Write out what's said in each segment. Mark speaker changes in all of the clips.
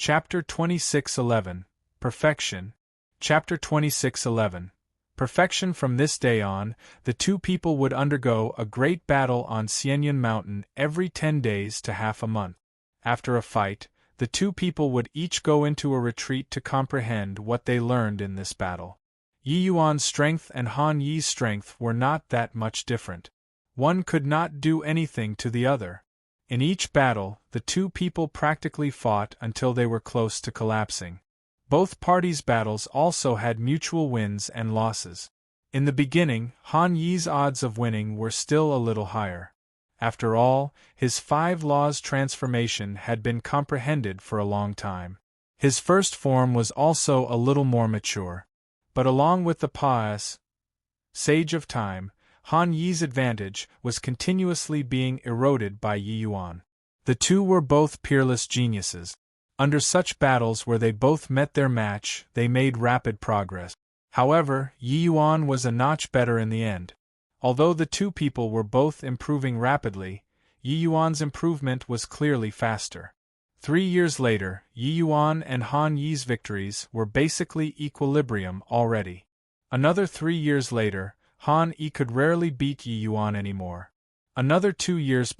Speaker 1: Chapter 26:11 Perfection. Chapter 26:11 Perfection. From this day on, the two people would undergo a great battle on Serene Mountain every 10 days to half a month. After a fight, the two people would each go into a retreat to comprehend what they learned in this battle. Yi Yuan's strength and Han Yi's strength were not that much different. One could not do anything to the other. In each battle, the two people practically fought until they were close to collapsing. Both parties' battles also had mutual wins and losses. In the beginning, Han Yi's odds of winning were still a little higher. After all, his 5 laws transformation had been comprehended for a long time. His first form was also a little more mature. But along with the Pas, Sage of Time, Han Yi's advantage was continuously being eroded by Yi Yuan. The two were both peerless geniuses. Under such battles where they both met their match, they made rapid progress. However, Yi Yuan was a notch better in the end. Although the two people were both improving rapidly, Yi Yuan's improvement was clearly faster. 3 years later, Yi Yuan and Han Yi's victories were basically equilibrium already. Another 3 years later, Han Yi could rarely beat Yi Yuan anymore. Another 2 years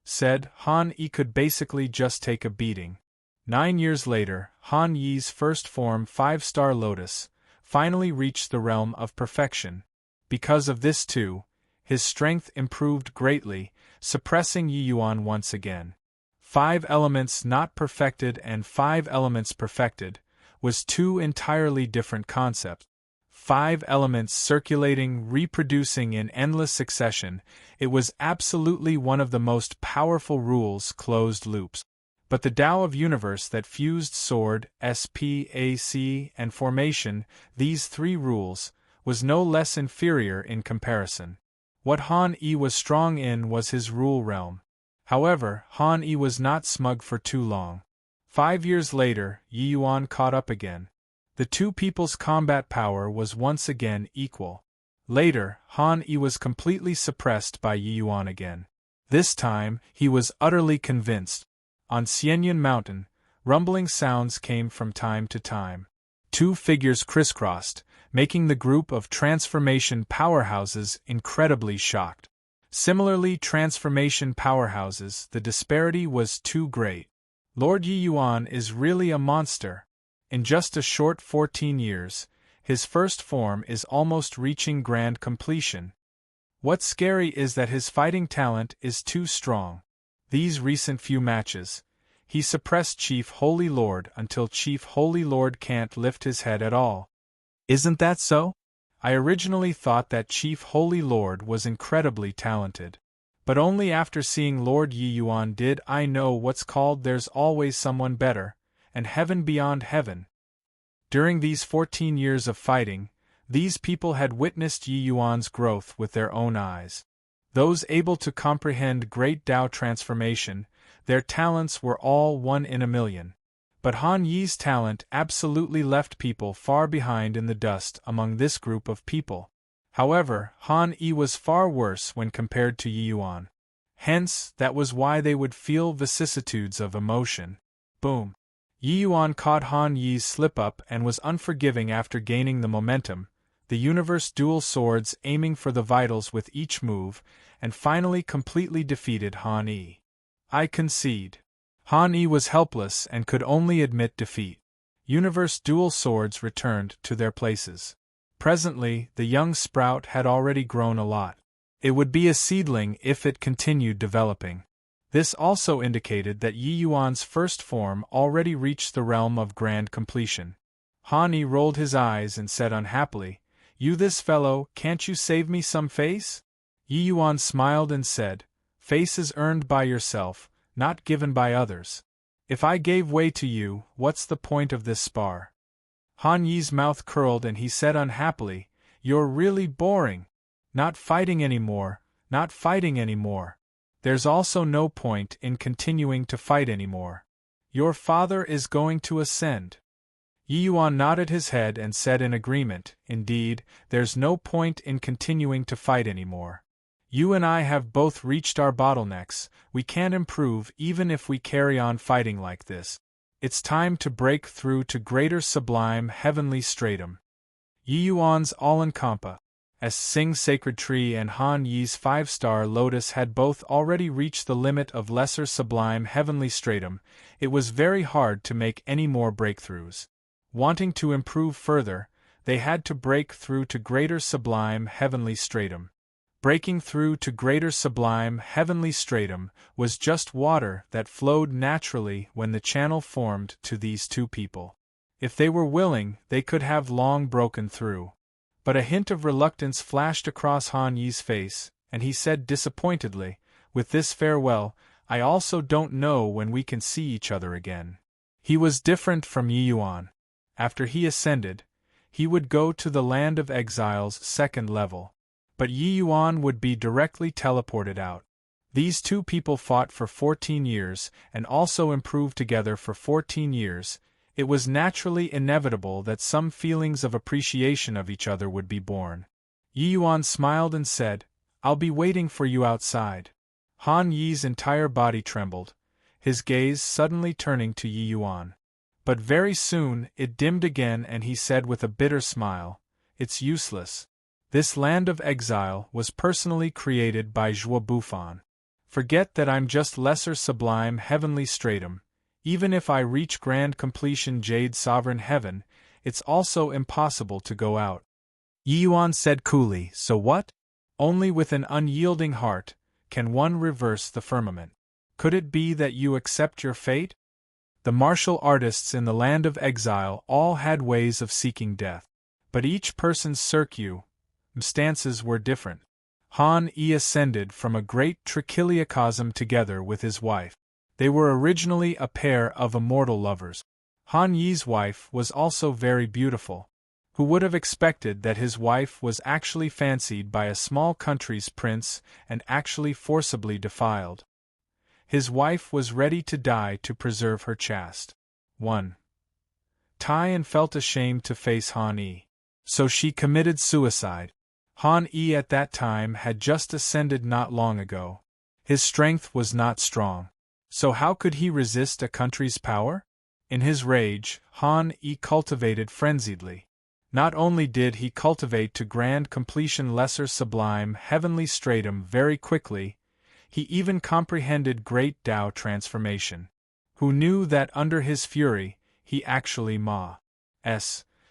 Speaker 1: said, Han Yi could basically just take a beating. 9 years later, Han Yi's first form 5-star Lotus finally reached the realm of perfection. Because of this too, his strength improved greatly, suppressing Yi Yuan once again. 5 elements not perfected and 5 elements perfected was 2 entirely different concepts. 5 elements circulating, reproducing in endless succession, it was absolutely one of the most powerful rules, closed loops. But the Tao of universe that fused sword, SPAC, and formation, these 3 rules, was no less inferior in comparison. What Han Yi was strong in was his rule realm. However, Han Yi was not smug for too long. 5 years later, Yi Yuan caught up again. The two people's combat power was once again equal. Later, Han Yi was completely suppressed by Yi Yuan again. This time, he was utterly convinced. On Serene Mountain, rumbling sounds came from time to time. 2 figures crisscrossed, making the group of transformation powerhouses incredibly shocked. Similarly, transformation powerhouses, the disparity was too great. Lord Yi Yuan is really a monster. In just a short 14 years, his first form is almost reaching grand completion. What's scary is that his fighting talent is too strong. These recent few matches, he suppressed Chief Holy Lord until Chief Holy Lord can't lift his head at all. Isn't that so? I originally thought that Chief Holy Lord was incredibly talented. But only after seeing Lord Yi Yuan did I know what's called there's always someone better, and heaven beyond heaven. During these 14 years of fighting, these people had witnessed Yi Yuan's growth with their own eyes. Those able to comprehend great Tao transformation, their talents were all 1 in a million. But Han Yi's talent absolutely left people far behind in the dust among this group of people. However, Han Yi was far worse when compared to Yi Yuan. Hence, that was why they would feel vicissitudes of emotion. Boom. Yi Yuan caught Han Yi's slip-up and was unforgiving after gaining the momentum, the universe dual swords aiming for the vitals with each move, and finally completely defeated Han Yi. I concede. Han Yi was helpless and could only admit defeat. Universe dual swords returned to their places. Presently, the young sprout had already grown a lot. It would be a seedling if it continued developing. This also indicated that Yi Yuan's first form already reached the realm of grand completion. Han Yi rolled his eyes and said unhappily, "You this fellow, can't you save me some face?" Yi Yuan smiled and said, "Face is earned by yourself, not given by others. If I gave way to you, what's the point of this spar?" Han Yi's mouth curled and he said unhappily, "You're really boring. Not fighting anymore, not fighting anymore. There's also no point in continuing to fight anymore. Your father is going to ascend." Yi Yuan nodded his head and said in agreement, "Indeed, there's no point in continuing to fight anymore. You and I have both reached our bottlenecks, we can't improve even if we carry on fighting like this. It's time to break through to greater sublime heavenly stratum. Yi Yuan's All-Encompass Sing Sacred Tree and Han Yi's 5-star lotus had both already reached the limit of lesser sublime heavenly stratum. It was very hard to make any more breakthroughs. Wanting to improve further, they had to break through to greater sublime heavenly stratum. Breaking through to greater sublime heavenly stratum was just water that flowed naturally when the channel formed to these two people. If they were willing, they could have long broken through. But a hint of reluctance flashed across Han Yi's face, and he said disappointedly, "With this farewell, I also don't know when we can see each other again." He was different from Yi Yuan. After he ascended, he would go to the land of exile's second level. But Yi Yuan would be directly teleported out. These two people fought for 14 years and also improved together for 14 years. It was naturally inevitable that some feelings of appreciation of each other would be born. Yi Yuan smiled and said, "I'll be waiting for you outside." Han Yi's entire body trembled, his gaze suddenly turning to Yi Yuan. But very soon it dimmed again and he said with a bitter smile, "It's useless. This land of exile was personally created by Zhuo Bufan. Forget that I'm just lesser sublime heavenly stratum. Even if I reach grand completion Jade Sovereign Heaven, it's also impossible to go out." Yi Yuan said coolly, "So what? Only with an unyielding heart can one reverse the firmament. Could it be that you accept your fate?" The martial artists in the land of exile all had ways of seeking death. But each person's stances were different. Han Yi ascended from a great trichiliocosm together with his wife. They were originally a pair of immortal lovers. Han Yi's wife was also very beautiful. Who would have expected that his wife was actually fancied by a small country's prince and actually forcibly defiled? His wife was ready to die to preserve her caste. 1. Tai felt ashamed to face Han Yi. So she committed suicide. Han Yi at that time had just ascended not long ago. His strength was not strong. So how could he resist a country's power? In his rage, Han Yi cultivated frenziedly. Not only did he cultivate to grand completion lesser sublime heavenly stratum very quickly, he even comprehended great Tao transformation. Who knew that under his fury, he actually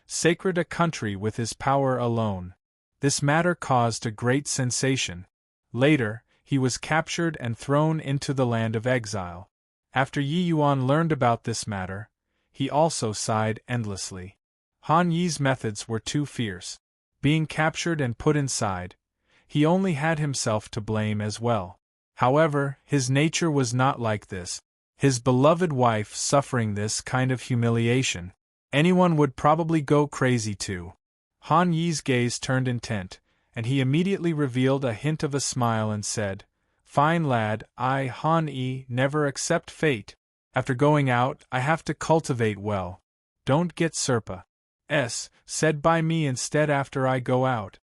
Speaker 1: sacred a country with his power alone. This matter caused a great sensation. Later, he was captured and thrown into the land of exile. After Yi Yuan learned about this matter, he also sighed endlessly. Han Yi's methods were too fierce. Being captured and put inside, he only had himself to blame as well. However, his nature was not like this. His beloved wife suffering this kind of humiliation. Anyone would probably go crazy too. Han Yi's gaze turned intent, and he immediately revealed a hint of a smile and said, "Fine lad, I, Han Yi, never accept fate. After going out, I have to cultivate well. Don't get said by me instead after I go out."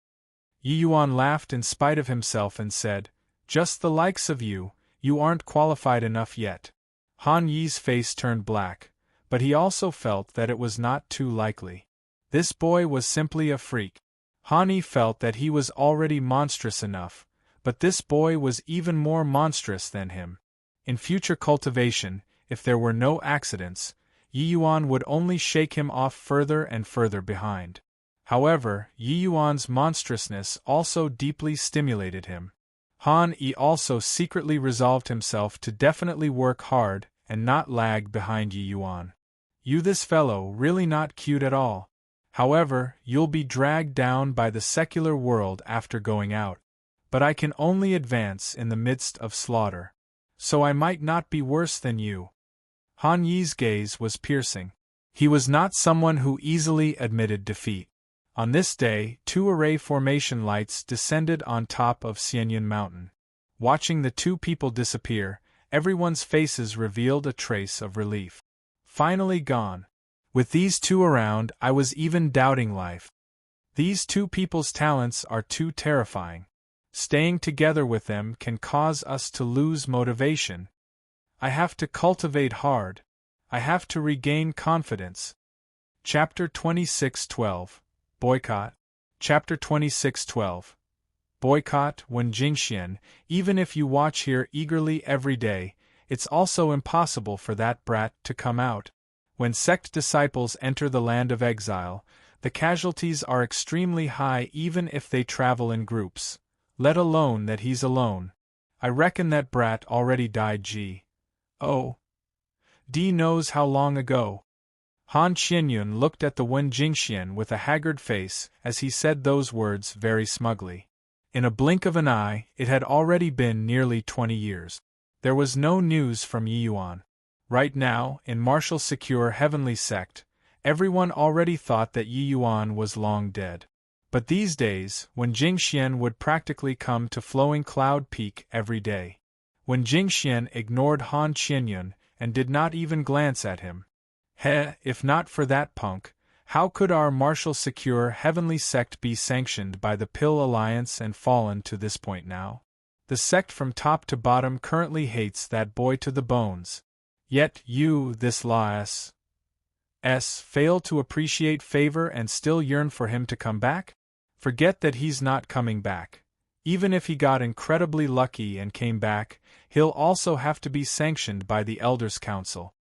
Speaker 1: Yi Yuan laughed in spite of himself and said, "Just the likes of you, you aren't qualified enough yet." Han Yi's face turned black, but he also felt that it was not too likely. This boy was simply a freak. Han Yi felt that he was already monstrous enough, but this boy was even more monstrous than him. In future cultivation, if there were no accidents, Yi Yuan would only shake him off further and further behind. However, Yi Yuan's monstrousness also deeply stimulated him. Han Yi also secretly resolved himself to definitely work hard and not lag behind Yi Yuan. "You this fellow really not cute at all. However, you'll be dragged down by the secular world after going out. But I can only advance in the midst of slaughter. So I might not be worse than you." Han Yi's gaze was piercing. He was not someone who easily admitted defeat. On this day, 2 array formation lights descended on top of Xianyan Mountain. Watching the 2 people disappear, everyone's faces revealed a trace of relief. Finally gone. With these 2 around, I was even doubting life. These 2 people's talents are too terrifying. Staying together with them can cause us to lose motivation. I have to cultivate hard. I have to regain confidence. Chapter 26:12. Boycott. Chapter 26:12. Boycott. Wen Jingxian, even if you watch here eagerly every day, it's also impossible for that brat to come out. When sect disciples enter the land of exile, the casualties are extremely high even if they travel in groups. Let alone that he's alone. I reckon that brat already died D knows how long ago. Han Qianyun looked at the Wen Jingxian with a haggard face as he said those words very smugly. In a blink of an eye, it had already been nearly 20 years. There was no news from Yiyuan. Right now, in Martial Secure Heavenly Sect, everyone already thought that Yiyuan was long dead. But these days, when Jingxian would practically come to Flowing Cloud Peak every day. When Jingxian ignored Han Qianyun and did not even glance at him. If not for that punk, how could our Martial Secure Heavenly Sect be sanctioned by the Pill Alliance and fallen to this point now? The sect from top to bottom currently hates that boy to the bones. Yet you, this Lass, fail to appreciate favor and still yearn for him to come back? Forget that he's not coming back. Even if he got incredibly lucky and came back, he'll also have to be sanctioned by the Elders' Council.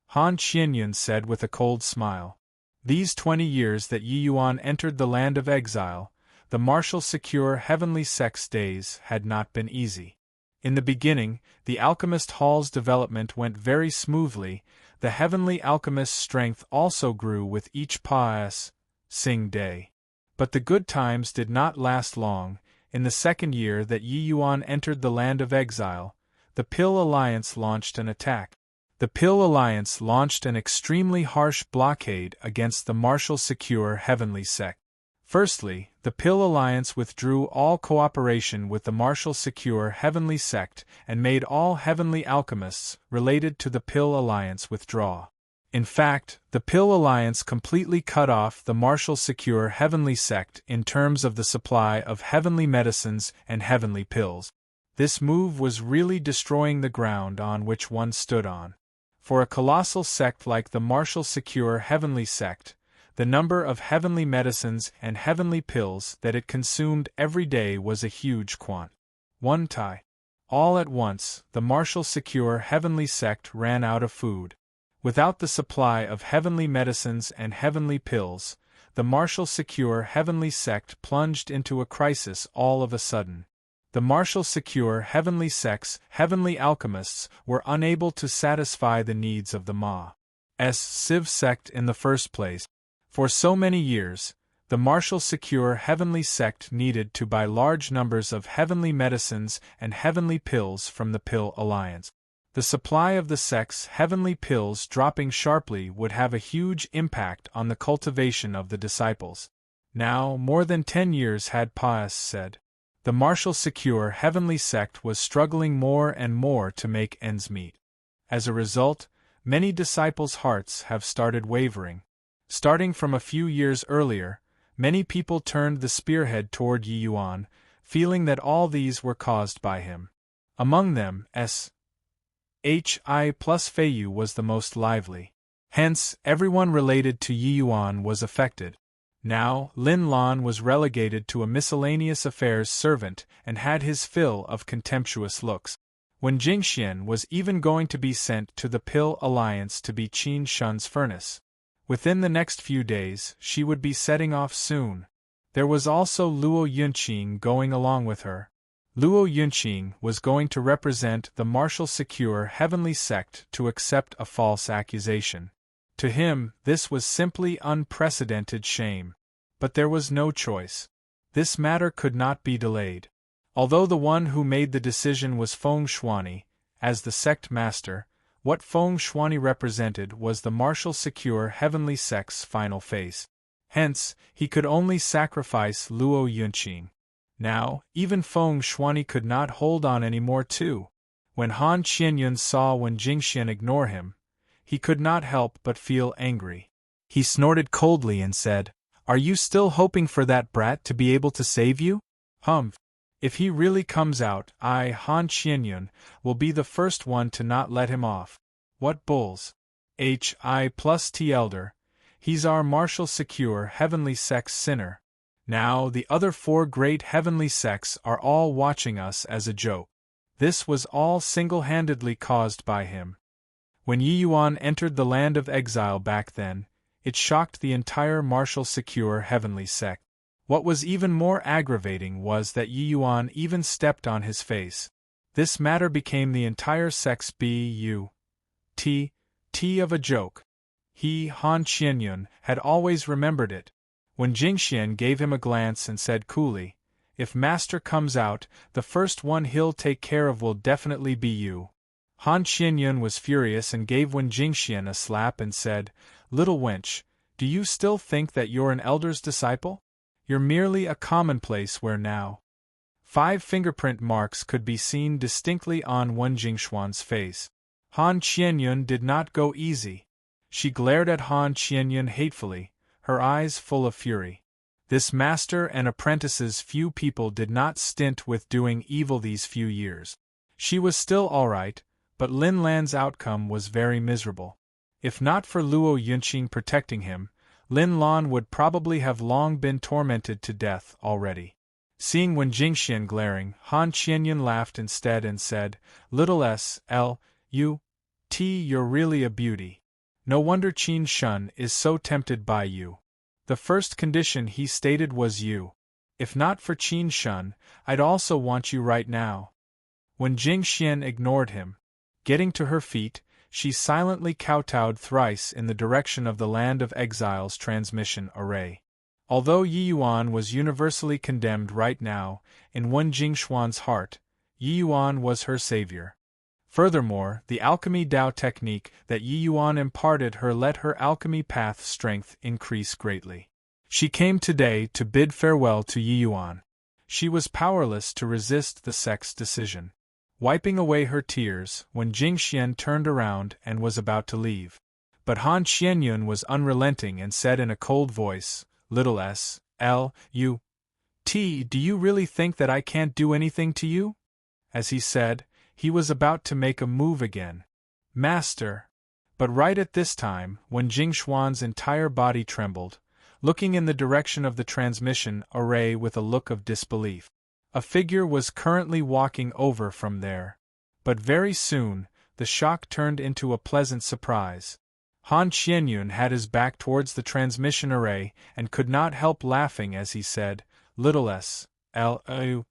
Speaker 1: Han Qianyun said with a cold smile. These 20 years that Yiyuan entered the land of exile, the Martial Secure Heavenly Sect's days had not been easy. In the beginning, the Alchemist Hall's development went very smoothly. The Heavenly Alchemist's strength also grew with each passing day. But the good times did not last long. In the second year that Yiyuan entered the land of exile, the Pill Alliance launched an attack. The Pill Alliance launched an extremely harsh blockade against the Martial Secure Heavenly Sect. Firstly, the Pill Alliance withdrew all cooperation with the Martial Secure Heavenly Sect and made all heavenly alchemists related to the Pill Alliance withdraw. In fact, the Pill Alliance completely cut off the Martial Secure Heavenly Sect in terms of the supply of heavenly medicines and heavenly pills. This move was really destroying the ground on which one stood on. For a colossal sect like the Martial Secure Heavenly Sect, the number of heavenly medicines and heavenly pills that it consumed every day was a huge quantity. All at once, the Martial Secure Heavenly Sect ran out of food. Without the supply of heavenly medicines and heavenly pills, the Martial Secure Heavenly Sect plunged into a crisis all of a sudden. The Martial Secure Heavenly Sect's heavenly alchemists were unable to satisfy the needs of the Ma''s Civ sect in the first place. For so many years, the Martial Secure Heavenly Sect needed to buy large numbers of heavenly medicines and heavenly pills from the Pill Alliance. The supply of the sect's heavenly pills dropping sharply would have a huge impact on the cultivation of the disciples. Now, more than 10 years had passed. The Martial Secure Heavenly Sect was struggling more and more to make ends meet. As a result, many disciples' hearts have started wavering. Starting from a few years earlier, many people turned the spearhead toward Yiyuan, feeling that all these were caused by him. Among them, Feiyu was the most lively. Hence, everyone related to Yiyuan was affected. Now, Lin Lan was relegated to a miscellaneous affairs servant and had his fill of contemptuous looks. When Jingxian was even going to be sent to the Pill Alliance to be Qin Shun's furnace. Within the next few days, she would be setting off soon. There was also Luo Yunqing going along with her. Luo Yunqing was going to represent the Martial Secure Heavenly Sect to accept a false accusation. To him, this was simply unprecedented shame. But there was no choice. This matter could not be delayed. Although the one who made the decision was Feng Shuani, as the sect master, what Feng Shuani represented was the Martial Secure Heavenly Sect's final face. Hence, he could only sacrifice Luo Yunqing. Now, even Feng Shuani could not hold on anymore too. When Han Qianyun saw Wen Jingxian ignore him, he could not help but feel angry. He snorted coldly and said, "Are you still hoping for that brat to be able to save you? If he really comes out, I, Han Qianyun, will be the first one to not let him off." What bulls! Hi plus T elder. He's our martial secure heavenly sex sinner. Now the other 4 great heavenly sects are all watching us as a joke. This was all single-handedly caused by him. When Yi Yuan entered the land of exile back then, it shocked the entire martial secure heavenly sect. What was even more aggravating was that Yi Yuan even stepped on his face. This matter became the entire sect's B-U-T of a joke. Han Qianyun, had always remembered it. When Jingxian gave him a glance and said coolly, "If Master comes out, the first one he'll take care of will definitely be you." Han Qianyun was furious and gave Wen Jingxian a slap and said, "Little wench, do you still think that you're an elder's disciple? You're merely a commonplace where now." 5 fingerprint marks could be seen distinctly on Wen Jingshuan's face. Han Qianyun did not go easy. She glared at Han Qianyun hatefully, her eyes full of fury. This master and apprentices few people did not stint with doing evil these few years. She was still all right, but Lin Lan's outcome was very miserable. If not for Luo Yunqing protecting him, Lin Lan would probably have long been tormented to death already. Seeing Wen Jingxian glaring, Han Qianyun laughed instead and said, "Little S.L.U.T. You're really a beauty. No wonder Qin Shun is so tempted by you. The first condition he stated was you. If not for Qin Shun, I'd also want you right now." When Jingxian ignored him, getting to her feet, she silently kowtowed thrice in the direction of the Land of Exile's transmission array. Although Yi Yuan was universally condemned right now, in Wen Jingshuan's heart, Yi Yuan was her savior. Furthermore, the alchemy Dao technique that Yi Yuan imparted her let her alchemy path strength increase greatly. She came today to bid farewell to Yi Yuan. She was powerless to resist the sect's decision. Wiping away her tears, when Jingxian turned around and was about to leave. But Han Qianyun was unrelenting and said in a cold voice, "Little S.L.U.T. do you really think that I can't do anything to you?" As he said, he was about to make a move again. "Master!" But right at this time, when Jingshuan's entire body trembled, looking in the direction of the transmission array with a look of disbelief. A figure was currently walking over from there. But very soon, the shock turned into a pleasant surprise. Han Qianyun had his back towards the transmission array and could not help laughing as he said, "Little S.L.U.T.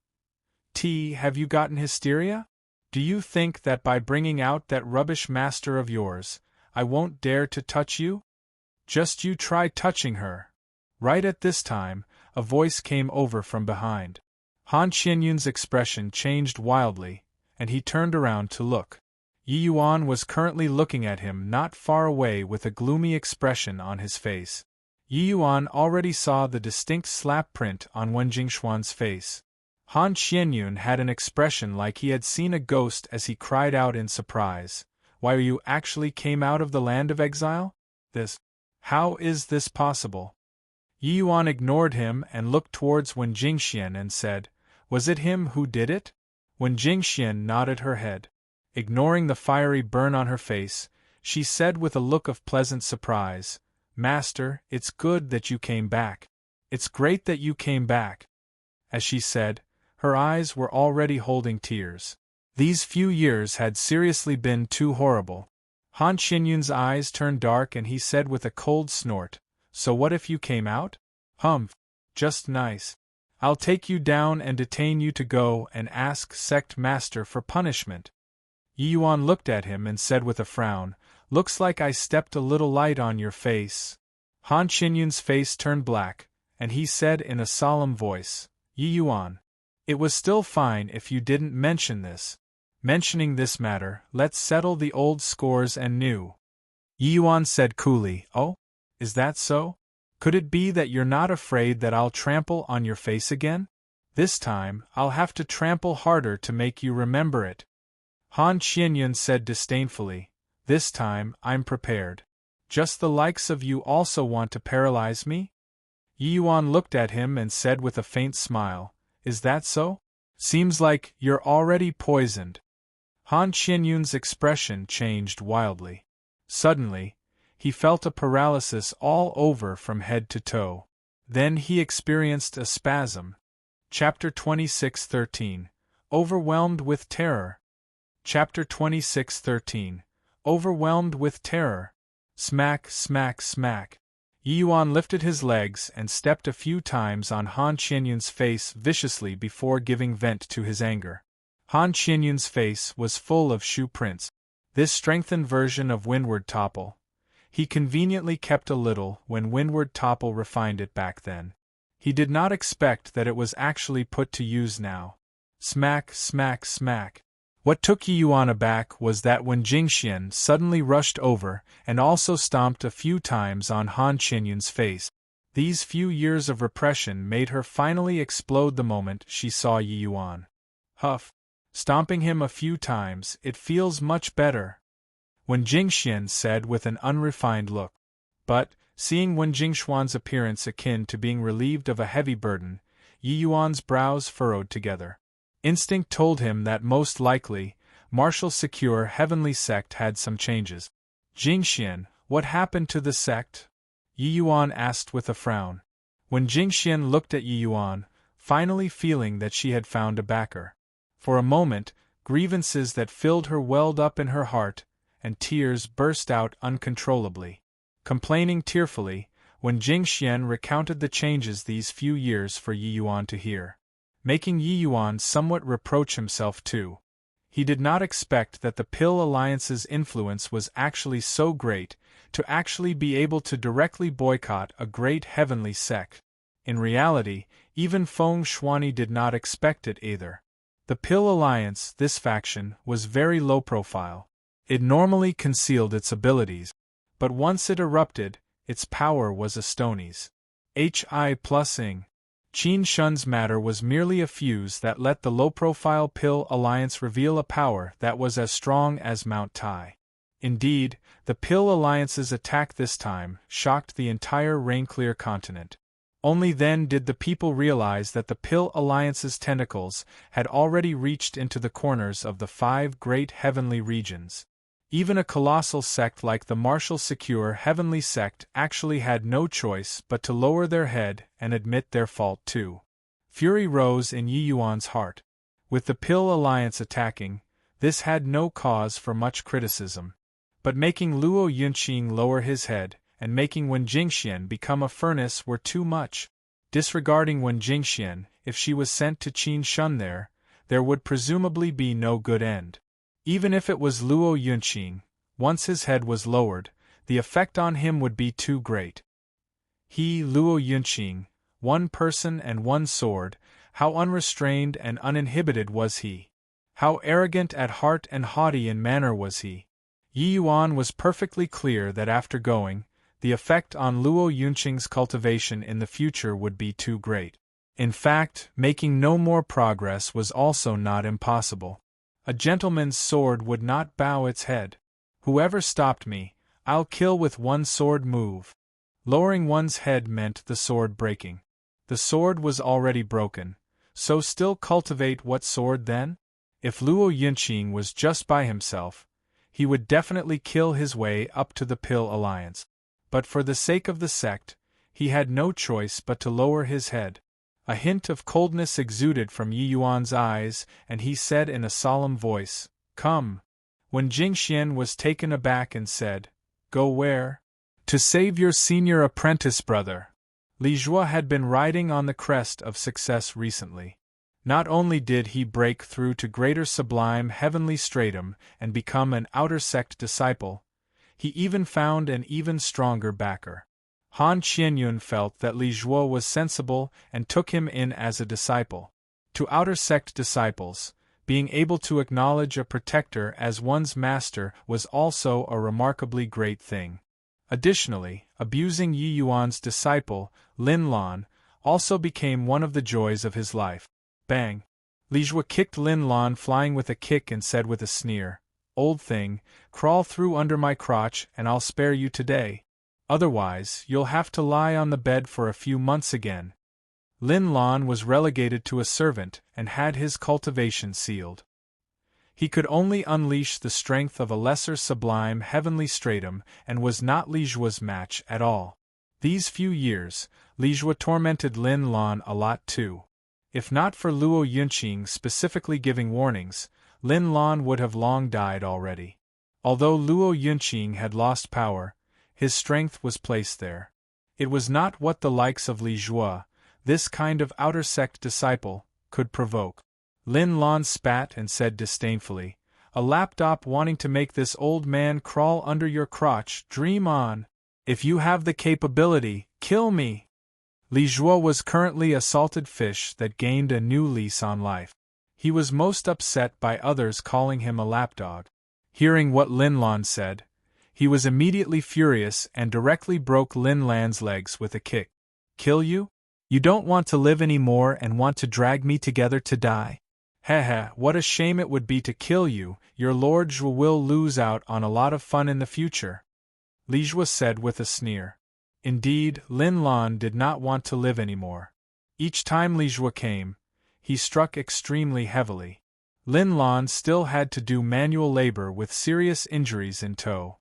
Speaker 1: have you gotten hysteria? Do you think that by bringing out that rubbish master of yours, I won't dare to touch you? Just you try touching her." Right at this time, a voice came over from behind. Han Qianyun's expression changed wildly, and he turned around to look. Yi Yuan was currently looking at him not far away with a gloomy expression on his face. Yi Yuan already saw the distinct slap print on Wen Jingshuan's face. Han Qianyun had an expression like he had seen a ghost as he cried out in surprise, "Why, you actually came out of the land of exile? How is this possible?" Yi Yuan ignored him and looked towards Wen Jingxian and said, "Was it him who did it?" Wen Jingxian nodded her head. Ignoring the fiery burn on her face, she said with a look of pleasant surprise, "Master, it's good that you came back. It's great that you came back." As she said, her eyes were already holding tears. These few years had seriously been too horrible. Han Qianyun's eyes turned dark and he said with a cold snort, "So what if you came out? Humph, just nice. I'll take you down and detain you to go and ask sect master for punishment." Yi Yuan looked at him and said with a frown, "Looks like I stepped a little light on your face." Han Qianyun's face turned black, and he said in a solemn voice, "Yi Yuan, it was still fine if you didn't mention this. Mentioning this matter, let's settle the old scores and new." Yi Yuan said coolly, "Oh? Is that so? Could it be that you're not afraid that I'll trample on your face again? This time, I'll have to trample harder to make you remember it." Han Qianyun said disdainfully, "This time, I'm prepared. Just the likes of you also want to paralyze me?" Yi Yuan looked at him and said with a faint smile, "Is that so? Seems like you're already poisoned." Han Qianyun's expression changed wildly. Suddenly, he felt a paralysis all over from head to toe. Then he experienced a spasm. Chapter 26:13. Overwhelmed with terror. Chapter 26:13. Overwhelmed with terror. Smack, smack, smack. Yi Yuan lifted his legs and stepped a few times on Han Qianyun's face viciously before giving vent to his anger. Han Qianyun's face was full of shoe prints. This strengthened version of Windward Topple. He conveniently kept a little when Windward Topple refined it back then. He did not expect that it was actually put to use now. Smack, smack, smack. What took Yi Yuan aback was that when Jingxian suddenly rushed over and also stomped a few times on Han Qianyun's face. These few years of repression made her finally explode the moment she saw Yi Yuan. Huff. Stomping him a few times, it feels much better. Wen Jingxian said with an unrefined look. But, seeing Wen Jingshuan's appearance akin to being relieved of a heavy burden, Yi Yuan's brows furrowed together. Instinct told him that most likely, Martial Secure Heavenly Sect had some changes. Jingxian, what happened to the sect? Yi Yuan asked with a frown. When Jingxian looked at Yi Yuan, finally feeling that she had found a backer. For a moment, grievances that filled her welled up in her heart, and tears burst out uncontrollably. Complaining tearfully, when Jingxian recounted the changes these few years for Yi Yuan to hear. Making Yi Yuan somewhat reproach himself too. He did not expect that the Pill Alliance's influence was actually so great, to actually be able to directly boycott a great heavenly sect. In reality, even Feng Shuani did not expect it either. The Pill Alliance, this faction, was very low profile. It normally concealed its abilities, but once it erupted, its power was astonies. Hi+ing. Qin Shun's matter was merely a fuse that let the low-profile Pill Alliance reveal a power that was as strong as Mount Tai. Indeed, the Pill Alliance's attack this time shocked the entire Rainclear continent. Only then did the people realize that the Pill Alliance's tentacles had already reached into the corners of the 5 great heavenly regions. Even a colossal sect like the Martial Secure Heavenly Sect actually had no choice but to lower their head and admit their fault too. Fury rose in Yi Yuan's heart. With the Pill Alliance attacking, this had no cause for much criticism. But making Luo Yunqing lower his head, and making Wen Jingxian become a furnace were too much. Disregarding Wen Jingxian, if she was sent to Qin Shun there would presumably be no good end. Even if it was Luo Yunqing, once his head was lowered, the effect on him would be too great. He, Luo Yunqing, one person and one sword, how unrestrained and uninhibited was he? How arrogant at heart and haughty in manner was he? Yi Yuan was perfectly clear that after going, the effect on Luo Yunqing's cultivation in the future would be too great. In fact, making no more progress was also not impossible. A gentleman's sword would not bow its head. Whoever stopped me, I'll kill with one sword move. Lowering one's head meant the sword breaking. The sword was already broken, so still cultivate what sword then? If Luo Yunqing was just by himself, he would definitely kill his way up to the Pill Alliance. But for the sake of the sect, he had no choice but to lower his head. A hint of coldness exuded from Yi Yuan's eyes, and he said in a solemn voice, "Come." When Jingxian was taken aback and said, "Go where?" "To save your senior apprentice brother." Li Jue had been riding on the crest of success recently. Not only did he break through to greater sublime heavenly stratum and become an outer sect disciple, he even found an even stronger backer. Han Qianyun felt that Li Jue was sensible and took him in as a disciple. To outer sect disciples, being able to acknowledge a protector as one's master was also a remarkably great thing. Additionally, abusing Yi Yuan's disciple, Lin Lan, also became one of the joys of his life. Bang! Li Jue kicked Lin Lan flying with a kick and said with a sneer, "Old thing, crawl through under my crotch and I'll spare you today. Otherwise, you'll have to lie on the bed for a few months again." Lin Lan was relegated to a servant and had his cultivation sealed. He could only unleash the strength of a lesser sublime heavenly stratum and was not Li Jue's match at all. These few years, Li Jue tormented Lin Lan a lot too. If not for Luo Yunqing specifically giving warnings, Lin Lan would have long died already. Although Luo Yunqing had lost power, his strength was placed there. It was not what the likes of Li Jue, this kind of outer sect disciple, could provoke. Lin Lan spat and said disdainfully, "A lapdop wanting to make this old man crawl under your crotch, dream on. If you have the capability, kill me." Li Jue was currently a salted fish that gained a new lease on life. He was most upset by others calling him a lapdog. Hearing what Lin Lan said, he was immediately furious and directly broke Lin Lan's legs with a kick. "Kill you? You don't want to live anymore and want to drag me together to die? Heh, what a shame it would be to kill you, your Lord Zhuo will lose out on a lot of fun in the future," Li Jue said with a sneer. Indeed, Lin Lan did not want to live anymore. Each time Li Jue came, he struck extremely heavily. Lin Lan still had to do manual labor with serious injuries in tow.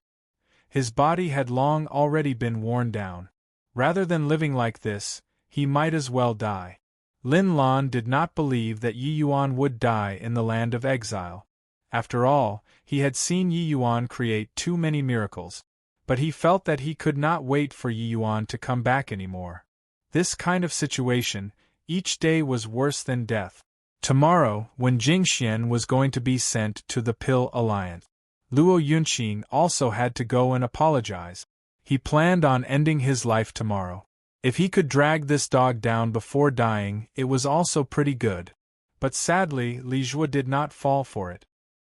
Speaker 1: His body had long already been worn down. Rather than living like this, he might as well die. Lin Lan did not believe that Yi Yuan would die in the land of exile. After all, he had seen Yi Yuan create too many miracles. But he felt that he could not wait for Yi Yuan to come back anymore. This kind of situation, each day was worse than death. Tomorrow, when Jingxian was going to be sent to the Pill Alliance, Luo Yunqing also had to go and apologize. He planned on ending his life tomorrow. If he could drag this dog down before dying, it was also pretty good. But sadly, Li Jue did not fall for it.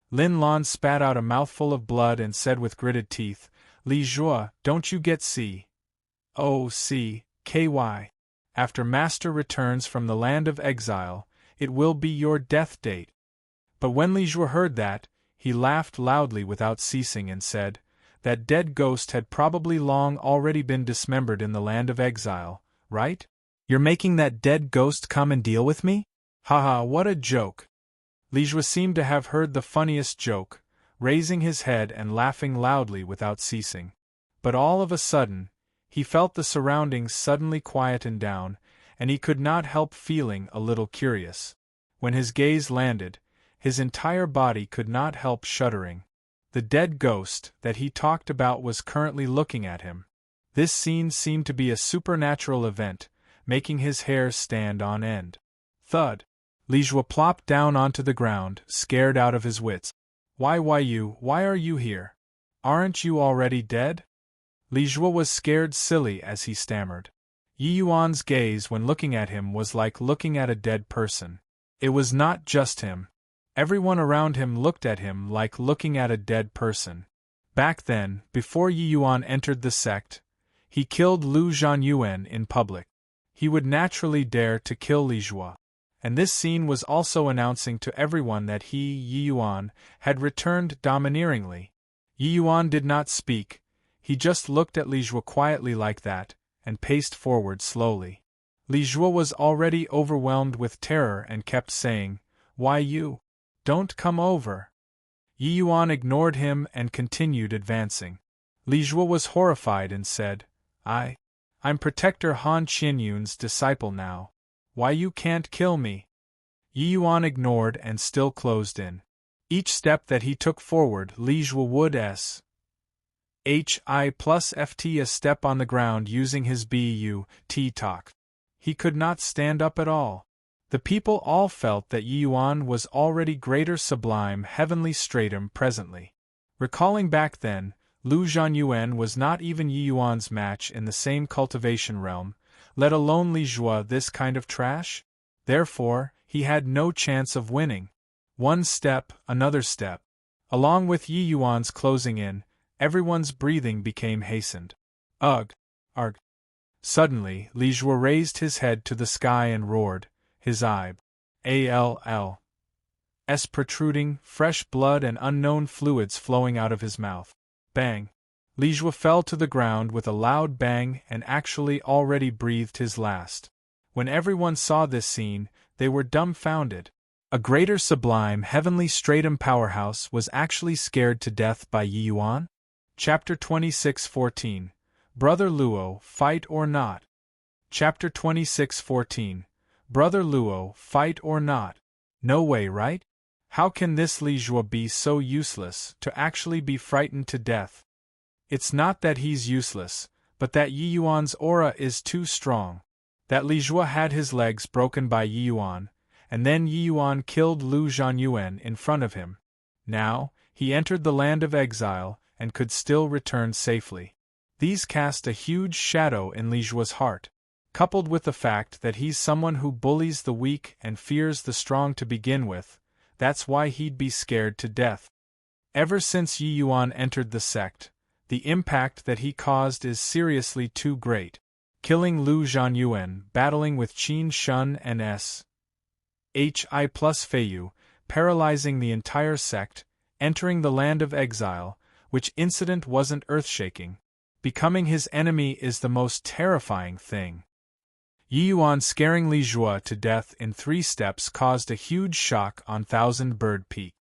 Speaker 1: Lin Lan spat out a mouthful of blood and said with gritted teeth, "Li Jue, don't you get COCKY? After Master returns from the land of exile, it will be your death date." But when Li Jue heard that, he laughed loudly without ceasing and said, "That dead ghost had probably long already been dismembered in the land of exile, right? You're making that dead ghost come and deal with me? Haha, what a joke!" Li Jue seemed to have heard the funniest joke, raising his head and laughing loudly without ceasing. But all of a sudden, he felt the surroundings suddenly quieten down, and he could not help feeling a little curious. When his gaze landed, his entire body could not help shuddering. The dead ghost that he talked about was currently looking at him. This scene seemed to be a supernatural event, making his hair stand on end. Thud! Li Jue plopped down onto the ground, scared out of his wits. Why are you here? Aren't you already dead?" Li Jue was scared silly as he stammered. Yi Yuan's gaze when looking at him was like looking at a dead person. It was not just him. Everyone around him looked at him like looking at a dead person. Back then, before Yi Yuan entered the sect, he killed Lu Zhanyuan in public. He would naturally dare to kill Li Jue. And this scene was also announcing to everyone that he, Yi Yuan, had returned domineeringly. Yi Yuan did not speak, he just looked at Li Jue quietly like that, and paced forward slowly. Li Jue was already overwhelmed with terror and kept saying, "Why you? Don't come over." Yi Yuan ignored him and continued advancing. Li Jue was horrified and said, I'm Protector Han Qianyun's disciple now. Why you can't kill me?" Yi Yuan ignored and still closed in. Each step that he took forward, Li Jue would HI+FT a step on the ground using his BU-T talk. He could not stand up at all. The people all felt that Yi Yuan was already greater sublime heavenly stratum presently. Recalling back then, Lu Zhanyuan was not even Yi Yuan's match in the same cultivation realm, let alone Li Jue this kind of trash? Therefore, he had no chance of winning. One step, another step. Along with Yi Yuan's closing in, everyone's breathing became hastened. Ugh! Arg! Suddenly, Li Jue raised his head to the sky and roared, his eyeballs protruding, fresh blood and unknown fluids flowing out of his mouth. Bang! Li Jue fell to the ground with a loud bang and actually already breathed his last. When everyone saw this scene, they were dumbfounded. A greater sublime heavenly stratum powerhouse was actually scared to death by Yi Yuan? Chapter 26:14. Brother Luo, fight or not? Chapter 26:14. Brother Luo, fight or not? No way, right? How can this Li Zhuo be so useless, to actually be frightened to death? It's not that he's useless, but that Yi Yuan's aura is too strong. That Li Zhuo had his legs broken by Yi Yuan, and then Yi Yuan killed Lu Zhanyuan in front of him. Now, he entered the land of exile, and could still return safely. These cast a huge shadow in Li Zhuo's heart, coupled with the fact that he's someone who bullies the weak and fears the strong to begin with. That's why he'd be scared to death. Ever since Yi Yuan entered the sect, the impact that he caused is seriously too great. Killing Lu Zhanyuan, battling with Qin Shun and S.Hi plus Feiyu, paralyzing the entire sect, entering the land of exile, which incident wasn't earth-shaking. Becoming his enemy is the most terrifying thing. Yi Yuan scaring Li Zhuo to death in 3 steps caused a huge shock on Thousand Bird Peak.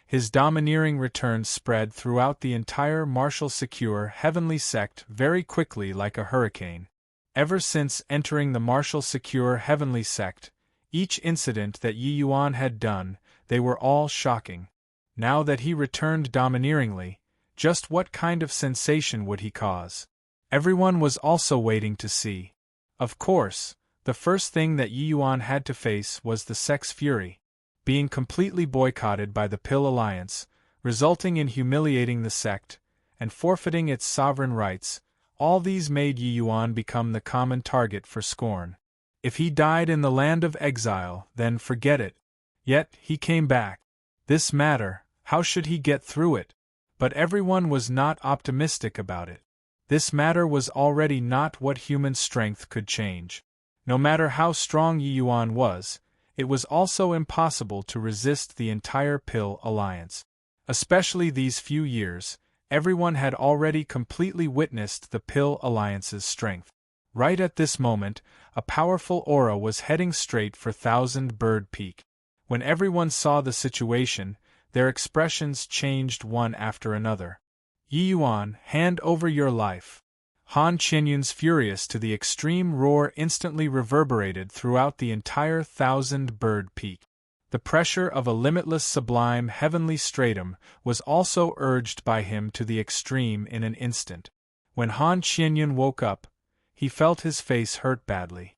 Speaker 1: His domineering return spread throughout the entire martial secure heavenly sect very quickly like a hurricane. Ever since entering the martial secure heavenly sect, each incident that Yi Yuan had done, they were all shocking. Now that he returned domineeringly, just what kind of sensation would he cause? Everyone was also waiting to see. Of course, the first thing that Yi Yuan had to face was the sect's fury, being completely boycotted by the Pill Alliance, resulting in humiliating the sect, and forfeiting its sovereign rights. All these made Yi Yuan become the common target for scorn. If he died in the land of exile, then forget it. Yet, he came back. This matter, how should he get through it? But everyone was not optimistic about it. This matter was already not what human strength could change. No matter how strong Yi Yuan was, it was also impossible to resist the entire Pill Alliance. Especially these few years, everyone had already completely witnessed the Pill Alliance's strength. Right at this moment, a powerful aura was heading straight for Thousand Bird Peak. When everyone saw the situation, their expressions changed one after another. Yi Yuan, hand over your life. Han Qianyun's furious to the extreme roar instantly reverberated throughout the entire Thousand Bird Peak. The pressure of a limitless sublime heavenly stratum was also urged by him to the extreme in an instant. When Han Qianyun woke up, he felt his face hurt badly.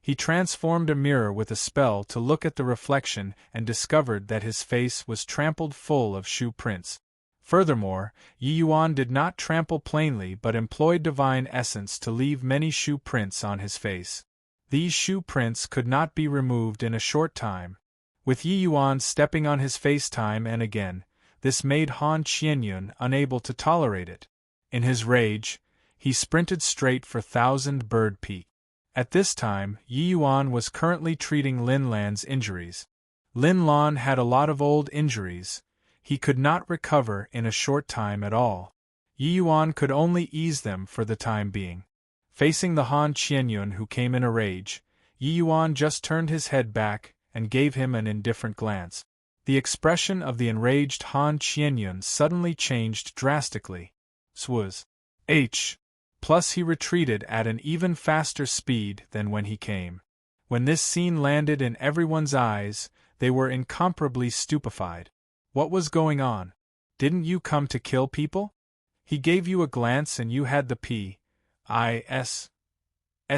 Speaker 1: He transformed a mirror with a spell to look at the reflection and discovered that his face was trampled full of shoe prints. Furthermore, Yi Yuan did not trample plainly but employed divine essence to leave many shoe prints on his face. These shoe prints could not be removed in a short time. With Yi Yuan stepping on his face time and again, this made Han Qianyun unable to tolerate it. In his rage, he sprinted straight for Thousand Bird Peak. At this time, Yi Yuan was currently treating Lin Lan's injuries. Lin Lan had a lot of old injuries. He could not recover in a short time at all. Yi Yuan could only ease them for the time being. Facing the Han Qianyun who came in a rage, Yi Yuan just turned his head back and gave him an indifferent glance. The expression of the enraged Han Qianyun suddenly changed drastically. Swaz. Plus he retreated at an even faster speed than when he came. When this scene landed in everyone's eyes, they were incomparably stupefied. What was going on? Didn't you come to kill people? He gave you a glance and you had the P.I.S.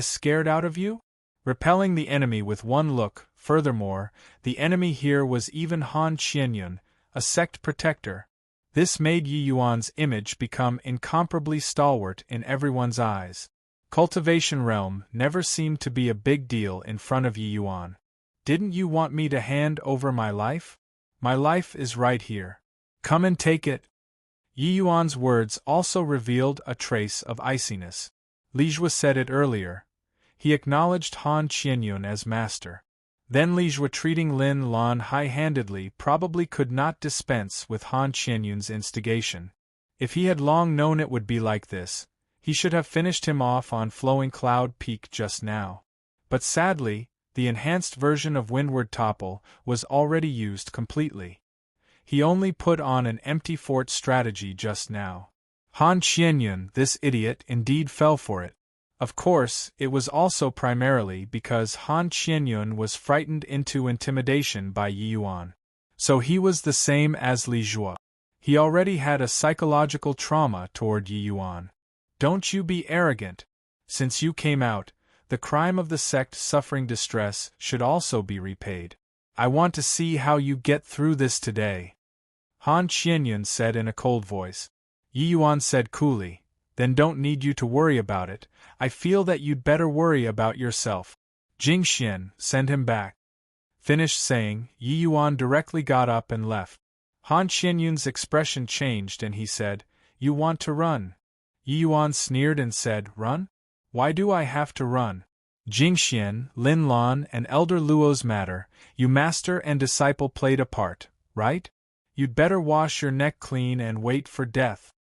Speaker 1: scared out of you? Repelling the enemy with one look. Furthermore, the enemy here was even Han Qianyun, a sect protector. This made Yi Yuan's image become incomparably stalwart in everyone's eyes. Cultivation realm never seemed to be a big deal in front of Yi Yuan. Didn't you want me to hand over my life? My life is right here. Come and take it. Yi Yuan's words also revealed a trace of iciness. Li Zhuo said it earlier. He acknowledged Han Qianyun as master. Then Li Zhuo treating Lin Lan high-handedly probably could not dispense with Han Qianyun's instigation. If he had long known it would be like this, he should have finished him off on Flowing Cloud Peak just now. But sadly, The enhanced version of Windward Topple was already used completely. He only put on an empty fort strategy just now. Han Qianyun, this idiot, indeed fell for it. Of course, it was also primarily because Han Qianyun was frightened into intimidation by Yi Yuan. So he was the same as Li Jue. He already had a psychological trauma toward Yi Yuan. Don't you be arrogant. Since you came out, the crime of the sect suffering distress should also be repaid. I want to see how you get through this today. Han Qianyun said in a cold voice. Yi Yuan said coolly, then don't need you to worry about it. I feel that you'd better worry about yourself. Jingxian, send him back. Finished saying, Yi Yuan directly got up and left. Han Qianyun's expression changed and he said, You want to run? Yi Yuan sneered and said, Run? Why do I have to run? Jingxian, Lin Lan, and Elder Luo's matter, you master and disciple played a part, right? You'd better wash your neck clean and wait for death.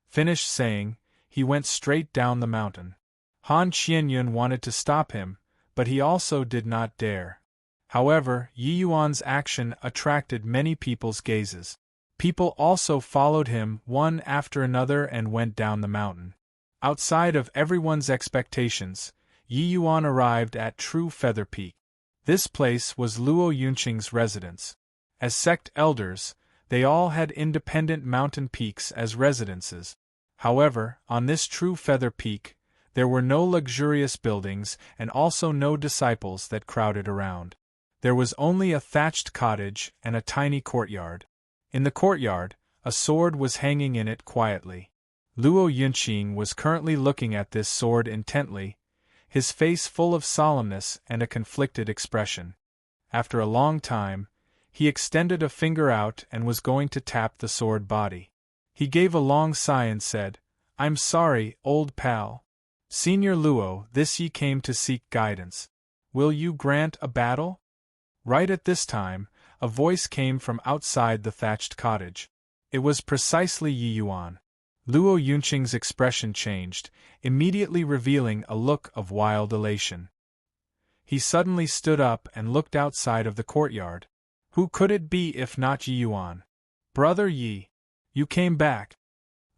Speaker 1: Finished saying, he went straight down the mountain. Han Qianyun wanted to stop him, but he also did not dare. However, Yi Yuan's action attracted many people's gazes. People also followed him one after another and went down the mountain. Outside of everyone's expectations, Yi Yuan arrived at True Feather Peak. This place was Luo Yunqing's residence. As sect elders, they all had independent mountain peaks as residences. However, on this True Feather Peak, there were no luxurious buildings and also no disciples that crowded around. There was only a thatched cottage and a tiny courtyard. In the courtyard, a sword was hanging in it quietly. Luo Yunqing was currently looking at this sword intently, his face full of solemnness and a conflicted expression. After a long time, he extended a finger out and was going to tap the sword body. He gave a long sigh and said, I'm sorry, old pal. Senior Luo, this ye came to seek guidance. Will you grant a battle? Right at this time, a voice came from outside the thatched cottage. It was precisely Yi Yuan. Luo Yunqing's expression changed, immediately revealing a look of wild elation. He suddenly stood up and looked outside of the courtyard. Who could it be if not Yi Yuan? Brother Yi, you came back,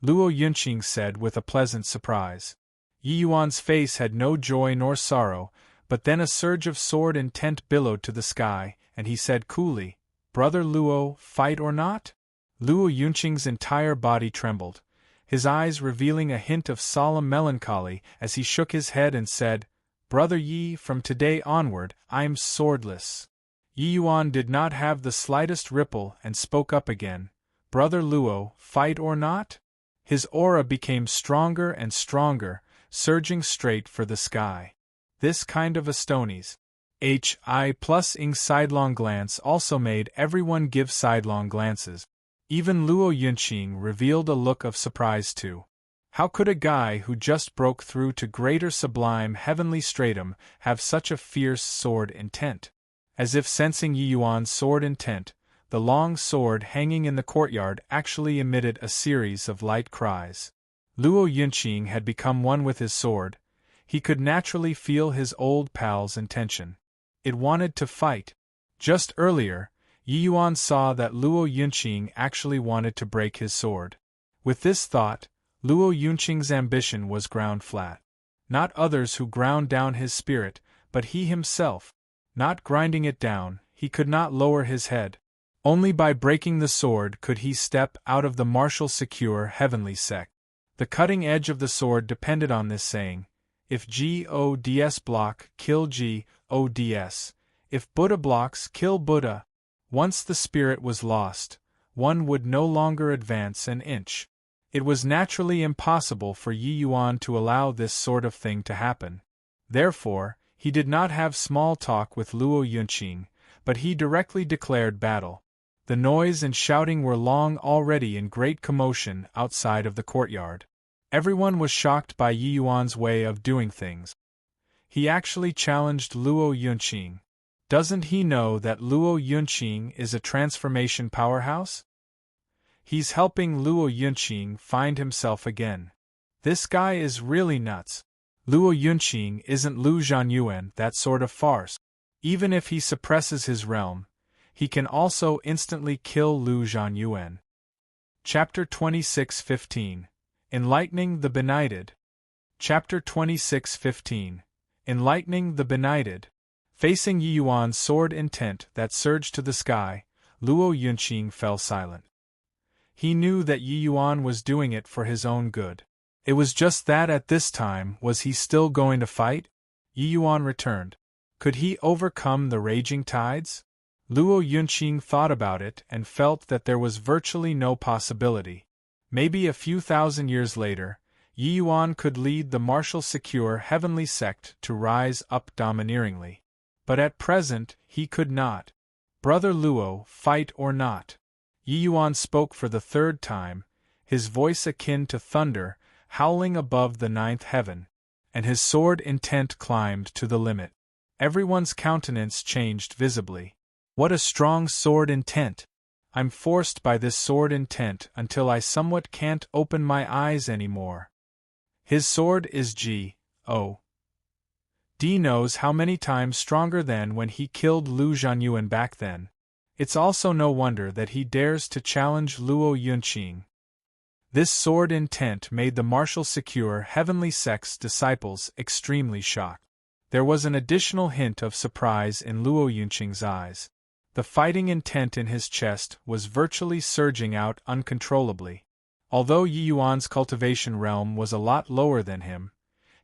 Speaker 1: Luo Yunqing said with a pleasant surprise. Yi Yuan's face had no joy nor sorrow, but then a surge of sword intent billowed to the sky, and he said coolly, Brother Luo, fight or not? Luo Yunqing's entire body trembled, his eyes revealing a hint of solemn melancholy as he shook his head and said, Brother Yi, from today onward, I'm swordless. Yi Yuan did not have the slightest ripple and spoke up again, Brother Luo, fight or not? His aura became stronger and stronger, surging straight for the sky. This kind of a Stonies HI+ing sidelong glance also made everyone give sidelong glances. Even Luo Yunqing revealed a look of surprise too. How could a guy who just broke through to greater sublime heavenly stratum have such a fierce sword intent? As if sensing Yi Yuan's sword intent, the long sword hanging in the courtyard actually emitted a series of light cries. Luo Yunqing had become one with his sword. He could naturally feel his old pal's intention. It wanted to fight. Just earlier, Yi Yuan saw that Luo Yunqing actually wanted to break his sword. With this thought, Luo Yunqing's ambition was ground flat. Not others who ground down his spirit, but he himself. Not grinding it down, he could not lower his head. Only by breaking the sword could he step out of the martial secure heavenly sect. The cutting edge of the sword depended on this saying, if Gods block, kill Gods. If Buddha blocks, kill Buddha. Once the spirit was lost, one would no longer advance an inch. It was naturally impossible for Yi Yuan to allow this sort of thing to happen. Therefore, he did not have small talk with Luo Yunqing, but he directly declared battle. The noise and shouting were long already in great commotion outside of the courtyard. Everyone was shocked by Yi Yuan's way of doing things. He actually challenged Luo Yunqing. Doesn't he know that Luo Yunqing is a transformation powerhouse? He's helping Luo Yunqing find himself again. This guy is really nuts. Luo Yunqing isn't Lu Zhanyuan, that sort of farce. Even if he suppresses his realm, he can also instantly kill Lu Zhanyuan. Chapter 26:15. Enlightening the Benighted. Chapter 26:15. Enlightening the Benighted. Facing Yi Yuan's sword intent that surged to the sky, Luo Yunqing fell silent. He knew that Yi Yuan was doing it for his own good. It was just that at this time, was he still going to fight? Yi Yuan returned. Could he overcome the raging tides? Luo Yunqing thought about it and felt that there was virtually no possibility. Maybe a few thousand years later, Yi Yuan could lead the martial secure heavenly sect to rise up domineeringly. But at present, he could not. Brother Luo, fight or not? Yi Yuan spoke for the third time, his voice akin to thunder, howling above the ninth heaven, and his sword intent climbed to the limit. Everyone's countenance changed visibly. What a strong sword intent! I'm forced by this sword intent until I somewhat can't open my eyes anymore. His sword is G.O.D. knows how many times stronger than when he killed Lu Zhanyuan back then. It's also no wonder that he dares to challenge Luo Yunqing. This sword intent made the martial secure heavenly sect's disciples extremely shocked. There was an additional hint of surprise in Luo Yunqing's eyes. The fighting intent in his chest was virtually surging out uncontrollably. Although Yi Yuan's cultivation realm was a lot lower than him,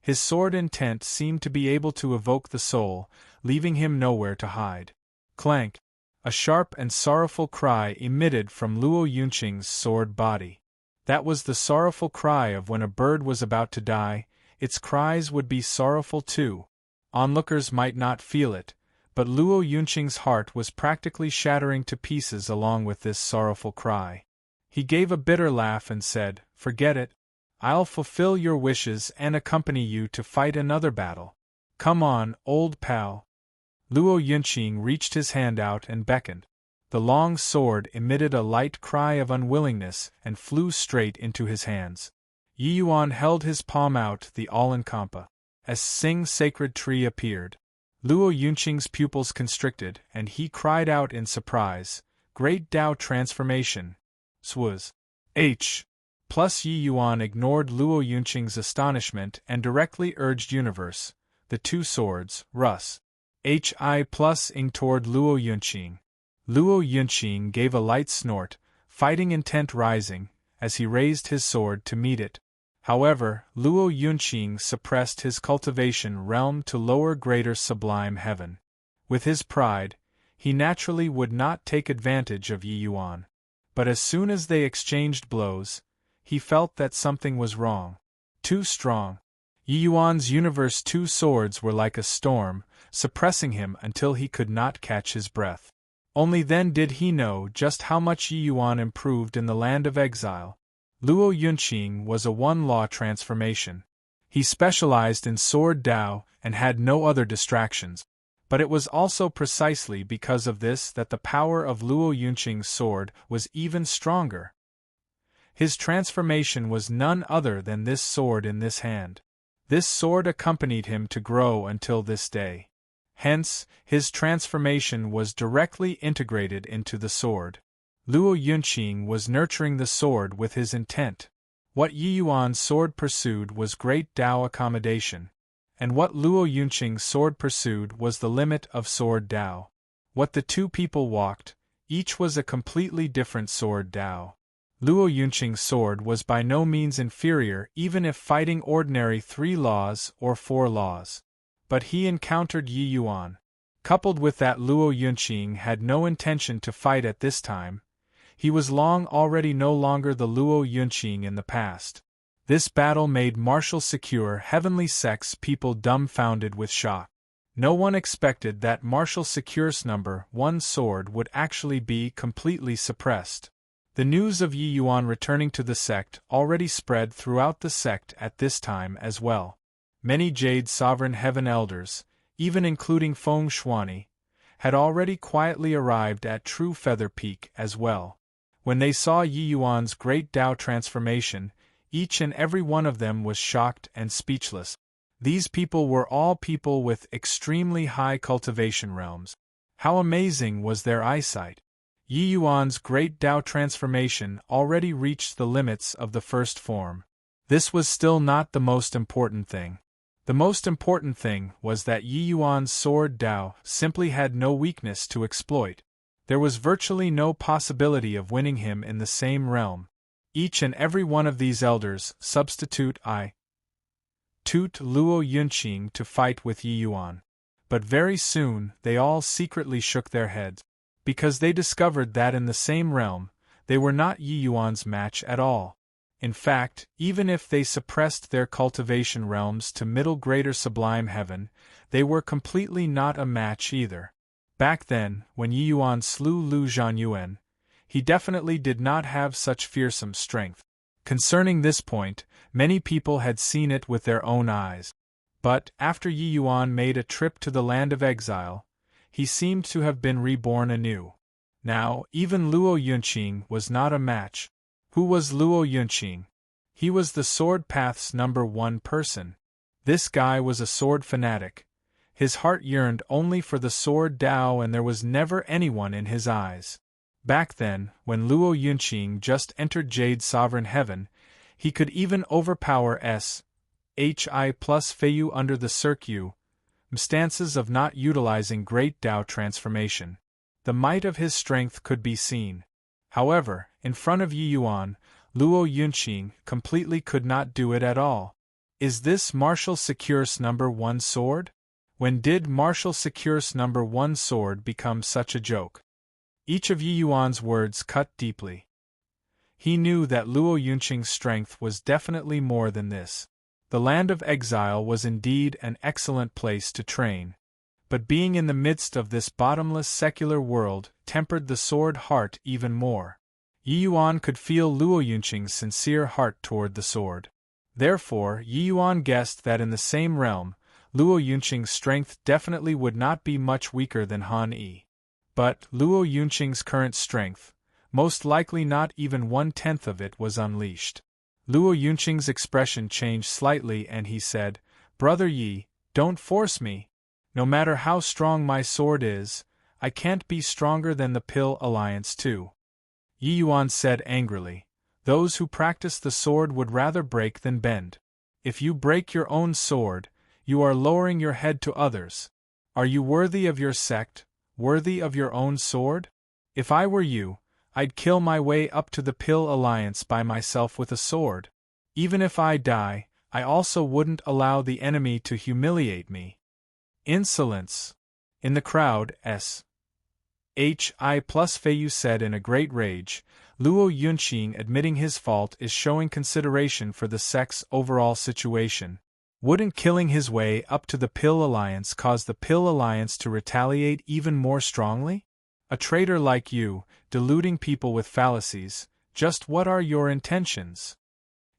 Speaker 1: his sword intent seemed to be able to evoke the soul, leaving him nowhere to hide. Clank! A sharp and sorrowful cry emitted from Luo Yunqing's sword body. That was the sorrowful cry of when a bird was about to die. Its cries would be sorrowful too. Onlookers might not feel it, but Luo Yunqing's heart was practically shattering to pieces along with this sorrowful cry. He gave a bitter laugh and said, "Forget it. I'll fulfill your wishes and accompany you to fight another battle. Come on, old pal." Luo Yunqing reached his hand out and beckoned. The long sword emitted a light cry of unwillingness and flew straight into his hands. Yi Yuan held his palm out the all-encompass. As Sing's sacred tree appeared, Luo Yunqing's pupils constricted and he cried out in surprise, "Great Tao transformation!" Swaz. H. Plus Yi Yuan ignored Luo Yunqing's astonishment and directly urged Universe, the two swords, Rus. Hi plus ing toward Luo Yunqing. Luo Yunqing gave a light snort, fighting intent rising, as he raised his sword to meet it. However, Luo Yunqing suppressed his cultivation realm to lower greater sublime heaven. With his pride, he naturally would not take advantage of Yi Yuan. But as soon as they exchanged blows, he felt that something was wrong. Too strong. Yi Yuan's universe two swords were like a storm, suppressing him until he could not catch his breath. Only then did he know just how much Yi Yuan improved in the land of exile. Luo Yunqing was a one-law transformation. He specialized in sword Dao and had no other distractions. But it was also precisely because of this that the power of Luo Yunqing's sword was even stronger. His transformation was none other than this sword in this hand. This sword accompanied him to grow until this day. Hence, his transformation was directly integrated into the sword. Luo Yunqing was nurturing the sword with his intent. What Yi Yuan's sword pursued was great Dao accommodation, and what Luo Yunqing's sword pursued was the limit of sword Dao. What the two people walked, each was a completely different sword Dao. Luo Yunqing's sword was by no means inferior even if fighting ordinary 3 laws or 4 laws. But he encountered Yi Yuan. Coupled with that, Luo Yunqing had no intention to fight at this time. He was already no longer the Luo Yunqing in the past. This battle made martial secure heavenly sects people dumbfounded with shock. No one expected that martial secure's number 1 sword would actually be completely suppressed. The news of Yi Yuan returning to the sect already spread throughout the sect at this time as well. Many Jade Sovereign Heaven Elders, even including Feng Shuani, had already quietly arrived at True Feather Peak as well. When they saw Yi Yuan's great Dao transformation, each and every one of them was shocked and speechless. These people were all people with extremely high cultivation realms. How amazing was their eyesight! Yi Yuan's great Tao transformation already reached the limits of the first form. This was still not the most important thing. The most important thing was that Yi Yuan's sword Tao simply had no weakness to exploit. There was virtually no possibility of winning him in the same realm. Each and every one of these elders substitute Luo Yunqing to fight with Yi Yuan. But very soon they all secretly shook their heads, because they discovered that in the same realm, they were not Yi Yuan's match at all. In fact, even if they suppressed their cultivation realms to middle greater sublime heaven, they were completely not a match either. Back then, when Yi Yuan slew Lu Zhanyuan, he definitely did not have such fearsome strength. Concerning this point, many people had seen it with their own eyes. But, after Yi Yuan made a trip to the land of exile, he seemed to have been reborn anew. Now, even Luo Yunqing was not a match. Who was Luo Yunqing? He was the Sword Path's #1 person. This guy was a sword fanatic. His heart yearned only for the sword Tao, and there was never anyone in his eyes. Back then, when Luo Yunqing just entered Jade Sovereign Heaven, he could even overpower Hi plus Feiyu under the circumstances of not utilizing great Tao transformation. The might of his strength could be seen. However, in front of Yi Yuan, Luo Yunqing completely could not do it at all. Is this Martial Secure's #1 sword? When did Martial Secure's #1 sword become such a joke? Each of Yi Yuan's words cut deeply. He knew that Luo Yunqing's strength was definitely more than this. The land of exile was indeed an excellent place to train. But being in the midst of this bottomless secular world tempered the sword heart even more. Yi Yuan could feel Luo Yunqing's sincere heart toward the sword. Therefore, Yi Yuan guessed that in the same realm, Luo Yunqing's strength definitely would not be much weaker than Han Yi. But Luo Yunqing's current strength, most likely not even 1/10 of it, was unleashed. Luo Yunqing's expression changed slightly and he said, "Brother Yi, don't force me. No matter how strong my sword is, I can't be stronger than the Pill Alliance too." Yi Yuan said angrily, "Those who practice the sword would rather break than bend. If you break your own sword, you are lowering your head to others. Are you worthy of your sect, worthy of your own sword? If I were you, I'd kill my way up to the Pill Alliance by myself with a sword. Even if I die, I also wouldn't allow the enemy to humiliate me." Insolence! In the crowd, Hi plus Feiyu said in a great rage, "Luo Yunqing admitting his fault is showing consideration for the sect's overall situation. Wouldn't killing his way up to the Pill Alliance cause the Pill Alliance to retaliate even more strongly? A traitor like you, deluding people with fallacies, just what are your intentions?"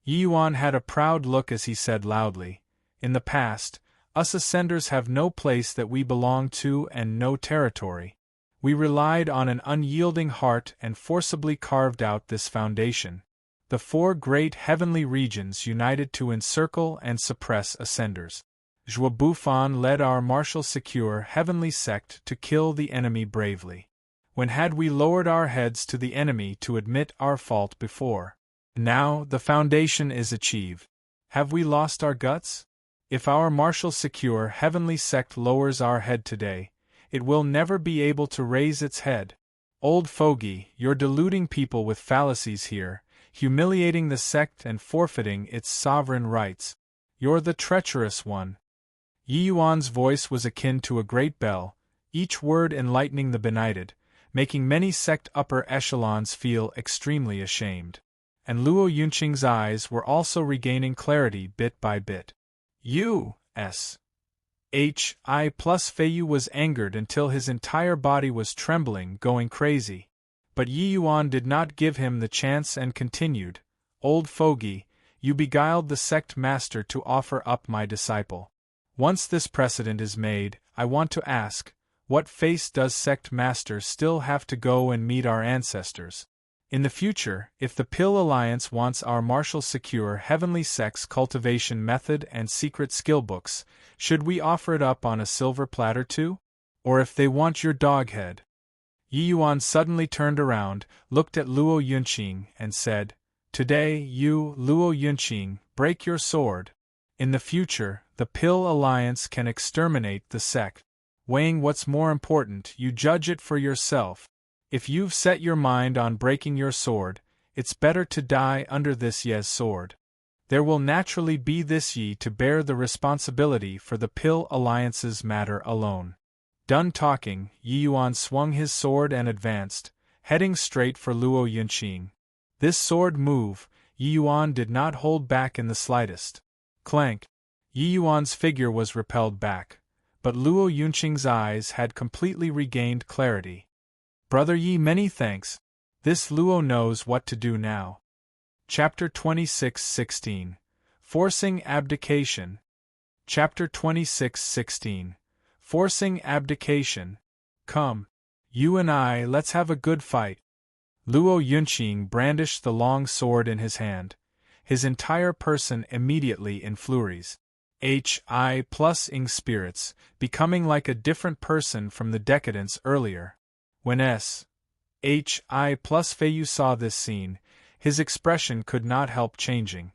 Speaker 1: Yi Yuan had a proud look as he said loudly, "In the past, us Ascenders have no place that we belong to and no territory. We relied on an unyielding heart and forcibly carved out this foundation. The 4 great heavenly regions united to encircle and suppress Ascenders. Zhuo Bufan led our martial secure heavenly sect to kill the enemy bravely. When had we lowered our heads to the enemy to admit our fault before? Now the foundation is achieved. Have we lost our guts? If our martial secure heavenly sect lowers our head today, it will never be able to raise its head. Old fogey, you're deluding people with fallacies here, humiliating the sect and forfeiting its sovereign rights. You're the treacherous one." Yi Yuan's voice was akin to a great bell, each word enlightening the benighted, making many sect upper echelons feel extremely ashamed. And Luo Yunqing's eyes were also regaining clarity bit by bit. Hi plus Feiyu was angered until his entire body was trembling, going crazy. But Yi Yuan did not give him the chance and continued, "Old fogey, you beguiled the sect master to offer up my disciple. Once this precedent is made, I want to ask, what face does sect master still have to go and meet our ancestors? In the future, if the Pill Alliance wants our martial secure heavenly sex cultivation method and secret skill books, should we offer it up on a silver platter too? Or if they want your dog head? Yi Yuan suddenly turned around, looked at Luo Yunqing, and said, "Today, you, Luo Yunqing, break your sword. In the future, the Pill Alliance can exterminate the sect. Weighing what's more important, you judge it for yourself. If you've set your mind on breaking your sword, it's better to die under this Ye's sword. There will naturally be this Yi to bear the responsibility for the Pill Alliance's matter alone." Done talking, Yi Yuan swung his sword and advanced, heading straight for Luo Yunqing. This sword move, Yi Yuan did not hold back in the slightest. Clank! Yi Yuan's figure was repelled back, but Luo Yunqing's eyes had completely regained clarity. "Brother Yi, many thanks. This Luo knows what to do now." Chapter 26:16. Forcing Abdication. Chapter 26:16. Forcing Abdication. "Come. You and I, let's have a good fight." Luo Yunqing brandished the long sword in his hand, his entire person immediately in flurries. H.I.+ing spirits, becoming like a different person from the decadence earlier. When H.I.+Feiyu saw this scene, his expression could not help changing.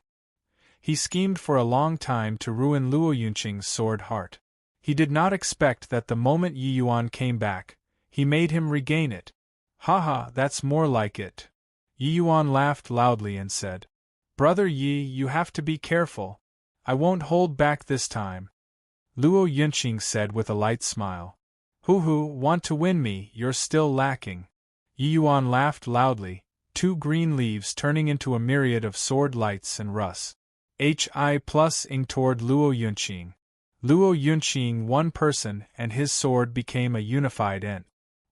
Speaker 1: He schemed for a long time to ruin Luo Yunqing's sword heart. He did not expect that the moment Yi Yuan came back, he made him regain it. "Haha, that's more like it." Yi Yuan laughed loudly and said, "Brother Yi, you have to be careful. I won't hold back this time." Luo Yunqing said with a light smile, "Hoo, want to win me, you're still lacking." Yi Yuan laughed loudly, two green leaves turning into a myriad of sword lights and rus. H.I.+ing toward Luo Yunqing. Luo Yunqing, one person, and his sword became a unified ent.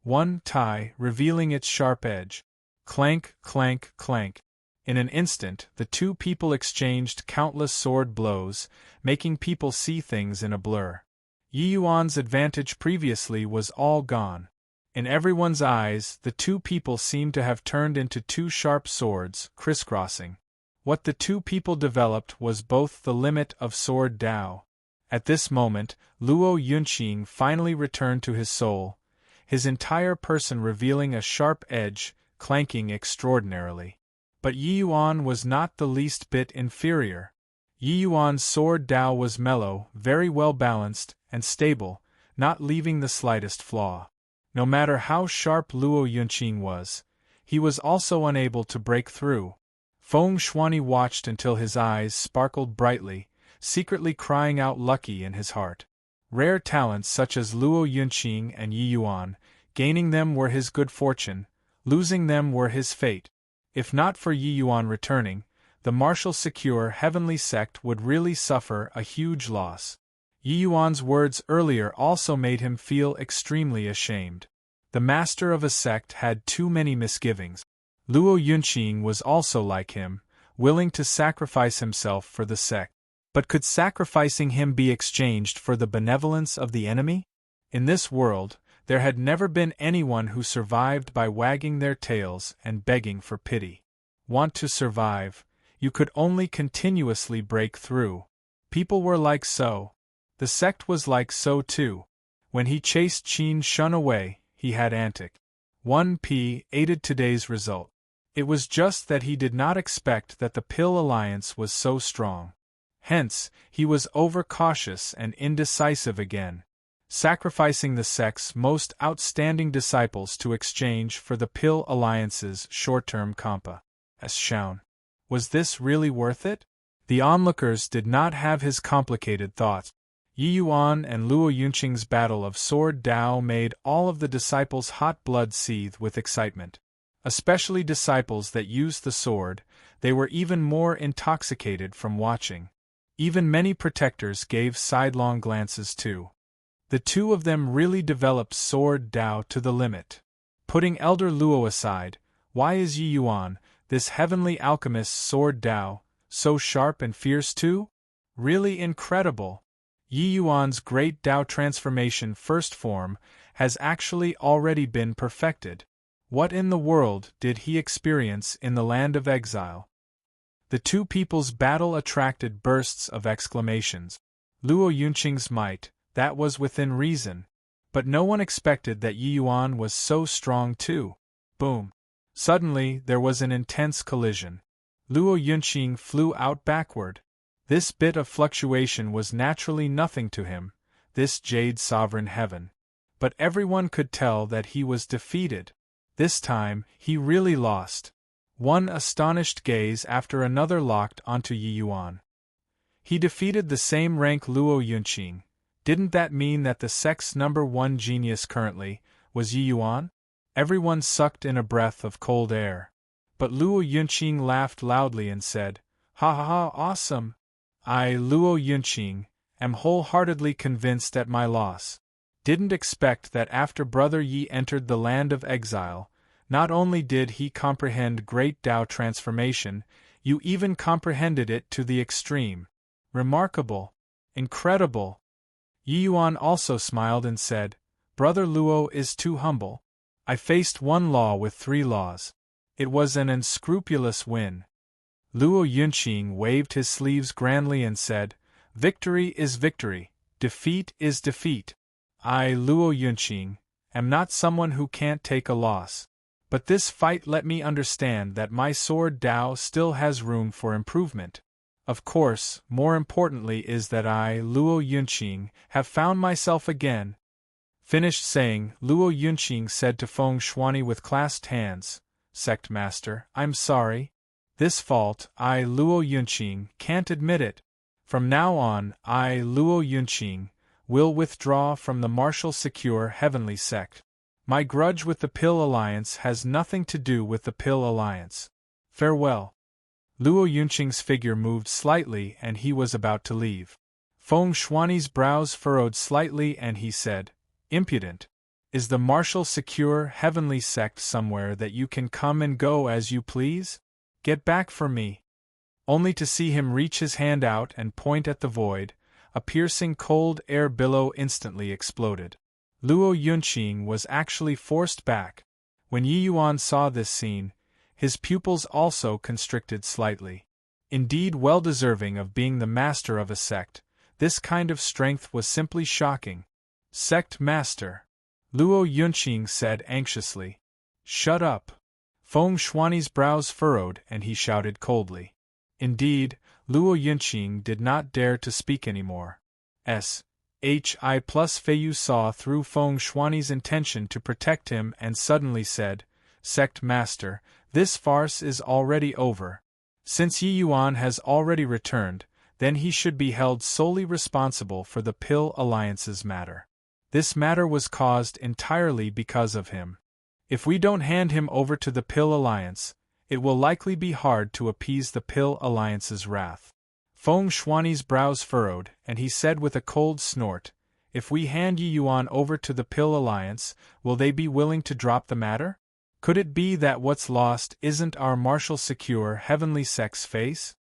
Speaker 1: One tai, revealing its sharp edge. Clank, clank, clank. In an instant, the two people exchanged countless sword blows, making people see things in a blur. Yi Yuan's advantage previously was all gone. In everyone's eyes, the two people seemed to have turned into two sharp swords, crisscrossing. What the two people developed was both the limit of sword Dao. At this moment, Luo Yunqing finally returned to his soul, his entire person revealing a sharp edge, clanking extraordinarily. But Yi Yuan was not the least bit inferior. Yi Yuan's sword Dao was mellow, very well balanced, and stable, not leaving the slightest flaw. No matter how sharp Luo Yunqing was, he was also unable to break through. Feng Shuani watched until his eyes sparkled brightly, secretly crying out lucky in his heart. Rare talents such as Luo Yunqing and Yi Yuan, gaining them were his good fortune, losing them were his fate. If not for Yi Yuan returning, the martial secure heavenly sect would really suffer a huge loss. Yi Yuan's words earlier also made him feel extremely ashamed. The master of a sect had too many misgivings. Luo Yunqing was also like him, willing to sacrifice himself for the sect. But could sacrificing him be exchanged for the benevolence of the enemy? In this world, there had never been anyone who survived by wagging their tails and begging for pity. Want to survive, you could only continuously break through. People were like so. The sect was like so too. When he chased Qin Shun away, he had antic. 1p aided today's result. It was just that he did not expect that the Pill Alliance was so strong. Hence, he was overcautious and indecisive again, sacrificing the sect's most outstanding disciples to exchange for the Pill Alliance's short-term compa. As shown. Was this really worth it? The onlookers did not have his complicated thoughts. Yi Yuan and Luo Yunqing's battle of sword Dao made all of the disciples' hot blood seethe with excitement. Especially disciples that used the sword, they were even more intoxicated from watching. Even many protectors gave sidelong glances too. The two of them really developed sword Dao to the limit. Putting Elder Luo aside, why is Yi Yuan, this heavenly alchemist's sword Dao, so sharp and fierce too? Really incredible! Yi Yuan's great Dao transformation first form has actually already been perfected. What in the world did he experience in the land of exile? The two people's battle attracted bursts of exclamations. Luo Yunqing's might, that was within reason. But no one expected that Yi Yuan was so strong too. Boom! Suddenly there was an intense collision. Luo Yunqing flew out backward. This bit of fluctuation was naturally nothing to him, this jade sovereign heaven. But everyone could tell that he was defeated. This time, he really lost. One astonished gaze after another locked onto Yi Yuan. He defeated the same rank Luo Yunqing. Didn't that mean that the sect's #1 genius currently was Yi Yuan? Everyone sucked in a breath of cold air. But Luo Yunqing laughed loudly and said, "Ha ha ha, awesome! I, Luo Yunqing, am wholeheartedly convinced at my loss. Didn't expect that after Brother Yi entered the land of exile, not only did he comprehend great Tao transformation, you even comprehended it to the extreme. Remarkable! Incredible!" Yi Yuan also smiled and said, "Brother Luo is too humble. I faced one law with 3 laws. It was an unscrupulous win." Luo Yunqing waved his sleeves grandly and said, "Victory is victory, defeat is defeat. I, Luo Yunqing, am not someone who can't take a loss. But this fight let me understand that my sword Tao still has room for improvement. Of course, more importantly is that I, Luo Yunqing, have found myself again." Finished saying, Luo Yunqing said to Feng Shuani with clasped hands, "Sect Master, I'm sorry. This fault, I, Luo Yunqing, can't admit it. From now on, I, Luo Yunqing, will withdraw from the martial secure heavenly sect. My grudge with the Pill Alliance has nothing to do with the Pill Alliance. Farewell." Luo Yunqing's figure moved slightly and he was about to leave. Feng Shuani's brows furrowed slightly and he said, "Impudent. Is the martial secure heavenly sect somewhere that you can come and go as you please? Get back for me." Only to see him reach his hand out and point at the void, a piercing cold air billow instantly exploded. Luo Yunqing was actually forced back. When Yi Yuan saw this scene, his pupils also constricted slightly. Indeed, well deserving of being the master of a sect, this kind of strength was simply shocking. "Sect Master," Luo Yunqing said anxiously. "Shut up." Feng Shuani's brows furrowed and he shouted coldly. Indeed, Luo Yunqing did not dare to speak anymore. Feiyu saw through Feng Shuani's intention to protect him and suddenly said, "Sect Master, this farce is already over. Since Yi Yuan has already returned, then he should be held solely responsible for the Pill Alliance's matter. This matter was caused entirely because of him. If we don't hand him over to the Pill Alliance, it will likely be hard to appease the Pill Alliance's wrath." Feng Shuani's brows furrowed, and he said with a cold snort, "If we hand Yi Yuan over to the Pill Alliance, will they be willing to drop the matter? Could it be that what's lost isn't our martial secure heavenly sect's face?"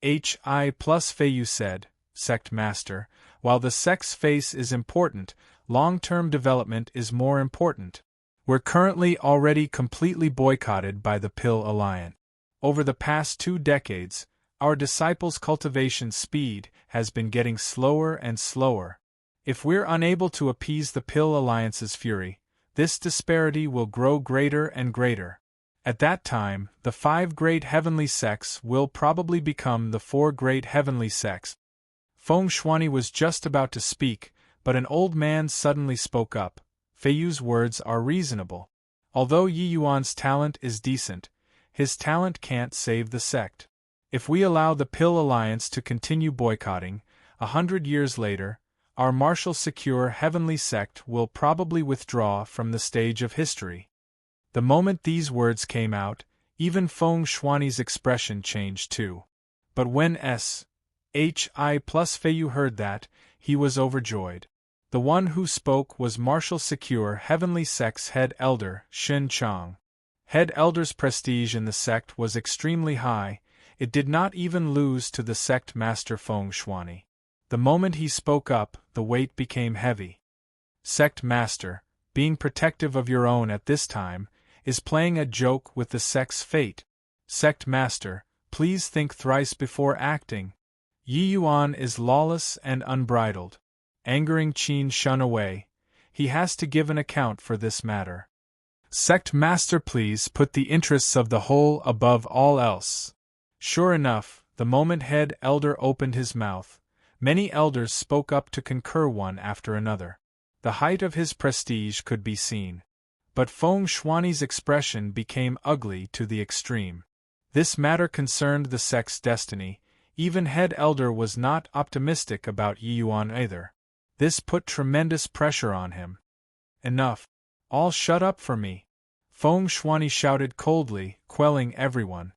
Speaker 1: Feiyu said, "Sect Master, while the sect's face is important, long-term development is more important. We're currently already completely boycotted by the Pill Alliance. Over the past 2 decades, our disciples' cultivation speed has been getting slower and slower. If we're unable to appease the Pill Alliance's fury, this disparity will grow greater and greater. At that time, the 5 great heavenly sects will probably become the 4 great heavenly sects." Feng Shuani was just about to speak, but an old man suddenly spoke up. "Feiyu's words are reasonable. Although Yi Yuan's talent is decent, his talent can't save the sect. If we allow the Pill Alliance to continue boycotting, 100 years later, our martial secure heavenly sect will probably withdraw from the stage of history." The moment these words came out, even Feng Shuani's expression changed too. But when Feiyu heard that, he was overjoyed. The one who spoke was martial secure heavenly sect's head elder, Xin Chang. Head elder's prestige in the sect was extremely high. It did not even lose to the sect master Feng Shuani. The moment he spoke up, the weight became heavy. "Sect Master, being protective of your own at this time, is playing a joke with the sect's fate. Sect Master, please think thrice before acting. Yi Yuan is lawless and unbridled. Angering Qin Shun away, he has to give an account for this matter. Sect Master, please put the interests of the whole above all else. Sure enough, the moment head elder opened his mouth, many elders spoke up to concur one after another. The height of his prestige could be seen. But Feng Shuani's expression became ugly to the extreme. This matter concerned the sect's destiny. Even head elder was not optimistic about Yi Yuan either. This put tremendous pressure on him. Enough. All shut up for me. Feng Shuani shouted coldly, quelling everyone.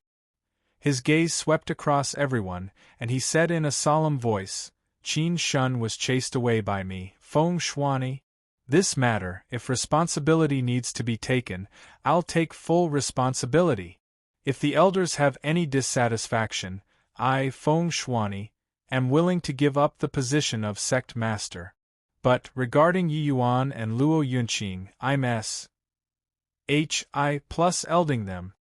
Speaker 1: His gaze swept across everyone, and he said in a solemn voice, Qin Shun was chased away by me, Feng Shuani. This matter, if responsibility needs to be taken, I'll take full responsibility. If the elders have any dissatisfaction, I, Feng Shuani, am willing to give up the position of sect master. But, regarding Yi Yuan and Luo Yunqing, I'm S.H.I. plus elding them.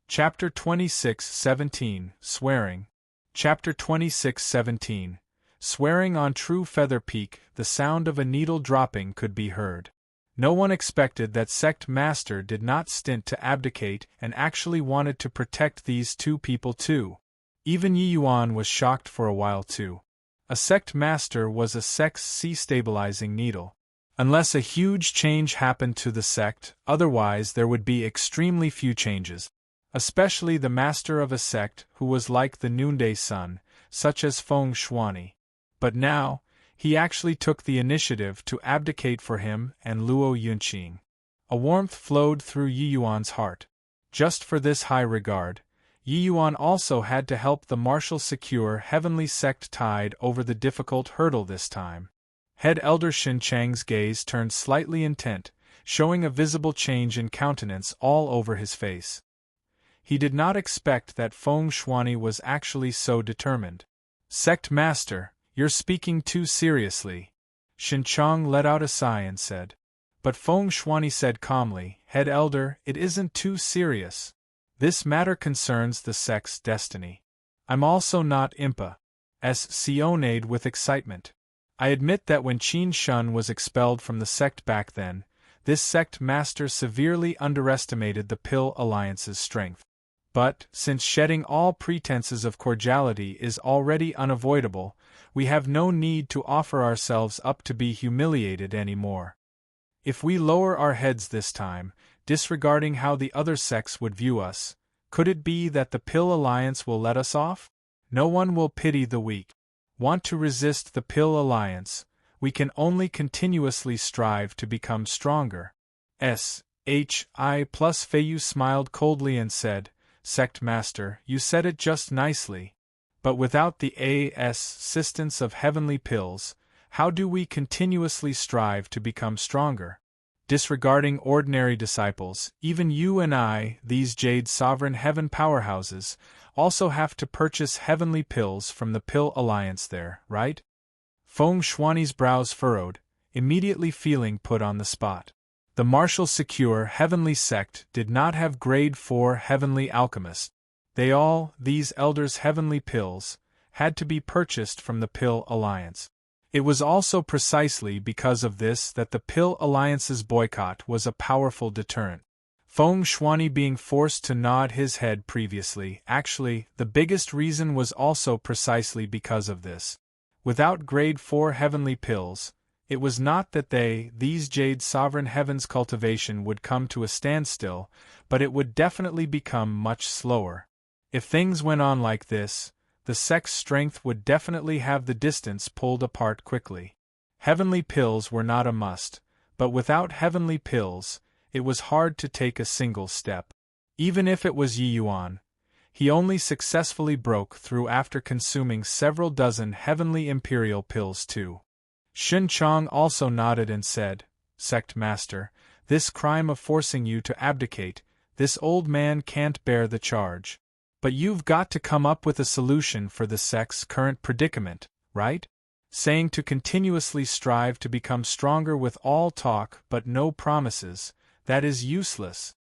Speaker 1: Chapter 26:17, Swearing. Chapter 26:17. Swearing. On True Feather Peak, the sound of a needle dropping could be heard. No one expected that sect master did not stint to abdicate and actually wanted to protect these two people too. Even Yi Yuan was shocked for a while too. A sect master was a sect's stabilizing needle. Unless a huge change happened to the sect, otherwise there would be extremely few changes. Especially the master of a sect who was like the noonday sun, such as Feng Shuani. But now, he actually took the initiative to abdicate for him and Luo Yunqing. A warmth flowed through Yi Yuan's heart. Just for this high regard, Yi Yuan also had to help the marshal secure heavenly sect tide over the difficult hurdle this time. Head Elder Shin Chang's gaze turned slightly intent, showing a visible change in countenance all over his face. He did not expect that Feng Shuani was actually so determined. Sect Master, you're speaking too seriously. Shin Chang let out a sigh and said. But Feng Shuani said calmly, Head Elder, it isn't too serious. This matter concerns the sect's destiny. I'm also not Impa. Sionade with excitement. I admit that when Qin Shun was expelled from the sect back then, this sect master severely underestimated the Pill Alliance's strength. But, since shedding all pretenses of cordiality is already unavoidable, we have no need to offer ourselves up to be humiliated anymore. If we lower our heads this time, disregarding how the other sects would view us, could it be that the Pill Alliance will let us off? No one will pity the weak. Want to resist the Pill Alliance, we can only continuously strive to become stronger. S.H.I. plus Feiyu smiled coldly and said, Sect Master, you said it just nicely. But without the assistance of heavenly pills, how do we continuously strive to become stronger? Disregarding ordinary disciples, even you and I, these Jade Sovereign Heaven powerhouses, also have to purchase heavenly pills from the Pill Alliance there, right? Feng Shuani's brows furrowed, immediately feeling put on the spot. The Martial Secure Heavenly Sect did not have Grade 4 Heavenly Alchemist. They all, these elders' heavenly pills, had to be purchased from the Pill Alliance. It was also precisely because of this that the Pill Alliance's boycott was a powerful deterrent. Feng Shuani being forced to nod his head previously, actually, the biggest reason was also precisely because of this. Without Grade 4 heavenly pills, it was not that these Jade Sovereign Heaven's cultivation would come to a standstill, but it would definitely become much slower. If things went on like this, the sect's strength would definitely have the distance pulled apart quickly. Heavenly pills were not a must, but without heavenly pills, it was hard to take a single step. Even if it was Yi Yuan, he only successfully broke through after consuming several dozen heavenly imperial pills too. Shin Chang also nodded and said, Sect Master, this crime of forcing you to abdicate, this old man can't bear the charge. But you've got to come up with a solution for the sect's current predicament, right? Saying to continuously strive to become stronger with all talk but no promises, that is useless.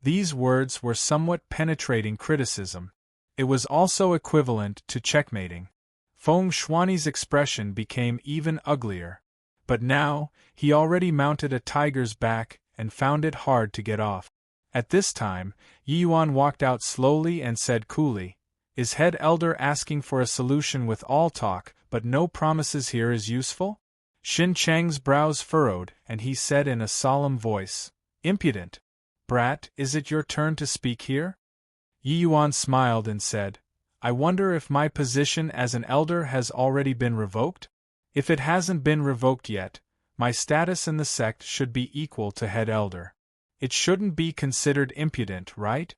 Speaker 1: These words were somewhat penetrating criticism. It was also equivalent to checkmating. Feng Shuani's expression became even uglier. But now, he already mounted a tiger's back and found it hard to get off. At this time, Yi Yuan walked out slowly and said coolly, "Is head elder asking for a solution with all talk, but no promises here is useful?" Xin Cheng's brows furrowed, and he said in a solemn voice, "Impudent! Brat, is it your turn to speak here?" Yi Yuan smiled and said, "I wonder if my position as an elder has already been revoked? If it hasn't been revoked yet, my status in the sect should be equal to head elder. It shouldn't be considered impudent, right?"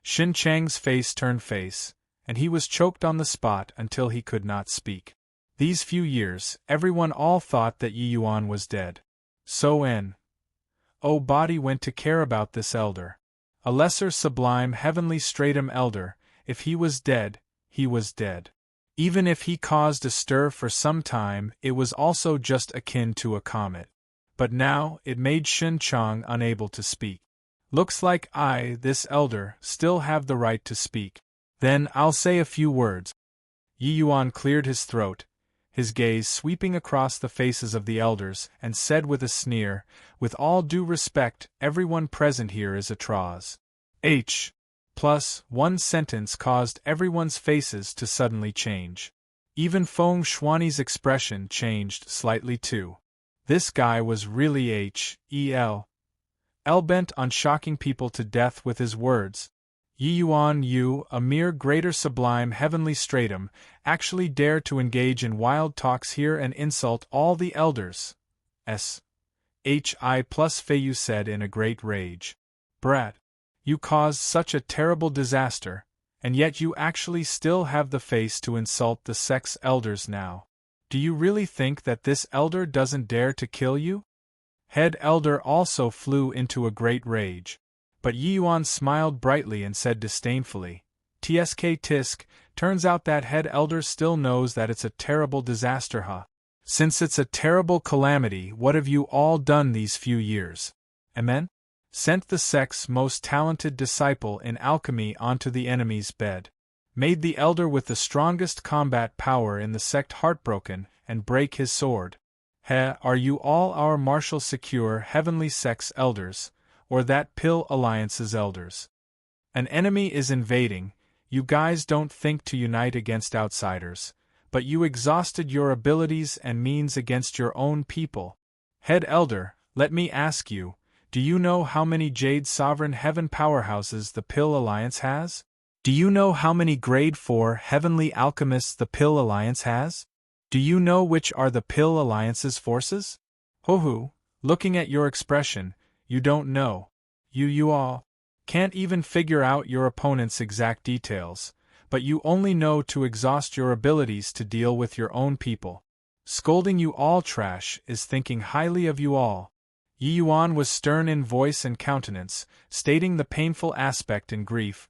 Speaker 1: Xin Cheng's face turned face, and he was choked on the spot until he could not speak. These few years, everyone all thought that Yi Yuan was dead. So N.O. body went to care about this elder. A lesser sublime heavenly stratum elder, if he was dead, he was dead. Even if he caused a stir for some time, it was also just akin to a comet. But now, it made Xin Cheng unable to speak. "Looks like I, this elder, still have the right to speak. Then I'll say a few words." Yi Yuan cleared his throat, his gaze sweeping across the faces of the elders, and said with a sneer, "With all due respect, everyone present here is a Traz." One sentence caused everyone's faces to suddenly change. Even Feng Shuani's expression changed slightly too. This guy was really hell-bent on shocking people to death with his words. Yi Yuan, you, a mere greater sublime heavenly stratum, actually dare to engage in wild talks here and insult all the elders. Feiyu said in a great rage. "Brat, you caused such a terrible disaster, and yet you actually still have the face to insult the sect's elders now. Do you really think that this elder doesn't dare to kill you?" Head elder also flew into a great rage. But Yi Yuan smiled brightly and said disdainfully, "Tsk tisk, turns out that head elder still knows that it's a terrible disaster, huh? Since it's a terrible calamity, what have you all done these few years? Amen? Sent the sect's most talented disciple in alchemy onto the enemy's bed. Made the elder with the strongest combat power in the sect heartbroken and break his sword. Are you all our martial secure heavenly sect's elders, or that Pill Alliance's elders? An enemy is invading, you guys don't think to unite against outsiders, but you exhausted your abilities and means against your own people. Head elder, let me ask you, do you know how many Jade Sovereign Heaven powerhouses the Pill Alliance has? Do you know how many Grade 4 heavenly alchemists the Pill Alliance has? Do you know which are the Pill Alliance's forces? Ho-hoo, looking at your expression, you don't know. You all can't even figure out your opponent's exact details, but you only know to exhaust your abilities to deal with your own people. Scolding you all trash is thinking highly of you all." Yi Yuan was stern in voice and countenance, stating the painful aspect in grief,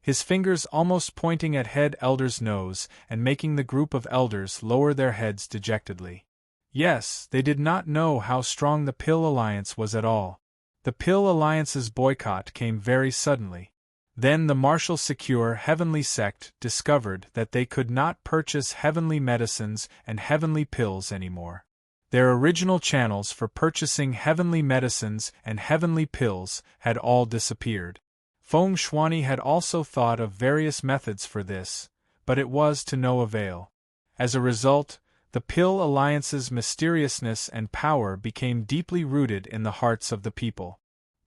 Speaker 1: his fingers almost pointing at head elder's nose and making the group of elders lower their heads dejectedly. Yes, they did not know how strong the Pill Alliance was at all. The Pill Alliance's boycott came very suddenly. Then the martial secure heavenly sect discovered that they could not purchase heavenly medicines and heavenly pills anymore. Their original channels for purchasing heavenly medicines and heavenly pills had all disappeared. Feng Shuani had also thought of various methods for this, but it was to no avail. As a result, the Pill Alliance's mysteriousness and power became deeply rooted in the hearts of the people.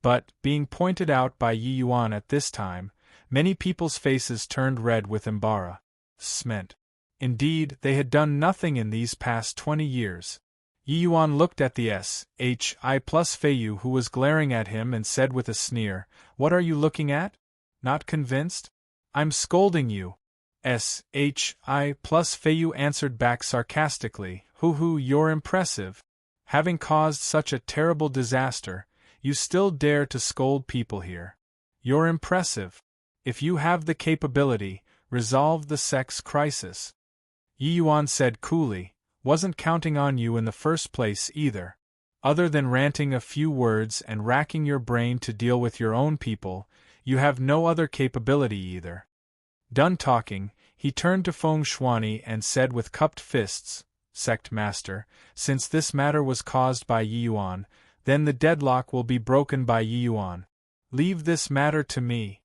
Speaker 1: But, being pointed out by Yi Yuan at this time, many people's faces turned red with embarrassment. Indeed, they had done nothing in these past 20 years. Yi Yuan looked at the Feiyu who was glaring at him and said with a sneer, "What are you looking at? Not convinced? I'm scolding you." Feiyu answered back sarcastically, "Hoo-hoo, you're impressive. Having caused such a terrible disaster, you still dare to scold people here. You're impressive. If you have the capability, resolve the sect's crisis." Yi Yuan said coolly, "Wasn't counting on you in the first place either." Other than ranting a few words and racking your brain to deal with your own people, you have no other capability either. Done talking, he turned to Feng Shuani and said with cupped fists, Sect Master, since this matter was caused by Yi Yuan, then the deadlock will be broken by Yi Yuan. Leave this matter to me.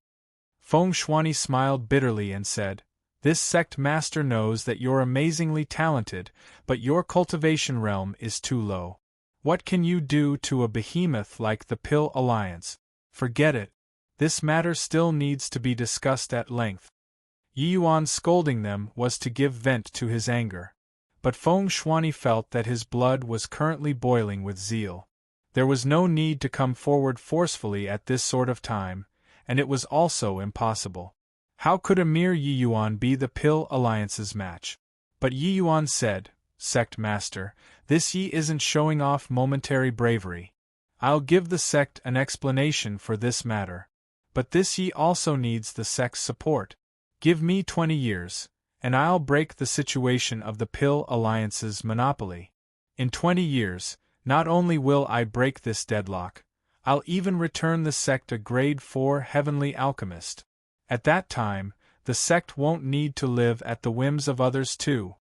Speaker 1: Feng Shuani smiled bitterly and said, This sect master knows that you're amazingly talented, but your cultivation realm is too low. What can you do to a behemoth like the Pill Alliance? Forget it. This matter still needs to be discussed at length. Yi Yuan scolding them was to give vent to his anger. But Feng Shuani felt that his blood was currently boiling with zeal. There was no need to come forward forcefully at this sort of time, and it was also impossible. How could a mere Yi Yuan be the Pill Alliance's match? But Yi Yuan said, Sect Master, this Yi isn't showing off momentary bravery. I'll give the sect an explanation for this matter. But this Yi also needs the sect's support. Give me 20 years, and I'll break the situation of the Pill Alliance's monopoly. In 20 years, not only will I break this deadlock, I'll even return the sect a grade 4 heavenly alchemist. At that time, the sect won't need to live at the whims of others too.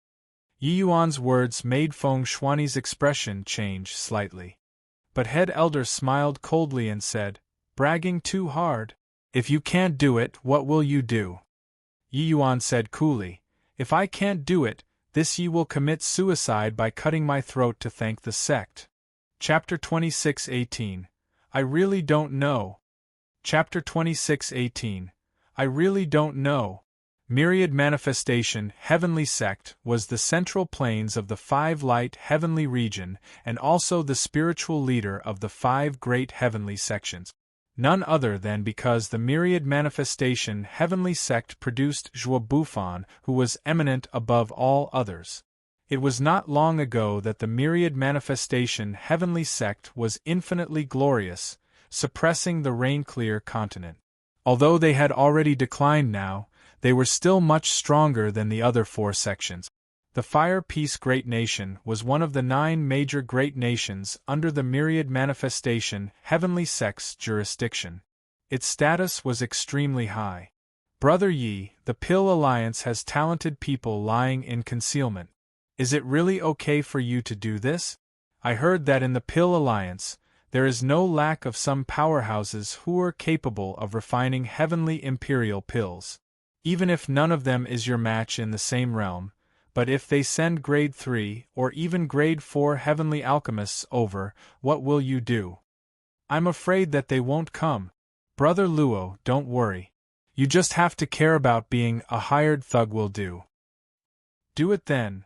Speaker 1: Yi Yuan's words made Feng Shuani's expression change slightly. But Head Elder smiled coldly and said, Bragging too hard? If you can't do it, what will you do? Yi Yuan said coolly, If I can't do it, this Yi will commit suicide by cutting my throat to thank the sect. Chapter 26:18. I really don't know. Chapter 26:18. I really don't know. Myriad Manifestation Heavenly Sect was the central planes of the 5 light heavenly region and also the spiritual leader of the 5 great heavenly sections. None other than because the Myriad Manifestation Heavenly Sect produced Zhuo Bufan, who was eminent above all others. It was not long ago that the Myriad Manifestation Heavenly Sect was infinitely glorious, suppressing the Rain-Clear continent. Although they had already declined now, they were still much stronger than the other 4 sections. The Fire Peace Great Nation was one of the 9 major great nations under the Myriad Manifestation Heavenly Sect's jurisdiction. Its status was extremely high. Brother Yi, the Pill Alliance has talented people lying in concealment. Is it really okay for you to do this? I heard that in the Pill Alliance, there is no lack of some powerhouses who are capable of refining heavenly imperial pills. Even if none of them is your match in the same realm, but if they send grade 3 or even grade 4 heavenly alchemists over, what will you do? I'm afraid that they won't come. Brother Luo, don't worry. You just have to care about being a hired thug will do. Do it then.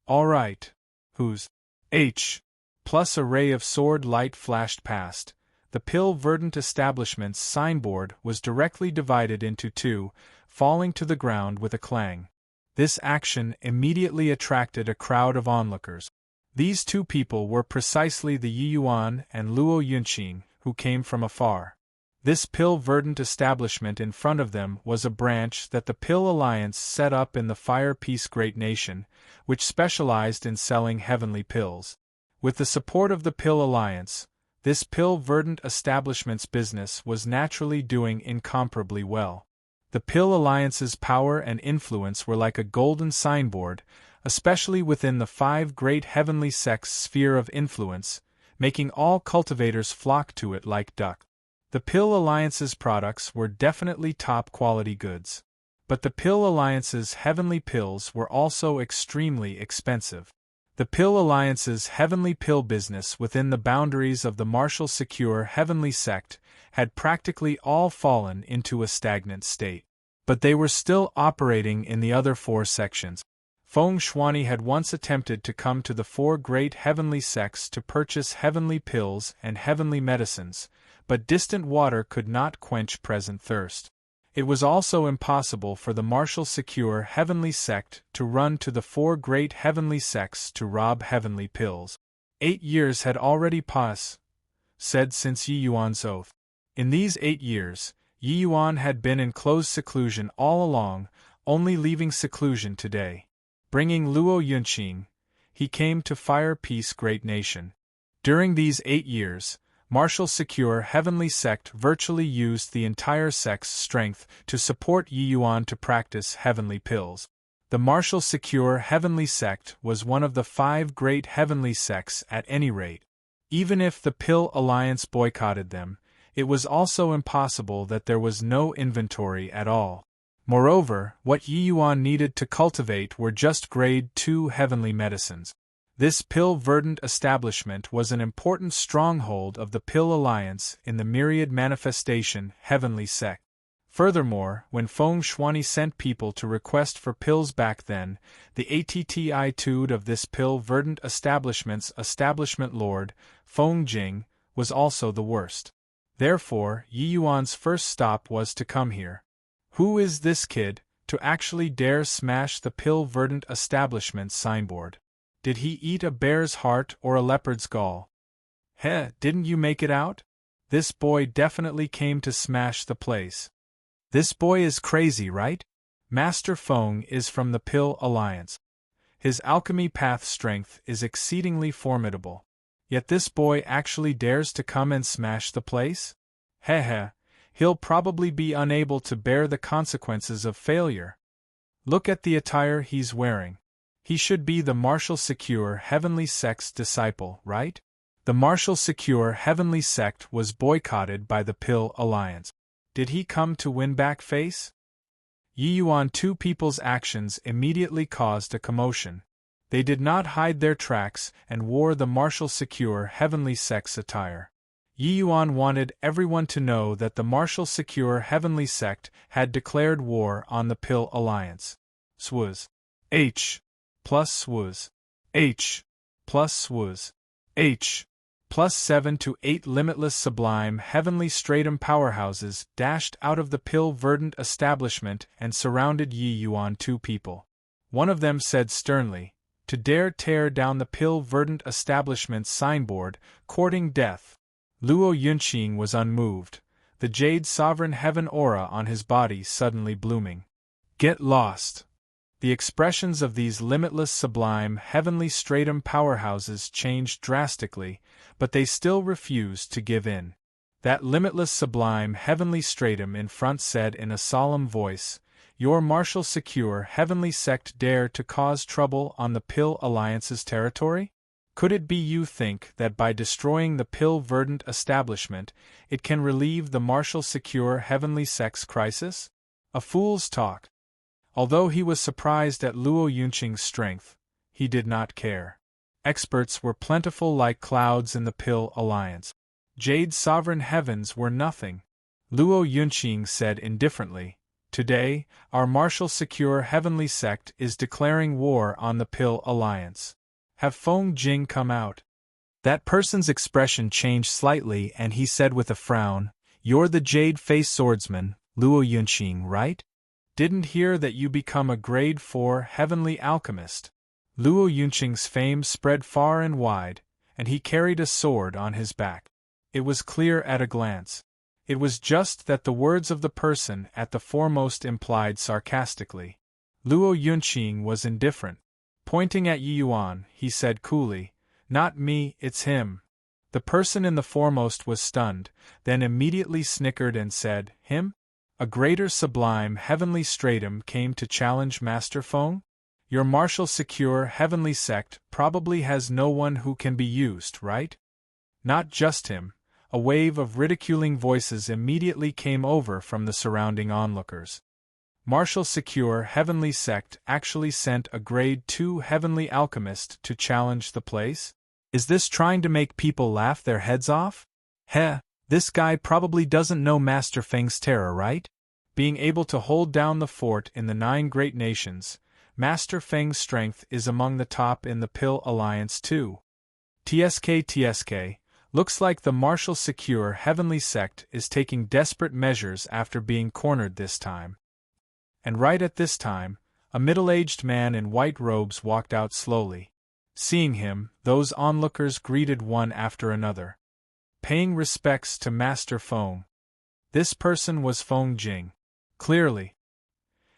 Speaker 1: All right. Whose H plus a ray of sword light flashed past. The Pill Verdant Establishment's signboard was directly divided into 2, falling to the ground with a clang. This action immediately attracted a crowd of onlookers. These 2 people were precisely the Yi Yuan and Luo Yunqing, who came from afar. This Pill Verdant Establishment in front of them was a branch that the Pill Alliance set up in the Fire Peace Great Nation, which specialized in selling heavenly pills. With the support of the Pill Alliance, this Pill Verdant Establishment's business was naturally doing incomparably well. The Pill Alliance's power and influence were like a golden signboard, especially within the 5 great heavenly sects' sphere of influence, making all cultivators flock to it like duck. The Pill Alliance's products were definitely top-quality goods. But the Pill Alliance's heavenly pills were also extremely expensive. The Pill Alliance's heavenly pill business within the boundaries of the Martial Secure Heavenly Sect had practically all fallen into a stagnant state. But they were still operating in the other 4 sections. Feng Shuani had once attempted to come to the 4 great heavenly sects to purchase heavenly pills and heavenly medicines, but distant water could not quench present thirst. It was also impossible for the Martial Secure Heavenly Sect to run to the 4 great heavenly sects to rob heavenly pills. 8 years had already passed, said since Yi Yuan's oath. In these 8 years, Yi Yuan had been in close seclusion all along, only leaving seclusion today. Bringing Luo Yunqing, he came to Fire Peace Great Nation. During these 8 years, Martial Secure Heavenly Sect virtually used the entire sect's strength to support Yi Yuan to practice heavenly pills. The Martial Secure Heavenly Sect was one of the 5 great heavenly sects at any rate. Even if the Pill Alliance boycotted them, it was also impossible that there was no inventory at all. Moreover, what Yi Yuan needed to cultivate were just grade 2 heavenly medicines. This pill-verdant establishment was an important stronghold of the Pill Alliance in the myriad manifestation heavenly sect. Furthermore, when Feng Shuani sent people to request for pills back then, the attitude of this pill-verdant establishment's establishment lord, Feng Jing, was also the worst. Therefore, Yi Yuan's first stop was to come here. Who is this kid, to actually dare smash the pill-verdant establishment's signboard? Did he eat a bear's heart or a leopard's gall? Didn't you make it out? This boy definitely came to smash the place. This boy is crazy, right? Master Feng is from the Pill Alliance. His alchemy path strength is exceedingly formidable. Yet this boy actually dares to come and smash the place? He'll probably be unable to bear the consequences of failure. Look at the attire he's wearing. He should be the Martial Secure Heavenly Sect's disciple, right? The Martial Secure Heavenly Sect was boycotted by the Pill Alliance. Did he come to win back face? Yi Yuan two people's actions immediately caused a commotion. They did not hide their tracks and wore the Martial Secure Heavenly Sect's attire. Yi Yuan wanted everyone to know that the Martial Secure Heavenly Sect had declared war on the Pill Alliance. Swuz. H. Plus swuz. H. Plus swuz. H. Plus 7 to 8 limitless sublime heavenly stratum powerhouses dashed out of the pill-verdant establishment and surrounded Yi Yuan two people. One of them said sternly, to dare tear down the pill-verdant establishment's signboard, courting death. Luo Yunqing was unmoved, the jade sovereign heaven aura on his body suddenly blooming. Get lost. The expressions of these limitless sublime heavenly stratum powerhouses changed drastically, but they still refused to give in. That limitless sublime heavenly stratum in front said in a solemn voice, Your Martial Secure Heavenly Sect dare to cause trouble on the Pill Alliance's territory? Could it be you think that by destroying the pill-verdant establishment, it can relieve the Martial Secure Heavenly Sect's crisis? A fool's talk. Although he was surprised at Luo Yunqing's strength, he did not care. Experts were plentiful like clouds in the Pill Alliance. Jade sovereign heavens were nothing. Luo Yunqing said indifferently, Today, our Martial Secure Heavenly Sect is declaring war on the Pill Alliance. Have Feng Jing come out? That person's expression changed slightly and he said with a frown, You're the jade-faced swordsman, Luo Yunqing, right? Didn't hear that you become a grade 4 heavenly alchemist. Luo Yunqing's fame spread far and wide, and he carried a sword on his back. It was clear at a glance. It was just that the words of the person at the foremost implied sarcastically. Luo Yunqing was indifferent. Pointing at Yi Yuan, he said coolly, Not me, it's him. The person in the foremost was stunned, then immediately snickered and said, Him? A greater sublime heavenly stratum came to challenge Master Feng? Your Martial Secure Heavenly Sect probably has no one who can be used, right? Not just him. A wave of ridiculing voices immediately came over from the surrounding onlookers. Martial Secure Heavenly Sect actually sent a grade 2 heavenly alchemist to challenge the place? Is this trying to make people laugh their heads off? This guy probably doesn't know Master Feng's terror, right? Being able to hold down the fort in the 9 great nations, Master Feng's strength is among the top in the Pill Alliance too. TSK, looks like the Martial Secure Heavenly Sect is taking desperate measures after being cornered this time. And right at this time, a middle-aged man in white robes walked out slowly. Seeing him, those onlookers greeted one after another, paying respects to Master Feng. This person was Feng Jing. Clearly,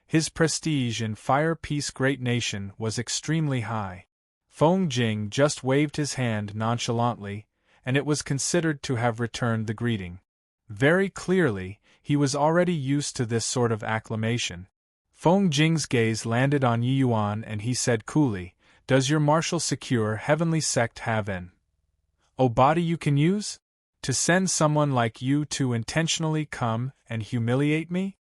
Speaker 1: his prestige in Fire Peace Great Nation was extremely high. Feng Jing just waved his hand nonchalantly, and it was considered to have returned the greeting. Very clearly, he was already used to this sort of acclamation. Feng Jing's gaze landed on Yi Yuan and he said coolly, "Does your martial secure heavenly sect have an body you can use? To send someone like you to intentionally come and humiliate me?"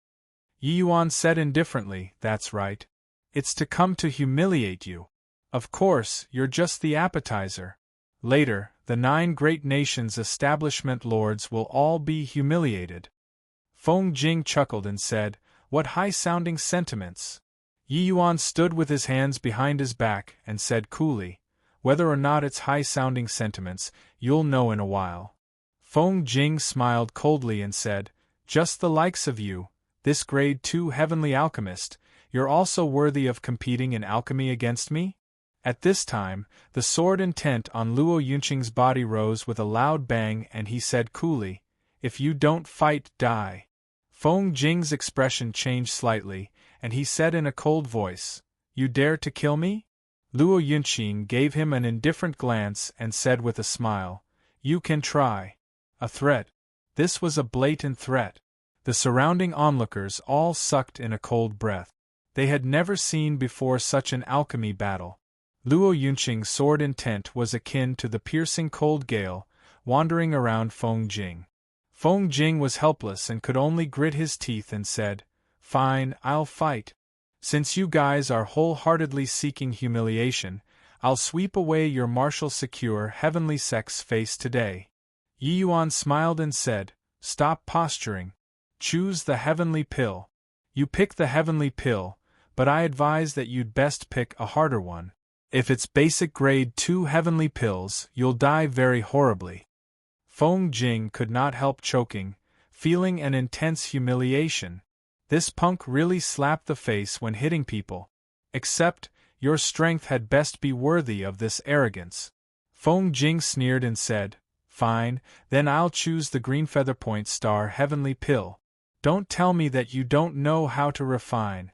Speaker 1: Yi Yuan said indifferently, "That's right. It's to come to humiliate you. Of course, you're just the appetizer. Later, the 9 great nations' establishment lords will all be humiliated." Feng Jing chuckled and said, "What high-sounding sentiments!" Yi Yuan stood with his hands behind his back and said coolly, "Whether or not it's high-sounding sentiments, you'll know in a while." Feng Jing smiled coldly and said, "Just the likes of you, this grade 2 heavenly alchemist, you're also worthy of competing in alchemy against me?" At this time, the sword intent on Luo Yunqing's body rose with a loud bang and he said coolly, "If you don't fight, die." Feng Jing's expression changed slightly, and he said in a cold voice, "You dare to kill me?" Luo Yunqing gave him an indifferent glance and said with a smile, "You can try." A threat. This was a blatant threat. The surrounding onlookers all sucked in a cold breath. They had never seen before such an alchemy battle. Luo Yunqing's sword intent was akin to the piercing cold gale, wandering around Feng Jing. Feng Jing was helpless and could only grit his teeth and said, "Fine, I'll fight. Since you guys are wholeheartedly seeking humiliation, I'll sweep away your martial secure heavenly sect's face today." Yi Yuan smiled and said, "Stop posturing. Choose the heavenly pill. You pick the heavenly pill, but I advise that you'd best pick a harder one. If it's basic grade 2 heavenly pills, you'll die very horribly." Feng Jing could not help choking, feeling an intense humiliation. This punk really slapped the face when hitting people. Except, your strength had best be worthy of this arrogance. Feng Jing sneered and said, "Fine, then I'll choose the green featherpoint star heavenly pill. Don't tell me that you don't know how to refine."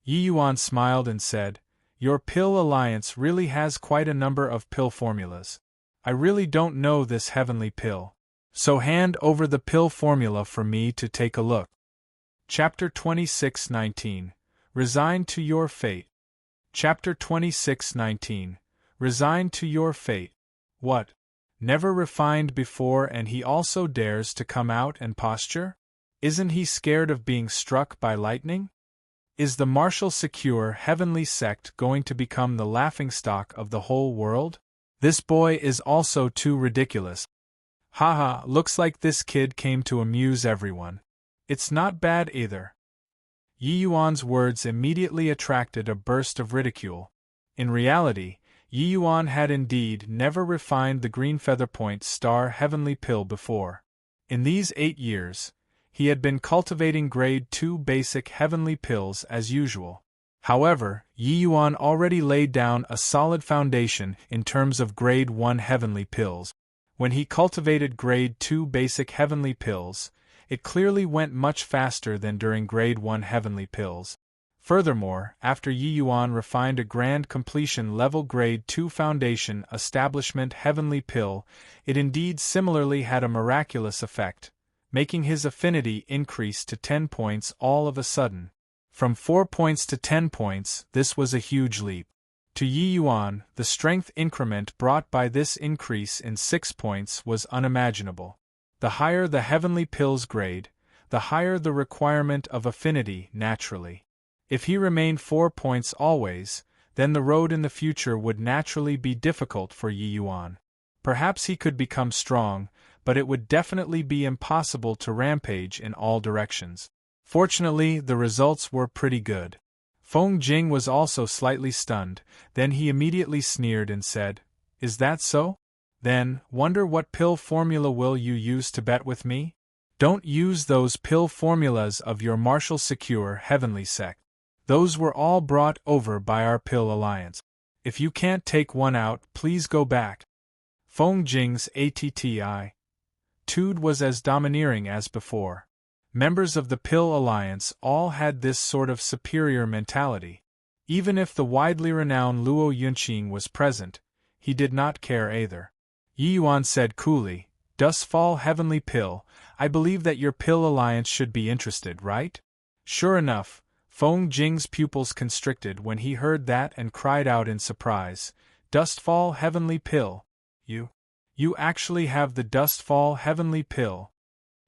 Speaker 1: Yi Yuan smiled and said, "Your pill alliance really has quite a number of pill formulas. I really don't know this heavenly pill. So hand over the pill formula for me to take a look." Chapter 26:19. Resigned to your fate. Chapter 26:19. Resigned to your fate. What? Never refined before and he also dares to come out and posture? Isn't he scared of being struck by lightning? Is the martial secure heavenly sect going to become the laughingstock of the whole world? This boy is also too ridiculous. Haha, looks like this kid came to amuse everyone. It's not bad either. Yi Yuan's words immediately attracted a burst of ridicule. In reality, Yi Yuan had indeed never refined the green featherpoint star heavenly pill before. In these 8 years, he had been cultivating grade 2 basic heavenly pills as usual. However, Yi Yuan already laid down a solid foundation in terms of grade 1 heavenly pills. When he cultivated grade 2 basic heavenly pills, it clearly went much faster than during grade 1 heavenly pills. Furthermore, after Yi Yuan refined a grand completion level grade 2 foundation establishment heavenly pill, it indeed similarly had a miraculous effect, making his affinity increase to 10 points all of a sudden. From 4 points to 10 points, this was a huge leap. To Yi Yuan, the strength increment brought by this increase in 6 points was unimaginable. The higher the heavenly pill's grade, the higher the requirement of affinity naturally. If he remained 4 points always, then the road in the future would naturally be difficult for Yi Yuan. Perhaps he could become strong, but it would definitely be impossible to rampage in all directions. Fortunately, the results were pretty good. Feng Jing was also slightly stunned, then he immediately sneered and said, "Is that so? Then, wonder what pill formula will you use to bet with me? Don't use those pill formulas of your martial secure heavenly sect. Those were all brought over by our pill alliance. If you can't take one out, please go back." Feng Jing's attitude was as domineering as before. Members of the Pill Alliance all had this sort of superior mentality. Even if the widely renowned Luo Yunqing was present, he did not care either. Yi Yuan said coolly, "Dust fall heavenly pill, I believe that your pill alliance should be interested, right?" Sure enough, Feng Jing's pupils constricted when he heard that and cried out in surprise, "Dust fall heavenly pill? You actually have the dust fall heavenly pill?"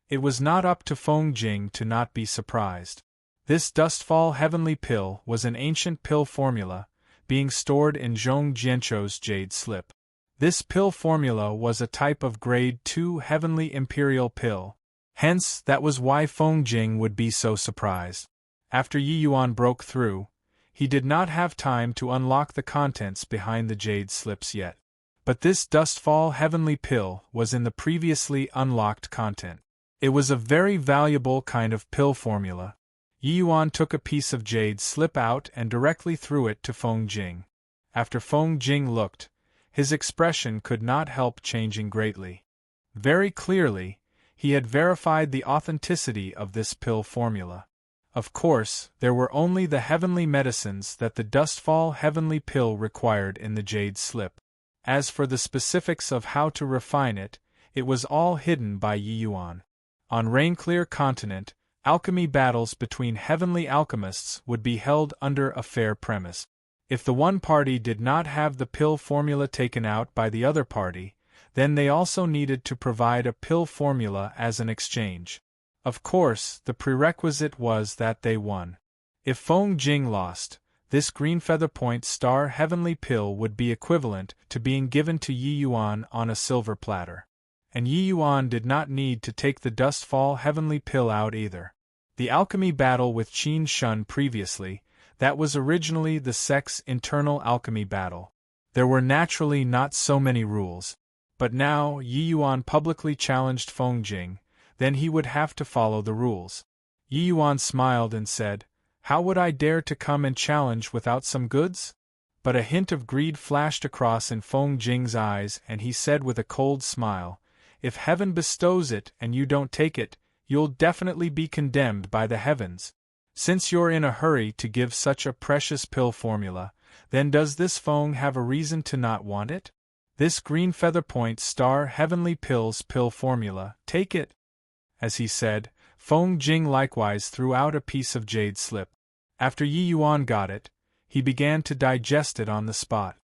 Speaker 1: It was not up to Feng Jing to not be surprised. This dustfall heavenly pill was an ancient pill formula, being stored in Zhong Jianchou's jade slip. This pill formula was a type of grade 2 heavenly imperial pill. Hence, that was why Feng Jing would be so surprised. After Yi Yuan broke through, he did not have time to unlock the contents behind the jade slips yet. But this dustfall heavenly pill was in the previously unlocked content. It was a very valuable kind of pill formula. Yi Yuan took a piece of jade slip out and directly threw it to Feng Jing. After Feng Jing looked, his expression could not help changing greatly. Very clearly, he had verified the authenticity of this pill formula. Of course, there were only the heavenly medicines that the dustfall heavenly pill required in the jade slip. As for the specifics of how to refine it, it was all hidden by Yi Yuan. On Rainclear Continent, alchemy battles between heavenly alchemists would be held under a fair premise. If the one party did not have the pill formula taken out by the other party, then they also needed to provide a pill formula as an exchange. Of course, the prerequisite was that they won. If Feng Jing lost, this green feather point star heavenly pill would be equivalent to being given to Yi Yuan on a silver platter. And Yi Yuan did not need to take the dustfall heavenly pill out either. The alchemy battle with Qin Shun previously, that was originally the sect's internal alchemy battle. There were naturally not so many rules. But now Yi Yuan publicly challenged Feng Jing, then he would have to follow the rules. Yi Yuan smiled and said, "How would I dare to come and challenge without some goods?" But a hint of greed flashed across in Feng Jing's eyes and he said with a cold smile, "If heaven bestows it and you don't take it, you'll definitely be condemned by the heavens. Since you're in a hurry to give such a precious pill formula, then does this Feng have a reason to not want it? This green feather point star heavenly pill's pill formula, take it." As he said, Feng Jing likewise threw out a piece of jade slip. After Yi Yuan got it, he began to digest it on the spot.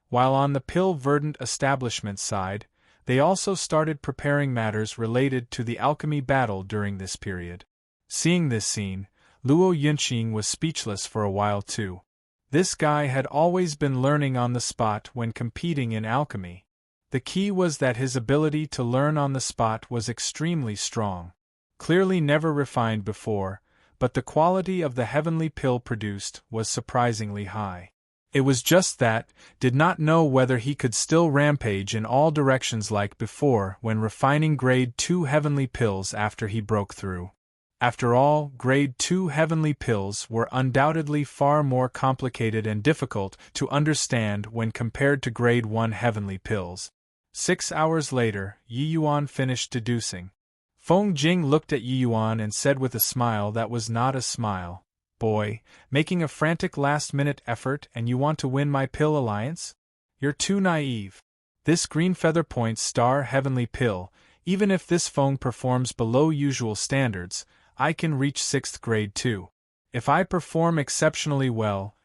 Speaker 1: While on the pill verdant establishment side, they also started preparing matters related to the alchemy battle during this period. Seeing this scene, Luo Yunqing was speechless for a while too. This guy had always been learning on the spot when competing in alchemy. The key was that his ability to learn on the spot was extremely strong. Clearly never refined before, but the quality of the heavenly pill produced was surprisingly high. It was just that, did not know whether he could still rampage in all directions like before when refining grade 2 heavenly pills after he broke through. After all, grade 2 heavenly pills were undoubtedly far more complicated and difficult to understand when compared to grade 1 heavenly pills. 6 hours later, Yi Yuan finished deducing. Feng Jing looked at Yi Yuan and said with a smile that was not a smile, "Boy, making a frantic last-minute effort and you want to win my pill alliance? You're too naive. This green feather point star heavenly pill, even if this Feng performs below usual standards, I can reach 6th grade too. If I perform exceptionally well,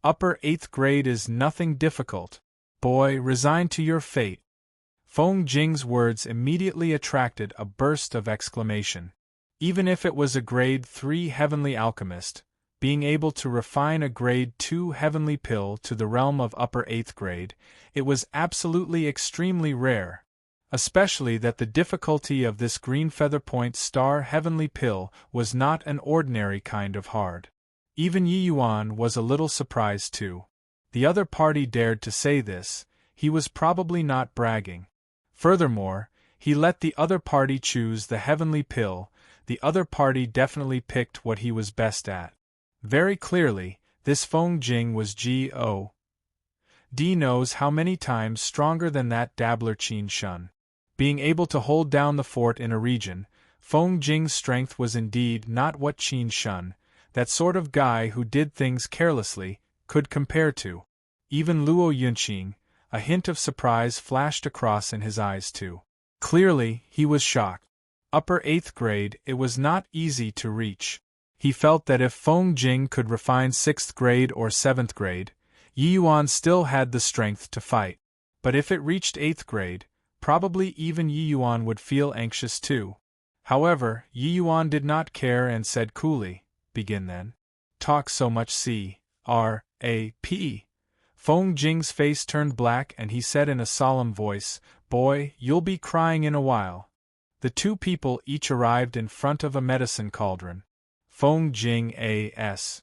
Speaker 1: upper 8th grade is nothing difficult. Boy, resign to your fate." Feng Jing's words immediately attracted a burst of exclamation. Even if it was a grade 3 heavenly alchemist, being able to refine a grade 2 heavenly pill to the realm of upper 8th grade, it was absolutely extremely rare. Especially that the difficulty of this green feather point star heavenly pill was not an ordinary kind of hard. Even Yi Yuan was a little surprised too. The other party dared to say this, he was probably not bragging. Furthermore, he let the other party choose the heavenly pill, the other party definitely picked what he was best at. Very clearly, this Feng Jing was G.O.D. knows how many times stronger than that dabbler Qin Shun. Being able to hold down the fort in a region, Feng Jing's strength was indeed not what Qin Shun, that sort of guy who did things carelessly, could compare to. Even Luo Yunqing, A hint of surprise flashed across in his eyes too. Clearly, he was shocked. Upper 8th grade, it was not easy to reach. He felt that if Feng Jing could refine 6th grade or 7th grade, Yi Yuan still had the strength to fight. But if it reached 8th grade, probably even Yi Yuan would feel anxious too. However, Yi Yuan did not care and said coolly, "Begin then." "Talk so much C-R-A-P." Feng Jing's face turned black and he said in a solemn voice, "Boy, you'll be crying in a while." The two people each arrived in front of a medicine cauldron. Feng Jing A.S.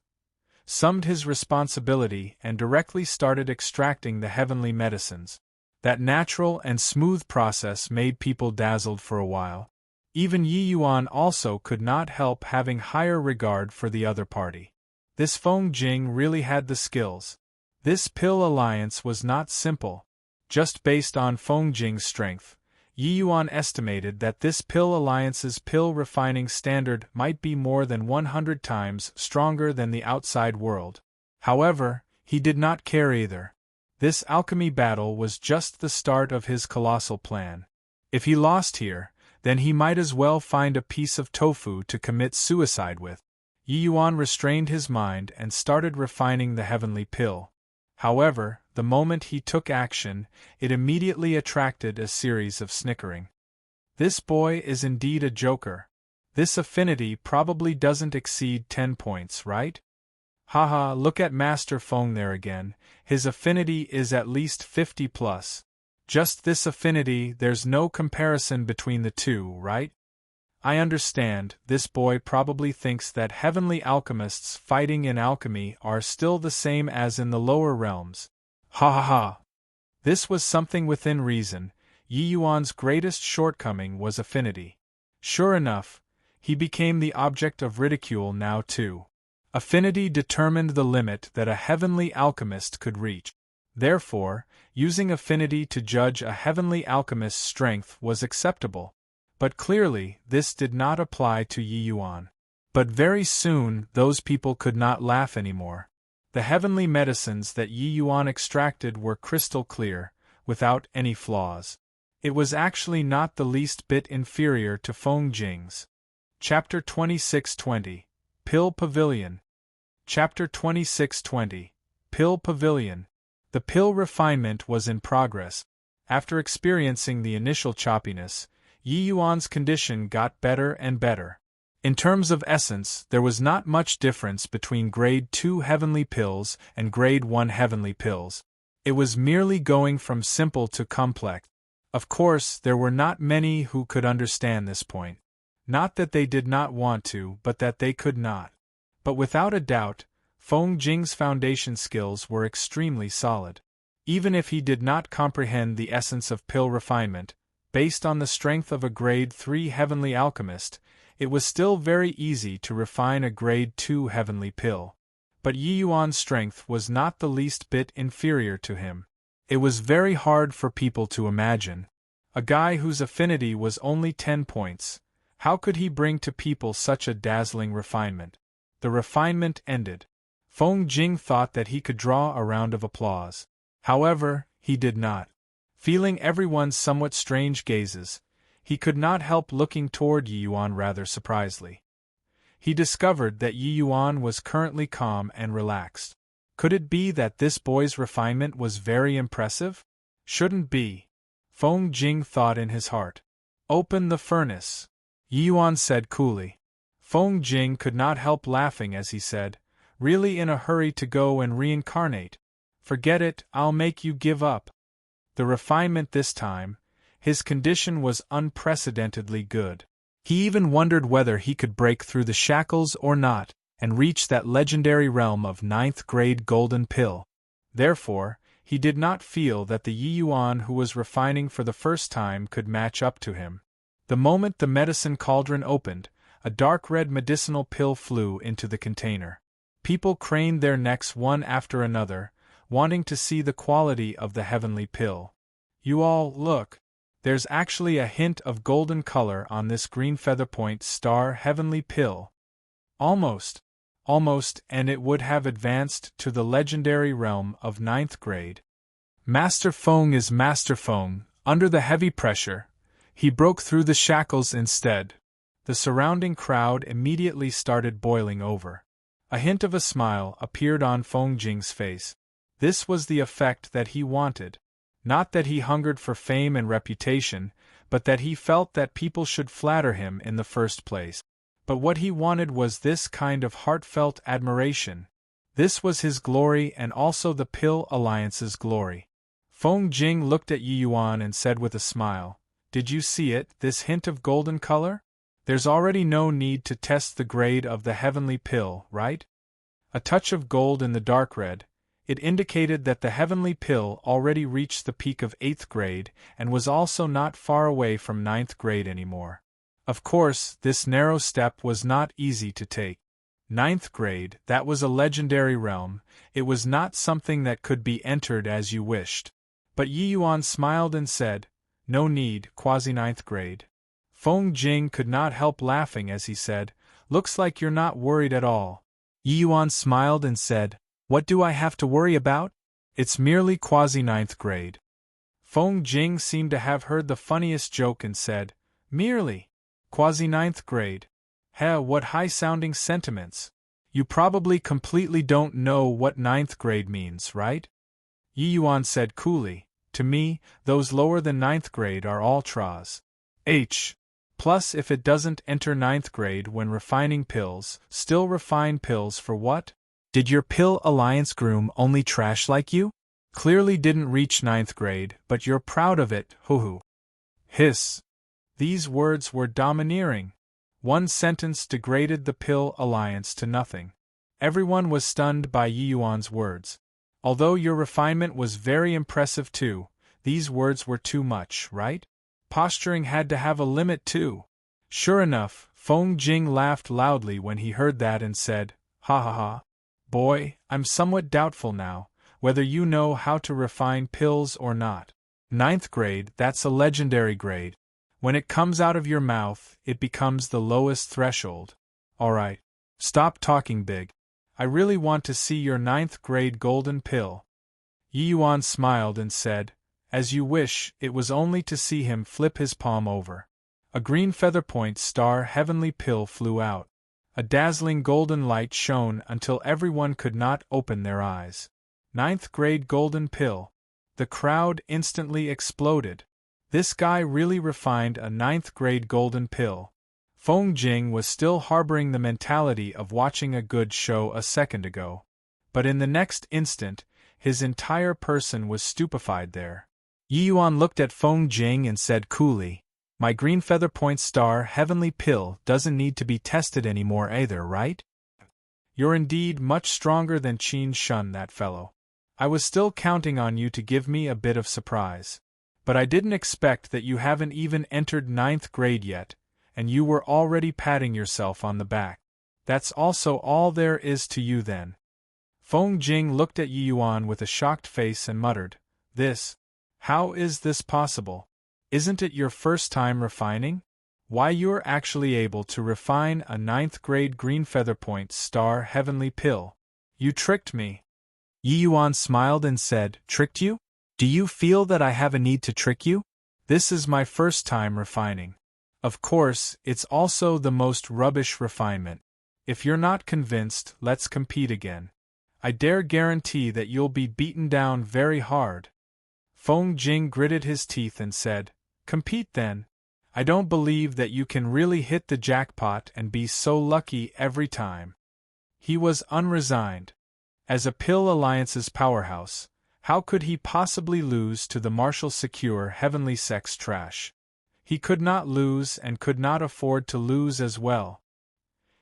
Speaker 1: summed his responsibility and directly started extracting the heavenly medicines. That natural and smooth process made people dazzled for a while. Even Yi Yuan also could not help having higher regard for the other party. This Feng Jing really had the skills. This pill alliance was not simple. Just based on Feng Jing's strength, Yi Yuan estimated that this pill alliance's pill refining standard might be more than 100 times stronger than the outside world. However, he did not care either. This alchemy battle was just the start of his colossal plan. If he lost here, then he might as well find a piece of tofu to commit suicide with. Yi Yuan restrained his mind and started refining the heavenly pill. However, the moment he took action, it immediately attracted a series of snickering. "This boy is indeed a joker. This affinity probably doesn't exceed 10 points, right? Haha, look at Master Feng there again, his affinity is at least 50 plus. Just this affinity, there's no comparison between the two, right? I understand, this boy probably thinks that heavenly alchemists fighting in alchemy are still the same as in the lower realms. Ha ha ha! This was something within reason. Yi Yuan's greatest shortcoming was affinity. Sure enough, he became the object of ridicule now too. Affinity determined the limit that a heavenly alchemist could reach. Therefore, using affinity to judge a heavenly alchemist's strength was acceptable. But clearly, this did not apply to Yi Yuan. But very soon, those people could not laugh anymore. The heavenly medicines that Yi Yuan extracted were crystal clear, without any flaws. It was actually not the least bit inferior to Feng Jing's. Chapter 2620. Pill Pavilion. Chapter 2620. Pill Pavilion. The pill refinement was in progress. After experiencing the initial choppiness, Yi Yuan's condition got better and better. In terms of essence, there was not much difference between Grade 2 heavenly pills and Grade 1 heavenly pills. It was merely going from simple to complex. Of course, there were not many who could understand this point. Not that they did not want to, but that they could not. But without a doubt, Feng Jing's foundation skills were extremely solid. Even if he did not comprehend the essence of pill refinement, based on the strength of a Grade 3 heavenly alchemist, it was still very easy to refine a Grade 2 heavenly pill. But Yi Yuan's strength was not the least bit inferior to him. It was very hard for people to imagine. A guy whose affinity was only 10 points, how could he bring to people such a dazzling refinement? The refinement ended. Feng Jing thought that he could draw a round of applause. However, he did not. Feeling everyone's somewhat strange gazes, he could not help looking toward Yi Yuan rather surprisedly. He discovered that Yi Yuan was currently calm and relaxed. Could it be that this boy's refinement was very impressive? Shouldn't be. Feng Jing thought in his heart. "Open the furnace," Yi Yuan said coolly. Feng Jing could not help laughing as he said, "Really in a hurry to go and reincarnate? Forget it, I'll make you give up." The refinement this time, his condition was unprecedentedly good. He even wondered whether he could break through the shackles or not, and reach that legendary realm of 9th grade golden pill. Therefore, he did not feel that the Yi Yuan who was refining for the first time could match up to him. The moment the medicine cauldron opened, a dark red medicinal pill flew into the container. People craned their necks one after another, wanting to see the quality of the heavenly pill. "You all, look. There's actually a hint of golden color on this green featherpoint star heavenly pill. Almost, and it would have advanced to the legendary realm of 9th grade. Master Feng is Master Feng. Under the heavy pressure, he broke through the shackles instead. The surrounding crowd immediately started boiling over. A hint of a smile appeared on Feng Jing's face. This was the effect that he wanted. Not that he hungered for fame and reputation, but that he felt that people should flatter him in the first place. But what he wanted was this kind of heartfelt admiration. This was his glory and also the Pill Alliance's glory. Feng Jing looked at Yi Yuan and said with a smile, "Did you see it, this hint of golden color? There's already no need to test the grade of the heavenly pill, right?" A touch of gold in the dark red. It indicated that the heavenly pill already reached the peak of 8th grade and was also not far away from 9th grade anymore. Of course, this narrow step was not easy to take. 9th grade, that was a legendary realm. It was not something that could be entered as you wished. But Yi Yuan smiled and said, "No need, quasi-9th grade." Feng Jing could not help laughing as he said, "Looks like you're not worried at all." Yi Yuan smiled and said, "What do I have to worry about? It's merely quasi-9th grade." Feng Jing seemed to have heard the funniest joke and said, "Merely? Quasi-9th grade? Heh, what high-sounding sentiments. You probably completely don't know what 9th grade means, right?" Yi Yuan said coolly, "To me, those lower than 9th grade are all tras. H. Plus if it doesn't enter 9th grade when refining pills, still refine pills for what? Did your Pill Alliance groom only trash like you? Clearly didn't reach 9th grade, but you're proud of it, hoo-hoo." Hiss. These words were domineering. One sentence degraded the Pill Alliance to nothing. Everyone was stunned by Yi Yuan's words. Although your refinement was very impressive too, these words were too much, right? Posturing had to have a limit too. Sure enough, Feng Jing laughed loudly when he heard that and said, "Ha ha ha. Boy, I'm somewhat doubtful now, whether you know how to refine pills or not. 9th grade, that's a legendary grade. When it comes out of your mouth, it becomes the lowest threshold. Alright. Stop talking big. I really want to see your 9th grade golden pill." Yi Yuan smiled and said, "As you wish." It was only to see him flip his palm over. A green featherpoint star heavenly pill flew out. A dazzling golden light shone until everyone could not open their eyes. 9th grade golden pill. The crowd instantly exploded. This guy really refined a 9th grade golden pill. Feng Jing was still harboring the mentality of watching a good show a second ago. But in the next instant, his entire person was stupefied there. Yi Yuan looked at Feng Jing and said coolly, "My green feather point star heavenly pill doesn't need to be tested anymore either, right? You're indeed much stronger than Qin Shun, that fellow. I was still counting on you to give me a bit of surprise. But I didn't expect that you haven't even entered 9th grade yet, and you were already patting yourself on the back. That's also all there is to you then." Feng Jing looked at Yi Yuan with a shocked face and muttered, "This? How is this possible? Isn't it your first time refining? Why, you're actually able to refine a 9th grade green featherpoint star heavenly pill. You tricked me." Yi Yuan smiled and said, "Tricked you? Do you feel that I have a need to trick you? This is my first time refining. Of course, it's also the most rubbish refinement. If you're not convinced, let's compete again. I dare guarantee that you'll be beaten down very hard." Feng Jing gritted his teeth and said, "Compete then. I don't believe that you can really hit the jackpot and be so lucky every time." He was unresigned. As a Pill Alliance's powerhouse, how could he possibly lose to the Marshall Secure heavenly sex trash? He could not lose and could not afford to lose as well.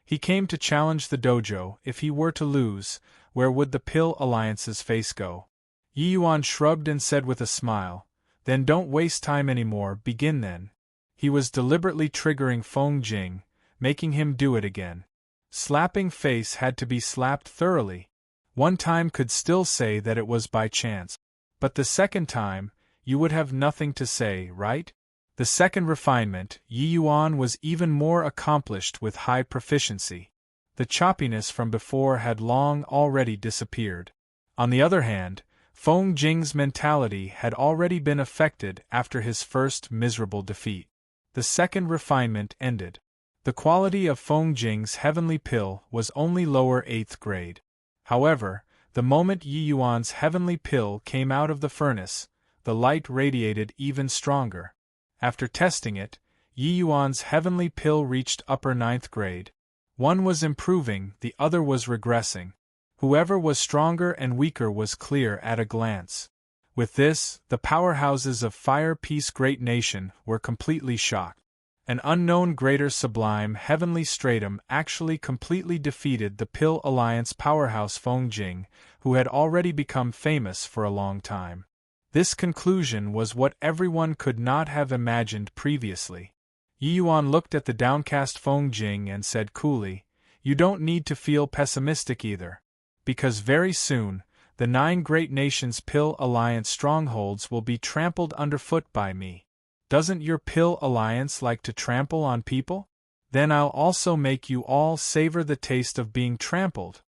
Speaker 1: He came to challenge the dojo. If he were to lose, where would the Pill Alliance's face go? Yi Yuan shrugged and said with a smile, "Then don't waste time anymore, begin then." He was deliberately triggering Feng Jing, making him do it again. Slapping face had to be slapped thoroughly. One time could still say that it was by chance. But the second time, you would have nothing to say, right? The second refinement, Yi Yuan was even more accomplished with high proficiency. The choppiness from before had long already disappeared. On the other hand, Feng Jing's mentality had already been affected after his first miserable defeat. The second refinement ended. The quality of Feng Jing's heavenly pill was only lower 8th grade. However, the moment Yi Yuan's heavenly pill came out of the furnace, the light radiated even stronger. After testing it, Yi Yuan's heavenly pill reached upper 9th grade. One was improving, the other was regressing. Whoever was stronger and weaker was clear at a glance. With this, the powerhouses of Fire Peace Great Nation were completely shocked. An unknown greater sublime heavenly stratum actually completely defeated the Pill Alliance powerhouse Feng Jing, who had already become famous for a long time. This conclusion was what everyone could not have imagined previously. Yi Yuan looked at the downcast Feng Jing and said coolly, "You don't need to feel pessimistic either. Because very soon, the 9 great nations' Pill Alliance strongholds will be trampled underfoot by me. Doesn't your Pill Alliance like to trample on people? Then I'll also make you all savor the taste of being trampled."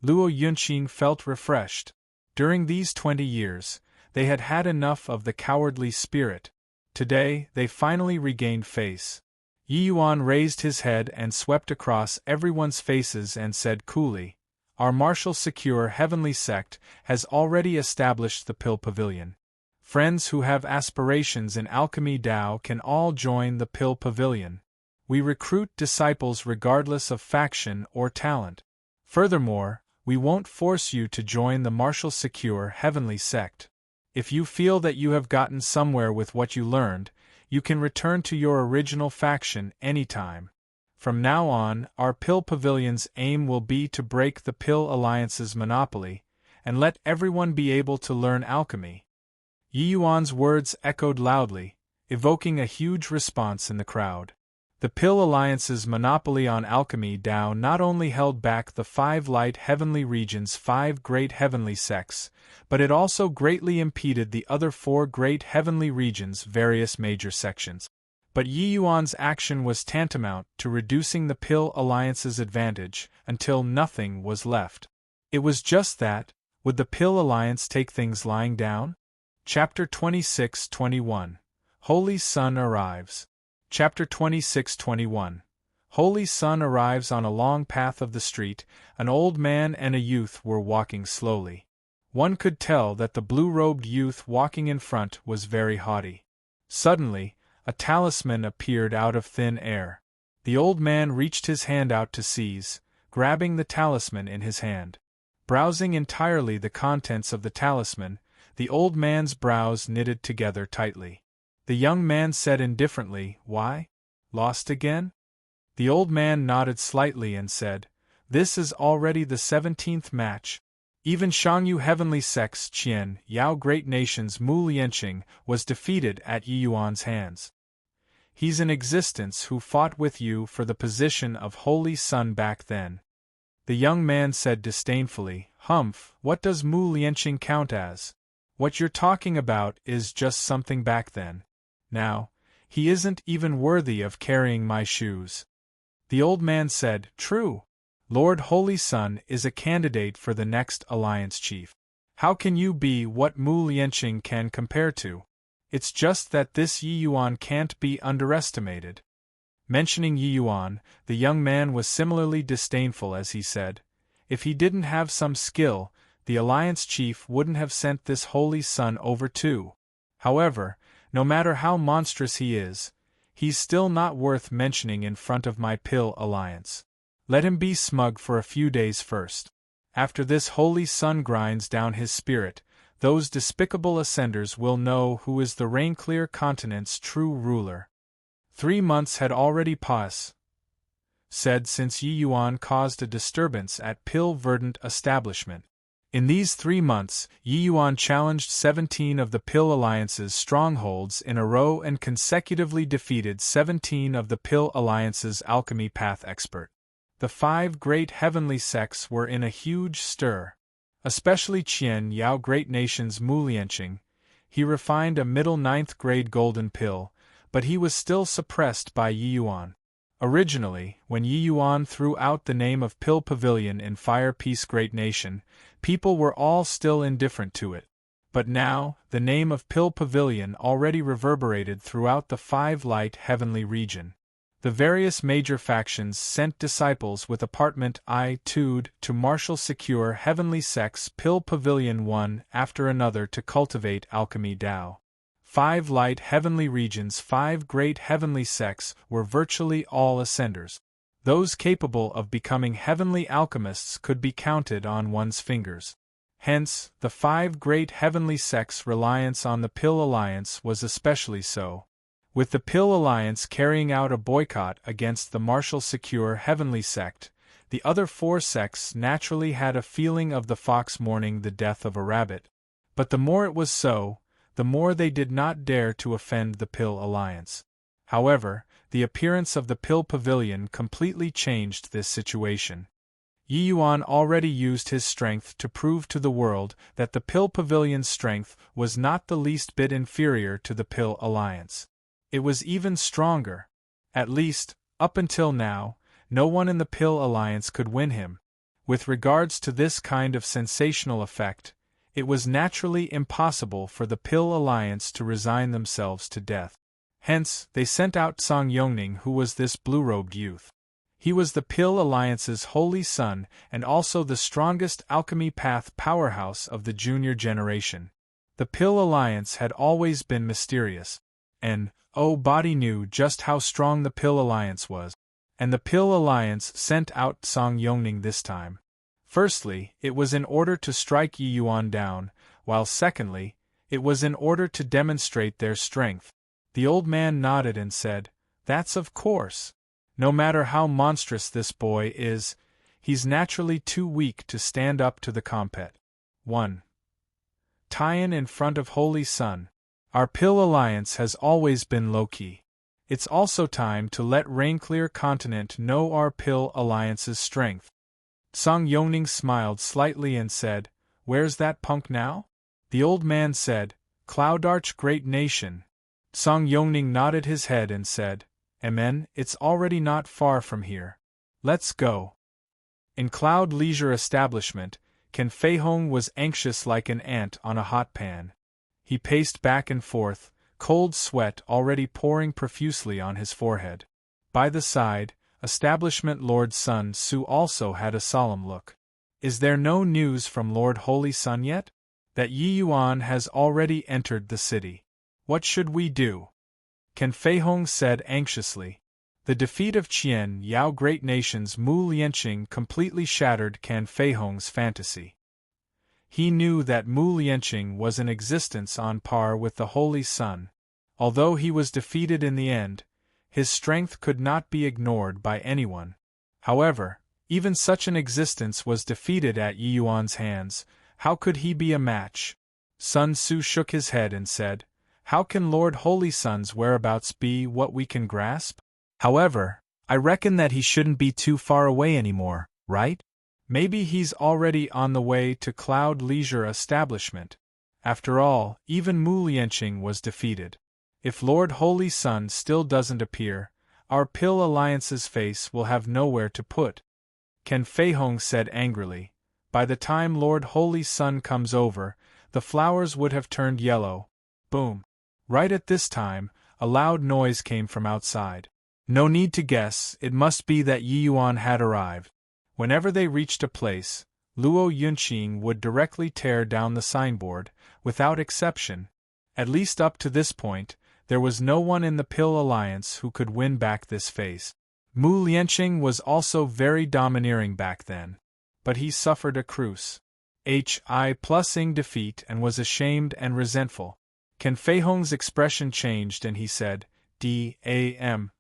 Speaker 1: Luo Yunqing felt refreshed. During these 20 years, they had had enough of the cowardly spirit. Today, they finally regained face. Yi Yuan raised his head and swept across everyone's faces and said coolly, "Our martial secure heavenly sect has already established the Pill Pavilion. Friends who have aspirations in alchemy Dao can all join the Pill Pavilion. We recruit disciples regardless of faction or talent. Furthermore, we won't force you to join the martial secure heavenly sect. If you feel that you have gotten somewhere with what you learned, you can return to your original faction anytime. From now on, our Pill Pavilion's aim will be to break the Pill Alliance's monopoly, and let everyone be able to learn alchemy." Yi Yuan's words echoed loudly, evoking a huge response in the crowd. The Pill Alliance's monopoly on alchemy Dao not only held back the 5 light heavenly regions' 5 great heavenly sects, but it also greatly impeded the other 4 great heavenly regions' various major sections. But Yi Yuan's action was tantamount to reducing the Pill Alliance's advantage until nothing was left. It was just that, would the Pill Alliance take things lying down? Chapter 26-21 Holy Sun Arrives. Chapter 26-21 Holy Sun arrives. On a long path of the street, an old man and a youth were walking slowly. One could tell that the blue-robed youth walking in front was very haughty. Suddenly, a talisman appeared out of thin air. The old man reached his hand out to seize, grabbing the talisman in his hand. Browsing entirely the contents of the talisman, the old man's brows knitted together tightly. The young man said indifferently, "Why? Lost again?" The old man nodded slightly and said, "This is already the 17th match. Even Shangyu Heavenly Sect's Qian Yao Great Nation's Mu Lianqing was defeated at Yi Yuan's hands. He's in existence who fought with you for the position of Holy Sun back then." The young man said disdainfully, "Humph, what does Mu Lianqing count as? What you're talking about is just something back then. Now, he isn't even worthy of carrying my shoes." The old man said, "True. Lord Holy Sun is a candidate for the next alliance chief. How can you be what Mu Lianqing can compare to? It's just that this Yi Yuan can't be underestimated." Mentioning Yi Yuan, the young man was similarly disdainful as he said, "If he didn't have some skill, the alliance chief wouldn't have sent this Holy Sun over too. However, no matter how monstrous he is, he's still not worth mentioning in front of my Pill Alliance. Let him be smug for a few days first. After this Holy Sun grinds down his spirit, those despicable ascenders will know who is the Rainclear continent's true ruler." 3 months had already passed, since Yi Yuan caused a disturbance at Pill Verdant establishment. In these 3 months, Yi Yuan challenged 17 of the Pill Alliance's strongholds in a row and consecutively defeated 17 of the Pill Alliance's alchemy path expert. The 5 great heavenly sects were in a huge stir. Especially Qian Yao Great Nation's Mu Lianqing. He refined a middle 9th grade golden pill, but he was still suppressed by Yi Yuan. Originally, when Yi Yuan threw out the name of Pill Pavilion in Fire Peace Great Nation, people were all still indifferent to it. But now, the name of Pill Pavilion already reverberated throughout the five-light heavenly region. The various major factions sent disciples with apartment I-2 to marshal secure heavenly sects Pill Pavilion one after another to cultivate alchemy Tao. 5 light heavenly regions, 5 great heavenly sects were virtually all ascenders. Those capable of becoming heavenly alchemists could be counted on one's fingers. Hence, the 5 great heavenly sects' reliance on the Pill Alliance was especially so. With the Pill Alliance carrying out a boycott against the martial secure heavenly sect, the other 4 sects naturally had a feeling of the fox mourning the death of a rabbit. But the more it was so, the more they did not dare to offend the Pill Alliance. However, the appearance of the Pill Pavilion completely changed this situation. Yi Yuan already used his strength to prove to the world that the Pill Pavilion's strength was not the least bit inferior to the Pill Alliance. It was even stronger. At least, up until now, no one in the Pill Alliance could win him. With regards to this kind of sensational effect, it was naturally impossible for the Pill Alliance to resign themselves to death. Hence, they sent out Song Yongning, who was this blue-robed youth. He was the Pill Alliance's holy son and also the strongest alchemy path powerhouse of the junior generation. The Pill Alliance had always been mysterious, and Body knew just how strong the Pill Alliance was. And the Pill Alliance sent out Song Yongning this time. Firstly, it was in order to strike Yi Yuan down, while secondly, it was in order to demonstrate their strength. The old man nodded and said, "That's of course. No matter how monstrous this boy is, he's naturally too weak to stand up to the compet." 1. Tie-in in front of Holy Sun. Our Pill Alliance has always been low-key. It's also time to let Rainclear Continent know our Pill Alliance's strength. Song Yongning smiled slightly and said, "Where's that punk now?" The old man said, "Cloudarch Great Nation." Song Yongning nodded his head and said, "Amen, it's already not far from here. Let's go." In Cloud Leisure Establishment, Ken Feihong was anxious like an ant on a hot pan. He paced back and forth, cold sweat already pouring profusely on his forehead. By the side, Establishment Lord Sun Su also had a solemn look. "Is there no news from Lord Holy Sun yet?" "That Yi Yuan has already entered the city." "What should we do?" Ken Feihong said anxiously. The defeat of Qian Yao Great Nation's Mu Lianqing completely shattered Ken Feihong's fantasy. He knew that Mu Lianqing was in existence on par with the Holy Sun. Although he was defeated in the end, his strength could not be ignored by anyone. However, even such an existence was defeated at Yi Yuan's hands. How could he be a match? Sun Su shook his head and said, "How can Lord Holy Sun's whereabouts be what we can grasp? However, I reckon that he shouldn't be too far away anymore, right? Maybe he's already on the way to Cloud Leisure Establishment. After all, even Mu Lianqing was defeated. If Lord Holy Sun still doesn't appear, our Pill Alliance's face will have nowhere to put." Ken Feihong said angrily, "By the time Lord Holy Sun comes over, the flowers would have turned yellow." Boom. Right at this time, a loud noise came from outside. No need to guess, it must be that Yi Yuan had arrived. Whenever they reached a place, Luo Yunqing would directly tear down the signboard, without exception. At least up to this point, there was no one in the Pill Alliance who could win back this face. Mu Lianqing was also very domineering back then. But he suffered a crushing defeat and was ashamed and resentful. Ken Feihong's expression changed and he said, "Damn.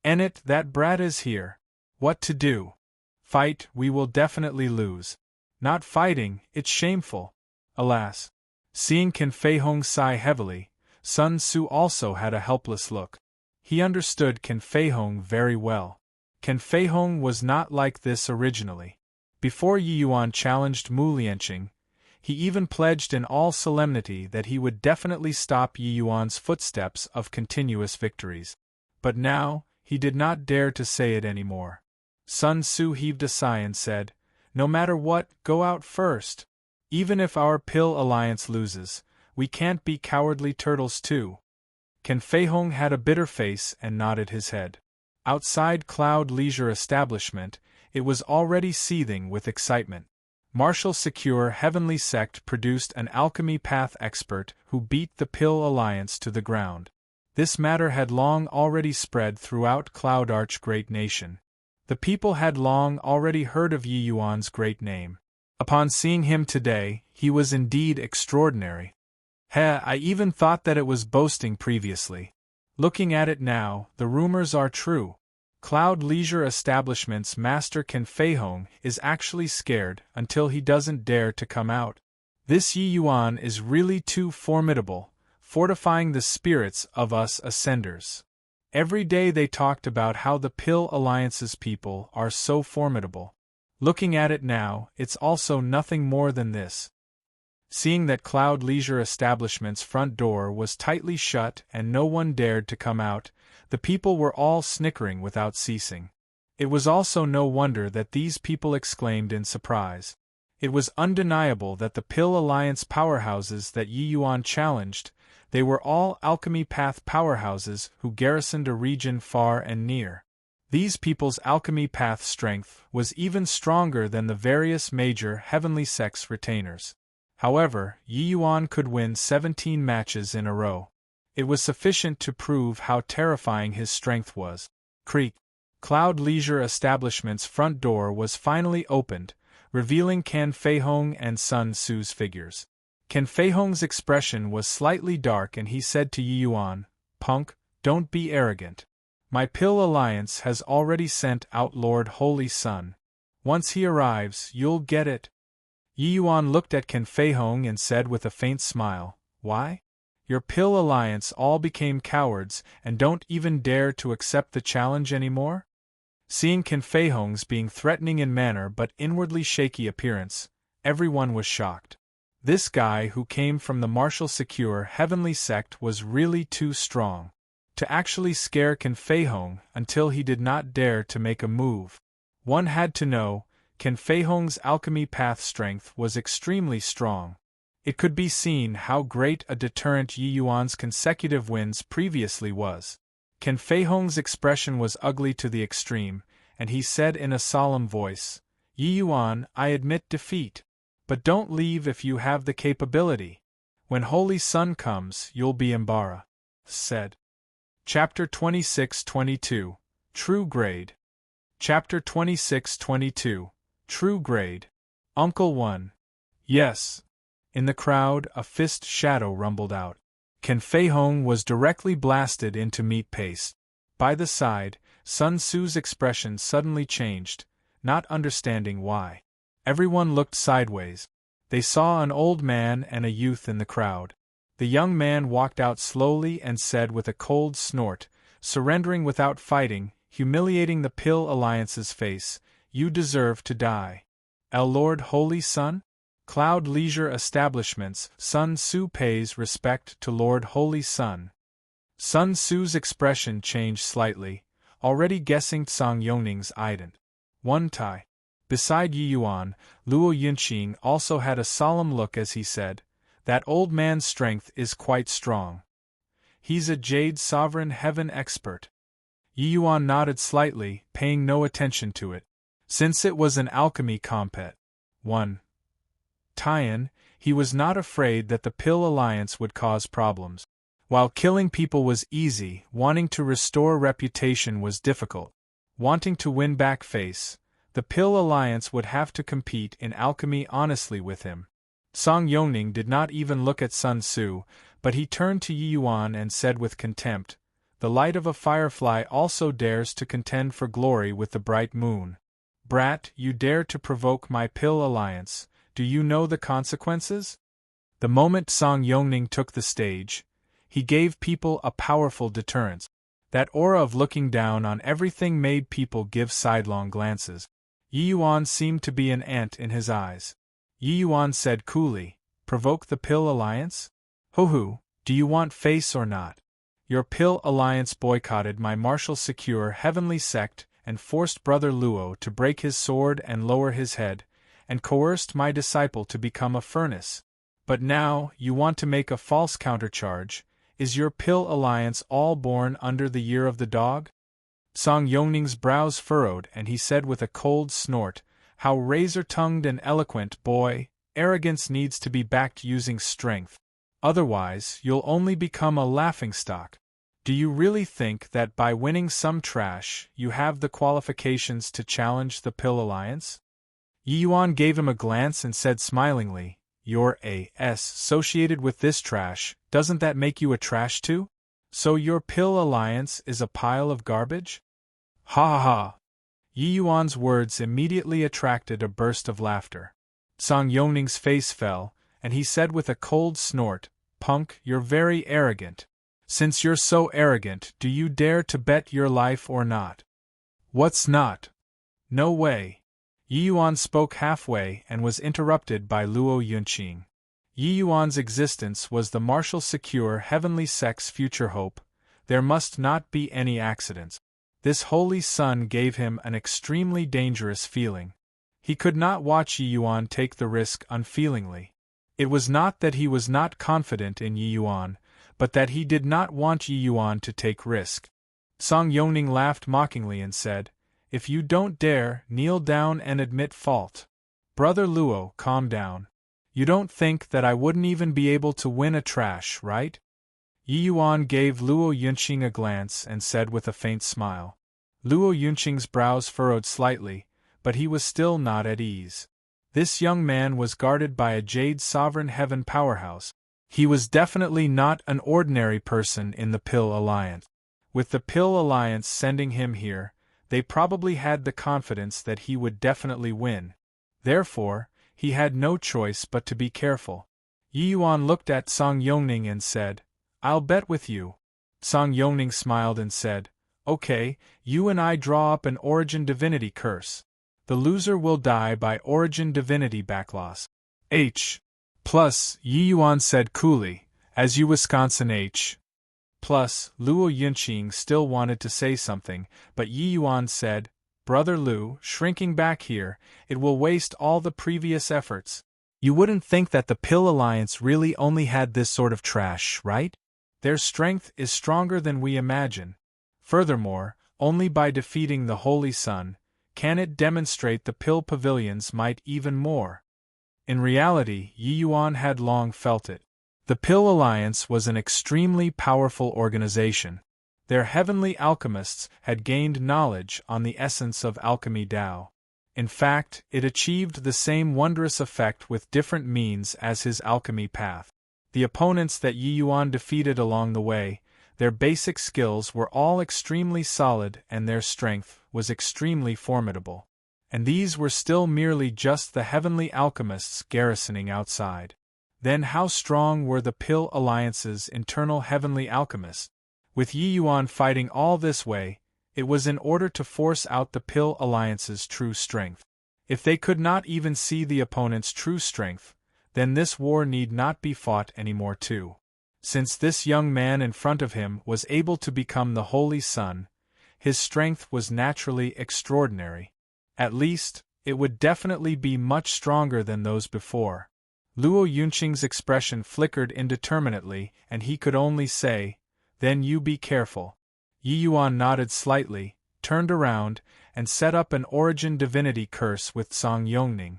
Speaker 1: Ennet, that brat is here. What to do? Fight, we will definitely lose. Not fighting, it's shameful." Alas. Seeing Ken Feihong sigh heavily, Sun Su also had a helpless look. He understood Ken Feihong very well. Ken Feihong was not like this originally. Before Yi Yuan challenged Mu Lianqing, he even pledged in all solemnity that he would definitely stop Yi Yuan's footsteps of continuous victories. But now, he did not dare to say it anymore. Sun Su heaved a sigh and said, "No matter what, go out first. Even if our pill alliance loses, we can't be cowardly turtles too. Can Fei Hong had a bitter face and nodded his head. Outside Cloud Leisure Establishment, it was already seething with excitement. Martial Secure Heavenly Sect produced an alchemy path expert who beat the Pill Alliance to the ground. This matter had long already spread throughout Cloud Arch Great Nation. The people had long already heard of Yi Yuan's great name. Upon seeing him today, he was indeed extraordinary. I even thought that it was boasting previously. Looking at it now, the rumors are true. Cloud Leisure Establishment's master Can Fei Hong is actually scared until he doesn't dare to come out. This Yi Yuan is really too formidable, fortifying the spirits of us Ascenders. Every day they talked about how the Pill Alliance's people are so formidable. Looking at it now, it's also nothing more than this. Seeing that Cloud Leisure Establishment's front door was tightly shut and no one dared to come out, the people were all snickering without ceasing. It was also no wonder that these people exclaimed in surprise. It was undeniable that the Pill Alliance powerhouses that Yi Yuan challenged, they were all alchemy path powerhouses who garrisoned a region far and near. These people's alchemy path strength was even stronger than the various major heavenly sects retainers. However, Yi Yuan could win 17 matches in a row. It was sufficient to prove how terrifying his strength was. Creak. Cloud Leisure Establishment's front door was finally opened, revealing Can Fei Hong and Sun Tzu's figures. Can Fei Hong's expression was slightly dark and he said to Yi Yuan, "Punk, don't be arrogant. My Pill Alliance has already sent out Lord Holy Sun. Once he arrives, you'll get it." Yi Yuan looked at Can Fei Hong and said with a faint smile, "Why? Your Pill Alliance all became cowards and don't even dare to accept the challenge anymore?" Seeing Can Fei Hong's being threatening in manner but inwardly shaky appearance, everyone was shocked. This guy who came from the Martial Secure Heavenly Sect was really too strong. To actually scare Can Fei Hong until he did not dare to make a move. One had to know, Can Fei Hong's alchemy path strength was extremely strong. It could be seen how great a deterrent Yi Yuan's consecutive wins previously was. Can Fei Hong's expression was ugly to the extreme, and he said in a solemn voice, "Yi Yuan, I admit defeat. But don't leave if you have the capability. When Holy Sun comes, you'll be Embark," said. Chapter 26-22, True Grade. Chapter 26-22, True Grade. Uncle 1. Yes. In the crowd, a fist shadow rumbled out. Can Fei Hong was directly blasted into meat paste. By the side, Sun Tzu's expression suddenly changed, not understanding why. Everyone looked sideways. They saw an old man and a youth in the crowd. The young man walked out slowly and said with a cold snort, surrendering without fighting, humiliating the Pill Alliance's face, "You deserve to die." Lord Holy Sun? Cloud Leisure Establishments, Sun Tzu pays respect to Lord Holy Sun. Sun Tzu's expression changed slightly, already guessing Song Yongning's ident. One Tai. Beside Yi Yuan, Luo Yunqing also had a solemn look as he said, "That old man's strength is quite strong. He's a Jade Sovereign Heaven expert." Yi Yuan nodded slightly, paying no attention to it. Since it was an alchemy compet. 1. Taiyan, he was not afraid that the Pill Alliance would cause problems. While killing people was easy, wanting to restore reputation was difficult. Wanting to win back face, the Pill Alliance would have to compete in alchemy honestly with him. Song Yongning did not even look at Sun Tzu, but he turned to Yi Yuan and said with contempt, "The light of a firefly also dares to contend for glory with the bright moon. Brat, you dare to provoke my Pill Alliance, do you know the consequences?" The moment Song Yongning took the stage, he gave people a powerful deterrence. That aura of looking down on everything made people give sidelong glances. Yi Yuan seemed to be an ant in his eyes. Yi Yuan said coolly, "Provoke the Pill Alliance? Ho-hoo, do you want face or not? Your Pill Alliance boycotted my Martial Secure Heavenly Sect and forced Brother Luo to break his sword and lower his head, and coerced my disciple to become a furnace. But now, you want to make a false countercharge. Is your pill alliance all born under the year of the dog? Song Yongning's brows furrowed, and he said with a cold snort, "How razor-tongued and eloquent, boy! Arrogance needs to be backed using strength. Otherwise, you'll only become a laughingstock. Do you really think that by winning some trash, you have the qualifications to challenge the pill alliance?" Yi Yuan gave him a glance and said smilingly, "You're associated with this trash, doesn't that make you a trash too? So your pill alliance is a pile of garbage?" Ha ha ha! Yi Yuan's words immediately attracted a burst of laughter. Song Yongning's face fell, and he said with a cold snort, "Punk, you're very arrogant. Since you're so arrogant, do you dare to bet your life or not?" "What's not?" "No way." Yi Yuan spoke halfway and was interrupted by Luo Yunqing. Yi Yuan's existence was the martial secure heavenly sect's future hope. There must not be any accidents. This holy sun gave him an extremely dangerous feeling. He could not watch Yi Yuan take the risk unfeelingly. It was not that he was not confident in Yi Yuan, but that he did not want Yi Yuan to take risk. Song Yongning laughed mockingly and said, "If you don't dare, kneel down and admit fault. Brother Luo, calm down. You don't think that I wouldn't even be able to win a trash, right?" Yi Yuan gave Luo Yunqing a glance and said with a faint smile. Luo Yunqing's brows furrowed slightly, but he was still not at ease. This young man was guarded by a Jade Sovereign Heaven powerhouse. He was definitely not an ordinary person in the Pill Alliance. With the Pill Alliance sending him here, they probably had the confidence that he would definitely win. Therefore, he had no choice but to be careful. Yi Yuan looked at Song Yongning and said, "I'll bet with you." Song Yongning smiled and said, "Okay, you and I draw up an Origin Divinity curse. The loser will die by Origin Divinity backloss. H. Plus, Yi Yuan said coolly, "As you Wisconsin H." Plus, Luo Yunqing still wanted to say something, but Yi Yuan said, "Brother Lu, shrinking back here, it will waste all the previous efforts. You wouldn't think that the Pill Alliance really only had this sort of trash, right? Their strength is stronger than we imagine. Furthermore, only by defeating the Holy Sun can it demonstrate the Pill Pavilion's might even more." In reality, Yi Yuan had long felt it. The Pill Alliance was an extremely powerful organization. Their heavenly alchemists had gained knowledge on the essence of alchemy Tao. In fact, it achieved the same wondrous effect with different means as his alchemy path. The opponents that Yi Yuan defeated along the way, their basic skills were all extremely solid and their strength was extremely formidable. And these were still merely just the heavenly alchemists garrisoning outside. Then how strong were the Pill Alliance's internal heavenly alchemists? With Yi Yuan fighting all this way, it was in order to force out the Pill Alliance's true strength. If they could not even see the opponent's true strength, then this war need not be fought anymore too. Since this young man in front of him was able to become the Holy Sun, his strength was naturally extraordinary. At least, it would definitely be much stronger than those before. Luo Yunqing's expression flickered indeterminately, and he could only say, "Then you be careful." Yi Yuan nodded slightly, turned around, and set up an Origin Divinity curse with Song Yongning.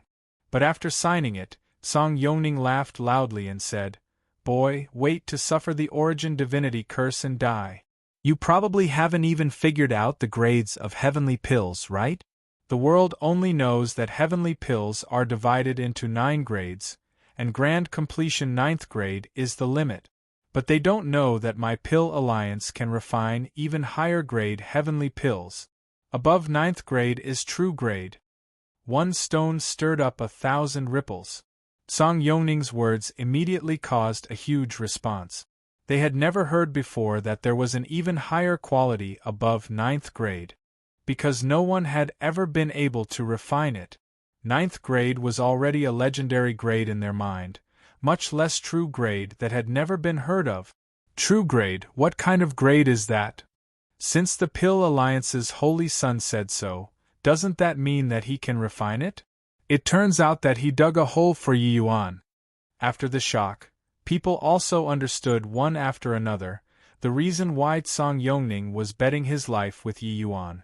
Speaker 1: But after signing it, Song Yongning laughed loudly and said, "Boy, wait to suffer the Origin Divinity curse and die. You probably haven't even figured out the grades of heavenly pills, right? The world only knows that heavenly pills are divided into 9 grades, and grand completion 9th grade is the limit. But they don't know that my Pill Alliance can refine even higher grade heavenly pills. Above 9th grade is true grade." One stone stirred up 1,000 ripples. Song Yongning's words immediately caused a huge response. They had never heard before that there was an even higher quality above 9th grade. Because no one had ever been able to refine it. 9th grade was already a legendary grade in their mind, much less true grade that had never been heard of. True grade, what kind of grade is that? Since the Pill Alliance's Holy Sun said so, doesn't that mean that he can refine it? It turns out that he dug a hole for Yi Yuan. After the shock, people also understood one after another the reason why Song Yongning was betting his life with Yi Yuan.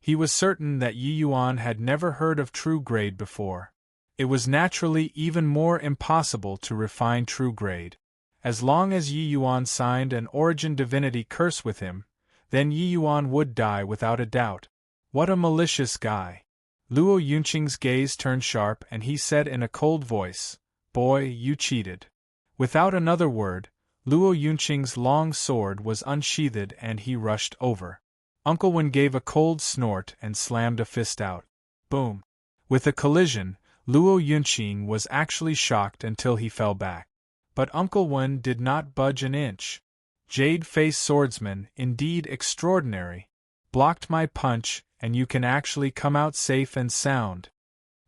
Speaker 1: He was certain that Yi Yuan had never heard of true grade before. It was naturally even more impossible to refine true grade. As long as Yi Yuan signed an origin divinity curse with him, then Yi Yuan would die without a doubt. What a malicious guy. Luo Yunqing's gaze turned sharp and he said in a cold voice, "Boy, you cheated." Without another word, Luo Yunqing's long sword was unsheathed and he rushed over. Uncle Wen gave a cold snort and slammed a fist out. Boom! With a collision, Luo Yunqing was actually shocked until he fell back. But Uncle Wen did not budge an inch. Jade-faced swordsman, indeed extraordinary. Blocked my punch, and you can actually come out safe and sound.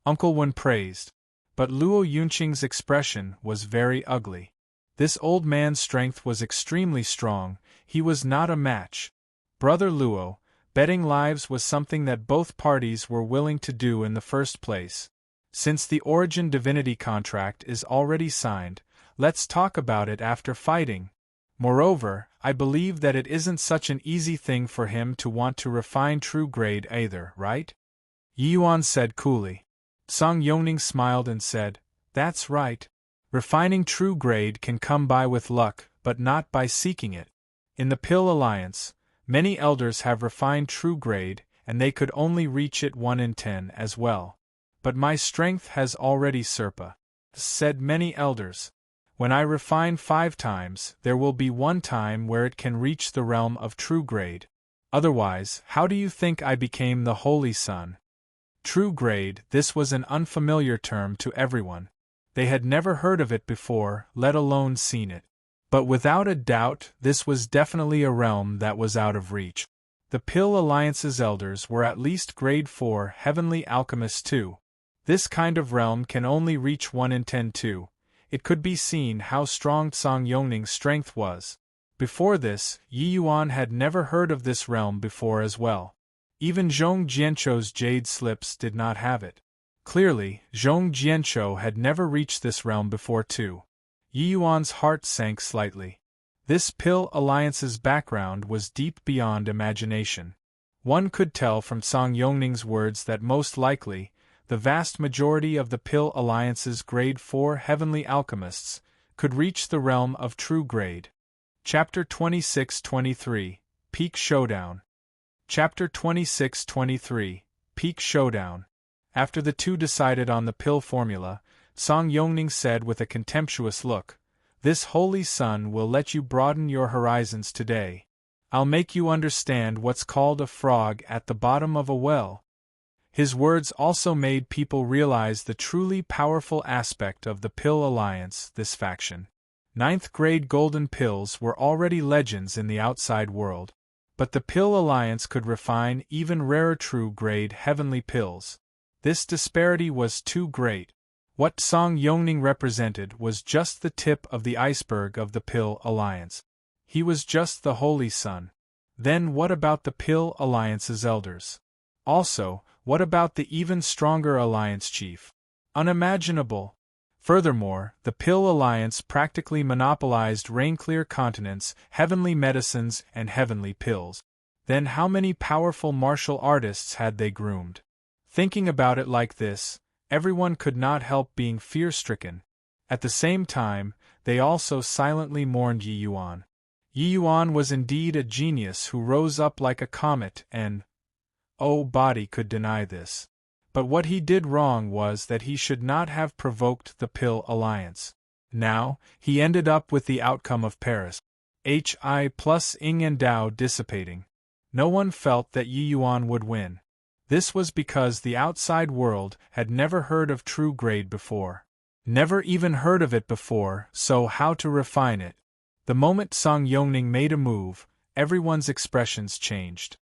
Speaker 1: Uncle Wen praised. But Luo Yunqing's expression was very ugly. This old man's strength was extremely strong, he was not a match. Brother Luo, betting lives was something that both parties were willing to do in the first place. Since the origin divinity contract is already signed, let's talk about it after fighting. Moreover, I believe that it isn't such an easy thing for him to want to refine true grade either, right? Yi Yuan said coolly. Song Yongning smiled and said, "That's right. Refining true grade can come by with luck, but not by seeking it. In the Pill Alliance, many elders have refined true grade, and they could only reach it 1 in 10 as well. But my strength has already surpassed," said many elders. "When I refine 5 times, there will be 1 time where it can reach the realm of true grade. Otherwise, how do you think I became the Holy Sun?" True grade, this was an unfamiliar term to everyone. They had never heard of it before, let alone seen it. But without a doubt, this was definitely a realm that was out of reach. The Pill Alliance's elders were at least grade 4 heavenly alchemists too. This kind of realm can only reach 1 in 10 too. It could be seen how strong Song Yongning's strength was. Before this, Yi Yuan had never heard of this realm before as well. Even Zhong Jiancho's jade slips did not have it. Clearly, Zhong Jiancho had never reached this realm before too. Yi Yuan's heart sank slightly. This Pill Alliance's background was deep beyond imagination. One could tell from Song Yongning's words that most likely, the vast majority of the Pill Alliance's grade 4 heavenly alchemists could reach the realm of true grade. Chapter 26-23, Peak Showdown. Chapter 26-23, Peak Showdown. After the two decided on the pill formula, Song Yongning said with a contemptuous look, "This holy sun will let you broaden your horizons today. I'll make you understand what's called a frog at the bottom of a well." His words also made people realize the truly powerful aspect of the Pill Alliance, this faction. 9th grade golden pills were already legends in the outside world. But the Pill Alliance could refine even rarer true grade heavenly pills. This disparity was too great. What Song Yongning represented was just the tip of the iceberg of the Pill Alliance. He was just the Holy Sun. Then what about the Pill Alliance's elders? Also, what about the even stronger Alliance chief? Unimaginable. Furthermore, the Pill Alliance practically monopolized rain-clear continents, heavenly medicines, and heavenly pills. Then how many powerful martial artists had they groomed? Thinking about it like this, everyone could not help being fear-stricken. At the same time, they also silently mourned Yi Yuan. Yi Yuan was indeed a genius who rose up like a comet and, body could deny this. But what he did wrong was that he should not have provoked the Pill Alliance. Now, he ended up with the outcome of Paris. Hi plus Ing and Dao dissipating. No one felt that Yi Yuan would win. This was because the outside world had never heard of true grade before. Never even heard of it before, so how to refine it? The moment Song Yongning made a move, everyone's expressions changed.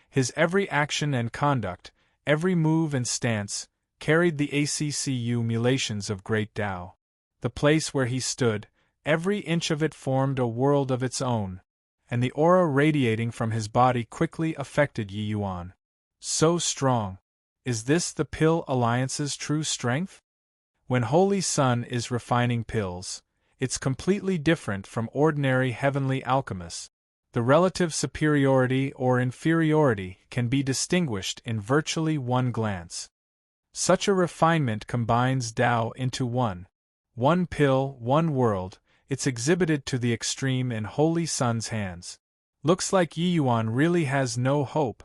Speaker 1: His every action and conduct, every move and stance, carried the ACCU mutations of great Tao. The place where he stood, every inch of it formed a world of its own, and the aura radiating from his body quickly affected Yi Yuan. So strong. Is this the Pill Alliance's true strength? When Holy Sun is refining pills, it's completely different from ordinary heavenly alchemists. The relative superiority or inferiority can be distinguished in virtually one glance. Such a refinement combines Tao into one. One pill, one world. It's exhibited to the extreme in Holy Sun's hands. Looks like Yi Yuan really has no hope.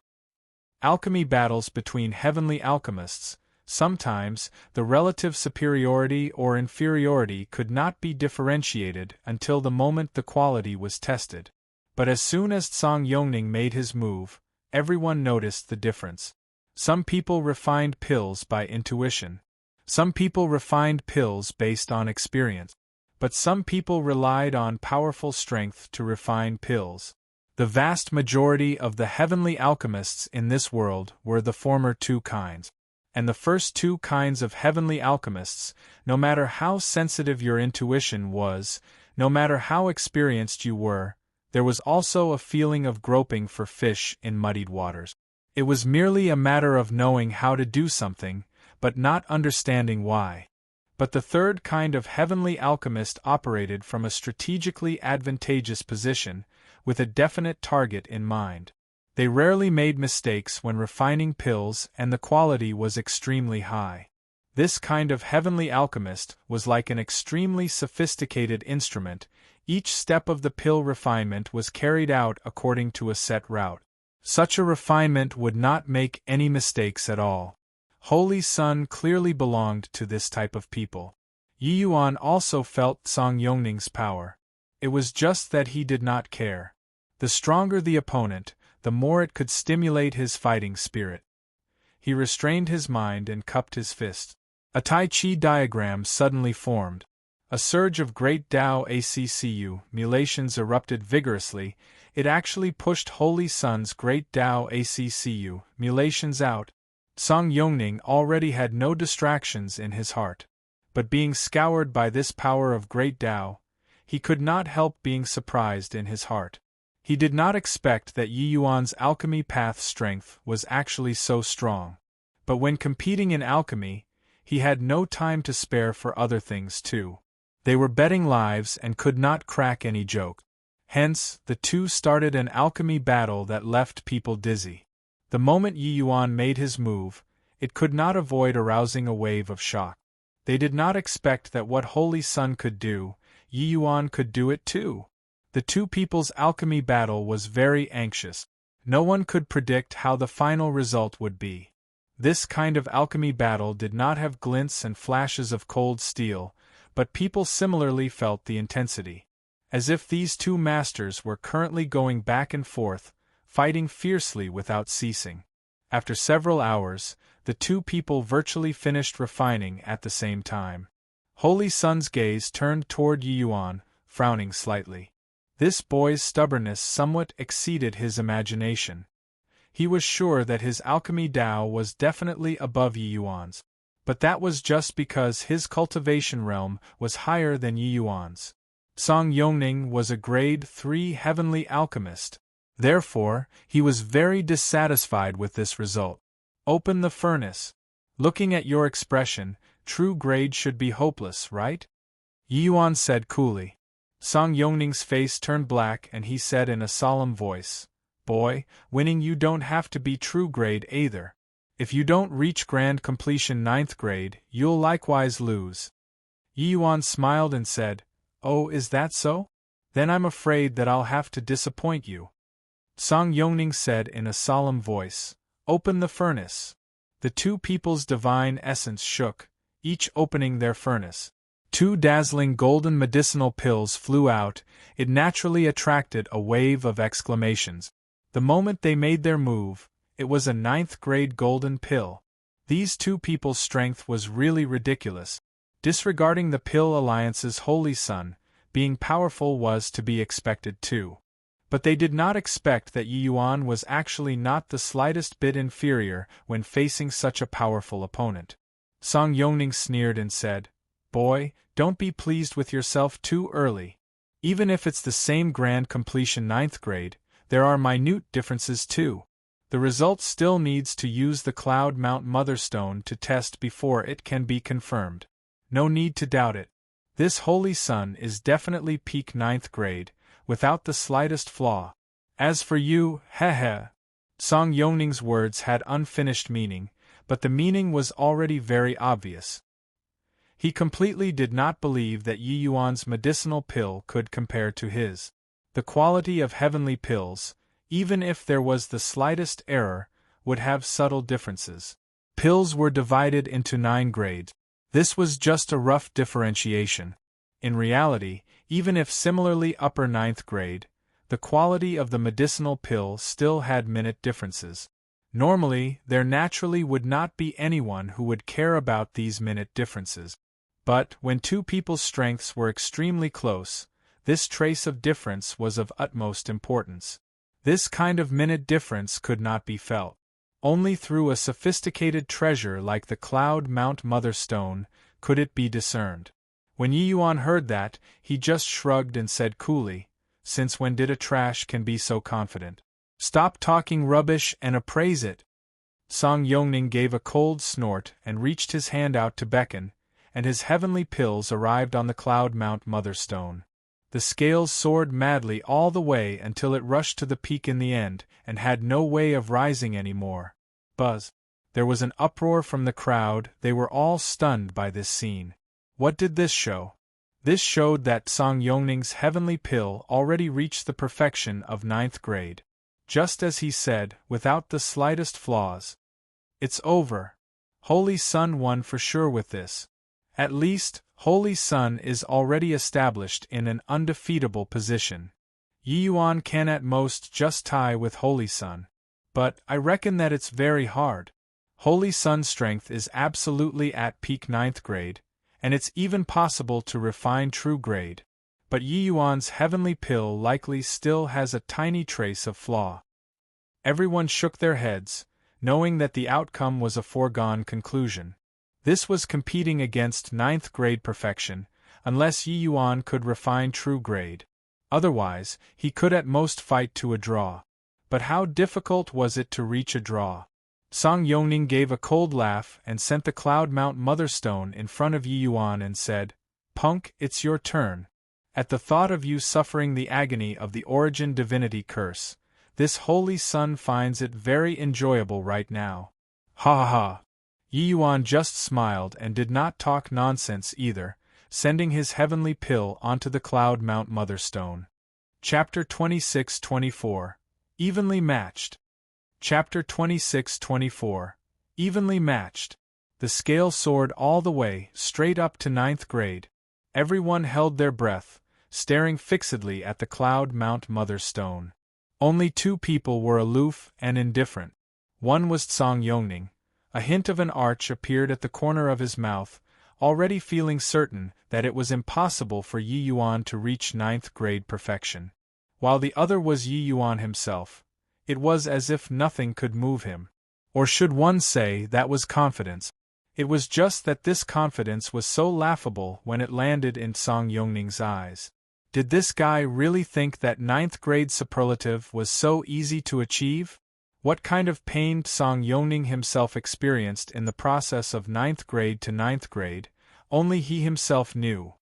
Speaker 1: Alchemy battles between heavenly alchemists. Sometimes, the relative superiority or inferiority could not be differentiated until the moment the quality was tested. But as soon as Song Yongning made his move, everyone noticed the difference. Some people refined pills by intuition. Some people refined pills based on experience. But some people relied on powerful strength to refine pills. The vast majority of the heavenly alchemists in this world were the former two kinds. And the first two kinds of heavenly alchemists, no matter how sensitive your intuition was, no matter how experienced you were, there was also a feeling of groping for fish in muddied waters. It was merely a matter of knowing how to do something, but not understanding why. But the third kind of heavenly alchemist operated from a strategically advantageous position, with a definite target in mind. They rarely made mistakes when refining pills, and the quality was extremely high. This kind of heavenly alchemist was like an extremely sophisticated instrument. Each step of the pill refinement was carried out according to a set route. Such a refinement would not make any mistakes at all. Holy Sun clearly belonged to this type of people. Yi Yuan also felt Song Yongning's power. It was just that he did not care. The stronger the opponent, the more it could stimulate his fighting spirit. He restrained his mind and cupped his fist. A Tai Chi diagram suddenly formed. A surge of great Tao ACCU mutations erupted vigorously. It actually pushed Holy Sun's great Tao ACCU mutations out. Song Yongning already had no distractions in his heart. But being scoured by this power of great Tao, he could not help being surprised in his heart. He did not expect that Yi Yuan's alchemy path strength was actually so strong. But when competing in alchemy, he had no time to spare for other things too. They were betting lives and could not crack any joke. Hence, the two started an alchemy battle that left people dizzy. The moment Yi Yuan made his move, it could not avoid arousing a wave of shock. They did not expect that what Holy Sun could do, Yi Yuan could do it too. The two people's alchemy battle was very anxious. No one could predict how the final result would be. This kind of alchemy battle did not have glints and flashes of cold steel, but people similarly felt the intensity. As if these two masters were currently going back and forth, fighting fiercely without ceasing. After several hours, the two people virtually finished refining at the same time. Holy Sun's gaze turned toward Yi Yuan, frowning slightly. This boy's stubbornness somewhat exceeded his imagination. He was sure that his alchemy Tao was definitely above Yi Yuan's. But that was just because his cultivation realm was higher than Yi Yuan's. Song Yongning was a grade 3 heavenly alchemist. Therefore, he was very dissatisfied with this result. Open the furnace. Looking at your expression, true grade should be hopeless, right? Yi Yuan said coolly. Song Yongning's face turned black and he said in a solemn voice, "Boy, winning you don't have to be true grade either. If you don't reach grand completion 9th grade, you'll likewise lose." Yi Yuan smiled and said, "Oh, is that so? Then I'm afraid that I'll have to disappoint you." Song Yongning said in a solemn voice, "Open the furnace." The two people's divine essence shook, each opening their furnace. Two dazzling golden medicinal pills flew out. It naturally attracted a wave of exclamations. The moment they made their move, it was a 9th grade golden pill. These two people's strength was really ridiculous. Disregarding the Pill Alliance's Holy Sun, being powerful was to be expected too. But they did not expect that Yi Yuan was actually not the slightest bit inferior when facing such a powerful opponent. Song Yongning sneered and said, "Boy, don't be pleased with yourself too early. Even if it's the same grand completion 9th grade, there are minute differences too. The result still needs to use the Cloud Mount Motherstone to test before it can be confirmed. No need to doubt it. This holy sun is definitely peak 9th grade, without the slightest flaw. As for you, Song Yongning's words had unfinished meaning, but the meaning was already very obvious. He completely did not believe that Yi Yuan's medicinal pill could compare to his. The quality of heavenly pills, even if there was the slightest error, would have subtle differences. Pills were divided into 9 grades. This was just a rough differentiation. In reality, even if similarly upper 9th grade, the quality of the medicinal pill still had minute differences. Normally, there naturally would not be anyone who would care about these minute differences. But, when two people's strengths were extremely close, this trace of difference was of utmost importance. This kind of minute difference could not be felt. Only through a sophisticated treasure like the Cloud Mount Motherstone could it be discerned. When Yi Yuan heard that, he just shrugged and said coolly, "Since when did a trash can be so confident? Stop talking rubbish and appraise it." Song Yongning gave a cold snort and reached his hand out to beckon, and his heavenly pills arrived on the Cloud Mount Motherstone. The scales soared madly all the way until it rushed to the peak in the end, and had no way of rising any more. Buzz! There was an uproar from the crowd. They were all stunned by this scene. What did this show? This showed that Song Yongning's heavenly pill already reached the perfection of 9th grade. Just as he said, without the slightest flaws. It's over. Holy Sun won for sure with this. At least, Holy Sun is already established in an undefeatable position. Yi Yuan can at most just tie with Holy Sun. But I reckon that it's very hard. Holy Sun's strength is absolutely at peak 9th grade, and it's even possible to refine true grade. But Yi Yuan's heavenly pill likely still has a tiny trace of flaw. Everyone shook their heads, knowing that the outcome was a foregone conclusion. This was competing against 9th grade perfection, unless Yi Yuan could refine true grade. Otherwise, he could at most fight to a draw. But how difficult was it to reach a draw? Song Yongning gave a cold laugh and sent the Cloud Mount Motherstone in front of Yi Yuan and said, "Punk, it's your turn. At the thought of you suffering the agony of the Origin Divinity curse, this holy sun finds it very enjoyable right now." Ha ha ha! Yi Yuan just smiled and did not talk nonsense either, sending his heavenly pill onto the Cloud Mount Motherstone. Chapter 26-24 Evenly Matched. Chapter 26-24 Evenly Matched. The scale soared all the way, straight up to 9th grade. Everyone held their breath, staring fixedly at the Cloud Mount Motherstone. Only two people were aloof and indifferent. One was Song Yongning. A hint of an arch appeared at the corner of his mouth, already feeling certain that it was impossible for Yi Yuan to reach 9th grade perfection. While the other was Yi Yuan himself. It was as if nothing could move him. Or should one say that was confidence? It was just that this confidence was so laughable when it landed in Song Yongning's eyes. Did this guy really think that 9th grade superlative was so easy to achieve? What kind of pain Song Yongning himself experienced in the process of 9th grade to 9th grade, only he himself knew.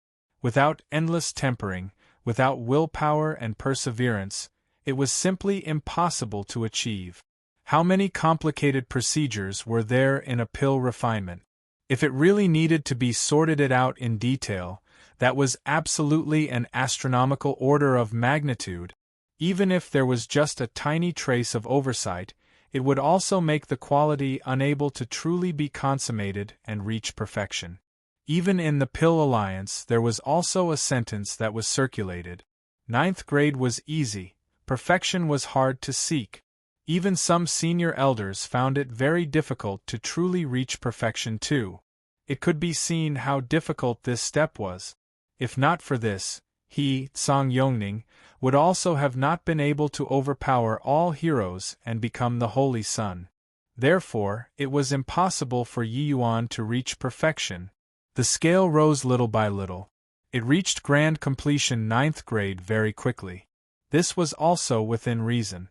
Speaker 1: Without endless tempering, without willpower and perseverance, it was simply impossible to achieve. How many complicated procedures were there in a pill refinement? If it really needed to be sorted it out in detail, that was absolutely an astronomical order of magnitude. Even if there was just a tiny trace of oversight, it would also make the quality unable to truly be consummated and reach perfection. Even in the Pill Alliance there was also a sentence that was circulated. 9th grade was easy, perfection was hard to seek. Even some senior elders found it very difficult to truly reach perfection too. It could be seen how difficult this step was. If not for this, he, Song Yongning, would also have not been able to overpower all heroes and become the Holy Sun. Therefore, it was impossible for Yi Yuan to reach perfection. The scale rose little by little. It reached grand completion 9th grade very quickly. This was also within reason.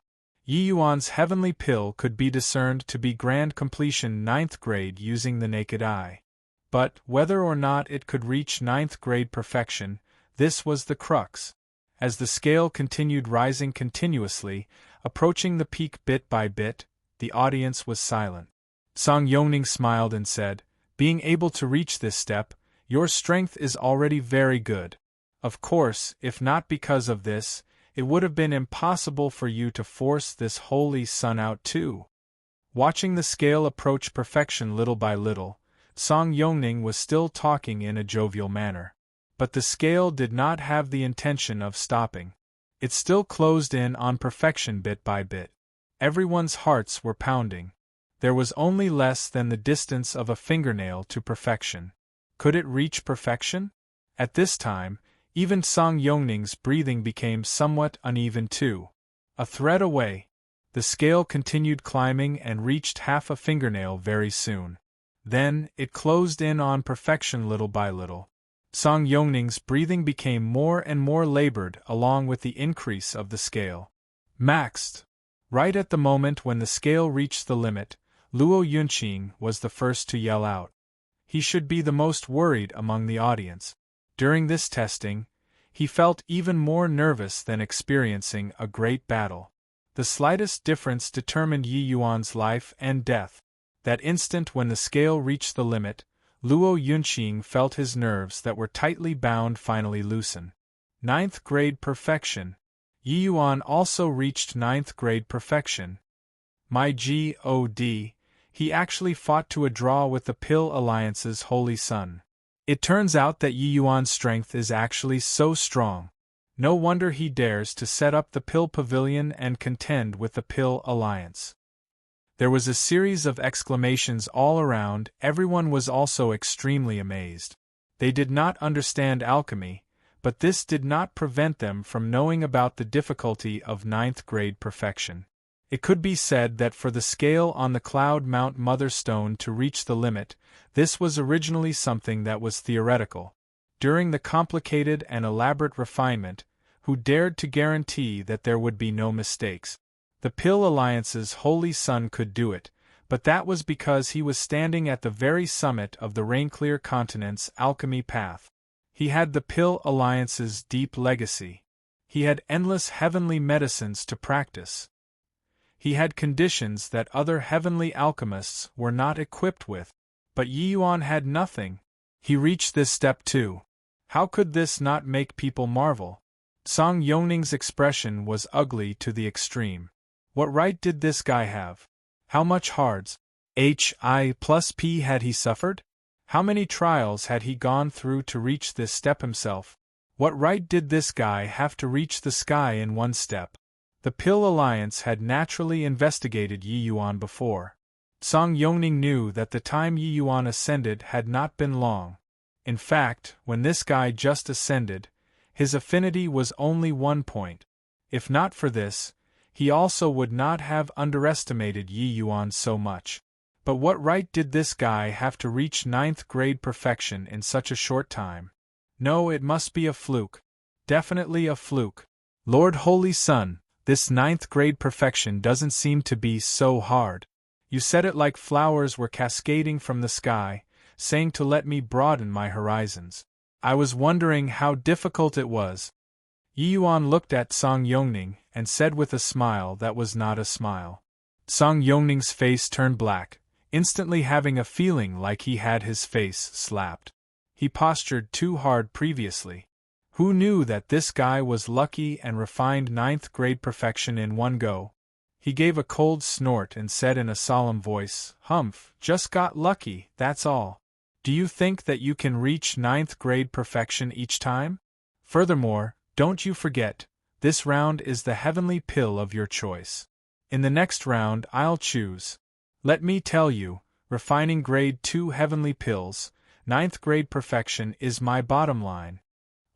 Speaker 1: Yi Yuan's heavenly pill could be discerned to be grand completion 9th grade using the naked eye. But, whether or not it could reach 9th grade perfection, this was the crux. As the scale continued rising continuously, approaching the peak bit by bit, the audience was silent. Song Yongning smiled and said, "Being able to reach this step, your strength is already very good. Of course, if not because of this, it would have been impossible for you to force this holy sun out too." Watching the scale approach perfection little by little, Song Yongning was still talking in a jovial manner. But the scale did not have the intention of stopping. It still closed in on perfection bit by bit. Everyone's hearts were pounding. There was only less than the distance of a fingernail to perfection. Could it reach perfection? At this time, even Song Yongning's breathing became somewhat uneven too. A thread away. The scale continued climbing and reached half a fingernail very soon. Then, it closed in on perfection little by little. Song Yongning's breathing became more and more labored along with the increase of the scale. Maxed. Right at the moment when the scale reached the limit, Luo Yunqing was the first to yell out. He should be the most worried among the audience. During this testing, he felt even more nervous than experiencing a great battle. The slightest difference determined Yi Yuan's life and death. That instant when the scale reached the limit, Luo Yunqing felt his nerves that were tightly bound finally loosen. 9th grade perfection. Yi Yuan also reached 9th grade perfection. My God, he actually fought to a draw with the Pill Alliance's holy son. It turns out that Yi Yuan's strength is actually so strong. No wonder he dares to set up the Pill Pavilion and contend with the Pill Alliance. There was a series of exclamations all around. Everyone was also extremely amazed. They did not understand alchemy, but this did not prevent them from knowing about the difficulty of 9th grade perfection. It could be said that for the scale on the Cloud Mount Mother Stone to reach the limit, this was originally something that was theoretical. During the complicated and elaborate refinement, who dared to guarantee that there would be no mistakes? The Pill Alliance's holy son could do it, but that was because he was standing at the very summit of the Rainclear continent's alchemy path. He had the Pill Alliance's deep legacy. He had endless heavenly medicines to practice. He had conditions that other heavenly alchemists were not equipped with. But Yi Yuan had nothing. He reached this step too. How could this not make people marvel? Song Yongning's expression was ugly to the extreme. What right did this guy have? How much hards, H+P had he suffered? How many trials had he gone through to reach this step himself? What right did this guy have to reach the sky in one step? The Pill Alliance had naturally investigated Yi Yuan before. Song Yongning knew that the time Yi Yuan ascended had not been long. In fact, when this guy just ascended, his affinity was only 1 point. If not for this, he also would not have underestimated Yi Yuan so much. But what right did this guy have to reach 9th grade perfection in such a short time? No, it must be a fluke. Definitely a fluke. Lord Holy Sun, this 9th grade perfection doesn't seem to be so hard. You said it like flowers were cascading from the sky, saying to let me broaden my horizons. I was wondering how difficult it was. Yi Yuan looked at Song Yongning and said with a smile that was not a smile. Song Yongning's face turned black, instantly having a feeling like he had his face slapped. He postured too hard previously. Who knew that this guy was lucky and refined 9th grade perfection in one go? He gave a cold snort and said in a solemn voice, "Humph, just got lucky, that's all. Do you think that you can reach 9th grade perfection each time? Furthermore, don't you forget, this round is the heavenly pill of your choice. In the next round I'll choose. Let me tell you, refining grade 2 heavenly pills, 9th grade perfection is my bottom line.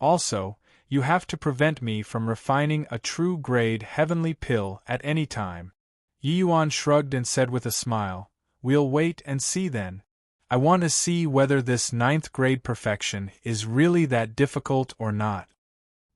Speaker 1: Also, you have to prevent me from refining a true grade heavenly pill at any time." Yi Yuan shrugged and said with a smile, "We'll wait and see then. I want to see whether this 9th grade perfection is really that difficult or not."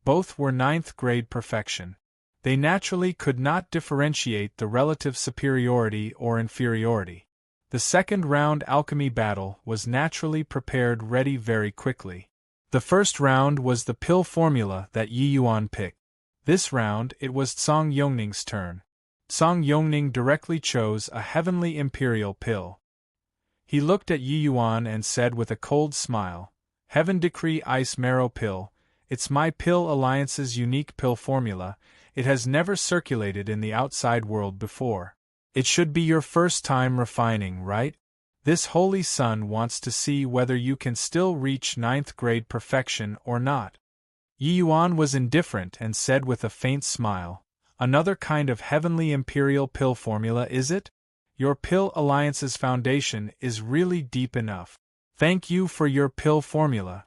Speaker 1: Both were 9th grade perfection. They naturally could not differentiate the relative superiority or inferiority. The second round alchemy battle was naturally prepared ready very quickly. The first round was the pill formula that Yi Yuan picked. This round it was Song Yongning's turn. Song Yongning directly chose a heavenly imperial pill. He looked at Yi Yuan and said with a cold smile, "Heaven Decree Ice Marrow Pill, it's my Pill Alliance's unique pill formula. It has never circulated in the outside world before. It should be your first time refining, right? This holy sun wants to see whether you can still reach 9th grade perfection or not." Yi Yuan was indifferent and said with a faint smile, "Another kind of heavenly imperial pill formula, is it? Your Pill Alliance's foundation is really deep enough. Thank you for your pill formula."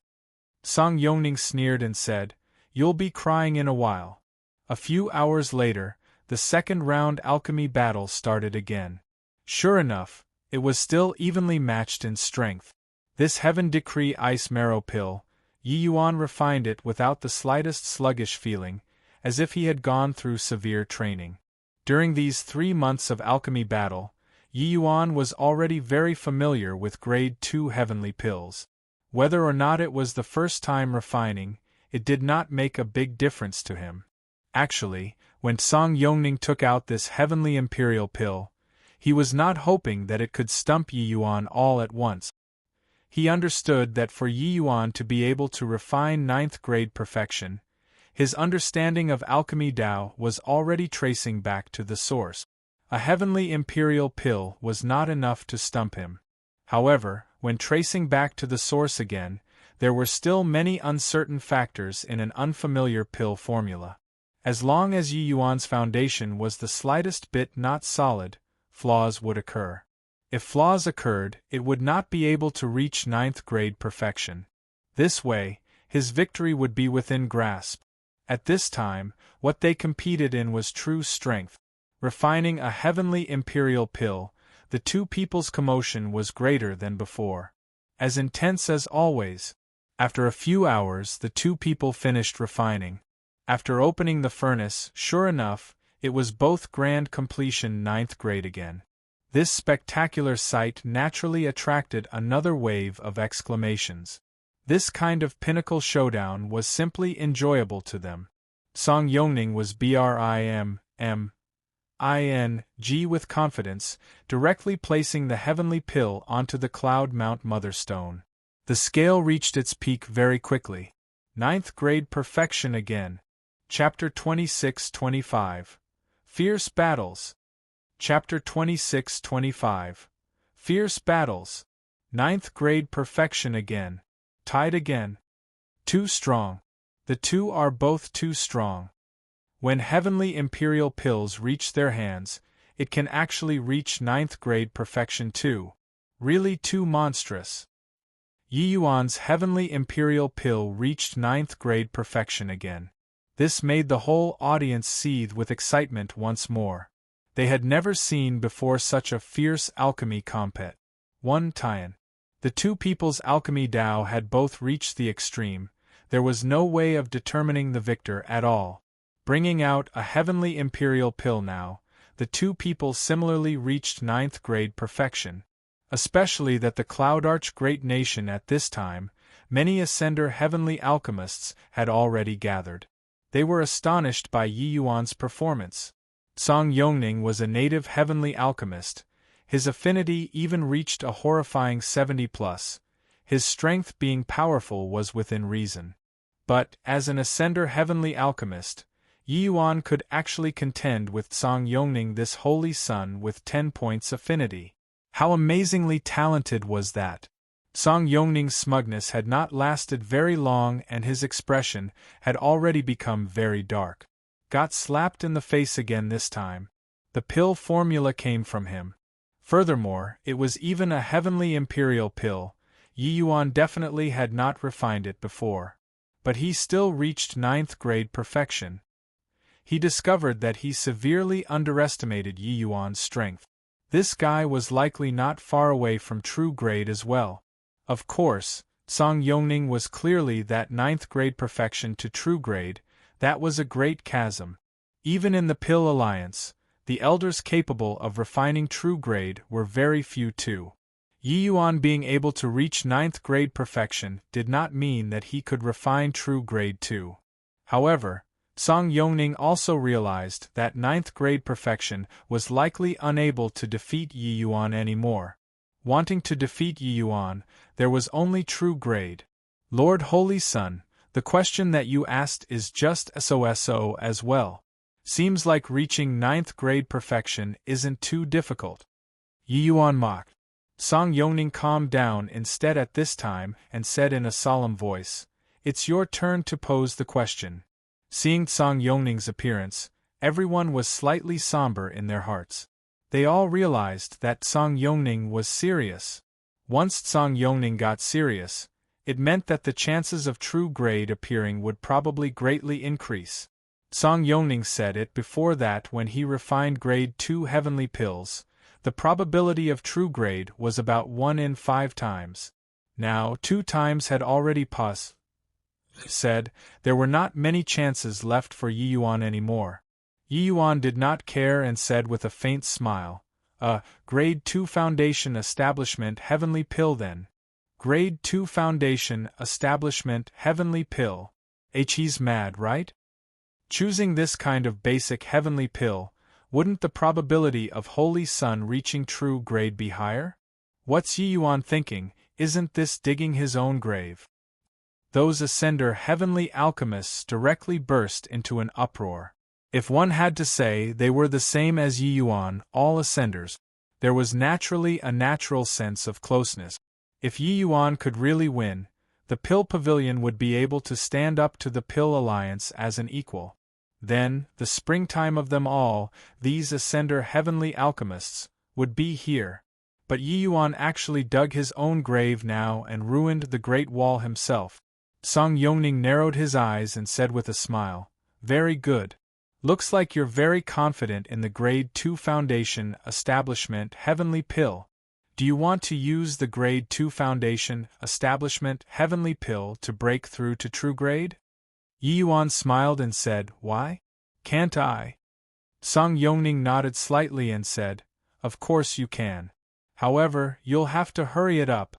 Speaker 1: Song Yongning sneered and said, "You'll be crying in a while." A few hours later, the second round alchemy battle started again. Sure enough, it was still evenly matched in strength. This Heaven Decree Ice Marrow Pill, Yi Yuan refined it without the slightest sluggish feeling, as if he had gone through severe training. During these 3 months of alchemy battle, Yi Yuan was already very familiar with Grade 2 heavenly pills. Whether or not it was the first time refining, it did not make a big difference to him. Actually, when Song Yongning took out this heavenly imperial pill, he was not hoping that it could stump Yi Yuan all at once. He understood that for Yi Yuan to be able to refine 9th grade perfection, his understanding of alchemy Tao was already tracing back to the source. A heavenly imperial pill was not enough to stump him. However, when tracing back to the source again, there were still many uncertain factors in an unfamiliar pill formula. As long as Yi Yuan's foundation was the slightest bit not solid, flaws would occur. If flaws occurred, it would not be able to reach 9th grade perfection. This way, his victory would be within grasp. At this time, what they competed in was true strength. Refining a heavenly imperial pill, the two people's commotion was greater than before. As intense as always. After a few hours, the two people finished refining. After opening the furnace, sure enough, it was both grand completion 9th grade again. This spectacular sight naturally attracted another wave of exclamations. This kind of pinnacle showdown was simply enjoyable to them. Song Yongning was BRIMMING with confidence, directly placing the heavenly pill onto the Cloud Mount Mother Stone. The scale reached its peak very quickly. 9th grade perfection again. Chapter 26-25. Fierce Battles. Chapter 26-25. Fierce Battles. 9th grade perfection again. Tied again. Too strong. The two are both too strong. When heavenly imperial pills reach their hands, it can actually reach 9th grade perfection too. Really too monstrous. Yi Yuan's heavenly imperial pill reached 9th grade perfection again. This made the whole audience seethe with excitement once more. They had never seen before such a fierce alchemy compet. One Tian. The two people's alchemy Tao had both reached the extreme. There was no way of determining the victor at all. Bringing out a heavenly imperial pill now, the two people similarly reached 9th grade perfection. Especially that the Cloud Arch great nation at this time, many ascender heavenly alchemists had already gathered. They were astonished by Yi Yuan's performance. Song Yongning was a native heavenly alchemist. His affinity even reached a horrifying 70+. His strength being powerful was within reason. But, as an ascender heavenly alchemist, Yi Yuan could actually contend with Song Yongning, this holy sun, with 10 points affinity. How amazingly talented was that! Song Yongning's smugness had not lasted very long and his expression had already become very dark. Got slapped in the face again this time. The pill formula came from him. Furthermore, it was even a heavenly imperial pill. Yi Yuan definitely had not refined it before. But he still reached 9th grade perfection. He discovered that he severely underestimated Yi Yuan's strength. This guy was likely not far away from true grade as well. Of course, Song Yongning was clearly that 9th grade perfection to true grade. That was a great chasm. Even in the Pill Alliance, the elders capable of refining true grade were very few too. Yi Yuan being able to reach 9th grade perfection did not mean that he could refine true grade too. However, Song Yongning also realized that 9th grade perfection was likely unable to defeat Yi Yuan anymore. Wanting to defeat Yi Yuan, there was only true grade. Lord Holy Sun, the question that you asked is just so as well. Seems like reaching 9th grade perfection isn't too difficult. Yi Yuan mocked. Song Yongning calmed down instead at this time and said in a solemn voice, "It's your turn to pose the question." Seeing Song Yongning's appearance, everyone was slightly somber in their hearts. They all realized that Song Yongning was serious. Once Song Yongning got serious, it meant that the chances of true grade appearing would probably greatly increase. Song Yongning said it before that when he refined grade 2 heavenly pills, the probability of true grade was about 1 in 5 times. Now 2 times had already passed. Said, there were not many chances left for Yi Yuan anymore. Yi Yuan did not care and said with a faint smile, grade 2 foundation establishment heavenly pill then. Grade 2 foundation establishment heavenly pill. He's mad, right? Choosing this kind of basic heavenly pill, wouldn't the probability of Holy Sun reaching true grade be higher? What's Yi Yuan thinking, isn't this digging his own grave? Those Ascender heavenly alchemists directly burst into an uproar. If one had to say they were the same as Yi Yuan, all Ascenders, there was naturally a natural sense of closeness. If Yi Yuan could really win, the Pill Pavilion would be able to stand up to the Pill Alliance as an equal. Then, the springtime of them all, these Ascender heavenly alchemists, would be here. But Yi Yuan actually dug his own grave now and ruined the Great Wall himself. Song Yongning narrowed his eyes and said with a smile, "Very good. Looks like you're very confident in the Grade 2 Foundation Establishment Heavenly Pill. Do you want to use the Grade 2 Foundation Establishment Heavenly Pill to break through to true grade?" Yi Yuan smiled and said, "Why? Can't I?" Song Yongning nodded slightly and said, "Of course you can. However, you'll have to hurry it up."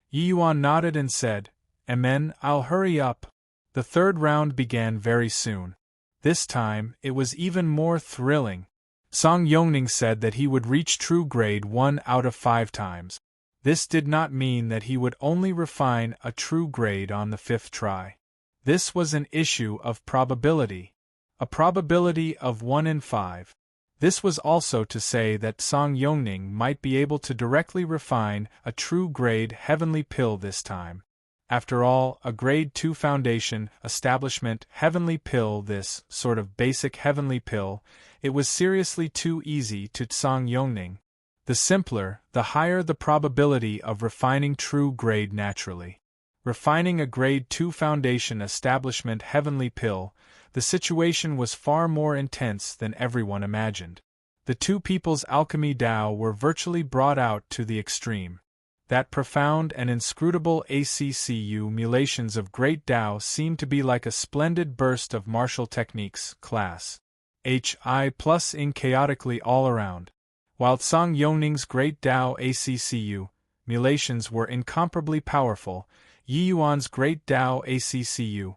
Speaker 1: Yi Yuan nodded and said, "Amen, I'll hurry up." The third round began very soon. This time, it was even more thrilling. Song Yongning said that he would reach true grade 1 out of 5 times. This did not mean that he would only refine a true grade on the 5th try. This was an issue of probability. A probability of 1 in 5. This was also to say that Song Yongning might be able to directly refine a true grade heavenly pill this time. After all, a grade 2 foundation establishment heavenly pill, this sort of basic heavenly pill, it was seriously too easy to Song Yongning. The simpler, the higher the probability of refining true grade naturally. Refining a grade 2 foundation establishment heavenly pill, the situation was far more intense than everyone imagined. The two people's alchemy Tao were virtually brought out to the extreme. That profound and inscrutable ACCU mulations of great Tao seemed to be like a splendid burst of martial techniques, class HI plus in chaotically all around. While Song Yongning's great Tao ACCU mulations were incomparably powerful, Yi Yuan's great Tao ACCU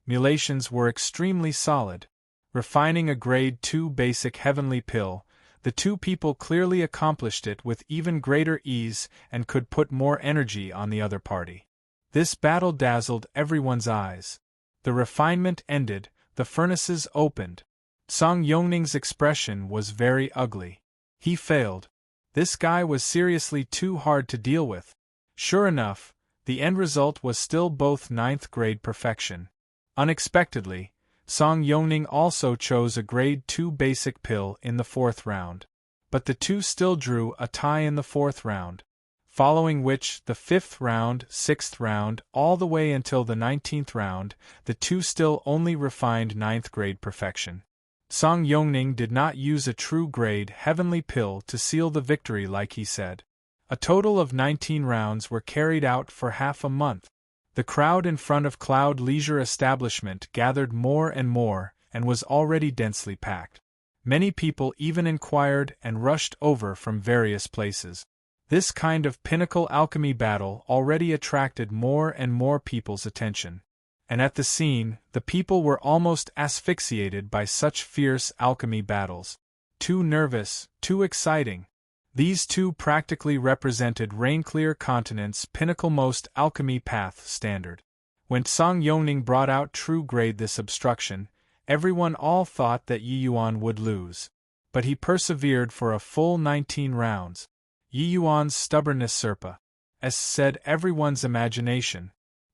Speaker 1: mulations were extremely solid. Refining a grade 2 basic heavenly pill, the two people clearly accomplished it with even greater ease and could put more energy on the other party. This battle dazzled everyone's eyes. The refinement ended, the furnaces opened. Song Yongning's expression was very ugly. He failed. This guy was seriously too hard to deal with. Sure enough, the end result was still both 9th grade perfection. Unexpectedly, Song Yongning also chose a grade 2 basic pill in the 4th round. But the two still drew a tie in the 4th round, following which the 5th round, 6th round, all the way until the 19th round, the two still only refined 9th grade perfection. Song Yongning did not use a true grade heavenly pill to seal the victory like he said. A total of 19 rounds were carried out for half a month. The crowd in front of Cloud Leisure Establishment gathered more, and was already densely packed. Many people even inquired and rushed over from various places. This kind of pinnacle alchemy battle already attracted more and more people's attention. And at the scene, the people were almost asphyxiated by such fierce alchemy battles. Too nervous, too exciting. These two practically represented Rainclear Continent's pinnacle-most alchemy path standard. When Song Yongning brought out true grade this obstruction, everyone all thought that Yi Yuan would lose. But he persevered for a full 19 rounds. Yi Yuan's stubbornness said everyone's imagination.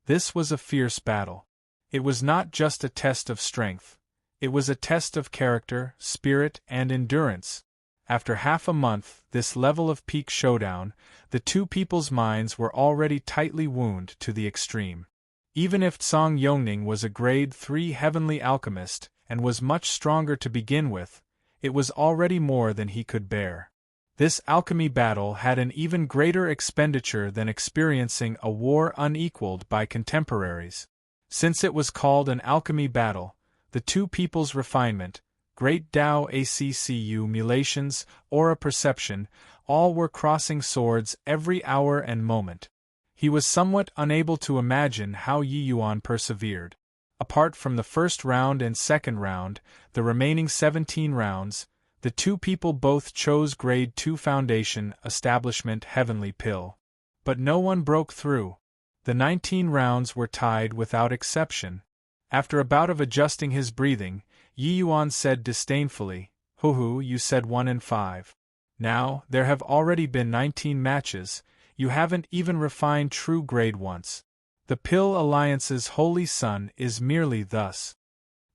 Speaker 1: This was a fierce battle. It was not just a test of strength. It was a test of character, spirit, and endurance. After half a month, this level of peak showdown, the two people's minds were already tightly wound to the extreme. Even if Song Yongning was a grade 3 heavenly alchemist and was much stronger to begin with, it was already more than he could bear. This alchemy battle had an even greater expenditure than experiencing a war unequaled by contemporaries. Since it was called an alchemy battle, the two people's refinement, great Tao accu mulations, aura perception, all were crossing swords every hour and moment. He was somewhat unable to imagine how Yi Yuan persevered. Apart from the first round and second round, the remaining 17 rounds, the two people both chose grade 2 foundation establishment heavenly pill. But no one broke through. The 19 rounds were tied without exception. After a bout of adjusting his breathing, Yi Yuan said disdainfully, "Hoo, you said 1 in 5. Now, there have already been 19 matches, you haven't even refined true grade once. The Pill Alliance's holy son is merely thus."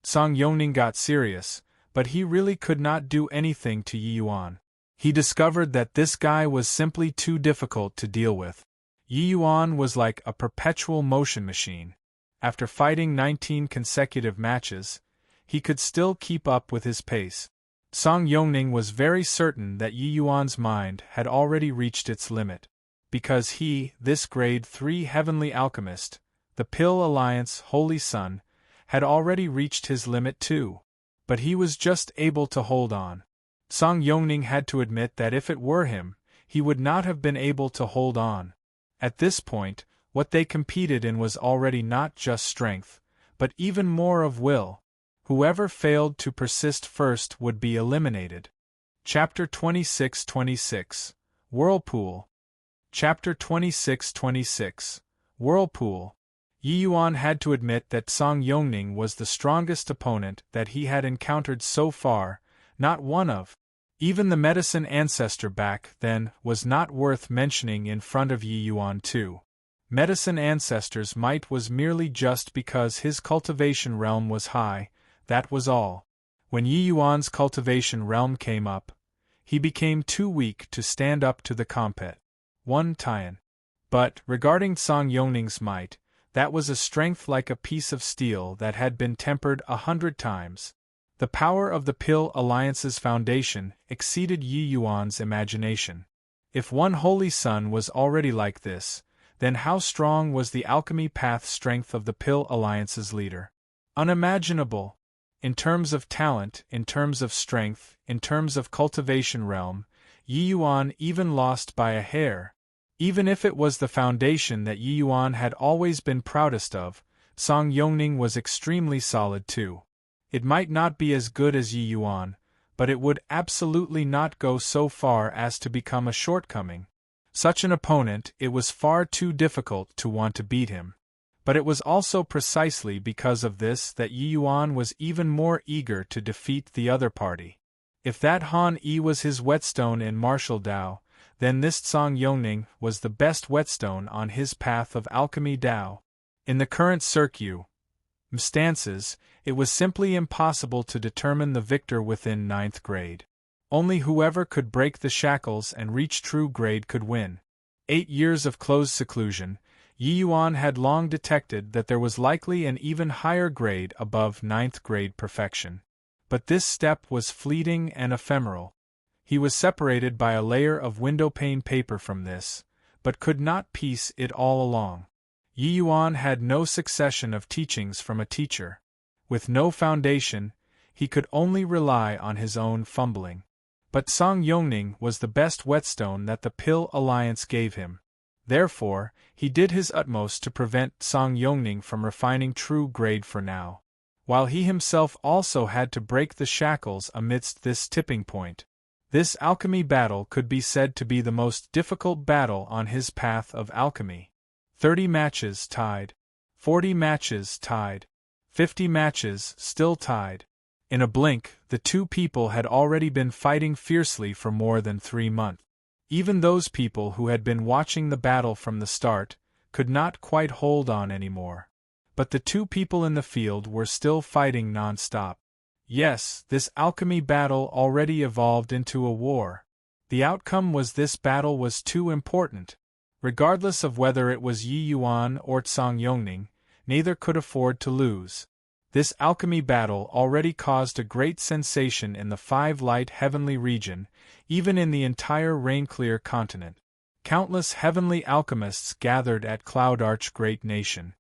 Speaker 1: Song Yongning got serious, but he really could not do anything to Yi Yuan. He discovered that this guy was simply too difficult to deal with. Yi Yuan was like a perpetual motion machine. After fighting 19 consecutive matches, he could still keep up with his pace. Song Yongning was very certain that Yi Yuan's mind had already reached its limit. Because he, this grade 3 heavenly alchemist, the Pill Alliance holy son, had already reached his limit too. But he was just able to hold on. Song Yongning had to admit that if it were him, he would not have been able to hold on. At this point, what they competed in was already not just strength, but even more of will. Whoever failed to persist first would be eliminated. Chapter 26:26 Whirlpool. Chapter 26:26 Whirlpool. Yi Yuan had to admit that Song Yongning was the strongest opponent that he had encountered so far, not one of. Even the medicine ancestor back then was not worth mentioning in front of Yi Yuan too. Medicine ancestor's might was merely just because his cultivation realm was high, that was all. When Yi Yuan's cultivation realm came up, he became too weak to stand up to the compet. One Tian. But, regarding Song Yongning's might, that was a strength like a piece of steel that had been tempered 100 times. The power of the Pill Alliance's foundation exceeded Yi Yuan's imagination. If one holy son was already like this, then how strong was the alchemy path strength of the Pill Alliance's leader? Unimaginable! In terms of talent, in terms of strength, in terms of cultivation realm, Yi Yuan even lost by a hair. Even if it was the foundation that Yi Yuan had always been proudest of, Song Yongning was extremely solid too. It might not be as good as Yi Yuan, but it would absolutely not go so far as to become a shortcoming. Such an opponent, it was far too difficult to want to beat him. But it was also precisely because of this that Yi Yuan was even more eager to defeat the other party. If that Han Yi was his whetstone in martial Dao, then this Song Yongning was the best whetstone on his path of alchemy Dao. In the current circumstances, it was simply impossible to determine the victor within 9th grade. Only whoever could break the shackles and reach true grade could win. 8 years of closed seclusion, Yi Yuan had long detected that there was likely an even higher grade above 9th grade perfection. But this step was fleeting and ephemeral. He was separated by a layer of windowpane paper from this, but could not piece it all along. Yi Yuan had no succession of teachings from a teacher. With no foundation, he could only rely on his own fumbling. But Song Yongning was the best whetstone that the Pill Alliance gave him. Therefore, he did his utmost to prevent Song Yongning from refining true grade for now, while he himself also had to break the shackles amidst this tipping point. This alchemy battle could be said to be the most difficult battle on his path of alchemy. 30 matches tied. 40 matches tied. 50 matches still tied. In a blink, the two people had already been fighting fiercely for more than 3 months. Even those people who had been watching the battle from the start could not quite hold on anymore. But the two people in the field were still fighting non-stop. Yes, this alchemy battle already evolved into a war. The outcome was this battle was too important. Regardless of whether it was Yi Yuan or Song Yongning, neither could afford to lose. This alchemy battle already caused a great sensation in the 5 Light Heavenly region, even in the entire Rainclear continent. Countless heavenly alchemists gathered at Cloud Arch Great Nation.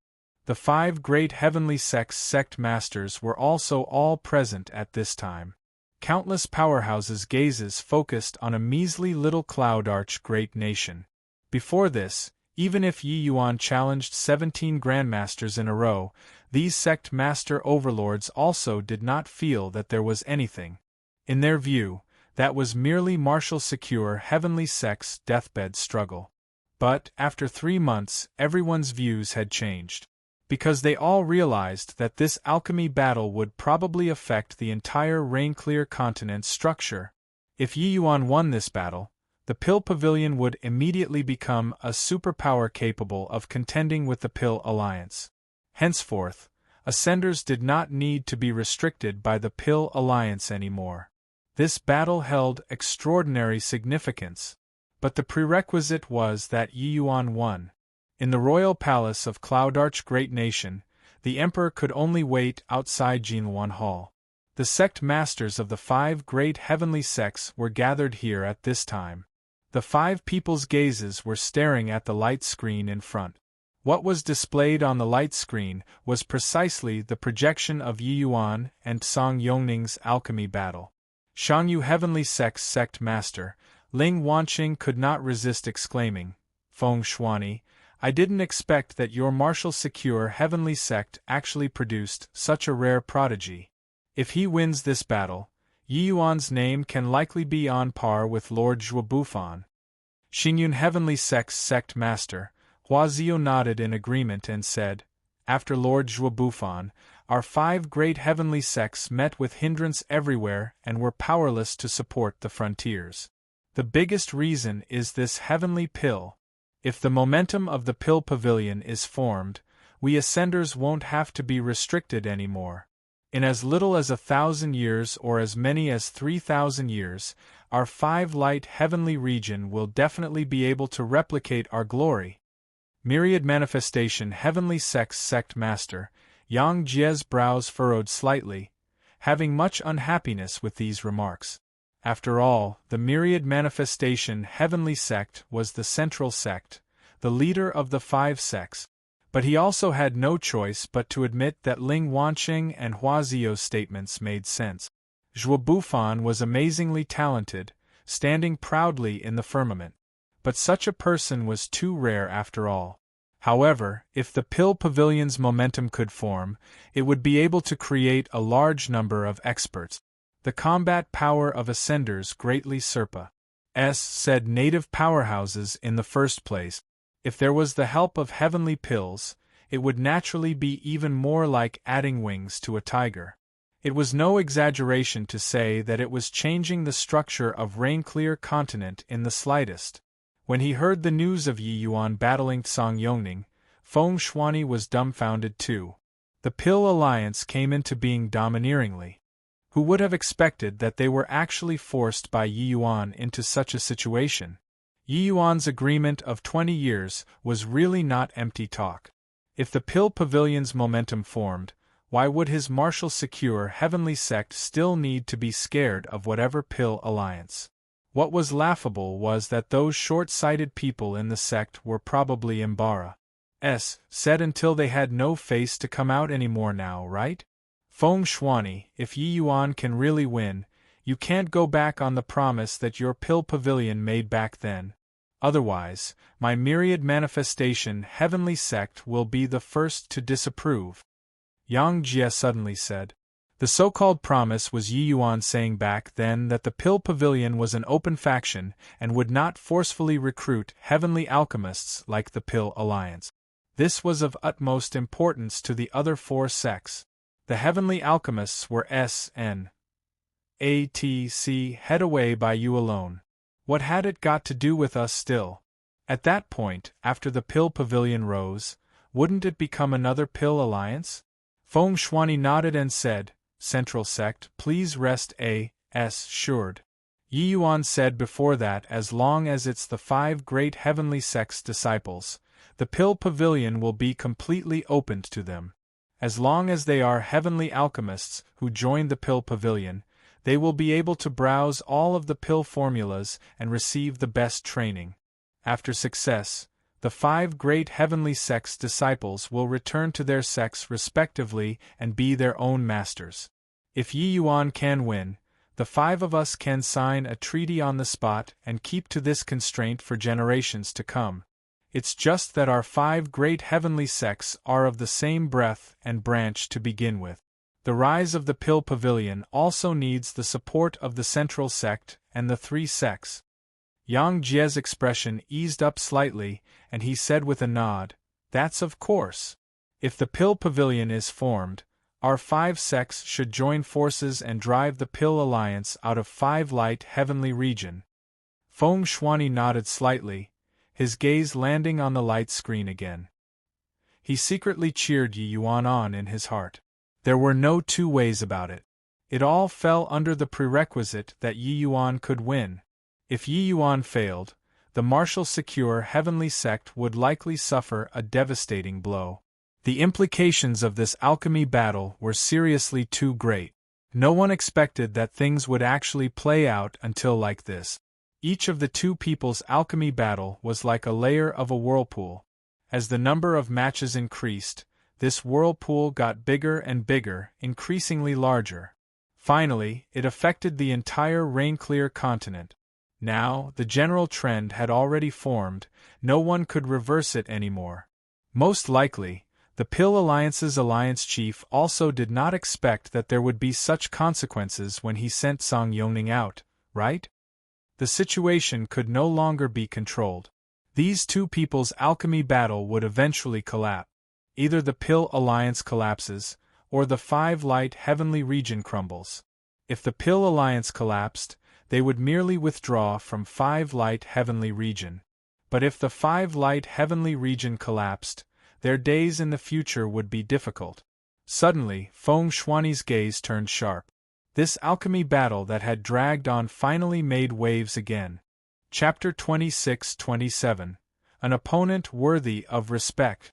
Speaker 1: The 5 great heavenly sect masters were also all present at this time. Countless powerhouses' gazes focused on a measly little Cloud Arch Great Nation. Before this, even if Yi Yuan challenged 17 grandmasters in a row, these sect master overlords also did not feel that there was anything. In their view, that was merely Marshall Secure Heavenly Sect's deathbed struggle. But, after 3 months, everyone's views had changed. Because they all realized that this alchemy battle would probably affect the entire Rainclear continent's structure. If Yi Yuan won this battle, the Pill Pavilion would immediately become a superpower capable of contending with the Pill Alliance. Henceforth, Ascenders did not need to be restricted by the Pill Alliance anymore. This battle held extraordinary significance. But the prerequisite was that Yi Yuan won. In the royal palace of Cloud Arch Great Nation, the emperor could only wait outside Jinluan Hall. The sect masters of the 5 great heavenly sects were gathered here at this time. The 5 people's gazes were staring at the light screen in front. What was displayed on the light screen was precisely the projection of Yi Yuan and Song Yongning's alchemy battle. Shangyu Heavenly Sect's sect master, Ling Wanqing, could not resist exclaiming, "Feng Shuani, I didn't expect that your Marshall Secure Heavenly Sect actually produced such a rare prodigy. If he wins this battle, Yi Yuan's name can likely be on par with Lord Zhuobufan." Xingyun Heavenly Sect's sect master, Huazio, nodded in agreement and said, "After Lord Zhuobufan, our 5 great heavenly sects met with hindrance everywhere and were powerless to support the frontiers. The biggest reason is this heavenly pill. If the momentum of the Pill Pavilion is formed, we Ascenders won't have to be restricted anymore. In as little as 1,000 years or as many as 3,000 years, our 5 Light Heavenly region will definitely be able to replicate our glory." Myriad Manifestation Heavenly Sect's sect master, Yang Jie's brows furrowed slightly, having much unhappiness with these remarks. After all, the Myriad Manifestation Heavenly Sect was the central sect, the leader of the 5 sects. But he also had no choice but to admit that Ling Wanqing and Huazio's statements made sense. Zhuobufan was amazingly talented, standing proudly in the firmament. But such a person was too rare after all. However, if the Pill Pavilion's momentum could form, it would be able to create a large number of experts. The combat power of Ascenders greatly said native powerhouses in the first place. If there was the help of heavenly pills, it would naturally be even more like adding wings to a tiger. It was no exaggeration to say that it was changing the structure of Rainclear continent in the slightest. When he heard the news of Yi Yuan battling Song Yongning, Feng Shuani was dumbfounded too. The Pill Alliance came into being domineeringly. Who would have expected that they were actually forced by Yi Yuan into such a situation? Yi Yuan's agreement of 20 years was really not empty talk. If the Pill Pavilion's momentum formed, why would his Marshall Secure Heavenly Sect still need to be scared of whatever Pill Alliance? What was laughable was that those short-sighted people in the sect were probably Embark said until they had no face to come out anymore now, right? Feng Shuani, if Yi Yuan can really win, you can't go back on the promise that your pill pavilion made back then. Otherwise, my myriad manifestation heavenly sect will be the first to disapprove. Yang Jie suddenly said. The so-called promise was Yi Yuan saying back then that the pill pavilion was an open faction and would not forcefully recruit heavenly alchemists like the Pill Alliance. This was of utmost importance to the other four sects. The heavenly alchemists were S.N. A.T.C. head away by you alone. What had it got to do with us still? At that point, after the Pill Pavilion rose, wouldn't it become another Pill Alliance? Feng Shuani nodded and said, Central Sect, please rest assured. Yi Yuan said before that as long as it's the 5 great heavenly sects' disciples, the Pill Pavilion will be completely opened to them. As long as they are heavenly alchemists who join the Pill Pavilion, they will be able to browse all of the pill formulas and receive the best training. After success, the 5 great heavenly sects' disciples will return to their sects respectively and be their own masters. If Yi Yuan can win, the 5 of us can sign a treaty on the spot and keep to this constraint for generations to come. It's just that our 5 great heavenly sects are of the same breadth and branch to begin with. The rise of the Pill Pavilion also needs the support of the Central Sect and the 3 sects. Yang Jie's expression eased up slightly, and he said with a nod, That's of course. If the Pill Pavilion is formed, our 5 sects should join forces and drive the Pill Alliance out of 5 Light Heavenly Region. Feng Shuani nodded slightly, his gaze landing on the light screen again. He secretly cheered Yi Yuan on in his heart. There were no 2 ways about it. It all fell under the prerequisite that Yi Yuan could win. If Yi Yuan failed, the Martial Secure Heavenly Sect would likely suffer a devastating blow. The implications of this alchemy battle were seriously too great. No one expected that things would actually play out until like this. Each of the 2 people's alchemy battle was like a layer of a whirlpool. As the number of matches increased, this whirlpool got bigger and bigger, increasingly larger. Finally, it affected the entire rain-clear continent. Now, the general trend had already formed, no one could reverse it anymore. Most likely, the Pill Alliance's alliance chief also did not expect that there would be such consequences when he sent Song Yongning out, right? The situation could no longer be controlled. These 2 people's alchemy battle would eventually collapse. Either the Pill Alliance collapses, or the 5 Light Heavenly Region crumbles. If the Pill Alliance collapsed, they would merely withdraw from 5 Light Heavenly Region. But if the 5 Light Heavenly Region collapsed, their days in the future would be difficult. Suddenly, Feng Shuani's gaze turned sharp. This alchemy battle that had dragged on finally made waves again. Chapter 26-27. An opponent worthy of respect.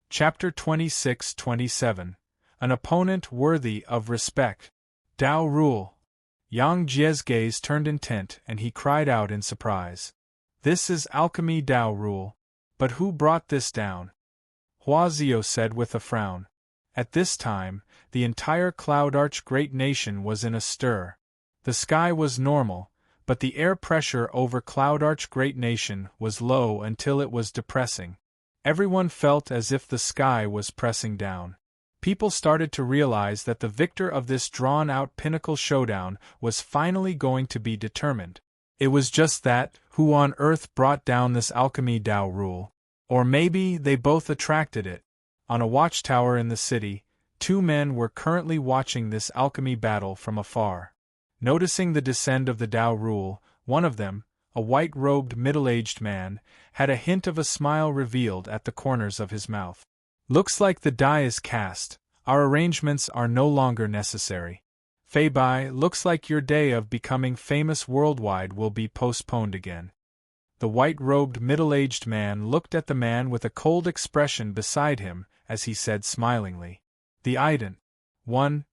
Speaker 1: Chapter 26-27. An opponent worthy of respect. Dao Rule. Yang Jie's gaze turned intent and he cried out in surprise. This is alchemy Dao Rule. But who brought this down? Hua Zio said with a frown. At this time, the entire Cloud Arch Great Nation was in a stir. The sky was normal, but the air pressure over Cloud Arch Great Nation was low until it was depressing. Everyone felt as if the sky was pressing down. People started to realize that the victor of this drawn-out pinnacle showdown was finally going to be determined. It was just that, who on earth brought down this alchemy Dao Rule? Or maybe they both attracted it. On a watchtower in the city, 2 men were currently watching this alchemy battle from afar. Noticing the descent of the Dao Rule, one of them, a white-robed middle-aged man, had a hint of a smile revealed at the corners of his mouth. Looks like the die is cast, our arrangements are no longer necessary. Fei Bai, looks like your day of becoming famous worldwide will be postponed again. The white-robed middle-aged man looked at the man with a cold expression beside him, as he said smilingly. The ident. 1.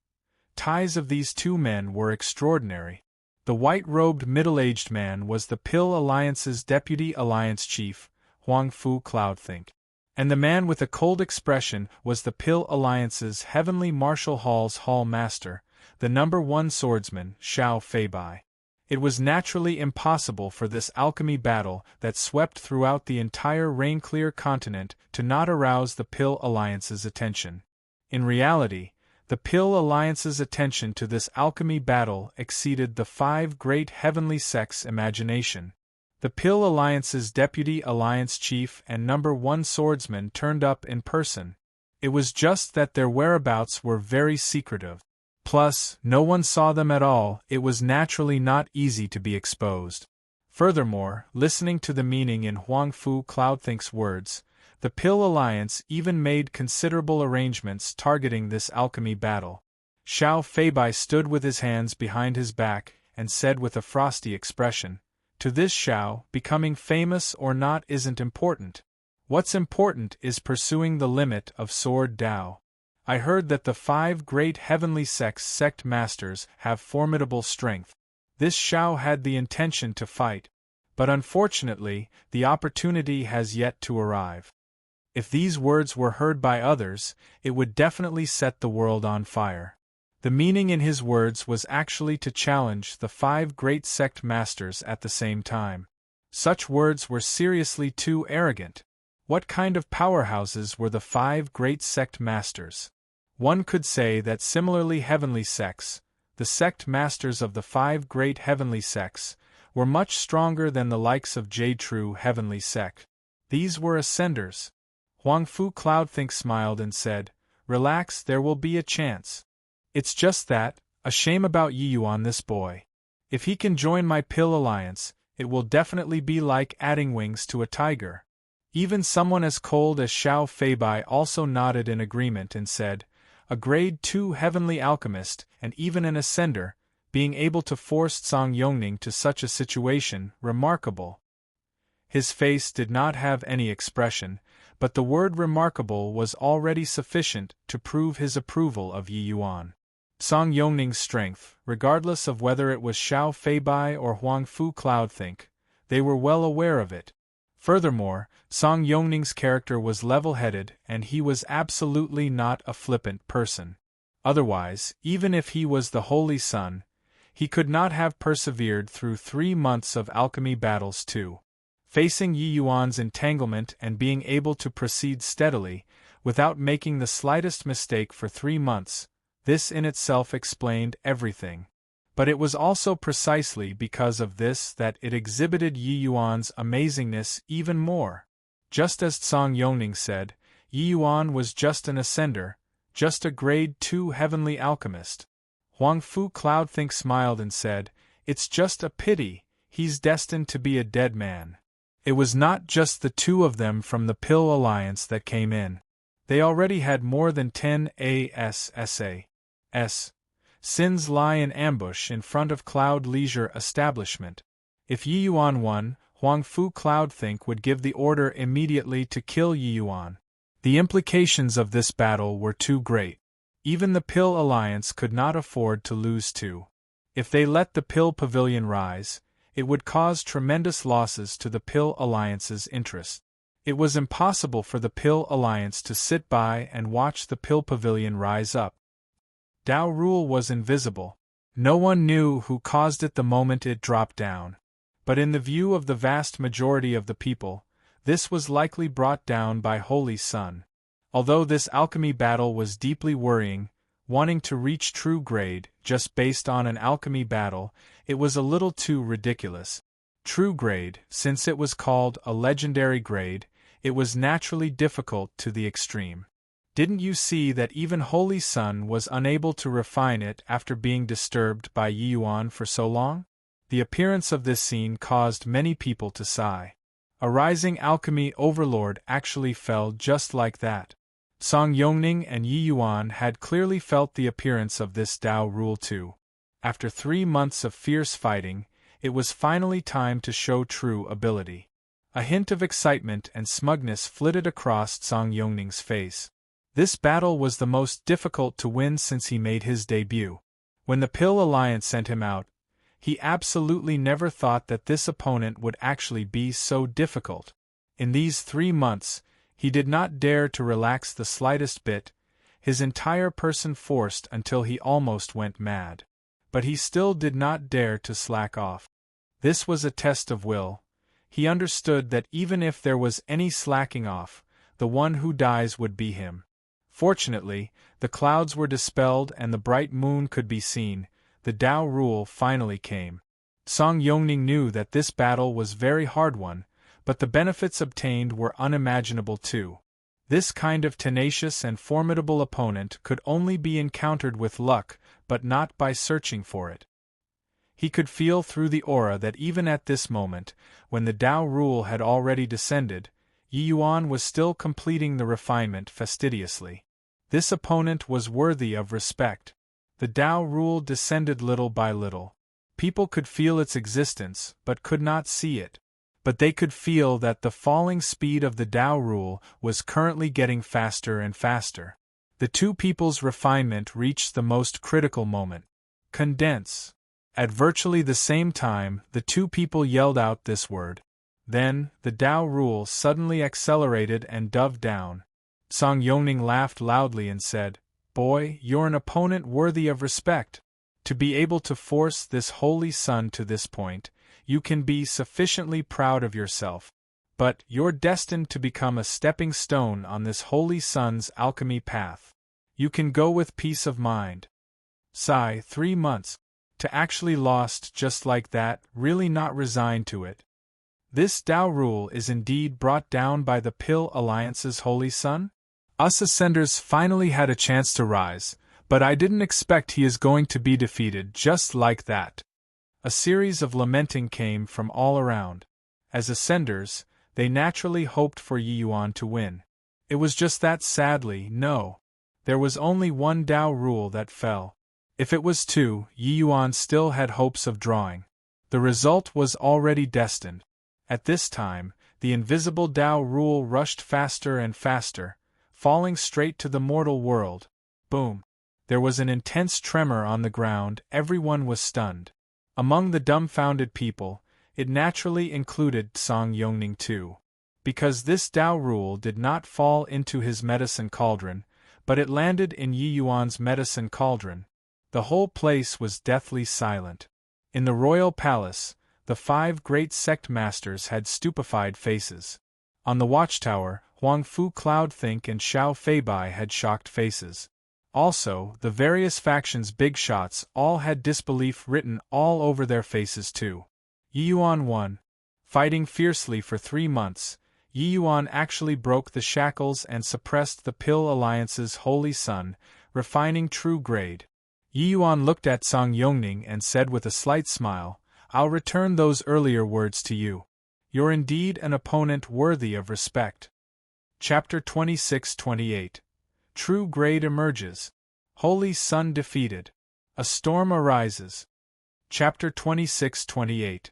Speaker 1: Ties of these 2 men were extraordinary. The white-robed middle-aged man was the Pill Alliance's deputy alliance chief, Huang Fu Cloudthink. And the man with a cold expression was the Pill Alliance's Heavenly Martial Hall's Hall Master, the #1 swordsman, Xiao Feibai. It was naturally impossible for this alchemy battle that swept throughout the entire rain-clear continent to not arouse the Pill Alliance's attention. In reality, the Pill Alliance's attention to this alchemy battle exceeded the 5 great heavenly sects' imagination. The Pill Alliance's deputy alliance chief and #1 swordsman turned up in person. It was just that their whereabouts were very secretive. Plus, no one saw them at all. It was naturally not easy to be exposed. Furthermore, listening to the meaning in Huang Fu Cloudthink's words, the Pill Alliance even made considerable arrangements targeting this alchemy battle. Xiao Feibai stood with his hands behind his back and said with a frosty expression, "To this Xiao, becoming famous or not isn't important. What's important is pursuing the limit of Sword Dao. I heard that the 5 great heavenly sects' sect masters have formidable strength. This Xiao had the intention to fight, but unfortunately, the opportunity has yet to arrive." If these words were heard by others, it would definitely set the world on fire. The meaning in his words was actually to challenge the 5 great sect masters at the same time. Such words were seriously too arrogant. What kind of powerhouses were the 5 great sect masters? One could say that similarly heavenly sects, the sect masters of the 5 great heavenly sects, were much stronger than the likes of Jade True Heavenly Sect. These were ascenders. Huang Fu Cloudthink smiled and said, "Relax, there will be a chance. It's just that, a shame about Yi Yuan, this boy. If he can join my Pill Alliance, it will definitely be like adding wings to a tiger." Even someone as cold as Xiao Feibai also nodded in agreement and said, "A grade 2 heavenly alchemist, and even an ascender, being able to force Song Yongning to such a situation, remarkable." His face did not have any expression, but the word remarkable was already sufficient to prove his approval of Yi Yuan. Song Yongning's strength, regardless of whether it was Xiao Feibai or Huang Fu Cloudthink, they were well aware of it. Furthermore, Song Yongning's character was level-headed and he was absolutely not a flippant person. Otherwise, even if he was the Holy Sun, he could not have persevered through 3 months of alchemy battles too. Facing Yi Yuan's entanglement and being able to proceed steadily, without making the slightest mistake for 3 months, this in itself explained everything. But it was also precisely because of this that it exhibited Yi Yuan's amazingness even more. Just as Song Yongning said, Yi Yuan was just an ascender, just a grade 2 heavenly alchemist. Huang Fu Cloudthink smiled and said, "It's just a pity, he's destined to be a dead man." It was not just the 2 of them from the Pill Alliance that came in. They already had more than 10 sins lie in ambush in front of Cloud Leisure establishment. If Yi Yuan won, Huang Fu Cloudthink would give the order immediately to kill Yi Yuan. The implications of this battle were too great. Even the Pill Alliance could not afford to lose 2. If they let the Pill Pavilion rise, it would cause tremendous losses to the Pill Alliance's interests. It was impossible for the Pill Alliance to sit by and watch the Pill Pavilion rise up. Dao Rule was invisible. No one knew who caused it the moment it dropped down. But in the view of the vast majority of the people, this was likely brought down by Holy Sun. Although this alchemy battle was deeply worrying, wanting to reach true grade just based on an alchemy battle, it was a little too ridiculous. True grade, since it was called a legendary grade, it was naturally difficult to the extreme. Didn't you see that even Holy Sun was unable to refine it after being disturbed by Yi Yuan for so long? The appearance of this scene caused many people to sigh. A rising alchemy overlord actually fell just like that. Song Yongning and Yi Yuan had clearly felt the appearance of this Dao Rule too. After 3 months of fierce fighting, it was finally time to show true ability. A hint of excitement and smugness flitted across Song Yongning's face. This battle was the most difficult to win since he made his debut. When the Pill Alliance sent him out, he absolutely never thought that this opponent would actually be so difficult. In these 3 months, He did not dare to relax the slightest bit, his entire person forced until he almost went mad. But he still did not dare to slack off. This was a test of will. He understood that even if there was any slacking off, the one who dies would be him. Fortunately, the clouds were dispelled and the bright moon could be seen. The Tao rule finally came. Song Yongning knew that this battle was a very hard one, but the benefits obtained were unimaginable too. This kind of tenacious and formidable opponent could only be encountered with luck, but not by searching for it. He could feel through the aura that even at this moment, when the Tao rule had already descended, Yi Yuan was still completing the refinement fastidiously. This opponent was worthy of respect. The Tao rule descended little by little. People could feel its existence, but could not see it. But they could feel that the falling speed of the Tao rule was currently getting faster and faster. The two people's refinement reached the most critical moment. Condense. At virtually the same time, the two people yelled out this word. Then, the Tao rule suddenly accelerated and dove down. Song Yongning laughed loudly and said, "Boy, you're an opponent worthy of respect. To be able to force this holy sun to this point, you can be sufficiently proud of yourself. But you're destined to become a stepping stone on this holy sun's alchemy path. You can go with peace of mind." Sigh, 3 months. To actually lost just like that, really not resigned to it. This Tao rule is indeed brought down by the Pill Alliance's holy sun? Us Ascenders finally had a chance to rise, but I didn't expect he is going to be defeated just like that. A series of lamenting came from all around. As Ascenders, they naturally hoped for Yi Yuan to win. It was just that sadly, no. There was only one Tao rule that fell. If it was two, Yi Yuan still had hopes of drawing. The result was already destined. At this time, the invisible Tao rule rushed faster and faster, falling straight to the mortal world. Boom! There was an intense tremor on the ground, everyone was stunned. Among the dumbfounded people, it naturally included Song Yongning too. Because this Tao rule did not fall into his medicine cauldron, but it landed in Yi Yuan's medicine cauldron. The whole place was deathly silent. In the royal palace, the 5 great sect masters had stupefied faces. On the watchtower, Huang Fu Cloudthink and Xiao Feibai had shocked faces. Also, the various factions' big shots all had disbelief written all over their faces too. Yi Yuan won. Fighting fiercely for 3 months, Yi Yuan actually broke the shackles and suppressed the Pill Alliance's holy sun, refining true grade. Yi Yuan looked at Song Yongning and said with a slight smile, "I'll return those earlier words to you. You're indeed an opponent worthy of respect." Chapter 26-28. True grade emerges. Holy sun defeated. A storm arises. Chapter 26-28.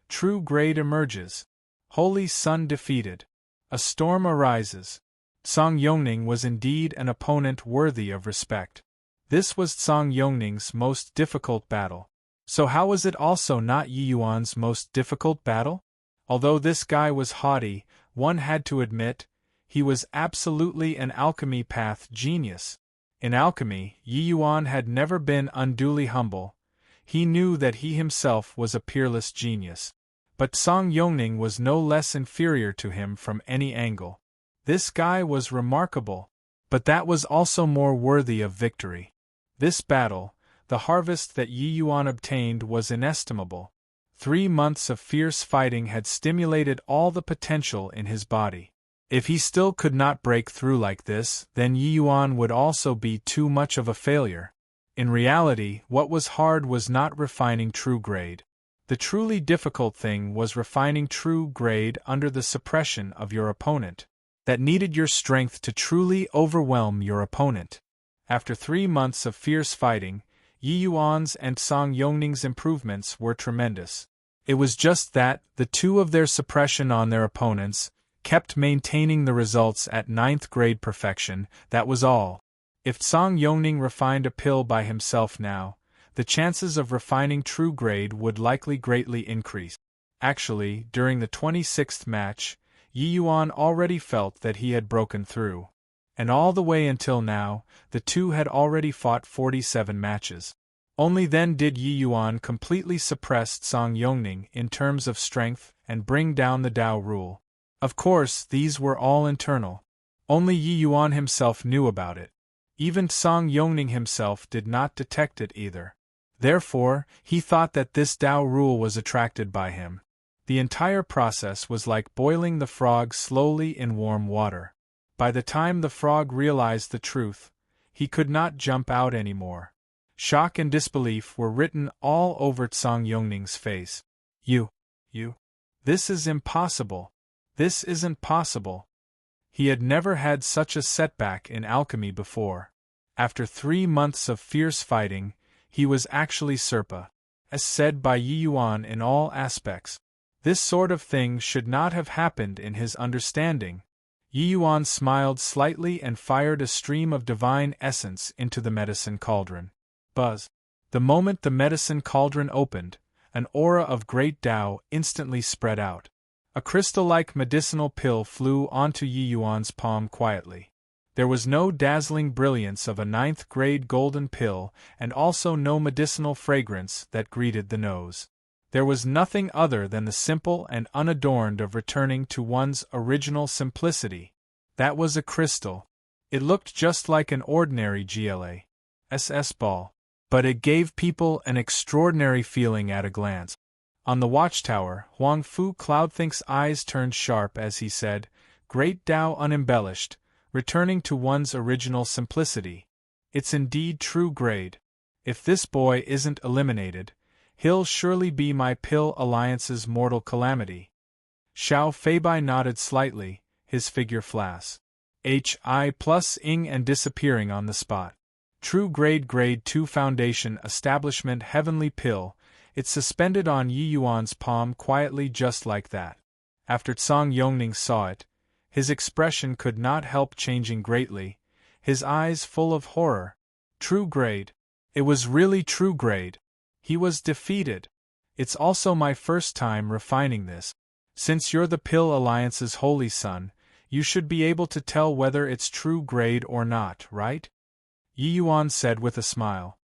Speaker 1: True grade emerges. Holy sun defeated. A storm arises. Song Yongning was indeed an opponent worthy of respect. This was Song Yongning's most difficult battle. So how was it also not Yi Yuan's most difficult battle? Although this guy was haughty, one had to admit, he was absolutely an alchemy path genius. In alchemy, Yi Yuan had never been unduly humble. He knew that he himself was a peerless genius. But Song Yongning was no less inferior to him from any angle. This guy was remarkable, but that was also more worthy of victory. This battle, the harvest that Yi Yuan obtained was inestimable. 3 months of fierce fighting had stimulated all the potential in his body. If he still could not break through like this, then Yi Yuan would also be too much of a failure. In reality, what was hard was not refining true grade. The truly difficult thing was refining true grade under the suppression of your opponent. That needed your strength to truly overwhelm your opponent. After 3 months of fierce fighting, Yi Yuan's and Song Yongning's improvements were tremendous. It was just that, the two of their suppression on their opponents, kept maintaining the results at 9th grade perfection, that was all. If Song Yongning refined a pill by himself now, the chances of refining true grade would likely greatly increase. Actually, during the 26th match, Yi Yuan already felt that he had broken through. And all the way until now, the two had already fought 47 matches. Only then did Yi Yuan completely suppress Song Yongning in terms of strength and bring down the Dao rule. Of course, these were all internal. Only Yi Yuan himself knew about it. Even Song Yongning himself did not detect it either. Therefore, he thought that this Dao rule was attracted by him. The entire process was like boiling the frog slowly in warm water. By the time the frog realized the truth, he could not jump out anymore. Shock and disbelief were written all over Song Yongning's face. You. This is impossible. This isn't possible. He had never had such a setback in alchemy before. After 3 months of fierce fighting, he was actually Serpa, as said by Yi Yuan in all aspects. This sort of thing should not have happened in his understanding. Yi Yuan smiled slightly and fired a stream of divine essence into the medicine cauldron. Buzz. The moment the medicine cauldron opened, an aura of great Tao instantly spread out. A crystal-like medicinal pill flew onto Yi Yuan's palm quietly. There was no dazzling brilliance of a 9th-grade golden pill and also no medicinal fragrance that greeted the nose. There was nothing other than the simple and unadorned of returning to one's original simplicity. That was a crystal. It looked just like an ordinary GLA/SS ball, but it gave people an extraordinary feeling at a glance. On the watchtower, Huang Fu Cloudthink's eyes turned sharp as he said, "Great Tao unembellished, returning to one's original simplicity. It's indeed true grade. If this boy isn't eliminated, he'll surely be my Pill Alliance's mortal calamity." Xiao Feibai nodded slightly, his figure flash. HI+ing and disappearing on the spot. True grade Grade 2 Foundation Establishment Heavenly Pill. It suspended on Yi Yuan's palm quietly just like that. After Song Yongning saw it, his expression could not help changing greatly, his eyes full of horror. True grade. It was really true grade. He was defeated. It's also my first time refining this. Since you're the Pill Alliance's holy son, you should be able to tell whether it's true grade or not, right? Yi Yuan said with a smile.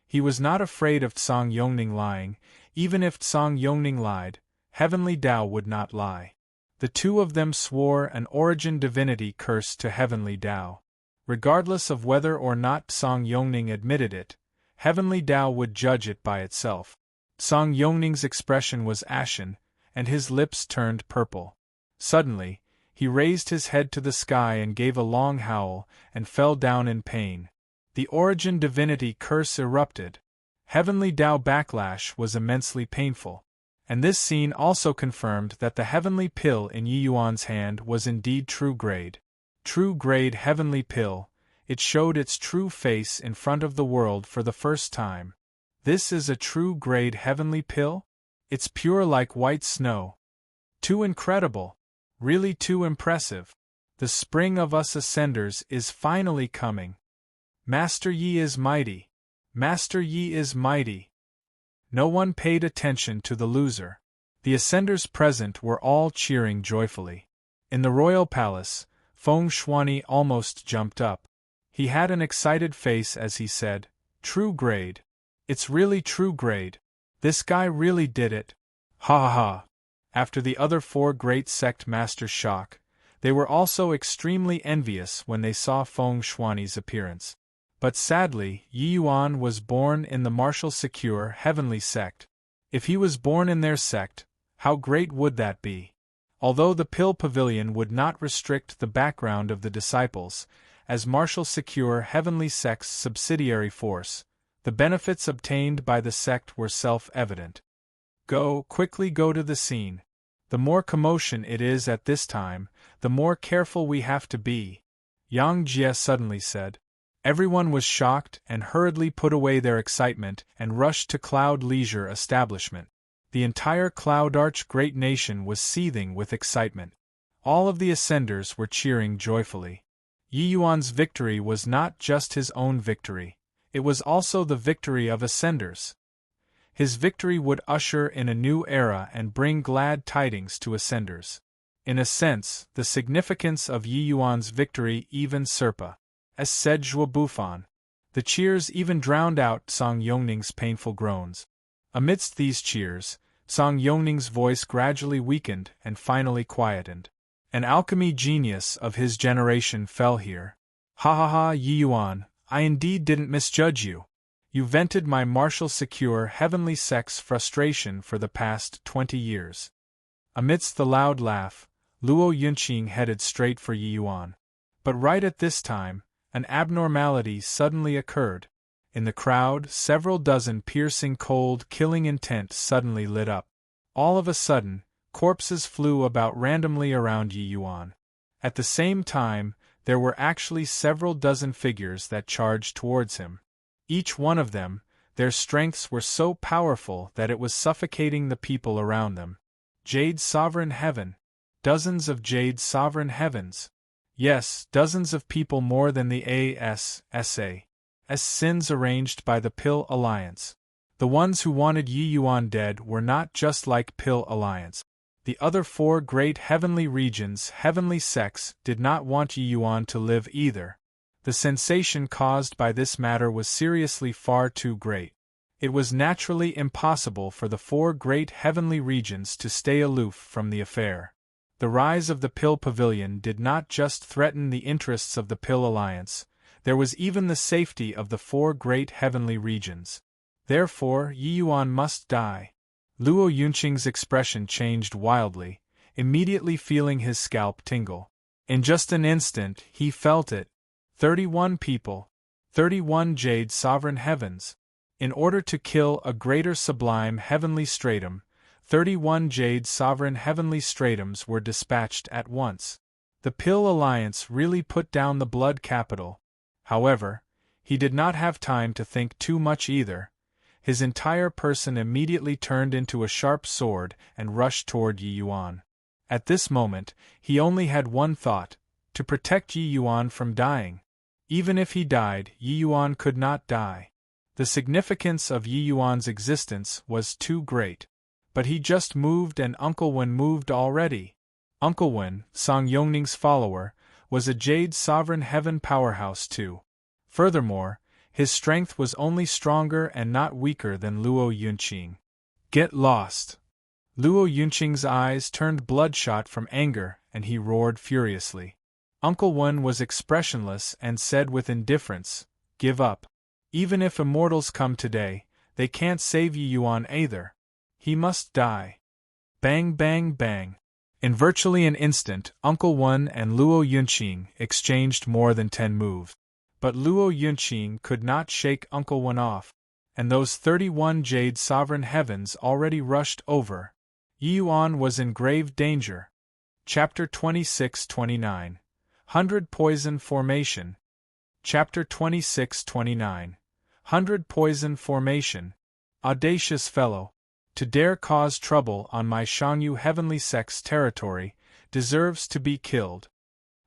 Speaker 1: He was not afraid of Song Yongning lying. Even if Song Yongning lied, Heavenly Tao would not lie. The two of them swore an origin divinity curse to Heavenly Tao. Regardless of whether or not Song Yongning admitted it, Heavenly Tao would judge it by itself. Song Yongning's expression was ashen, and his lips turned purple. Suddenly, he raised his head to the sky and gave a long howl, and fell down in pain. The origin divinity curse erupted. Heavenly Tao backlash was immensely painful. And this scene also confirmed that the heavenly pill in Yi Yuan's hand was indeed true grade. True grade heavenly pill. It showed its true face in front of the world for the first time. This is a true grade heavenly pill? It's pure like white snow. Too incredible. Really too impressive. The spring of us ascenders is finally coming. Master Yi is mighty. Master Yi is mighty. No one paid attention to the loser. The ascenders present were all cheering joyfully. In the royal palace, Feng Shuani almost jumped up. He had an excited face as he said, "True grade. It's really true grade. This guy really did it. Ha ha ha." After the other 4 great sect masters' shock, they were also extremely envious when they saw Feng Shuani's appearance. But sadly, Yi Yuan was born in the martial secure heavenly sect. If he was born in their sect, how great would that be? Although the Pill Pavilion would not restrict the background of the disciples, as martial secure heavenly sect's subsidiary force, the benefits obtained by the sect were self-evident. Quickly go to the scene. The more commotion it is at this time, the more careful we have to be, Yang Jie suddenly said. Everyone was shocked and hurriedly put away their excitement and rushed to Cloud Leisure establishment. The entire Cloud Arch great nation was seething with excitement. All of the ascenders were cheering joyfully. Yi Yuan's victory was not just his own victory, it was also the victory of ascenders. His victory would usher in a new era and bring glad tidings to ascenders. In a sense, the significance of Yi Yuan's victory even surpassed said Zhuo Bufan. The cheers even drowned out Song Yongning's painful groans. Amidst these cheers, Song Yongning's voice gradually weakened and finally quietened. An alchemy genius of his generation fell here. Ha ha ha, Yi Yuan, I indeed didn't misjudge you. You vented my martial secure heavenly sex frustration for the past 20 years. Amidst the loud laugh, Luo Yunqing headed straight for Yi Yuan. But right at this time, an abnormality suddenly occurred. In the crowd, several dozen piercing cold killing intent suddenly lit up. All of a sudden, corpses flew about randomly around Yi Yuan. At the same time, there were actually several dozen figures that charged towards him. Each one of them, their strengths were so powerful that it was suffocating the people around them. Jade Sovereign Heaven. Dozens of Jade Sovereign Heavens. Yes, dozens of people more than the ASSA's sins arranged by the Pill Alliance. The ones who wanted Yi Yuan dead were not just like Pill Alliance. The other 4 great heavenly regions' heavenly sects did not want Yi Yuan to live either. The sensation caused by this matter was seriously far too great. It was naturally impossible for the 4 great heavenly regions to stay aloof from the affair. The rise of the Pill Pavilion did not just threaten the interests of the Pill Alliance, there was even the safety of the 4 great heavenly regions. Therefore, Yi Yuan must die. Luo Yunqing's expression changed wildly, immediately feeling his scalp tingle. In just an instant, he felt it. 31 people. 31 Jade Sovereign Heavens. In order to kill a greater sublime heavenly stratum, 31 Jade Sovereign Heavenly Stratums were dispatched at once. The Pill Alliance really put down the blood capital. However, he did not have time to think too much either. His entire person immediately turned into a sharp sword and rushed toward Yi Yuan. At this moment, he only had one thought: to protect Yi Yuan from dying. Even if he died, Yi Yuan could not die. The significance of Yi Yuan's existence was too great. But he just moved and Uncle Wen moved already. Uncle Wen, Song Yongning's follower, was a Jade Sovereign Heaven powerhouse too. Furthermore, his strength was only stronger and not weaker than Luo Yunqing. Get lost! Luo Yunqing's eyes turned bloodshot from anger and he roared furiously. Uncle Wen was expressionless and said with indifference, "Give up. Even if immortals come today, they can't save Yi Yuan either. He must die." Bang bang bang. In virtually an instant, Uncle Wen and Luo Yunqing exchanged more than 10 moves. But Luo Yunqing could not shake Uncle Wen off, and those 31 Jade Sovereign Heavens already rushed over. Yi Yuan was in grave danger. Chapter 26-29. 100 Poison Formation. Chapter 26-29. 100 Poison Formation. Audacious fellow. To dare cause trouble on my Shangyu Heavenly Sect's territory, deserves to be killed.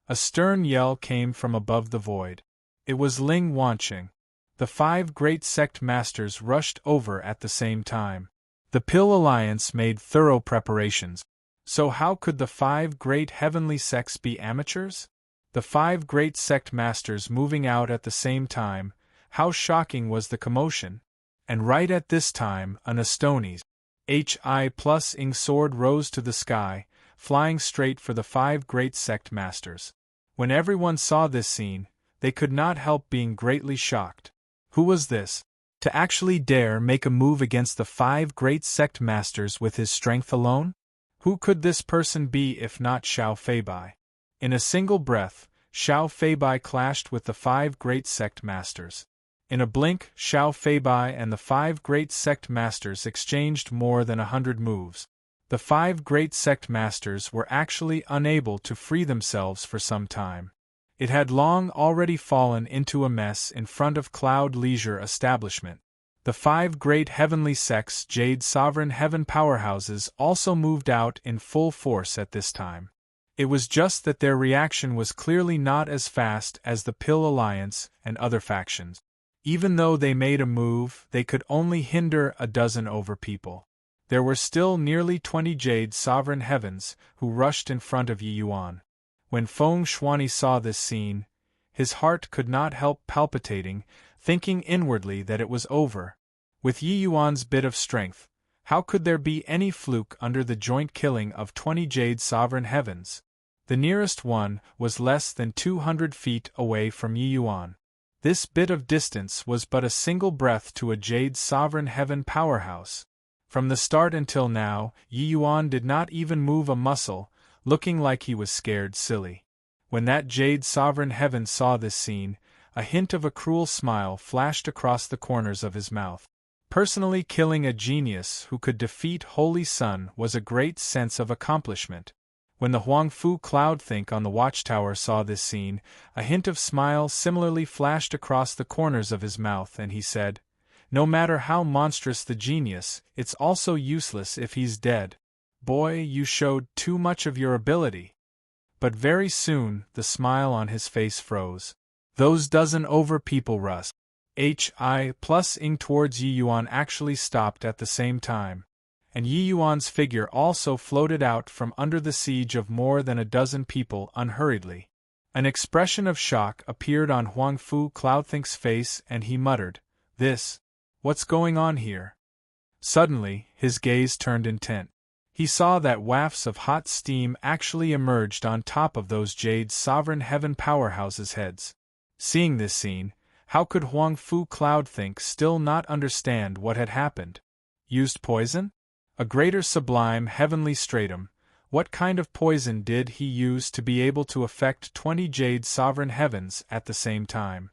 Speaker 1: A stern yell came from above the void. It was Ling Wanqing. The 5 great sect masters rushed over at the same time. The Pill Alliance made thorough preparations. So how could the 5 great heavenly sects be amateurs? The 5 great sect masters moving out at the same time, how shocking was the commotion! And right at this time, an Astonese HI+ing sword rose to the sky, flying straight for the 5 great sect masters. When everyone saw this scene, they could not help being greatly shocked. Who was this? To actually dare make a move against the 5 great sect masters with his strength alone? Who could this person be if not Xiao Feibai? In a single breath, Xiao Feibai clashed with the 5 great sect masters. In a blink, Xiao Feibai and the 5 great sect masters exchanged more than 100 moves. The 5 great sect masters were actually unable to free themselves for some time. It had long already fallen into a mess in front of Cloud Leisure Establishment. The 5 great heavenly sects' Jade Sovereign Heaven powerhouses also moved out in full force at this time. It was just that their reaction was clearly not as fast as the Pill Alliance and other factions. Even though they made a move, they could only hinder a dozen over people. There were still nearly 20 jade sovereign heavens who rushed in front of Yi Yuan. When Feng Shuani saw this scene, his heart could not help palpitating, thinking inwardly that it was over. With Yi Yuan's bit of strength, how could there be any fluke under the joint killing of 20 jade sovereign heavens? The nearest one was less than 200 feet away from Yi Yuan. This bit of distance was but a single breath to a jade sovereign heaven powerhouse. From the start until now, Yi Yuan did not even move a muscle, looking like he was scared silly. When that jade sovereign heaven saw this scene, a hint of a cruel smile flashed across the corners of his mouth. Personally killing a genius who could defeat Holy Sun was a great sense of accomplishment. When the Huangfu Cloudthink on the watchtower saw this scene, a hint of smile similarly flashed across the corners of his mouth and he said, "No matter how monstrous the genius, it's also useless if he's dead. Boy, you showed too much of your ability." But very soon, the smile on his face froze. Those dozen over people Russ. H.I.+ing towards Yi Yuan actually stopped at the same time. And Yi Yuan's figure also floated out from under the siege of more than a dozen people unhurriedly. An expression of shock appeared on Huangfu Cloudthink's face and he muttered, "What's going on here?" Suddenly, his gaze turned intent. He saw that wafts of hot steam actually emerged on top of those jade sovereign heaven powerhouses' heads. Seeing this scene, how could Huangfu Cloudthink still not understand what had happened? Used poison? A greater sublime heavenly stratum. What kind of poison did he use to be able to affect 20 jade sovereign heavens at the same time?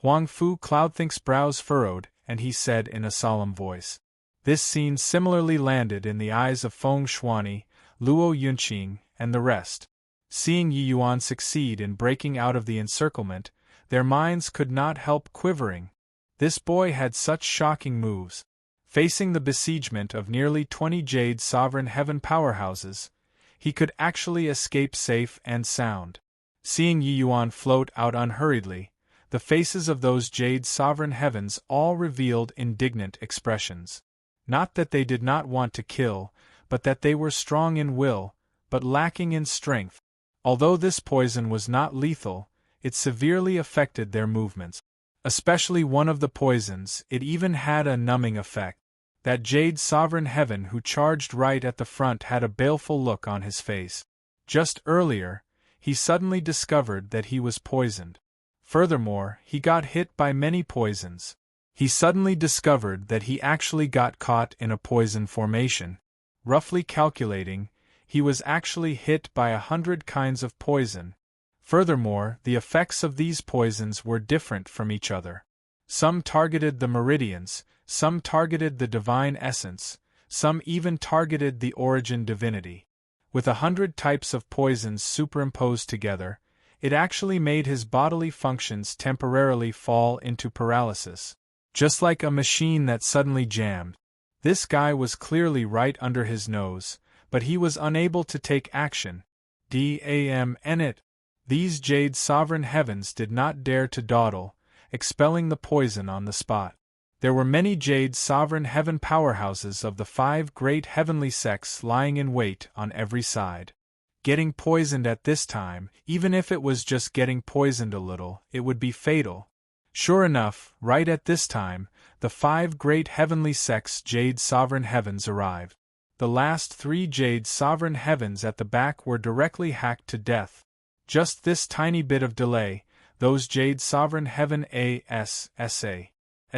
Speaker 1: Huangfu Cloudthink's brows furrowed, and he said in a solemn voice. This scene similarly landed in the eyes of Feng Shuani, Luo Yunqing, and the rest. Seeing Yi Yuan succeed in breaking out of the encirclement, their minds could not help quivering. This boy had such shocking moves. Facing the besiegement of nearly 20 jade sovereign heaven powerhouses, he could actually escape safe and sound. Seeing Yi Yuan float out unhurriedly, the faces of those jade sovereign heavens all revealed indignant expressions. Not that they did not want to kill, but that they were strong in will, but lacking in strength. Although this poison was not lethal, it severely affected their movements. Especially one of the poisons, it even had a numbing effect. That jade sovereign heaven who charged right at the front had a baleful look on his face. Just earlier, he suddenly discovered that he was poisoned. Furthermore, he got hit by many poisons. He suddenly discovered that he actually got caught in a poison formation. Roughly calculating, he was actually hit by 100 kinds of poison. Furthermore, the effects of these poisons were different from each other. Some targeted the meridians, some targeted the divine essence, some even targeted the origin divinity. With 100 types of poisons superimposed together, it actually made his bodily functions temporarily fall into paralysis. Just like a machine that suddenly jammed. This guy was clearly right under his nose, but he was unable to take action. It. These jade sovereign heavens did not dare to dawdle, expelling the poison on the spot. There were many jade sovereign heaven powerhouses of the 5 great heavenly sects lying in wait on every side. Getting poisoned at this time, even if it was just getting poisoned a little, it would be fatal. Sure enough, right at this time, the 5 great heavenly sects jade sovereign heavens arrived. The last 3 jade sovereign heavens at the back were directly hacked to death. Just this tiny bit of delay, those jade sovereign heaven as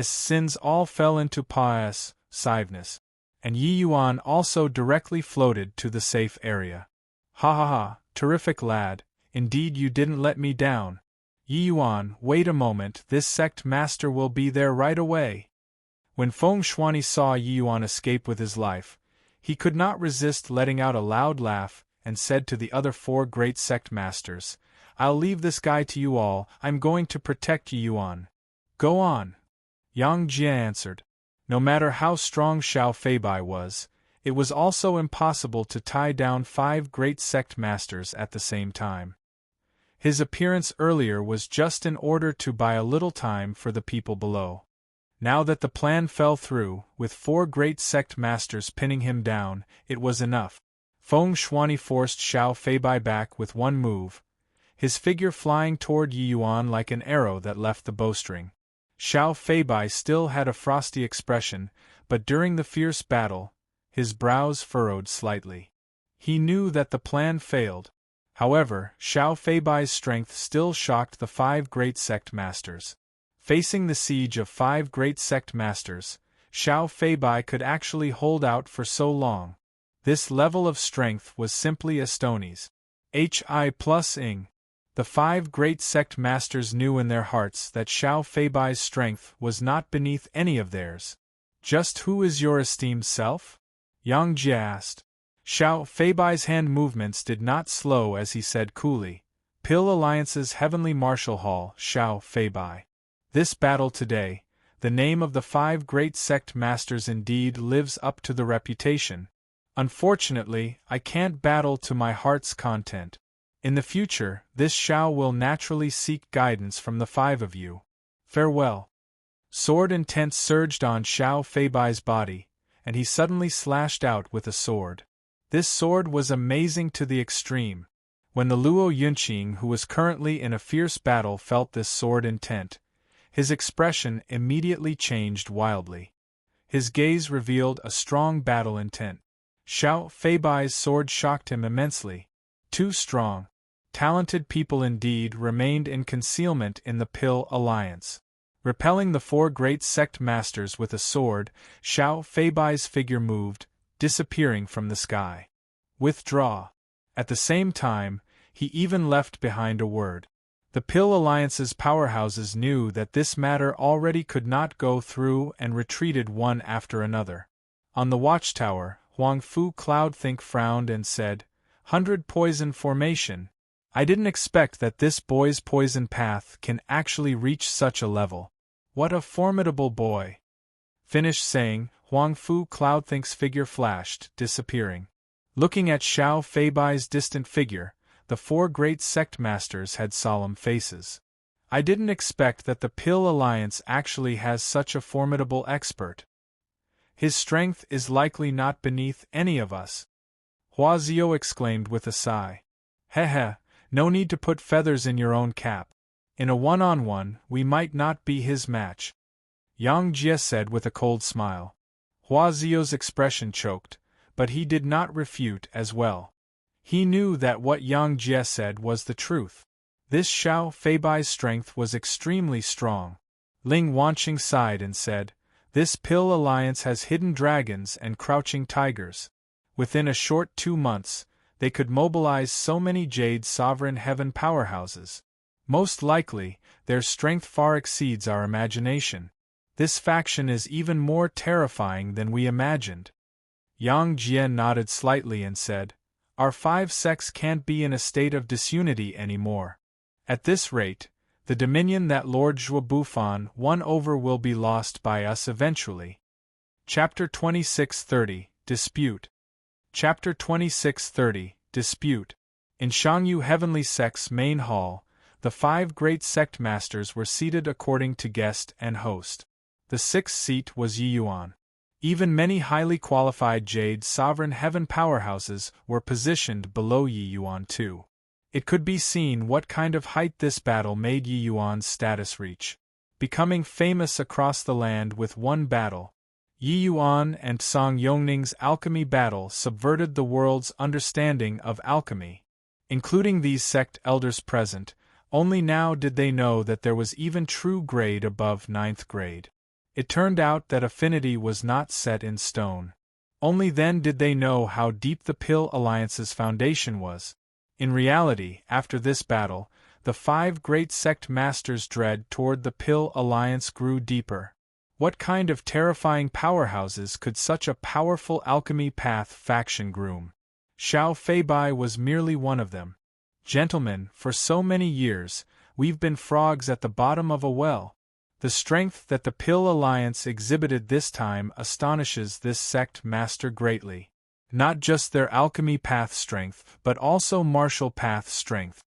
Speaker 1: sins all fell into passiveness, and Yi Yuan also directly floated to the safe area. Ha ha ha, terrific lad, indeed you didn't let me down. Yi Yuan, wait a moment, this sect master will be there right away. When Feng Shuani saw Yi Yuan escape with his life, he could not resist letting out a loud laugh, and said to the other 4 great sect masters, I'll leave this guy to you all, I'm going to protect Yi Yuan. Go on. Yang Jie answered. No matter how strong Xiao Feibai was, it was also impossible to tie down 5 great sect masters at the same time. His appearance earlier was just in order to buy a little time for the people below. Now that the plan fell through, with 4 great sect masters pinning him down, it was enough. Feng Shuani forced Xiao Feibai back with one move, his figure flying toward Yi Yuan like an arrow that left the bowstring. Xiao Feibai still had a frosty expression, but during the fierce battle, his brows furrowed slightly. He knew that the plan failed. However, Xiao Feibai's strength still shocked the 5 great sect masters. Facing the siege of 5 great sect masters, Xiao Feibai could actually hold out for so long. This level of strength was simply astonies. Hi plus ing. The 5 great sect masters knew in their hearts that Xiao Feibai's strength was not beneath any of theirs. Just who is your esteemed self? Yang Jie asked. Xiao Feibai's hand movements did not slow as he said coolly, Pill Alliance's Heavenly Marshal Hall, Xiao Feibai. This battle today, the name of the 5 great sect masters indeed lives up to the reputation. Unfortunately, I can't battle to my heart's content. In the future, this Xiao will naturally seek guidance from the 5 of you. Farewell. Sword intent surged on Xiao Feibai's body, and he suddenly slashed out with a sword. This sword was amazing to the extreme. When the Luo Yunqing, who was currently in a fierce battle, felt this sword intent, his expression immediately changed wildly. His gaze revealed a strong battle intent. Xiao Feibai's sword shocked him immensely. Too strong. Talented people indeed remained in concealment in the Pill Alliance. Repelling the 4 great sect masters with a sword, Xiao Feibai's figure moved, disappearing from the sky. Withdraw. At the same time, he even left behind a word. The Pill Alliance's powerhouses knew that this matter already could not go through and retreated one after another. On the watchtower, Huang Fu Cloudthink frowned and said, 100 poison formation. I didn't expect that this boy's poison path can actually reach such a level. What a formidable boy. Finished saying, Huang Fu Cloudthink's figure flashed, disappearing. Looking at Xiao Feibai's distant figure, the 4 great sect masters had solemn faces. I didn't expect that the Pill Alliance actually has such a formidable expert. His strength is likely not beneath any of us. Hua Zio exclaimed with a sigh. Heh, no need to put feathers in your own cap. In a one-on-one, we might not be his match. Yang Jie said with a cold smile. Hua Zio's expression choked, but he did not refute as well. He knew that what Yang Jie said was the truth. This Xiao Feibai's strength was extremely strong. Ling Wanqing sighed and said, This Pill Alliance has hidden dragons and crouching tigers. Within a short 2 months, they could mobilize so many Jade Sovereign Heaven powerhouses. Most likely, their strength far exceeds our imagination. This faction is even more terrifying than we imagined. Yang Jie nodded slightly and said, Our 5 sects can't be in a state of disunity anymore. At this rate, the dominion that Lord Zhuo Bufan won over will be lost by us eventually. Chapter 2630, Dispute. Chapter 2630, Dispute. In Shangyu Heavenly Sect's main hall, the 5 great sect masters were seated according to guest and host. The 6th seat was Yi Yuan. Even many highly qualified Jade Sovereign Heaven powerhouses were positioned below Yi Yuan too. It could be seen what kind of height this battle made Yi Yuan's status reach. Becoming famous across the land with one battle, Yi Yuan and Song Yongning's alchemy battle subverted the world's understanding of alchemy. Including these sect elders present, only now did they know that there was even true grade above 9th grade. It turned out that affinity was not set in stone. Only then did they know how deep the Pill Alliance's foundation was. In reality, after this battle, the 5 great sect masters' dread toward the Pill Alliance grew deeper. What kind of terrifying powerhouses could such a powerful alchemy path faction groom? Xiao Feibai was merely one of them. Gentlemen, for so many years, we've been frogs at the bottom of a well. The strength that the Pill Alliance exhibited this time astonishes this sect master greatly. Not just their alchemy path strength, but also martial path strength.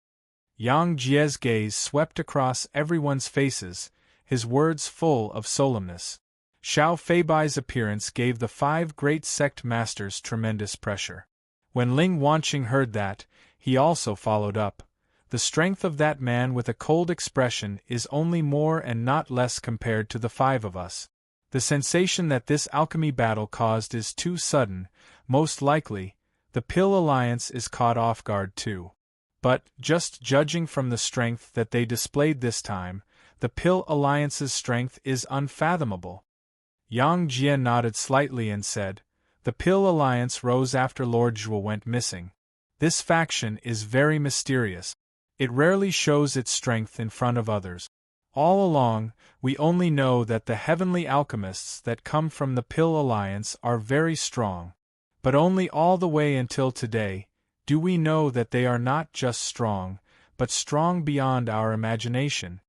Speaker 1: Yang Jie's gaze swept across everyone's faces, his words full of solemnness. Xiao Feibai's appearance gave the 5 great sect masters tremendous pressure. When Ling Wanqing heard that, he also followed up. The strength of that man with a cold expression is only more and not less compared to the 5 of us. The sensation that this alchemy battle caused is too sudden. Most likely, the Pill Alliance is caught off guard too. But, just judging from the strength that they displayed this time, the Pill Alliance's strength is unfathomable. Yang Jie nodded slightly and said, "The Pill Alliance rose after Lord Zhuo went missing. This faction is very mysterious. It rarely shows its strength in front of others. All along, we only know that the heavenly alchemists that come from the Pill Alliance are very strong. But only all the way until today, do we know that they are not just strong, but strong beyond our imagination.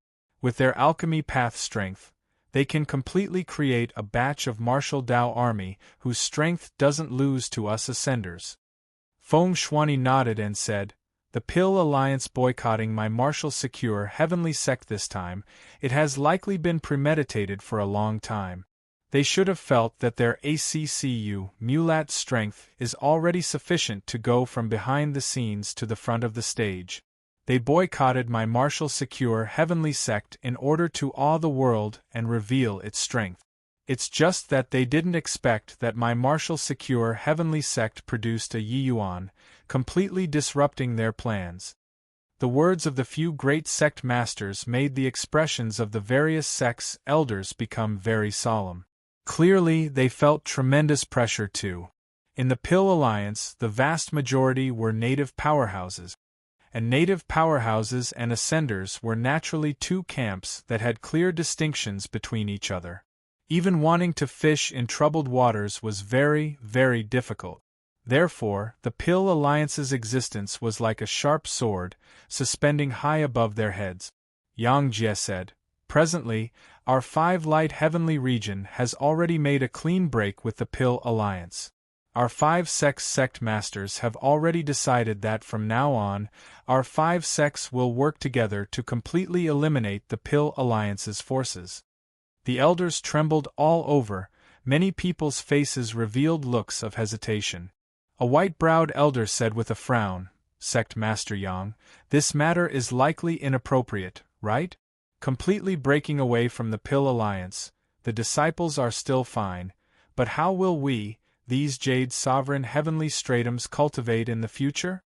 Speaker 1: With their alchemy path strength, they can completely create a batch of martial Dao army whose strength doesn't lose to us ascenders." Feng Shuani nodded and said, "The Pill Alliance boycotting my martial secure heavenly sect this time, it has likely been premeditated for a long time. They should have felt that their ACCU mulat strength is already sufficient to go from behind the scenes to the front of the stage. They boycotted my martial secure heavenly sect in order to awe the world and reveal its strength. It's just that they didn't expect that my martial secure heavenly sect produced a Yiyuan, completely disrupting their plans." The words of the few great sect masters made the expressions of the various sects' elders become very solemn. Clearly, they felt tremendous pressure too. In the Pill Alliance, the vast majority were native powerhouses. And native powerhouses and ascenders were naturally 2 camps that had clear distinctions between each other. Even wanting to fish in troubled waters was very, very difficult. Therefore, the Pill Alliance's existence was like a sharp sword, suspending high above their heads. Yang Jie said, "Presently, our 5 light heavenly region has already made a clean break with the Pill Alliance. Our 5 sect masters have already decided that from now on, our 5 sects will work together to completely eliminate the Pill Alliance's forces." The elders trembled all over, many people's faces revealed looks of hesitation. A white-browed elder said with a frown, "Sect Master Yang, this matter is likely inappropriate, right? Completely breaking away from the Pill Alliance, the disciples are still fine, but how will we, these Jade Sovereign Heavenly Stratums, cultivate in the future?"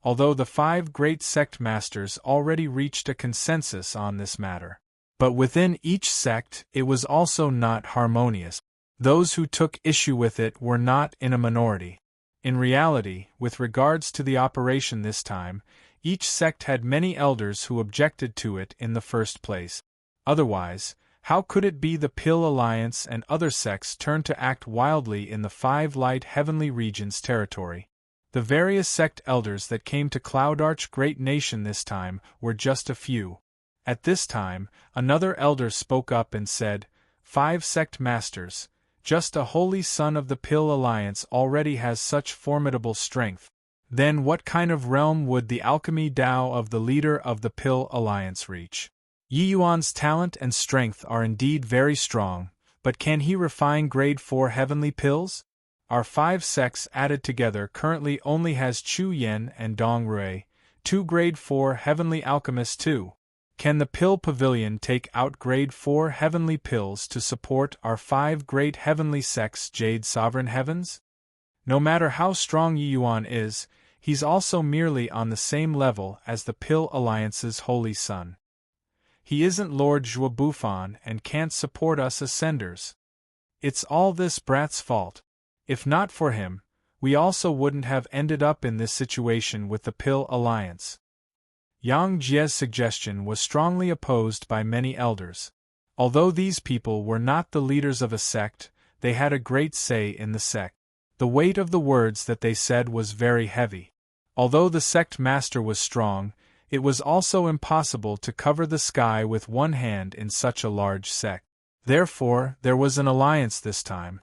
Speaker 1: Although the 5 great sect masters already reached a consensus on this matter. But within each sect it was also not harmonious. Those who took issue with it were not in a minority. In reality, with regards to the operation this time, each sect had many elders who objected to it in the first place. Otherwise, how could it be the Pill Alliance and other sects turned to act wildly in the 5 light heavenly regions' territory? The various sect elders that came to Cloudarch Great Nation this time were just a few. At this time, another elder spoke up and said, 5 sect masters, just a holy son of the Pill Alliance already has such formidable strength. Then what kind of realm would the alchemy Dao of the leader of the Pill Alliance reach? Yiyuan's talent and strength are indeed very strong, but can he refine grade 4 heavenly pills? Our 5 sects added together currently only has Chu Yen and Dong Rui, 2 grade 4 heavenly alchemists too. Can the Pill Pavilion take out grade 4 heavenly pills to support our 5 great heavenly sects' Jade Sovereign Heavens? No matter how strong Yiyuan is, he's also merely on the same level as the Pill Alliance's Holy Son. He isn't Lord Zhuo Bufan and can't support us ascenders. It's all this brat's fault. If not for him, we also wouldn't have ended up in this situation with the Pill Alliance. Yang Jie's suggestion was strongly opposed by many elders. Although these people were not the leaders of a sect, they had a great say in the sect. The weight of the words that they said was very heavy. Although the sect master was strong, it was also impossible to cover the sky with one hand in such a large sect. Therefore, there was an alliance this time.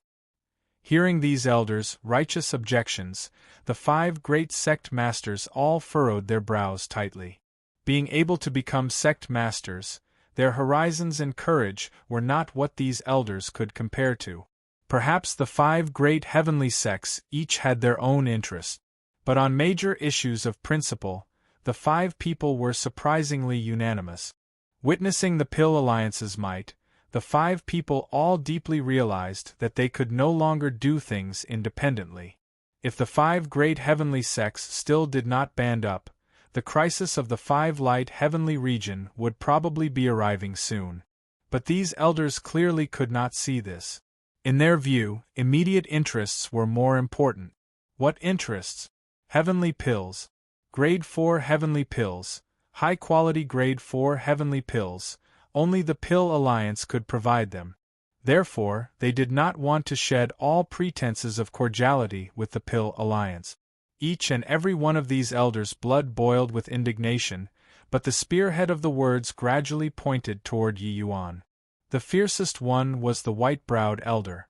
Speaker 1: Hearing these elders' righteous objections, the 5 great sect masters all furrowed their brows tightly. Being able to become sect masters, their horizons and courage were not what these elders could compare to. Perhaps the 5 great heavenly sects each had their own interests, but on major issues of principle, the 5 people were surprisingly unanimous. Witnessing the Pill Alliance's might, the 5 people all deeply realized that they could no longer do things independently. If the 5 great heavenly sects still did not band up, the crisis of the 5 light heavenly region would probably be arriving soon. But these elders clearly could not see this. In their view, immediate interests were more important. What interests? Heavenly pills. Grade 4 heavenly pills. High-quality Grade 4 heavenly pills. Only the Pill Alliance could provide them. Therefore, they did not want to shed all pretenses of cordiality with the Pill Alliance. Each and every one of these elders' blood boiled with indignation, but the spearhead of the words gradually pointed toward Yi Yuan. The fiercest one was the white-browed elder.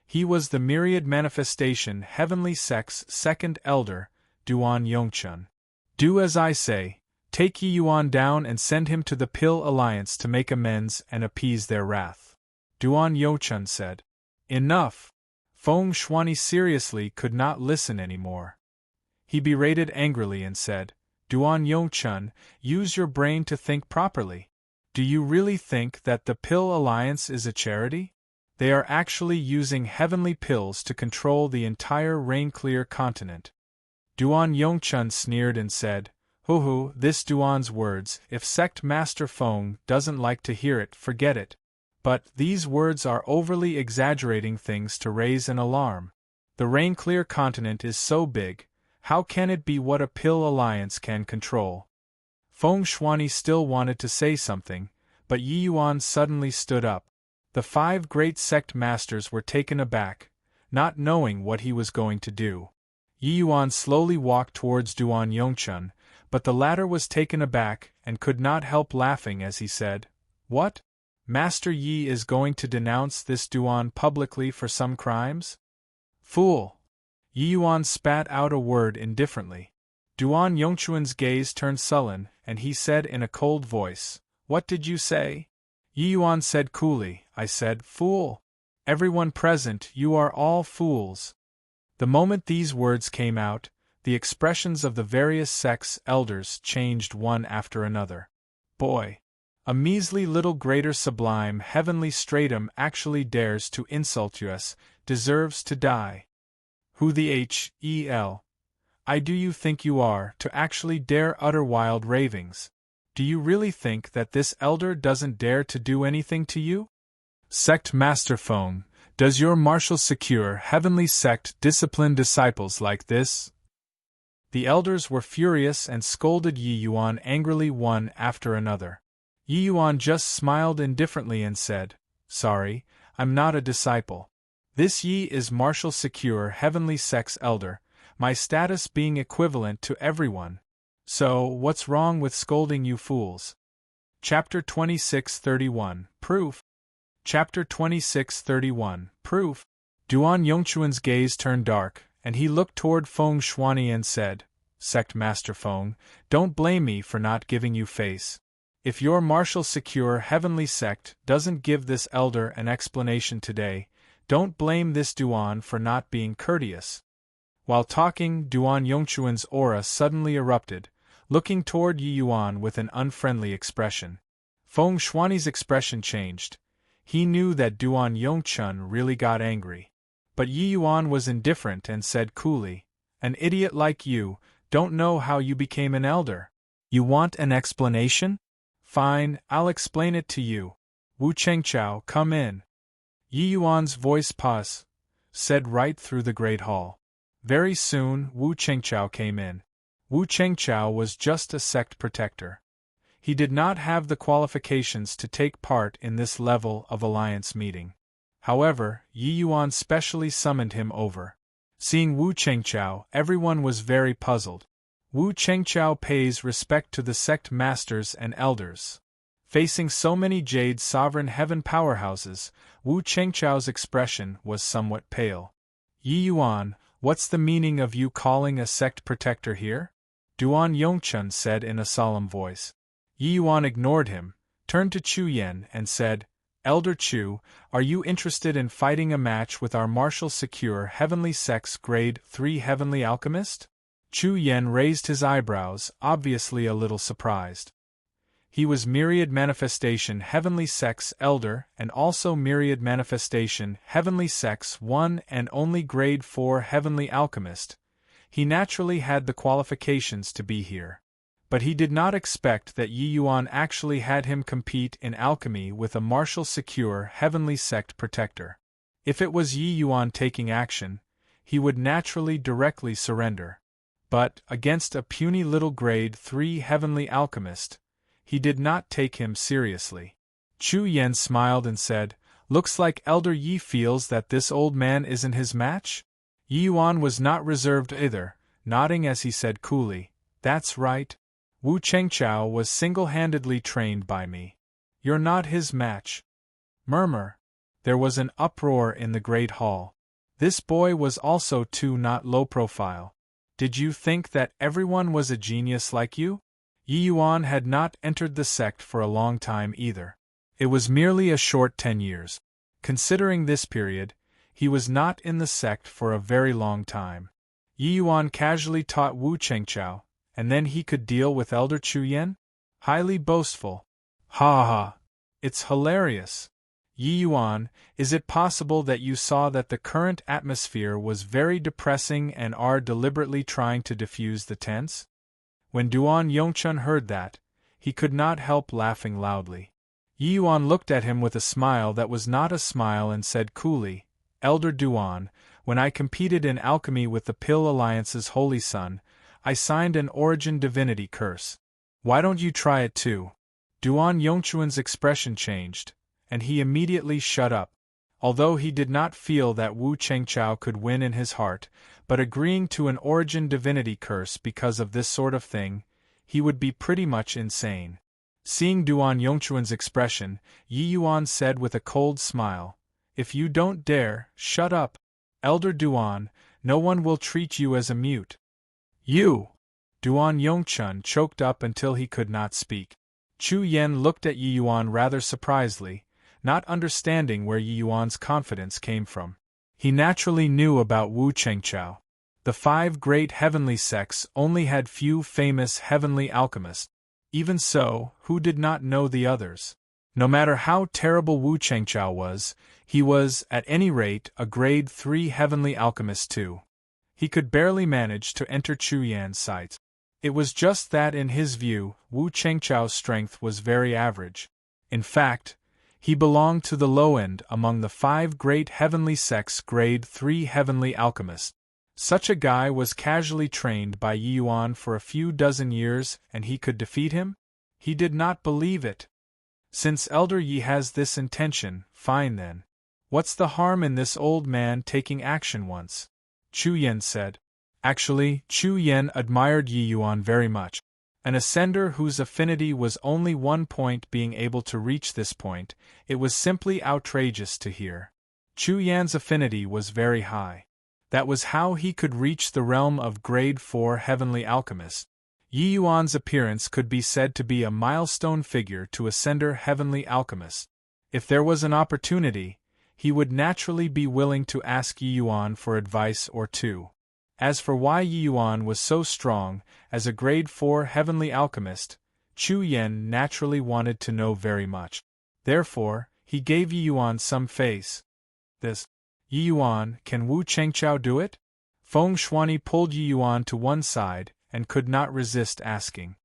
Speaker 1: He was the myriad manifestation heavenly sect's second elder, Duan Yongchun. Do as I say. Take Yi Yuan down and send him to the Pill Alliance to make amends and appease their wrath. Duan Yongchun said. Enough! Feng Shuani seriously could not listen anymore. He berated angrily and said, Duan Yongchun, use your brain to think properly. Do you really think that the Pill Alliance is a charity? They are actually using heavenly pills to control the entire rain-clear continent. Duan Yongchun sneered and said, Hoo, this Duan's words, if Sect Master Feng doesn't like to hear it, forget it. But these words are overly exaggerating things to raise an alarm. The rain-clear continent is so big, how can it be what a Pill Alliance can control? Feng Shuani still wanted to say something, but Yi Yuan suddenly stood up. The 5 great sect masters were taken aback, not knowing what he was going to do. Yi Yuan slowly walked towards Duan Yongchun, but the latter was taken aback and could not help laughing as he said, What? Master Yi is going to denounce this Duan publicly for some crimes? Fool! Yi Yuan spat out a word indifferently. Duan Yongchun's gaze turned sullen, and he said in a cold voice, What did you say? Yi Yuan said coolly, I said, Fool! Everyone present, you are all fools. The moment these words came out, the expressions of the various sects' elders changed one after another. Boy! A measly little greater sublime heavenly stratum actually dares to insult us, deserves to die. Who the hell? I do you think you are, to actually dare utter wild ravings? Do you really think that this elder doesn't dare to do anything to you? Sect Master Feng, does your martial secure heavenly sect discipline disciples like this? The elders were furious and scolded Yi Yuan angrily one after another. Yi Yuan just smiled indifferently and said, Sorry, I'm not a disciple. This Yi is martial secure heavenly sect's elder, my status being equivalent to everyone. So, what's wrong with scolding you fools? Chapter 26:31, Proof. Chapter 26:31, Proof. Duan Yongchun's gaze turned dark, and he looked toward Feng Shuani and said, Sect Master Feng, don't blame me for not giving you face. If your martial secure heavenly sect doesn't give this elder an explanation today, don't blame this Duan for not being courteous. While talking, Duan Yongchun's aura suddenly erupted, looking toward Yi Yuan with an unfriendly expression. Feng Shuani's expression changed. He knew that Duan Yongchun really got angry. But Yi Yuan was indifferent and said coolly, An idiot like you don't know how you became an elder. You want an explanation? Fine, I'll explain it to you. Wu Chengchao, come in. Yi Yuan's voice said right through the great hall. Very soon, Wu Chengchao came in. Wu Chengchao was just a sect protector. He did not have the qualifications to take part in this level of alliance meeting. However, Yi Yuan specially summoned him over. Seeing Wu Chengchao, everyone was very puzzled. Wu Chengchao pays respect to the sect masters and elders. Facing so many Jade Sovereign Heaven powerhouses, Wu Chengchao's expression was somewhat pale. Yi Yuan, what's the meaning of you calling a sect protector here? Duan Yongchun said in a solemn voice. Yi Yuan ignored him, turned to Chu Yen and said, "Elder Chu, are you interested in fighting a match with our martial secure heavenly sex grade 3 heavenly alchemist?" Chu Yen raised his eyebrows, obviously a little surprised. He was Myriad Manifestation Heavenly Sex Elder and also Myriad Manifestation Heavenly Sex 1 and only Grade 4 Heavenly Alchemist. He naturally had the qualifications to be here. But he did not expect that Yi Yuan actually had him compete in alchemy with a martial secure Heavenly Sect protector. If it was Yi Yuan taking action, he would naturally directly surrender. But, against a puny little Grade 3 Heavenly Alchemist, he did not take him seriously. Chu Yen smiled and said, "Looks like Elder Yi feels that this old man isn't his match?" Yi Yuan was not reserved either, nodding as he said coolly, "That's right. Wu Chengchao was single-handedly trained by me. You're not his match." Murmur. There was an uproar in the great hall. This boy was also too not low profile. Did you think that everyone was a genius like you? Yi Yuan had not entered the sect for a long time either. It was merely a short 10 years. Considering this period, he was not in the sect for a very long time. Yi Yuan casually taught Wu Chengchao, and then he could deal with Elder Chu Yen? Highly boastful. Ha ha! It's hilarious. Yi Yuan, is it possible that you saw that the current atmosphere was very depressing and are deliberately trying to diffuse the tense? When Duan Yongchun heard that, he could not help laughing loudly. Yi Yuan looked at him with a smile that was not a smile and said coolly, "Elder Duan, when I competed in alchemy with the Pill Alliance's Holy Son, I signed an Origin Divinity curse. Why don't you try it too?" Duan Yongchuan's expression changed, and he immediately shut up. Although he did not feel that Wu Chengchao could win in his heart, but agreeing to an Origin Divinity curse because of this sort of thing, he would be pretty much insane. Seeing Duan Yongchuan's expression, Yi Yuan said with a cold smile, "If you don't dare, shut up. Elder Duan, no one will treat you as a mute." "You!" Duan Yongchun choked up until he could not speak. Chu Yen looked at Yi Yuan rather surprisedly, not understanding where Yi Yuan's confidence came from. He naturally knew about Wu Chengchao. The 5 great heavenly sects only had few famous heavenly alchemists. Even so, who did not know the others? No matter how terrible Wu Chengchao was, he was, at any rate, a grade 3 heavenly alchemist too. He could barely manage to enter Chu Yan's sights. It was just that in his view, Wu Chengchao's strength was very average. In fact, he belonged to the low end among the 5 great heavenly sects grade 3 heavenly alchemists. Such a guy was casually trained by Yi Yuan for a few dozen years and he could defeat him? He did not believe it. Since Elder Yi has this intention, fine then. What's the harm in this old man taking action once? Chu Yen said. Actually, Chu Yen admired Yi Yuan very much. An ascender whose affinity was only 1 point being able to reach this point, it was simply outrageous to hear. Chu Yan's affinity was very high. That was how he could reach the realm of grade 4 heavenly alchemist. Yi Yuan's appearance could be said to be a milestone figure to ascender heavenly alchemists. If there was an opportunity, he would naturally be willing to ask Yi Yuan for advice or two. As for why Yi Yuan was so strong, as a grade 4 heavenly alchemist, Chu Yen naturally wanted to know very much. Therefore, he gave Yi Yuan some face. This. Yi Yuan, can Wu Chengchao do it? Feng Shuani pulled Yi Yuan to one side, and could not resist asking.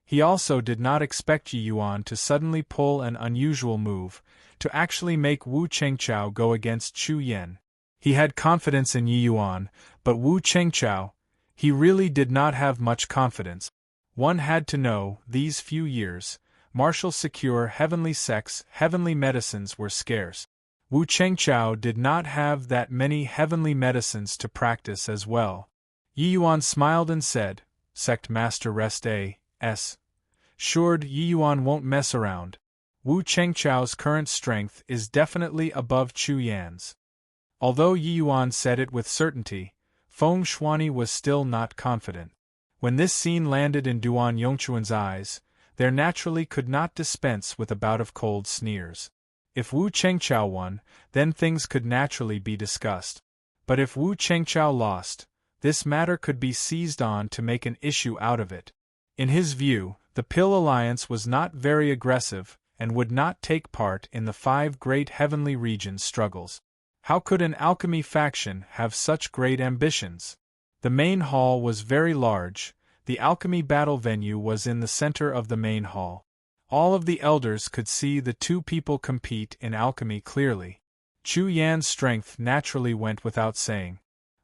Speaker 1: He also did not expect Yi Yuan to suddenly pull an unusual move, to actually make Wu Chengchao go against Chu Yen. He had confidence in Yi Yuan, but Wu Chengchao, he really did not have much confidence. One had to know, these few years, martial secure heavenly sects, heavenly medicines were scarce. Wu Chengchao did not have that many heavenly medicines to practice as well. Yi Yuan smiled and said, "Sect Master Rest A.S. Assured Yi Yuan won't mess around. Wu Chengchao's current strength is definitely above Chu Yan's." Although Yi Yuan said it with certainty, Feng Shuani was still not confident. When this scene landed in Duan Yongchuan's eyes, there naturally could not dispense with a bout of cold sneers. If Wu Chengqiao won, then things could naturally be discussed. But if Wu Chengqiao lost, this matter could be seized on to make an issue out of it. In his view, the Pill Alliance was not very aggressive and would not take part in the 5 great heavenly regions struggles. How could an alchemy faction have such great ambitions? The main hall was very large. The alchemy battle venue was in the center of the main hall. All of the elders could see the two people compete in alchemy clearly. Chu Yan's strength naturally went without saying.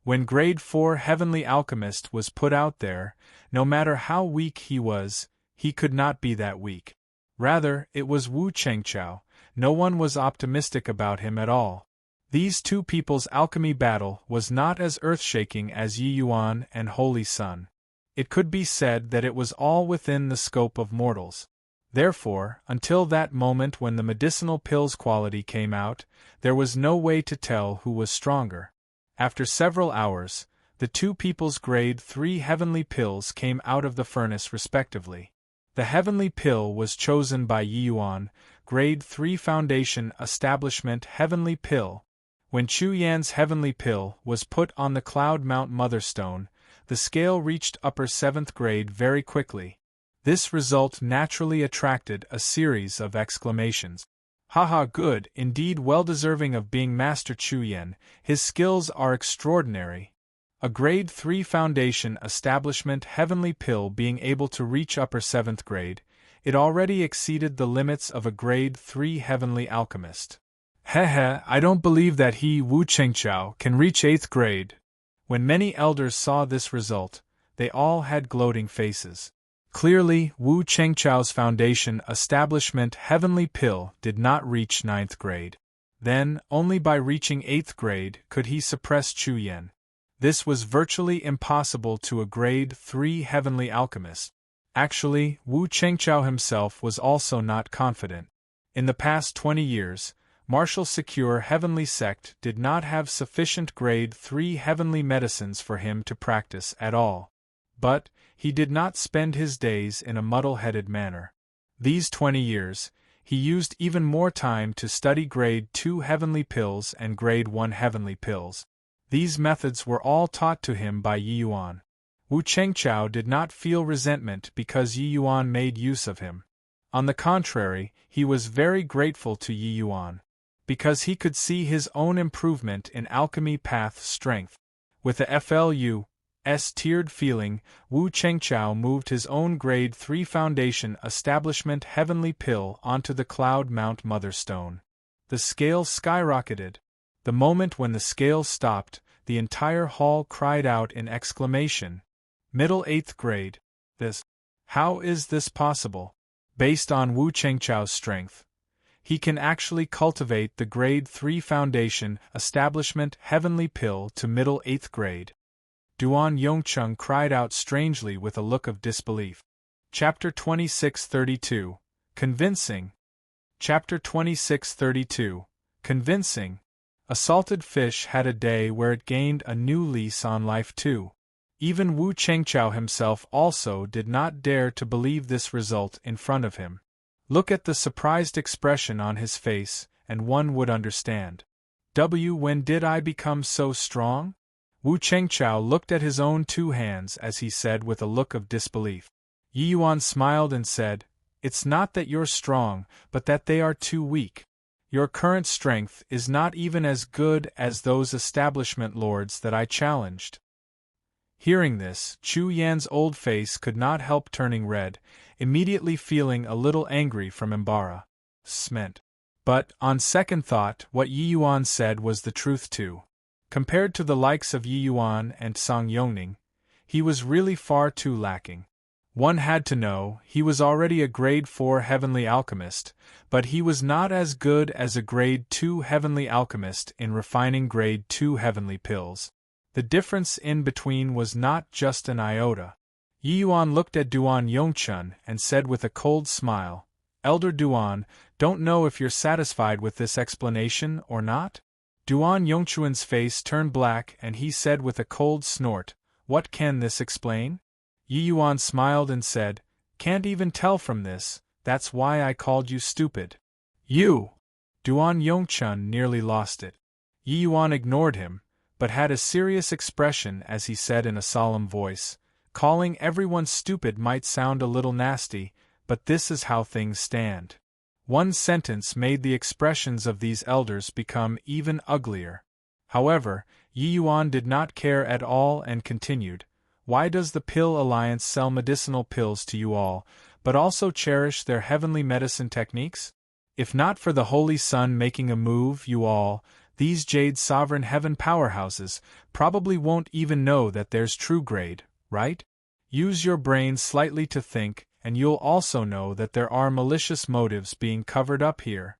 Speaker 1: When grade 4 heavenly alchemist was put out there, no matter how weak he was, he could not be that weak. Rather, it was Wu Chengqiao. No one was optimistic about him at all. These two people's alchemy battle was not as earth-shaking as Yi Yuan and Holy Sun. It could be said that it was all within the scope of mortals. Therefore, until that moment when the medicinal pills quality came out, there was no way to tell who was stronger. After several hours, the two people's grade 3 heavenly pills came out of the furnace respectively. The heavenly pill was chosen by Yi Yuan, grade 3 foundation establishment heavenly pill. When Chu Yan's heavenly pill was put on the Cloud Mount Motherstone, the scale reached upper 7th grade very quickly. This result naturally attracted a series of exclamations. Haha, good, indeed well deserving of being Master Chu Yan, his skills are extraordinary. A grade 3 foundation establishment heavenly pill being able to reach upper 7th grade, it already exceeded the limits of a grade 3 heavenly alchemist. Hehe, I don't believe that he, Wu Chengqiao, can reach 8th grade. When many elders saw this result, they all had gloating faces. Clearly, Wu Chengqiao's foundation establishment heavenly pill did not reach 9th grade. Then, only by reaching 8th grade could he suppress Chu Yan. This was virtually impossible to a grade 3 heavenly alchemist. Actually, Wu Chengqiao himself was also not confident. In the past 20 years, Martial Secure Heavenly Sect did not have sufficient grade 3 heavenly medicines for him to practice at all. But, he did not spend his days in a muddle-headed manner. These 20 years, he used even more time to study grade 2 heavenly pills and grade 1 heavenly pills. These methods were all taught to him by Yi Yuan. Wu Chengqiao did not feel resentment because Yi Yuan made use of him. On the contrary, he was very grateful to Yi Yuan, because he could see his own improvement in alchemy path strength. With a FLU's-tiered feeling, Wu Chengqiao moved his own grade 3 foundation establishment heavenly pill onto the Cloud Mount Motherstone. The scale skyrocketed. The moment when the scale stopped, the entire hall cried out in exclamation. Middle 8th grade. This. How is this possible? Based on Wu Chengqiao's strength, he can actually cultivate the grade 3 foundation establishment heavenly pill to middle 8th grade. Duan Yongcheng cried out strangely with a look of disbelief. Chapter 2632. Convincing. Chapter 2632. Convincing. A salted fish had a day where it gained a new lease on life too. Even Wu Chengqiao himself also did not dare to believe this result in front of him. Look at the surprised expression on his face, and one would understand. When did I become so strong? Wu Chengqiao looked at his own 2 hands as he said with a look of disbelief. Yi Yuan smiled and said, It's not that you're strong, but that they are too weak. Your current strength is not even as good as those establishment lords that I challenged. Hearing this, Chu Yan's old face could not help turning red, immediately feeling a little angry from embarrassment. But, on second thought, what Yi Yuan said was the truth too. Compared to the likes of Yi Yuan and Song Yongning, he was really far too lacking. One had to know, he was already a grade 4 heavenly alchemist, but he was not as good as a grade 2 heavenly alchemist in refining grade 2 heavenly pills. The difference in between was not just an iota. Yi Yuan looked at Duan Yongchun and said with a cold smile, Elder Duan, don't know if you're satisfied with this explanation or not? Duan Yongchun's face turned black and he said with a cold snort, What can this explain? Yi Yuan smiled and said, Can't even tell from this, that's why I called you stupid. You! Duan Yongchun nearly lost it. Yi Yuan ignored him, but had a serious expression as he said in a solemn voice, calling everyone stupid might sound a little nasty, but this is how things stand. One sentence made the expressions of these elders become even uglier. However, Yi Yuan did not care at all and continued, "Why does the Pill Alliance sell medicinal pills to you all, but also cherish their heavenly medicine techniques? If not for the Holy Sun making a move, you all, these Jade Sovereign Heaven powerhouses, probably won't even know that there's true grade, right? Use your brains slightly to think, and you'll also know that there are malicious motives being covered up here.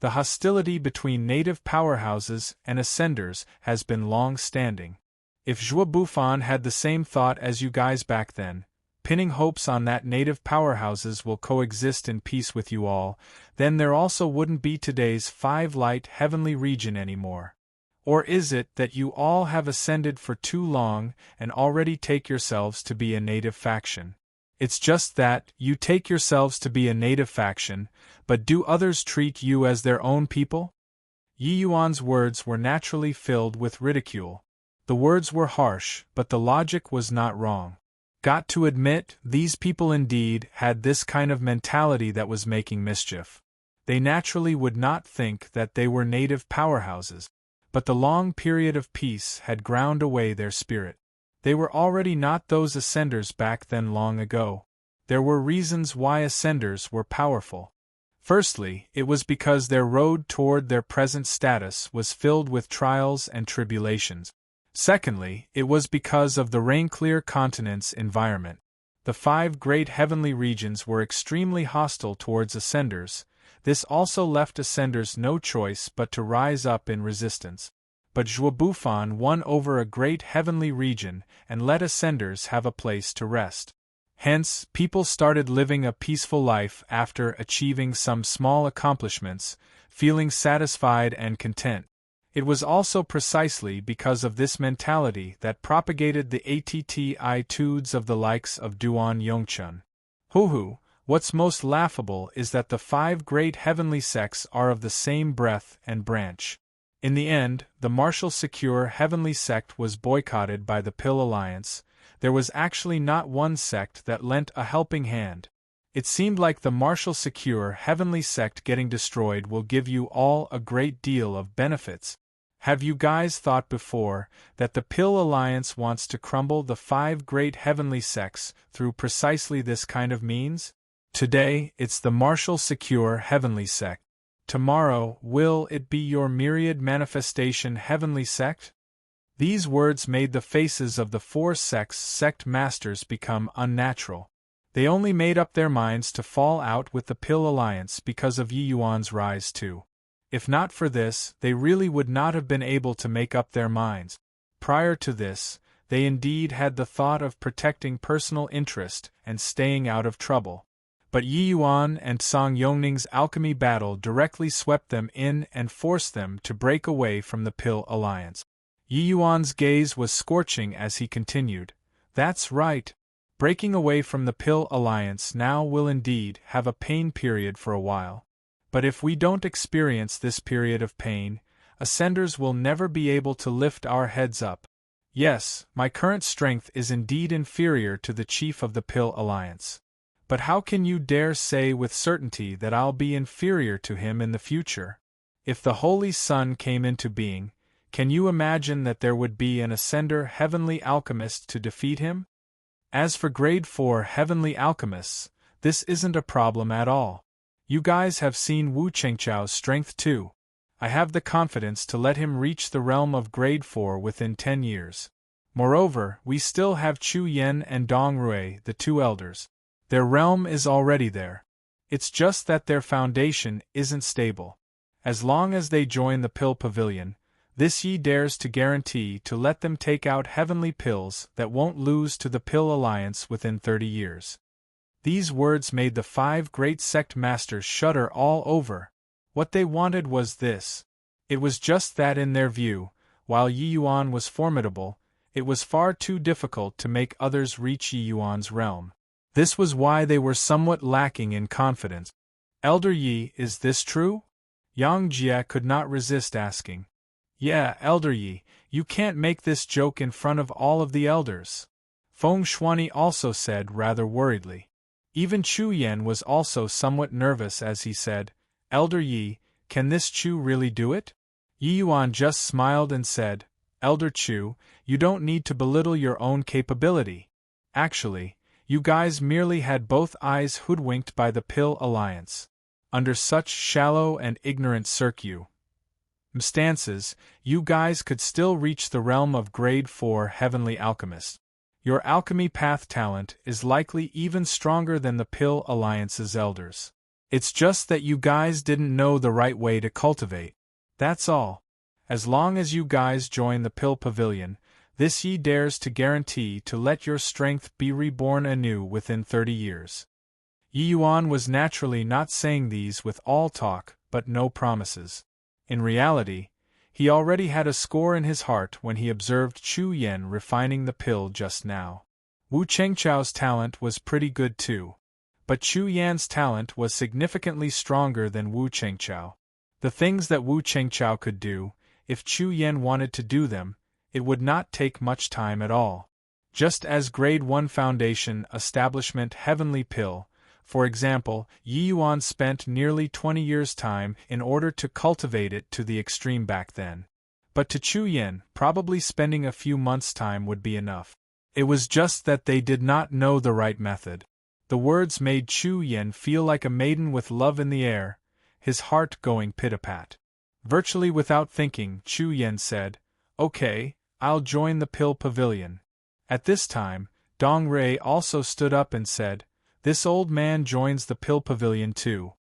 Speaker 1: The hostility between native powerhouses and ascenders has been long-standing. If Zhuo Bufan had the same thought as you guys back then, pinning hopes on that native powerhouses will coexist in peace with you all, then there also wouldn't be today's 5 light heavenly region anymore. Or is it that you all have ascended for too long and already take yourselves to be a native faction? It's just that you take yourselves to be a native faction, but do others treat you as their own people?" Yi Yuan's words were naturally filled with ridicule. The words were harsh, but the logic was not wrong. Got to admit, these people indeed had this kind of mentality that was making mischief. They naturally would not think that they were native powerhouses, but the long period of peace had ground away their spirit. They were already not those ascenders back then long ago. There were reasons why ascenders were powerful. Firstly, it was because their road toward their present status was filled with trials and tribulations. Secondly, it was because of the rain-clear continent's environment. The 5 great heavenly regions were extremely hostile towards ascenders. This also left ascenders no choice but to rise up in resistance. But Zhuo Bufan won over a great heavenly region and let ascenders have a place to rest. Hence, people started living a peaceful life after achieving some small accomplishments, feeling satisfied and content. It was also precisely because of this mentality that propagated the attitudes of the likes of Duan Yongchun. Hoo-hoo, what's most laughable is that the 5 great heavenly sects are of the same breath and branch. In the end, the Martial Secure Heavenly Sect was boycotted by the Pill Alliance. There was actually not one sect that lent a helping hand. It seemed like the Martial Secure Heavenly Sect getting destroyed will give you all a great deal of benefits. Have you guys thought before that the Pill Alliance wants to crumble the 5 great heavenly sects through precisely this kind of means? Today, it's the Martial Secure Heavenly Sect. Tomorrow, will it be your myriad manifestation heavenly sect? These words made the faces of the 4 sects' sect masters become unnatural. They only made up their minds to fall out with the Pill Alliance because of Yi Yuan's rise too. If not for this, they really would not have been able to make up their minds. Prior to this, they indeed had the thought of protecting personal interest and staying out of trouble. But Yi Yuan and Song Yongning's alchemy battle directly swept them in and forced them to break away from the Pill Alliance. Yi Yuan's gaze was scorching as he continued, "That's right. Breaking away from the Pill Alliance now will indeed have a pain period for a while. But if we don't experience this period of pain, ascenders will never be able to lift our heads up. Yes, my current strength is indeed inferior to the chief of the Pill Alliance. But how can you dare say with certainty that I'll be inferior to him in the future? If the Holy Sun came into being, can you imagine that there would be an ascender heavenly alchemist to defeat him? As for grade 4 heavenly alchemists, this isn't a problem at all. You guys have seen Wu Chengchao's strength too. I have the confidence to let him reach the realm of grade 4 within 10 years. Moreover, we still have Chu Yen and Dong Rui, the 2 elders. Their realm is already there. It's just that their foundation isn't stable. As long as they join the Pill Pavilion, this Yi dares to guarantee to let them take out heavenly pills that won't lose to the Pill Alliance within 30 years. These words made the 5 great sect masters shudder all over. What they wanted was this. It was just that in their view, while Yi Yuan was formidable, it was far too difficult to make others reach Yi Yuan's realm. This was why they were somewhat lacking in confidence. Elder Yi, is this true? Yang Jie could not resist asking. Yeah, Elder Yi, you can't make this joke in front of all of the elders. Feng Shuani also said rather worriedly. Even Chu Yan was also somewhat nervous as he said, Elder Yi, can this Chu really do it? Yi Yuan just smiled and said, Elder Chu, you don't need to belittle your own capability. Actually, you guys merely had both eyes hoodwinked by the Pill Alliance. Under such shallow and ignorant circumstances, you guys could still reach the realm of Grade 4 Heavenly Alchemist. Your alchemy path talent is likely even stronger than the Pill Alliance's elders. It's just that you guys didn't know the right way to cultivate. That's all. As long as you guys join the Pill Pavilion, this Yi dares to guarantee to let your strength be reborn anew within 30 years. Yi Yuan was naturally not saying these with all talk, but no promises. In reality, he already had a score in his heart when he observed Chu Yan refining the pill just now. Wu Chengchao's talent was pretty good too. But Chu Yan's talent was significantly stronger than Wu Chengchao. The things that Wu Chengchao could do, if Chu Yan wanted to do them, it would not take much time at all. Just as Grade 1 Foundation Establishment Heavenly Pill, for example, Yi Yuan spent nearly 20 years' time in order to cultivate it to the extreme back then. But to Chu Yan, probably spending a few months' time would be enough. It was just that they did not know the right method. The words made Chu Yan feel like a maiden with love in the air, his heart going pit-a-pat. Virtually without thinking, Chu Yan said, Okay, I'll join the Pill Pavilion. At this time, Dong Rui also stood up and said, This old man joins the Pill Pavilion too.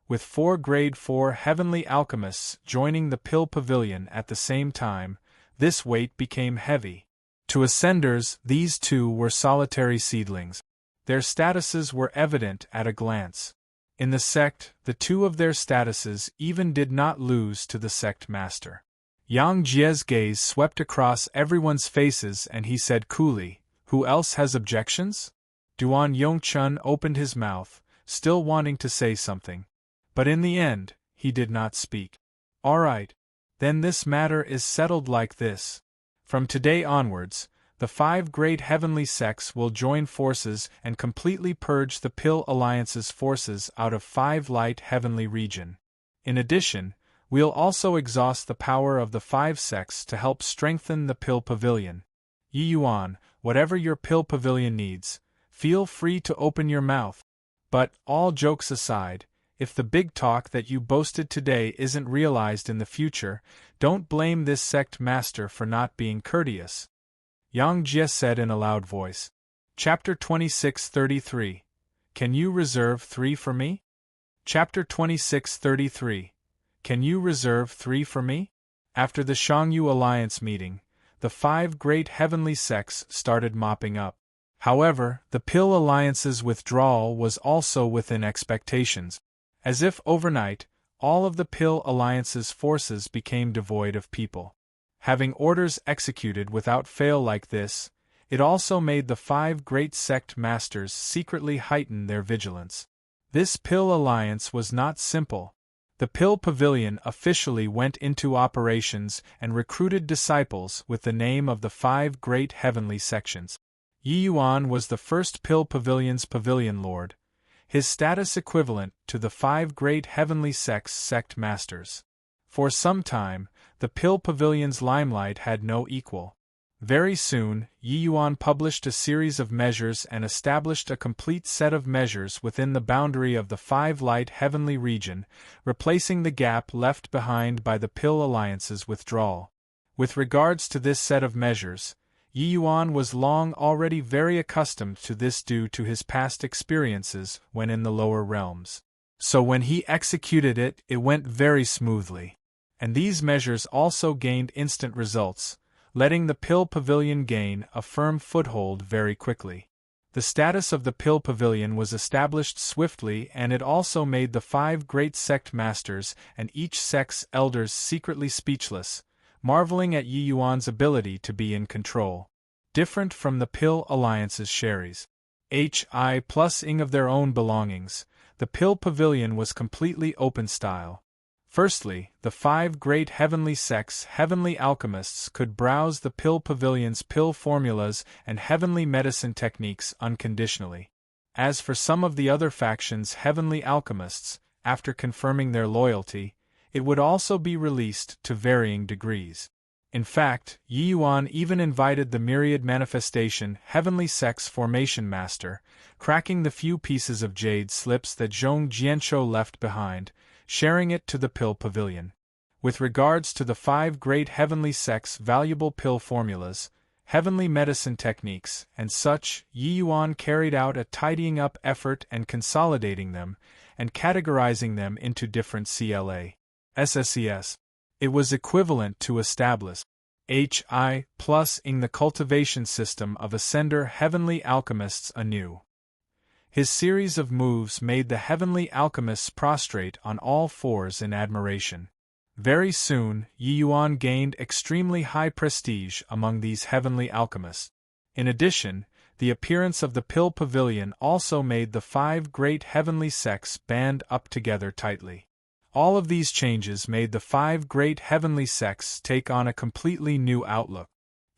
Speaker 1: With 4 Grade 4 Heavenly Alchemists joining the Pill Pavilion at the same time, this weight became heavy. To Ascenders, these two were solitary seedlings. Their statuses were evident at a glance. In the sect, the two of their statuses even did not lose to the sect master. Yang Jie's gaze swept across everyone's faces and he said coolly, Who else has objections? Duan Yongchun opened his mouth, still wanting to say something. But in the end, he did not speak. All right. Then this matter is settled like this. From today onwards, the 5 great heavenly sects will join forces and completely purge the Pill Alliance's forces out of 5 light heavenly region. In addition, we'll also exhaust the power of the 5 sects to help strengthen the Pill Pavilion. Yi Yuan, whatever your Pill Pavilion needs, feel free to open your mouth. But, all jokes aside, if the big talk that you boasted today isn't realized in the future, don't blame this sect master for not being courteous. Yang Jie said in a loud voice. Chapter 26:33. Can you reserve 3 for me? Chapter 26:33. Can you reserve 3 for me? After the Shangyu Alliance meeting, the 5 great heavenly sects started mopping up. However, the Pill Alliance's withdrawal was also within expectations. As if overnight, all of the Pill Alliance's forces became devoid of people. Having orders executed without fail like this, it also made the 5 great sect masters secretly heighten their vigilance. This Pill Alliance was not simple. The Pill Pavilion officially went into operations and recruited disciples with the name of the 5 great heavenly sections. Yi Yuan was the first Pill Pavilion's Pavilion Lord, his status equivalent to the 5 great heavenly sects' sect masters. For some time, the Pill Pavilion's limelight had no equal. Very soon, Yi Yuan published a series of measures and established a complete set of measures within the boundary of the 5 light heavenly region, replacing the gap left behind by the Pill Alliance's withdrawal. With regards to this set of measures, Yi Yuan was long already very accustomed to this due to his past experiences when in the lower realms. So when he executed it, it went very smoothly. And these measures also gained instant results, letting the Pill Pavilion gain a firm foothold very quickly. The status of the Pill Pavilion was established swiftly, and it also made the 5 great sect masters and each sect's elders secretly speechless, marveling at Yi Yuan's ability to be in control. Different from the Pill Alliance's Sherries. hi+ing of their own belongings, the pill pavilion was completely open style. Firstly, the 5 great heavenly sects, heavenly alchemists, could browse the pill pavilion's pill formulas and heavenly medicine techniques unconditionally. As for some of the other factions' heavenly alchemists, after confirming their loyalty, it would also be released to varying degrees. In fact, Yi Yuan even invited the myriad manifestation heavenly sect's formation master, cracking the few pieces of jade slips that Zhong Jianshou left behind, sharing it to the pill pavilion. With regards to the 5 great heavenly sects' valuable pill formulas, heavenly medicine techniques, and such, Yi Yuan carried out a tidying up effort and consolidating them, and categorizing them into different SSES. It was equivalent to establish hi+ing the cultivation system of Ascender heavenly alchemists anew. His series of moves made the heavenly alchemists prostrate on all fours in admiration. Very soon, Yi Yuan gained extremely high prestige among these heavenly alchemists. In addition, the appearance of the pill pavilion also made the 5 great heavenly sects band up together tightly. All of these changes made the 5 great heavenly sects take on a completely new outlook.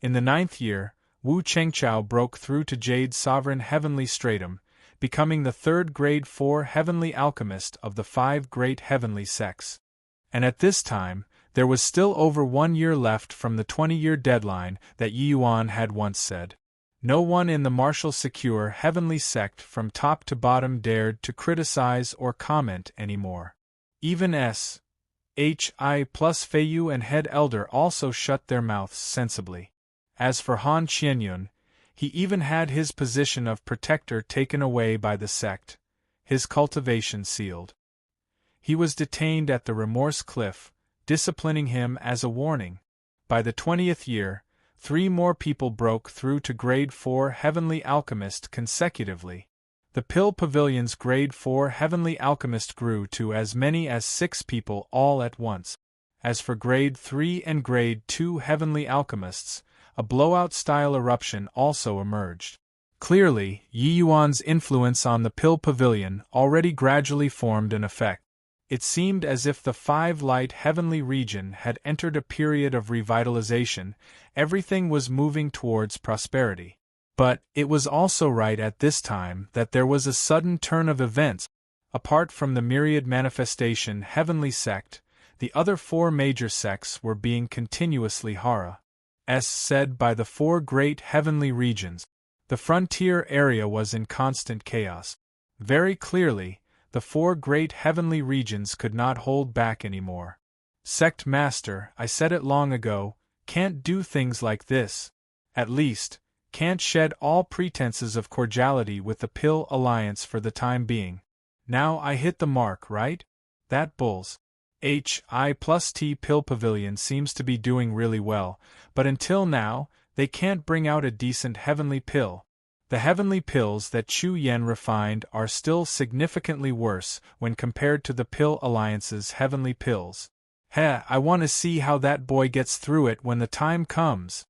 Speaker 1: In the 9th year, Wu Chengqiao broke through to Jade Sovereign Heavenly Stratum, becoming the 3rd grade 4 heavenly alchemist of the 5 great heavenly sects. And at this time, there was still over 1 year left from the 20-year deadline that Yi Yuan had once said. No one in the martial secure heavenly sect from top to bottom dared to criticize or comment anymore. Even Hi+Feiyu and head elder also shut their mouths sensibly. As for Han Qianyun, he even had his position of protector taken away by the sect, his cultivation sealed. He was detained at the Remorse Cliff, disciplining him as a warning. By the 20th year, 3 more people broke through to grade 4 heavenly alchemist consecutively. The pill pavilion's grade 4 heavenly alchemist grew to as many as 6 people all at once. As for grade 3 and grade 2 heavenly alchemists, a blowout-style eruption also emerged. Clearly, Yi Yuan's influence on the pill pavilion already gradually formed an effect. It seemed as if the 5 light heavenly region had entered a period of revitalization, everything was moving towards prosperity. But it was also right at this time that there was a sudden turn of events. Apart from the myriad manifestation heavenly sect, the other 4 major sects were being continuously said by the 4 great heavenly regions. The frontier area was in constant chaos. Very clearly, the 4 great heavenly regions could not hold back anymore. Sect Master, I said it long ago, can't do things like this. At least, can't shed all pretenses of cordiality with the Pill Alliance for the time being. Now I hit the mark, right? That Bull's Hi+T Pill Pavilion seems to be doing really well, but until now, they can't bring out a decent heavenly pill. The heavenly pills that Chu Yen refined are still significantly worse when compared to the Pill Alliance's heavenly pills. I want to see how that boy gets through it when the time comes.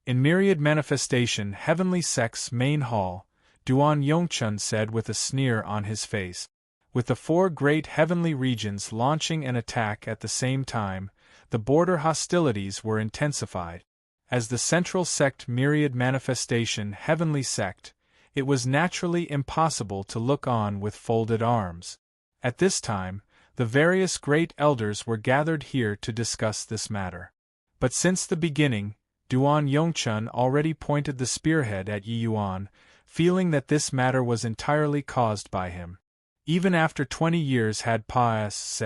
Speaker 1: In Myriad Manifestation Heavenly Sect's main hall, Duan Yongchun said with a sneer on his face. With the 4 great heavenly regions launching an attack at the same time, the border hostilities were intensified. As the central sect Myriad Manifestation Heavenly Sect, it was naturally impossible to look on with folded arms. At this time, the various great elders were gathered here to discuss this matter. But since the beginning, Duan Yongchun already pointed the spearhead at Yi Yuan, feeling that this matter was entirely caused by him. Even after 20 years had passed,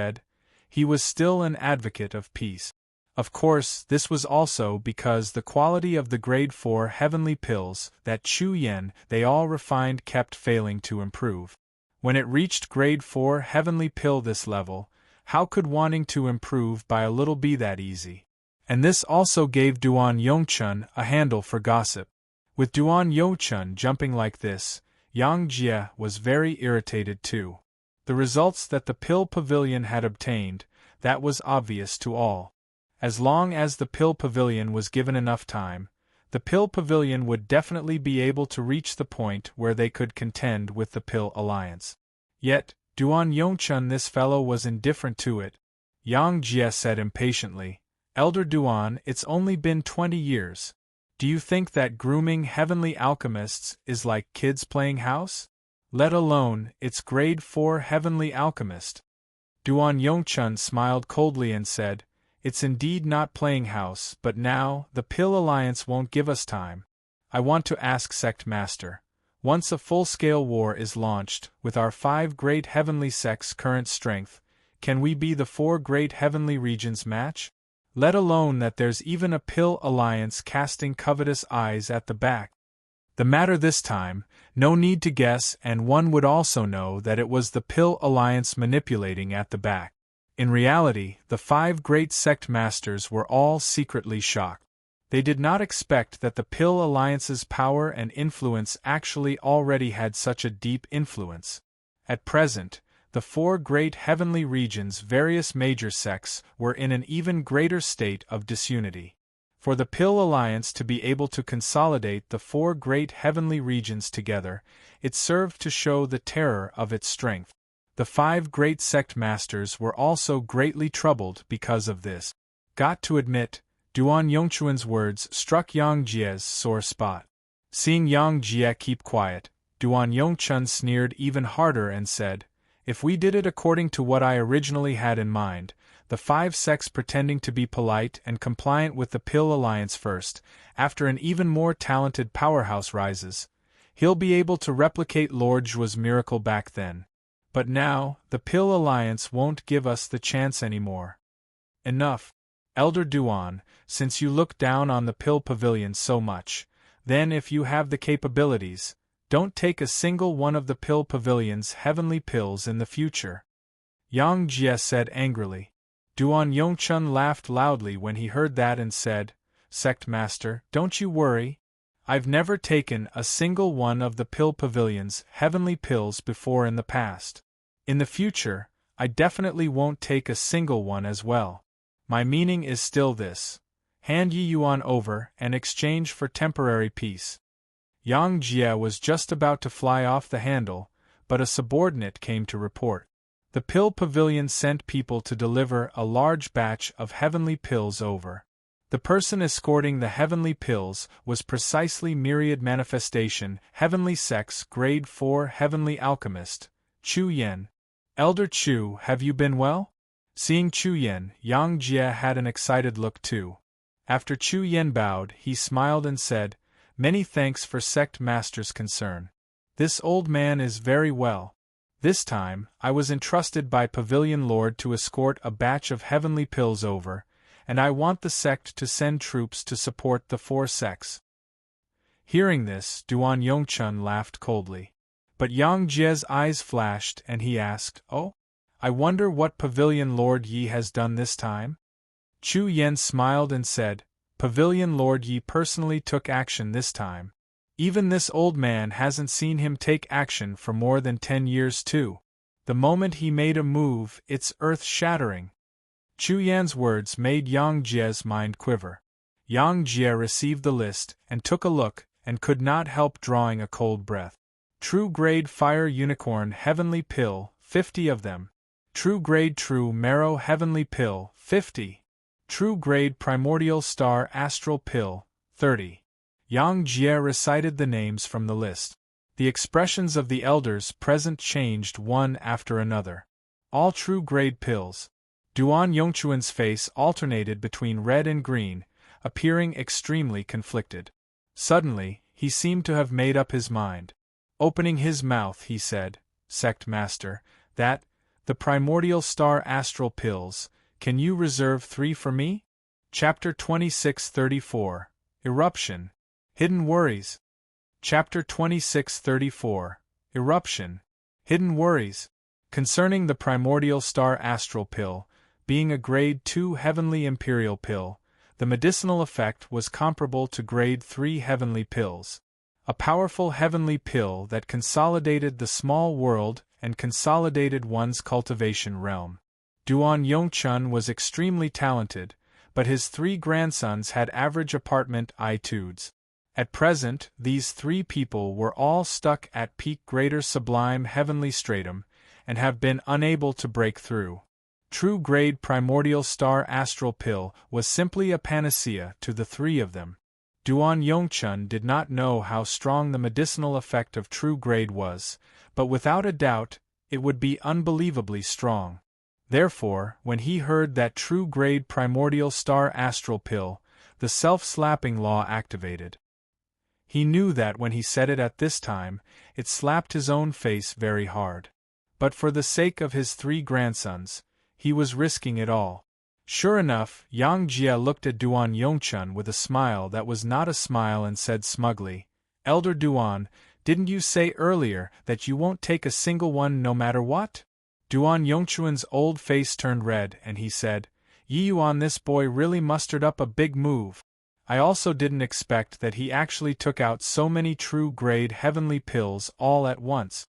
Speaker 1: he was still an advocate of peace. Of course, this was also because the quality of the grade 4 heavenly pills that Chu Yen they all refined kept failing to improve. When it reached grade 4 heavenly pill this level, how could wanting to improve by a little be that easy? And this also gave Duan Yongchun a handle for gossip. With Duan Yongchun jumping like this, Yang Jie was very irritated too. The results that the Pill Pavilion had obtained, that was obvious to all. As long as the Pill Pavilion was given enough time, the Pill Pavilion would definitely be able to reach the point where they could contend with the Pill Alliance. Yet, Duan Yongchun, this fellow was indifferent to it. Yang Jie said impatiently, Elder Duan, it's only been 20 years. Do you think that grooming heavenly alchemists is like kids playing house? Let alone, it's grade 4 heavenly alchemist. Duan Yongchun smiled coldly and said, It's indeed not playing house, but now, the Pill Alliance won't give us time. I want to ask Sect Master. Once a full-scale war is launched, with our 5 great heavenly sects' current strength, can we be the 4 great heavenly regions' match? Let alone that there's even a Pill Alliance casting covetous eyes at the back. The matter this time, no need to guess, and one would also know that it was the Pill Alliance manipulating at the back. In reality, the 5 great sect masters were all secretly shocked. They did not expect that the Pill Alliance's power and influence actually already had such a deep influence. At present, the 4 great heavenly regions' various major sects were in an even greater state of disunity. For the Pill Alliance to be able to consolidate the 4 great heavenly regions together, it served to show the terror of its strength. The 5 great sect masters were also greatly troubled because of this. Got to admit, Duan Yongchuan's words struck Yang Jie's sore spot. Seeing Yang Jie keep quiet, Duan Yongchun sneered even harder and said, If we did it according to what I originally had in mind, the 5 sects pretending to be polite and compliant with the Pill Alliance first, after an even more talented powerhouse rises, he'll be able to replicate Lord Zhuo's miracle back then. But now, the Pill Alliance won't give us the chance anymore. Enough. Elder Duan, since you look down on the Pill Pavilion so much, then if you have the capabilities, don't take a single one of the Pill Pavilion's heavenly pills in the future. Yang Jie said angrily. Duan Yongchun laughed loudly when he heard that and said, Sect Master, don't you worry. I've never taken a single one of the Pill Pavilion's heavenly pills before in the past. In the future, I definitely won't take a single one as well. My meaning is still this. Hand Yi Yuan over and exchange for temporary peace. Yang Jie was just about to fly off the handle, but a subordinate came to report. The Pill Pavilion sent people to deliver a large batch of heavenly pills over. The person escorting the heavenly pills was precisely Myriad Manifestation, Heavenly Sex, Grade 4 Heavenly Alchemist, Chu Yen. Elder Chu, have you been well? Seeing Chu Yen, Yang Jie had an excited look too. After Chu Yen bowed, he smiled and said, Many thanks for Sect Master's concern. This old man is very well. This time, I was entrusted by Pavilion Lord to escort a batch of heavenly pills over, and I want the sect to send troops to support the 4 sects. Hearing this, Duan Yongchun laughed coldly. But Yang Jie's eyes flashed and he asked, Oh? I wonder what Pavilion Lord Yi has done this time? Chu Yen smiled and said, Pavilion Lord Yi personally took action this time. Even this old man hasn't seen him take action for more than 10 years too. The moment he made a move, it's earth-shattering. Chu Yan's words made Yang Jie's mind quiver. Yang Jie received the list and took a look and could not help drawing a cold breath. True Grade Fire Unicorn Heavenly Pill, 50 of them. True Grade True Marrow Heavenly Pill, 50. True Grade Primordial Star Astral Pill, 30. Yang Jie recited the names from the list. The expressions of the elders present changed one after another. All true grade pills. Duan Yongchuan's face alternated between red and green, appearing extremely conflicted. Suddenly, he seemed to have made up his mind. Opening his mouth, he said, Sect Master, the Primordial Star Astral Pills, can you reserve 3 for me? Chapter 2634, Eruption. Hidden Worries. Chapter 2634, Eruption. Hidden Worries. Concerning the Primordial Star Astral Pill, being a Grade 2 Heavenly Imperial Pill, the medicinal effect was comparable to Grade 3 Heavenly Pills. A powerful heavenly pill that consolidated the small world and consolidated one's cultivation realm. Duan Yongchun was extremely talented, but his 3 grandsons had average apartment attitudes. At present, these three people were all stuck at peak greater sublime heavenly stratum, and have been unable to break through. True grade primordial star astral pill was simply a panacea to the three of them. Duan Yongchun did not know how strong the medicinal effect of true grade was, but without a doubt, it would be unbelievably strong. Therefore, when he heard that true grade primordial star astral pill, the self-slapping law activated. He knew that when he said it at this time, it slapped his own face very hard. But for the sake of his three grandsons, he was risking it all. Sure enough, Yang Jie looked at Duan Yongchun with a smile that was not a smile and said smugly, "Elder Duan, didn't you say earlier that you won't take a single one no matter what?" Duan Yongchun's old face turned red and he said, "Yi Yuan, this boy really mustered up a big move. I also didn't expect that he actually took out so many true grade heavenly pills all at once."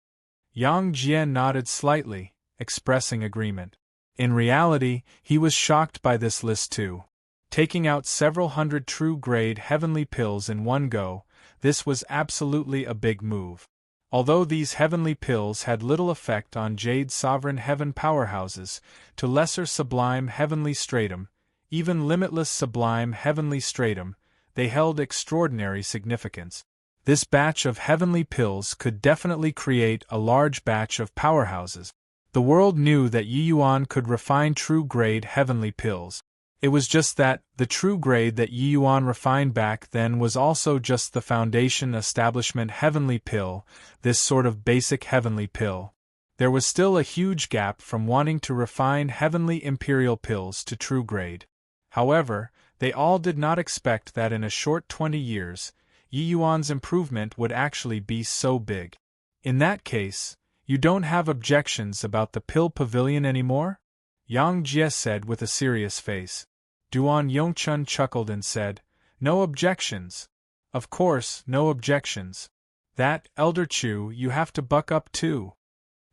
Speaker 1: Yang Jie nodded slightly, expressing agreement. In reality, he was shocked by this list too. Taking out several hundred true grade heavenly pills in one go, this was absolutely a big move. Although these heavenly pills had little effect on Jade Sovereign Heaven powerhouses, to lesser sublime heavenly stratum, even limitless sublime heavenly stratum, they held extraordinary significance. This batch of heavenly pills could definitely create a large batch of powerhouses. The world knew that Yi Yuan could refine true grade heavenly pills. It was just that the true grade that Yi Yuan refined back then was also just the foundation establishment heavenly pill, this sort of basic heavenly pill. There was still a huge gap from wanting to refine heavenly imperial pills to true grade. However, they all did not expect that in a short 20 years, Yi Yuan's improvement would actually be so big. In that case, you don't have objections about the pill pavilion anymore? Yang Jie said with a serious face. Duan Yongchun chuckled and said, "No objections. Of course, no objections. That, Elder Chu, you have to buck up too."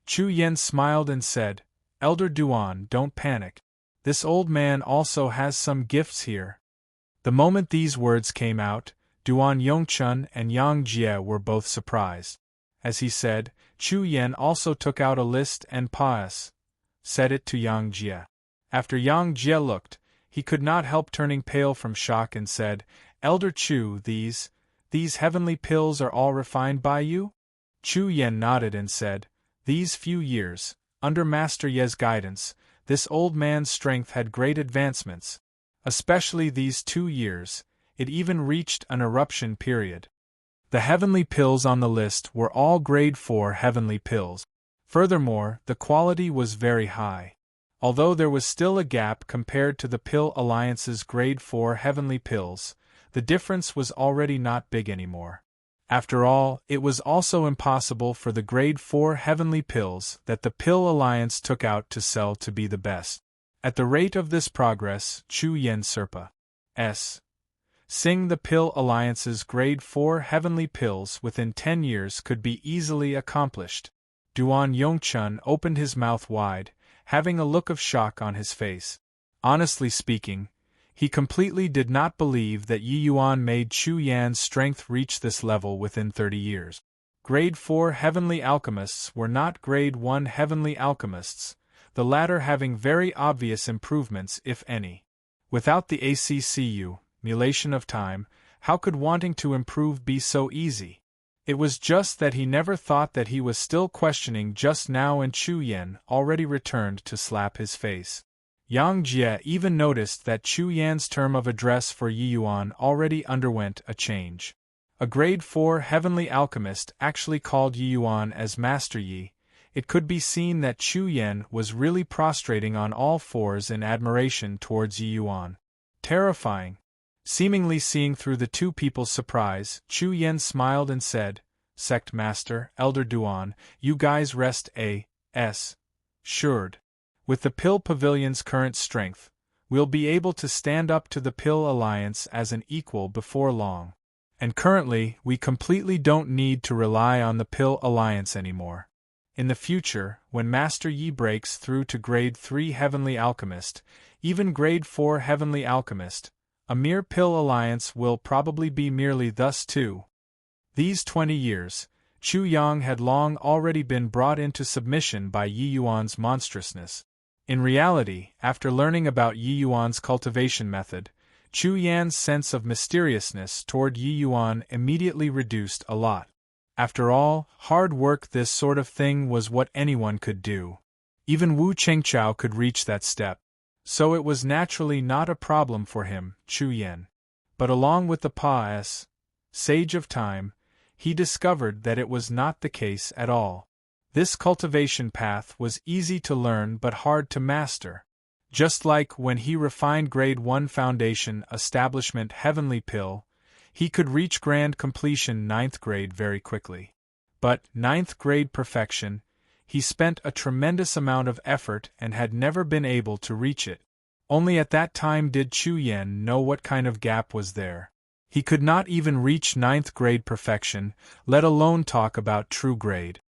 Speaker 1: Chu Yen smiled and said, "Elder Duan, don't panic. This old man also has some gifts here." The moment these words came out, Duan Yongchun and Yang Jie were both surprised. As he said, Chu Yen also took out a list and said it to Yang Jie. After Yang Jie looked, he could not help turning pale from shock and said, "Elder Chu, these heavenly pills are all refined by you?" Chu Yen nodded and said, "These few years, under Master Ye's guidance, this old man's strength had great advancements. Especially these 2 years, it even reached an eruption period." The heavenly pills on the list were all grade 4 heavenly pills. Furthermore, the quality was very high. Although there was still a gap compared to the Pill Alliance's grade 4 heavenly pills, the difference was already not big anymore. After all, it was also impossible for the grade 4 heavenly pills that the Pill Alliance took out to sell to be the best. At the rate of this progress, Chu Yen Sing the Pill Alliance's grade 4 heavenly pills within 10 years could be easily accomplished. Duan Yongchun opened his mouth wide, having a look of shock on his face. Honestly speaking, he completely did not believe that Yi Yuan made Chu Yan's strength reach this level within 30 years. Grade 4 heavenly alchemists were not grade 1 heavenly alchemists, the latter having very obvious improvements if any. Without the ACCU, mulation of time, how could wanting to improve be so easy? It was just that he never thought that he was still questioning just now, and Chu Yan already returned to slap his face. Yang Jie even noticed that Chu Yan's term of address for Yi Yuan already underwent a change. A grade 4 heavenly alchemist actually called Yi Yuan as Master Yi. It could be seen that Chu Yan was really prostrating on all fours in admiration towards Yi Yuan. Terrifying. Seemingly seeing through the two people's surprise, Chu Yan smiled and said, "Sect Master, Elder Duan, you guys rest assured. With the Pill Pavilion's current strength, we'll be able to stand up to the Pill Alliance as an equal before long. And currently, we completely don't need to rely on the Pill Alliance anymore. In the future, when Master Yi breaks through to grade 3 Heavenly Alchemist, even grade 4 Heavenly Alchemist, A mere pill alliance will probably be merely thus too. These 20 years, Chu Yang had long already been brought into submission by Yi Yuan's monstrousness. In reality, after learning about Yi Yuan's cultivation method, Chu Yan's sense of mysteriousness toward Yi Yuan immediately reduced a lot. After all, hard work, this sort of thing, was what anyone could do. Even Wu Chengqiao could reach that step. So it was naturally not a problem for him, Chu Yan. But along with the Pa-S, sage of time, he discovered that it was not the case at all. This cultivation path was easy to learn but hard to master. Just like when he refined Grade 1 Foundation Establishment Heavenly Pill, he could reach grand completion 9th grade very quickly. But 9th grade perfection, he spent a tremendous amount of effort and had never been able to reach it. Only at that time did Chu Yan know what kind of gap was there. He could not even reach 9th grade perfection, let alone talk about true grade.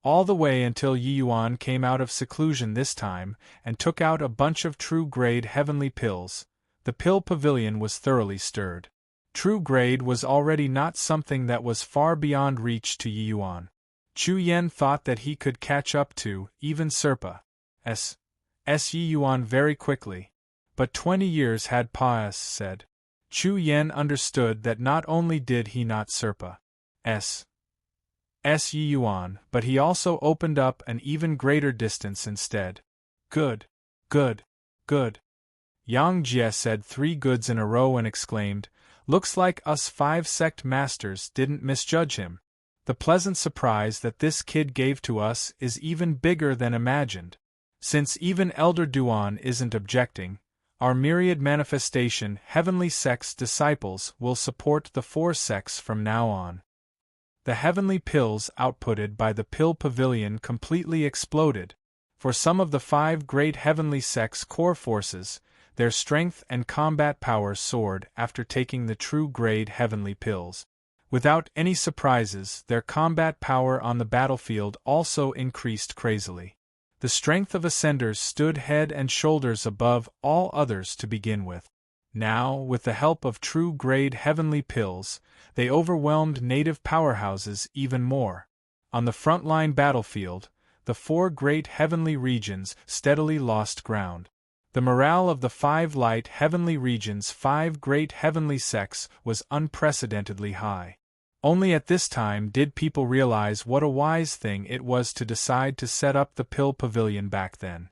Speaker 1: All the way until Yi Yuan came out of seclusion this time and took out a bunch of true grade heavenly pills, the pill pavilion was thoroughly stirred. True grade was already not something that was far beyond reach to Yi Yuan. Chu Yan thought that he could catch up to, even Serpa.'s Yi Yuan very quickly. But 20 years had passed, said. Chu Yan understood that not only did he not Serpa.'s Yi Yuan, but he also opened up an even greater distance instead. Good. Good. Good. Yang Jie said 3 goods in a row and exclaimed, "Looks like us 5 sect masters didn't misjudge him. The pleasant surprise that this kid gave to us is even bigger than imagined. Since even Elder Duan isn't objecting, our myriad manifestation heavenly sect's disciples will support the 4 sects from now on." The heavenly pills outputted by the pill pavilion completely exploded. For some of the 5 great heavenly sects' core forces, their strength and combat power soared after taking the true grade heavenly pills. Without any surprises, their combat power on the battlefield also increased crazily. The strength of Ascenders stood head and shoulders above all others to begin with. Now, with the help of true grade heavenly pills, they overwhelmed native powerhouses even more. On the frontline battlefield, the 4 great heavenly regions steadily lost ground. The morale of the 5 light heavenly regions' 5 great heavenly sects was unprecedentedly high. Only at this time did people realize what a wise thing it was to decide to set up the pill pavilion back then.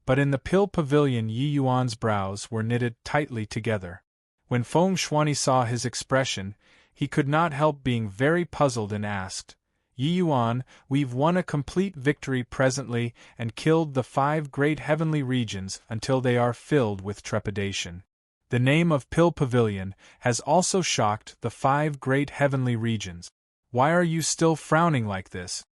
Speaker 1: But in the pill pavilion, Yi Yuan's brows were knitted tightly together. When Feng Shuani saw his expression, he could not help being very puzzled and asked, "Yi Yuan, we've won a complete victory presently and killed the 5 great heavenly regions until they are filled with trepidation. The name of Pill Pavilion has also shocked the 5 great heavenly regions. Why are you still frowning like this?"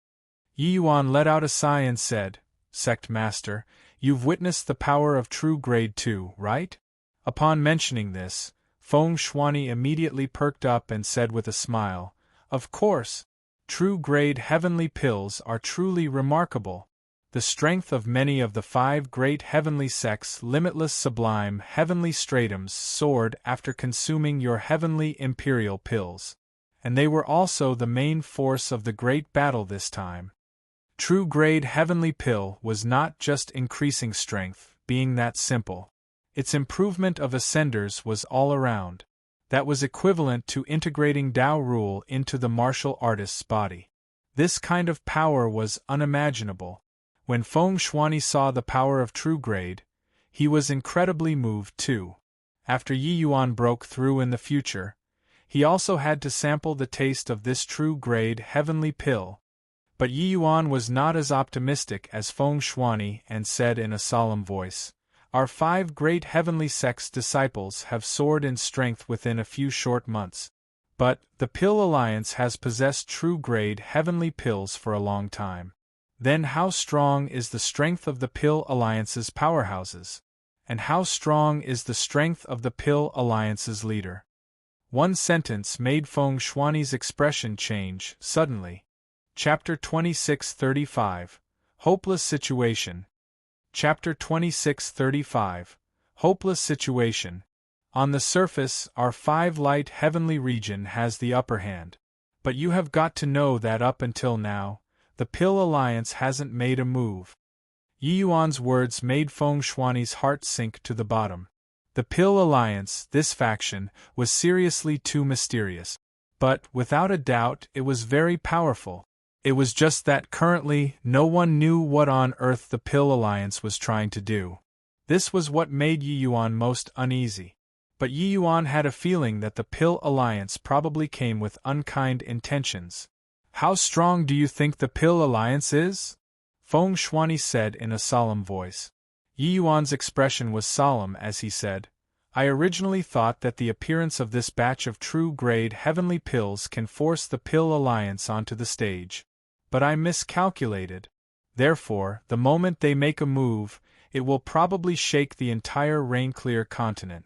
Speaker 1: Yi Yuan let out a sigh and said, "Sect Master, you've witnessed the power of true grade too, right?" Upon mentioning this, Feng Shuani immediately perked up and said with a smile, "Of course. True grade heavenly pills are truly remarkable. The strength of many of the 5 great heavenly sects' limitless sublime heavenly stratums soared after consuming your heavenly imperial pills. And they were also the main force of the great battle this time. True grade heavenly pill was not just increasing strength, being that simple. Its improvement of Ascenders was all around. That was equivalent to integrating Tao rule into the martial artist's body. This kind of power was unimaginable. When Feng Shuani saw the power of true grade, he was incredibly moved too. After Yi Yuan broke through in the future, he also had to sample the taste of this true grade heavenly pill. But Yi Yuan was not as optimistic as Feng Shuani and said in a solemn voice, "Our 5 great heavenly sects' disciples have soared in strength within a few short months. But the Pill Alliance has possessed true grade heavenly pills for a long time. Then how strong is the strength of the Pill Alliance's powerhouses? And how strong is the strength of the Pill Alliance's leader?" One sentence made Feng Shuani's expression change suddenly. Chapter 2635 Hopeless Situation. Chapter 2635 Hopeless Situation. On the surface, our 5-light heavenly region has the upper hand. But you have got to know that up until now, the Pill Alliance hasn't made a move. Yi Yuan's words made Feng Shuani's heart sink to the bottom. The Pill Alliance, this faction, was seriously too mysterious. But, without a doubt, it was very powerful. It was just that currently, no one knew what on earth the Pill Alliance was trying to do. This was what made Yi Yuan most uneasy. But Yi Yuan had a feeling that the Pill Alliance probably came with unkind intentions. How strong do you think the Pill Alliance is? Feng Shuani said in a solemn voice. Yi Yuan's expression was solemn as he said, I originally thought that the appearance of this batch of true-grade heavenly pills can force the Pill Alliance onto the stage. But I miscalculated. Therefore, the moment they make a move, it will probably shake the entire Rain-Clear continent.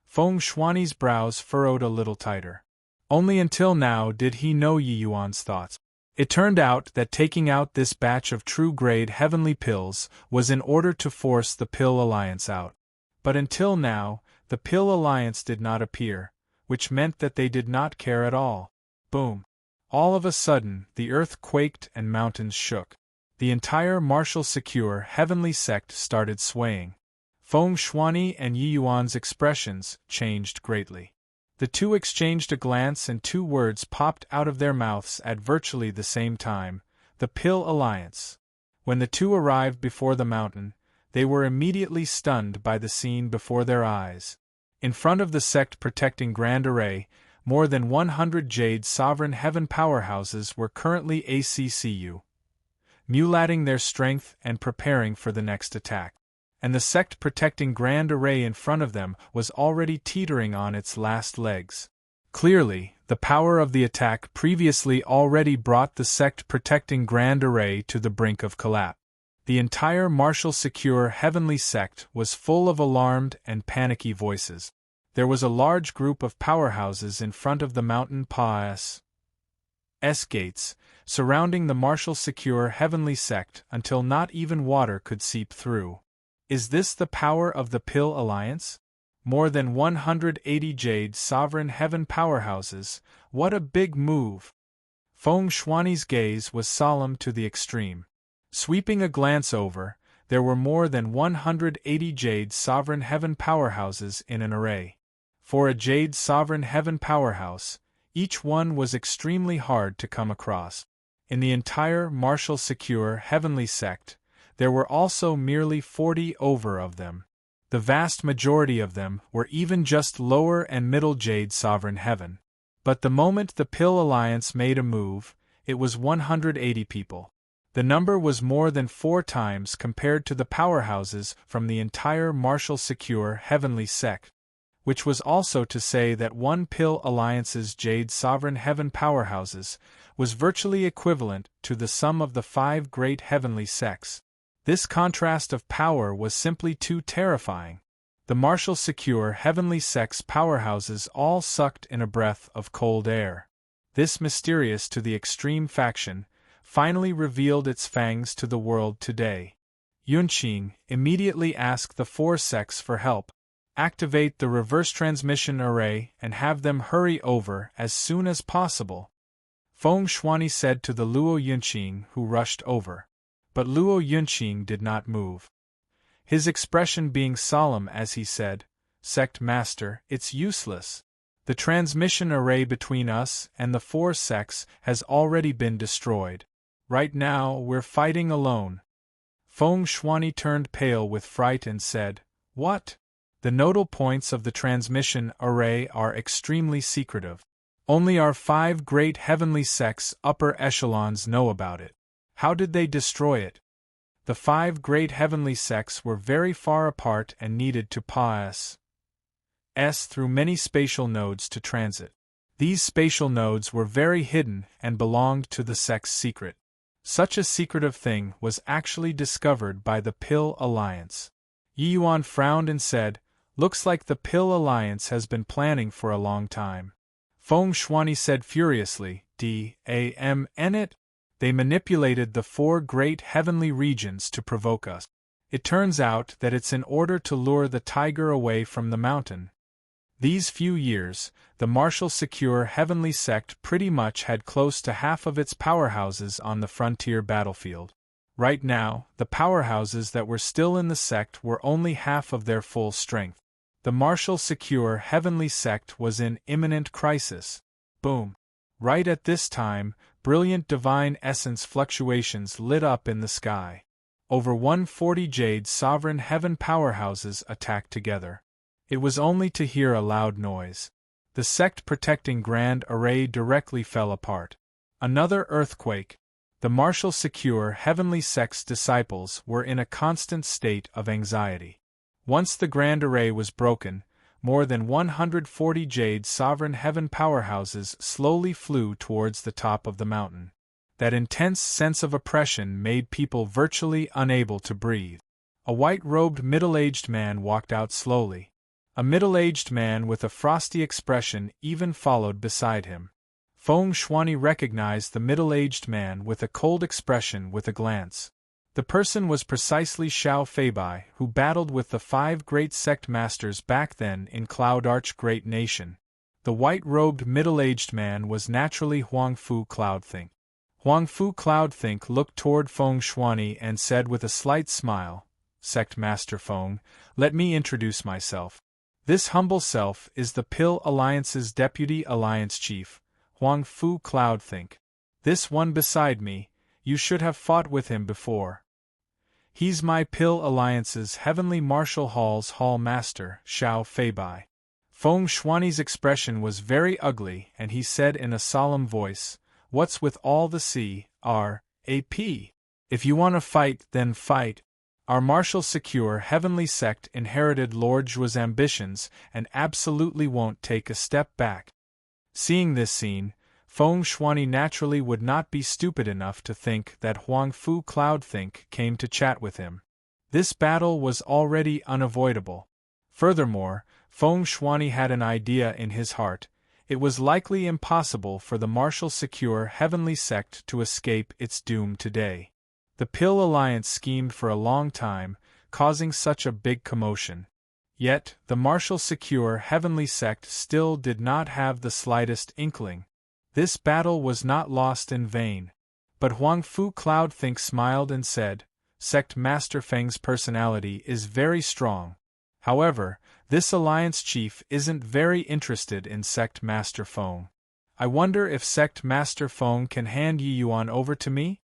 Speaker 1: Feng Shuani's brows furrowed a little tighter. Only until now did he know Yi Yuan's thoughts. It turned out that taking out this batch of true-grade heavenly pills was in order to force the Pill Alliance out. But until now, the Pill Alliance did not appear, which meant that they did not care at all. Boom! All of a sudden, the earth quaked and mountains shook. The entire martial secure heavenly sect started swaying. Feng Shuani and Yi Yuan's expressions changed greatly. The two exchanged a glance and 2 words popped out of their mouths at virtually the same time, the Pill Alliance. When the two arrived before the mountain, they were immediately stunned by the scene before their eyes. In front of the sect protecting Grand Array, more than 100 Jade Sovereign Heaven powerhouses were currently ACCU, mulating their strength and preparing for the next attack. And the sect protecting Grand Array in front of them was already teetering on its last legs. Clearly, the power of the attack previously already brought the sect protecting Grand Array to the brink of collapse. The entire martial secure heavenly sect was full of alarmed and panicky voices. There was a large group of powerhouses in front of the mountain pa's gates, surrounding the martial secure heavenly sect until not even water could seep through. Is this the power of the Pill Alliance? More than 180 Jade Sovereign Heaven powerhouses, what a big move! Feng Shuani's gaze was solemn to the extreme. Sweeping a glance over, there were more than 180 Jade Sovereign Heaven powerhouses in an array. For a Jade Sovereign Heaven powerhouse, each one was extremely hard to come across. In the entire martial secure heavenly sect, there were also merely 40 over of them. The vast majority of them were even just lower and middle Jade Sovereign Heaven. But the moment the Pill Alliance made a move, it was 180 people. The number was more than 4 times compared to the powerhouses from the entire martial secure heavenly sect, which was also to say that one Pill Alliance's Jade Sovereign Heaven powerhouses was virtually equivalent to the sum of the 5 great heavenly sects. This contrast of power was simply too terrifying. The martial secure heavenly sects powerhouses all sucked in a breath of cold air. This mysterious to the extreme faction finally revealed its fangs to the world today. Yunqing immediately asked the 4 sects for help. Activate the reverse transmission array and have them hurry over as soon as possible. Feng Shuani said to the Luo Yunqing who rushed over. But Luo Yunqing did not move. His expression being solemn as he said, Sect Master, it's useless. The transmission array between us and the 4 sects has already been destroyed. Right now we're fighting alone. Feng Shuani turned pale with fright and said, What? The nodal points of the transmission array are extremely secretive. Only our 5 great heavenly sects upper echelons know about it. How did they destroy it? The 5 great heavenly sects were very far apart and needed to pass through many spatial nodes to transit. These spatial nodes were very hidden and belonged to the sect's secret. Such a secretive thing was actually discovered by the Pill Alliance. Yi Yuan frowned and said, Looks like the Pill Alliance has been planning for a long time. Feng Shuani said furiously, Damn it! They manipulated the 4 great heavenly regions to provoke us. It turns out that it's in order to lure the tiger away from the mountain. These few years, the martial secure heavenly sect pretty much had close to half of its powerhouses on the frontier battlefield. Right now, the powerhouses that were still in the sect were only half of their full strength. The martial secure heavenly sect was in imminent crisis. Boom! Right at this time, brilliant divine essence fluctuations lit up in the sky. Over 140 jade sovereign heaven powerhouses attacked together. It was only to hear a loud noise. The sect protecting Grand Array directly fell apart. Another earthquake. The martial secure heavenly sect's disciples were in a constant state of anxiety. Once the Grand Array was broken, more than 140 jade sovereign heaven powerhouses slowly flew towards the top of the mountain. That intense sense of oppression made people virtually unable to breathe. A white-robed middle-aged man walked out slowly. A middle-aged man with a frosty expression even followed beside him. Feng Shuani recognized the middle-aged man with a cold expression with a glance. The person was precisely Xiao Feibai, who battled with the 5 great sect masters back then in Cloud Arch Great Nation. The white-robed middle-aged man was naturally Huangfu Cloudthink. Huangfu Cloudthink looked toward Feng Shuani and said with a slight smile, "Sect Master Feng, let me introduce myself. This humble self is the Pill Alliance's Deputy Alliance Chief, Huangfu Cloudthink. This one beside me, you should have fought with him before. He's my Pill Alliance's Heavenly Martial Hall's Hall Master, Xiao Feibai." Feng Shuani's expression was very ugly and he said in a solemn voice, "What's with all the C.R.A.P.? If you want to fight, then fight. Our martial secure heavenly sect inherited Lord Zhuo's ambitions and absolutely won't take a step back." Seeing this scene, Feng Shuani naturally would not be stupid enough to think that Huangfu Cloudthink came to chat with him. This battle was already unavoidable. Furthermore, Feng Shuani had an idea in his heart. It was likely impossible for the martial secure heavenly sect to escape its doom today. The Pill Alliance schemed for a long time, causing such a big commotion. Yet, the martial secure heavenly sect still did not have the slightest inkling. This battle was not lost in vain. But Huangfu Cloudthink smiled and said, "Sect Master Feng's personality is very strong. However, this alliance chief isn't very interested in Sect Master Feng. I wonder if Sect Master Feng can hand Yi Yuan over to me?"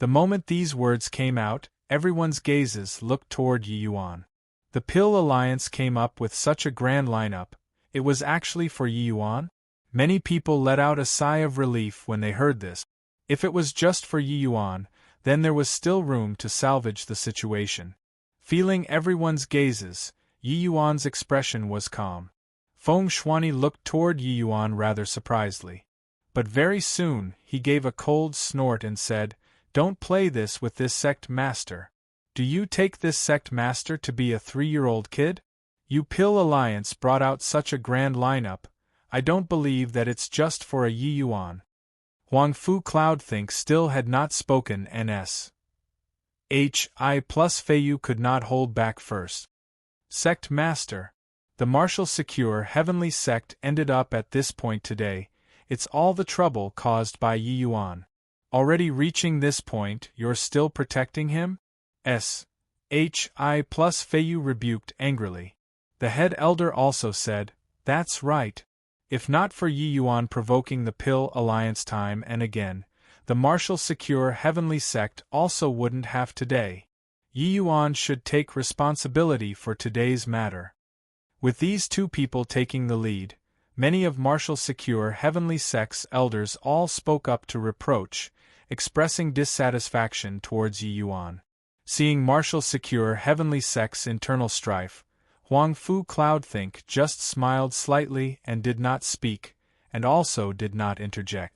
Speaker 1: The moment these words came out, everyone's gazes looked toward Yi Yuan. The Pill Alliance came up with such a grand lineup. It was actually for Yi Yuan? Many people let out a sigh of relief when they heard this. If it was just for Yi Yuan, then there was still room to salvage the situation. Feeling everyone's gazes, Yi Yuan's expression was calm. Feng Shuani looked toward Yi Yuan rather surprisedly. But very soon, he gave a cold snort and said, "Don't play this with this sect master. Do you take this sect master to be a 3-year-old kid? You Pill Alliance brought out such a grand lineup. I don't believe that it's just for a Yi Yuan." Huangfu Cloudthink still had not spoken NS. HI plus Feiyu could not hold back first. Sect Master. The martial secure heavenly sect ended up at this point today. It's all the trouble caused by Yi Yuan. Already reaching this point, you're still protecting him? HI plus Feiyu rebuked angrily. The head elder also said, "That's right. If not for Yi Yuan provoking the Pill Alliance time and again, the martial secure heavenly sect also wouldn't have today. Yi Yuan should take responsibility for today's matter." With these two people taking the lead, many of martial secure heavenly sect's elders all spoke up to reproach, expressing dissatisfaction towards Yi Yuan. Seeing martial secure heavenly sect's internal strife, Huangfu Cloudthink just smiled slightly and did not speak, and also did not interject.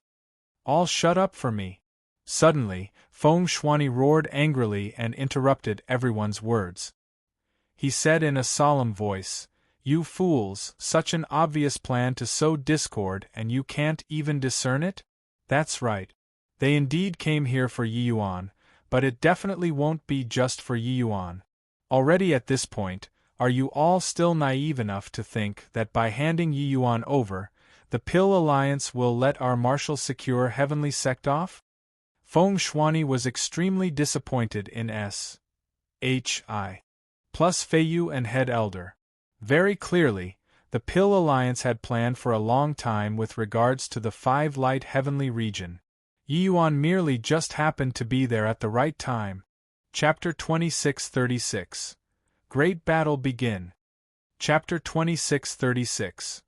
Speaker 1: "All shut up for me." Suddenly, Feng Shuani roared angrily and interrupted everyone's words. He said in a solemn voice, "You fools, such an obvious plan to sow discord and you can't even discern it? That's right. They indeed came here for Yi Yuan, but it definitely won't be just for Yi Yuan." Already at this point, Are you all still naive enough to think that by handing Yi Yuan over, the Pill Alliance will let our marshal secure heavenly sect off? Feng Shuani was extremely disappointed in S.H.I. plus Feiyu and Head Elder. Very clearly, the Pill Alliance had planned for a long time with regards to the Five Light Heavenly region. Yi Yuan merely just happened to be there at the right time. Chapter 2636. Great Battle Begin. Chapter 2636.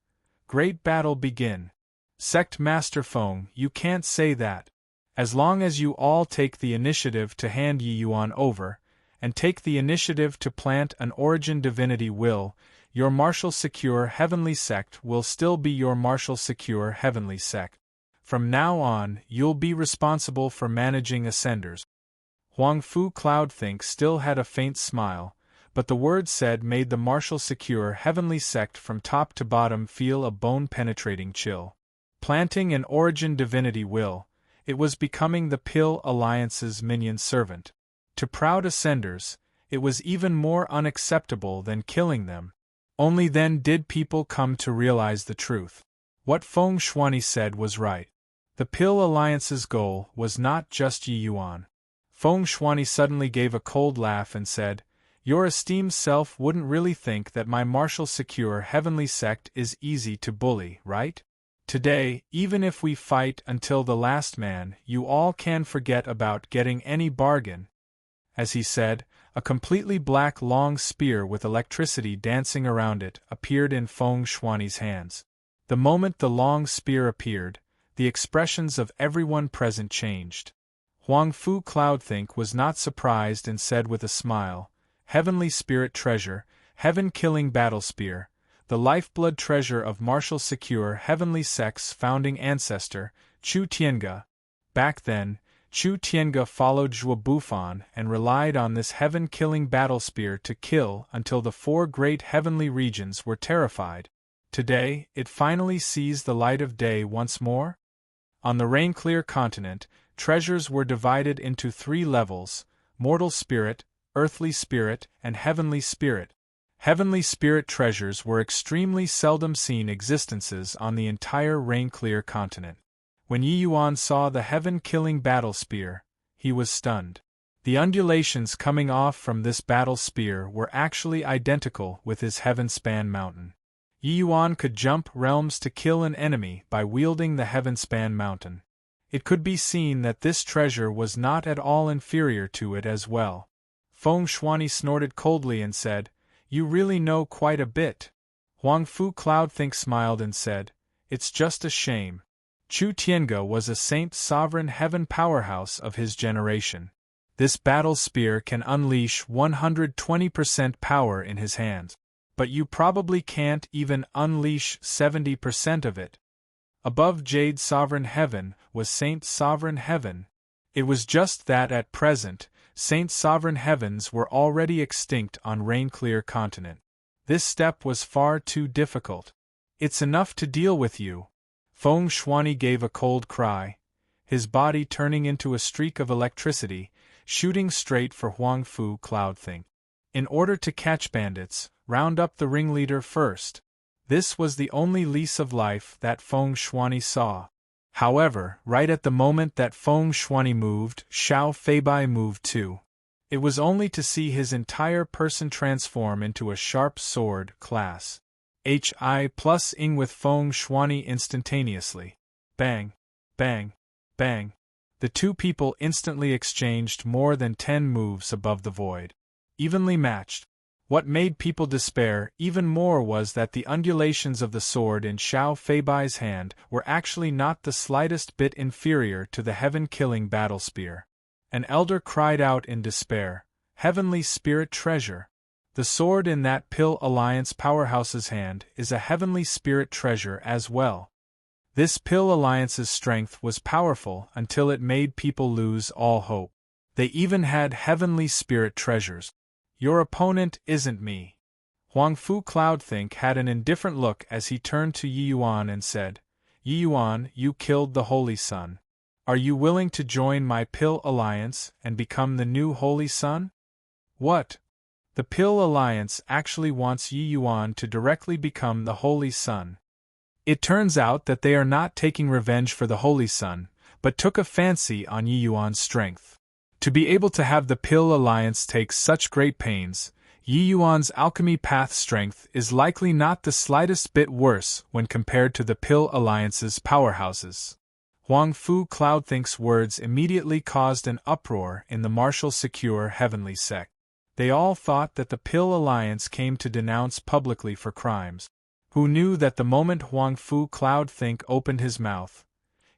Speaker 1: Great Battle Begin. Sect Master Feng, you can't say that. As long as you all take the initiative to hand Yi Yuan over, and take the initiative to plant an origin divinity will, your martial secure heavenly sect will still be your martial secure heavenly sect. From now on, you'll be responsible for managing ascenders. Huang Fu Cloudthink still had a faint smile, but the words said made the martial secure heavenly sect from top to bottom feel a bone-penetrating chill. Planting an origin divinity will, it was becoming the Pill Alliance's minion servant. To proud ascenders, it was even more unacceptable than killing them. Only then did people come to realize the truth. What Feng Shuani said was right. The Pill Alliance's goal was not just Yi Yuan. Feng Shuani suddenly gave a cold laugh and said, "Your esteemed self wouldn't really think that my martial secure heavenly sect is easy to bully, right? Today, even if we fight until the last man, you all can forget about getting any bargain." As he said, a completely black long spear with electricity dancing around it appeared in Feng Shuani's hands. The moment the long spear appeared, the expressions of everyone present changed. Huang Fu Cloudthink was not surprised and said with a smile, "Heavenly Spirit Treasure, Heaven-Killing Battle Spear, the lifeblood treasure of martial secure heavenly sect's founding ancestor, Chu Tiange." Back then, Chu Tiange followed Zhuo Bufan and relied on this heaven-killing battle spear to kill until the four great heavenly regions were terrified. Today, it finally sees the light of day once more. On the Rain-Clear continent, treasures were divided into three levels: mortal spirit, earthly spirit, and heavenly spirit. Heavenly spirit treasures were extremely seldom seen existences on the entire Rain-Clear continent. When Yi Yuan saw the heaven-killing battle spear, he was stunned. The undulations coming off from this battle spear were actually identical with his Heavenspan mountain. Yi Yuan could jump realms to kill an enemy by wielding the Heavenspan mountain. It could be seen that this treasure was not at all inferior to it as well. Feng Shuani snorted coldly and said, "You really know quite a bit." Huang Fu Cloudthink smiled and said, "It's just a shame. Chu Tiange was a saint sovereign heaven powerhouse of his generation. This battle spear can unleash 120% power in his hands. But you probably can't even unleash 70% of it." Above Jade Sovereign Heaven was Saint Sovereign Heaven. It was just that at present, Saint Sovereign Heavens were already extinct on Rain-Clear continent. This step was far too difficult. "It's enough to deal with you." Feng Shuani gave a cold cry, his body turning into a streak of electricity, shooting straight for Huang Fu Cloudthink. In order to catch bandits, round up the ringleader first. This was the only lease of life that Feng Shuani saw. However, right at the moment that Feng Shuani moved, Xiao Feibai moved too. It was only to see his entire person transform into a sharp sword class HI plus ing with Feng Shuani instantaneously. Bang, bang, bang. The two people instantly exchanged more than 10 moves above the void. Evenly matched. What made people despair even more was that the undulations of the sword in Xiao Feibai's hand were actually not the slightest bit inferior to the heaven-killing battle spear. An elder cried out in despair, "Heavenly Spirit Treasure! The sword in that Pill Alliance powerhouse's hand is a heavenly spirit treasure as well." This Pill Alliance's strength was powerful until it made people lose all hope. They even had heavenly spirit treasures. "Your opponent isn't me." Huang Fu Cloudthink had an indifferent look as he turned to Yi Yuan and said, "Yi Yuan, you killed the Holy Sun. Are you willing to join my Pill Alliance and become the new Holy Sun?" "What?" The Pill Alliance actually wants Yi Yuan to directly become the Holy Sun. It turns out that they are not taking revenge for the Holy Sun, but took a fancy on Yi Yuan's strength. To be able to have the Pill Alliance take such great pains, Yi Yuan's alchemy path strength is likely not the slightest bit worse when compared to the Pill Alliance's powerhouses. Huang Fu Cloudthink's words immediately caused an uproar in the Martial Secure Heavenly Sect. They all thought that the Pill Alliance came to denounce publicly for crimes. Who knew that the moment Huang Fu Cloudthink opened his mouth,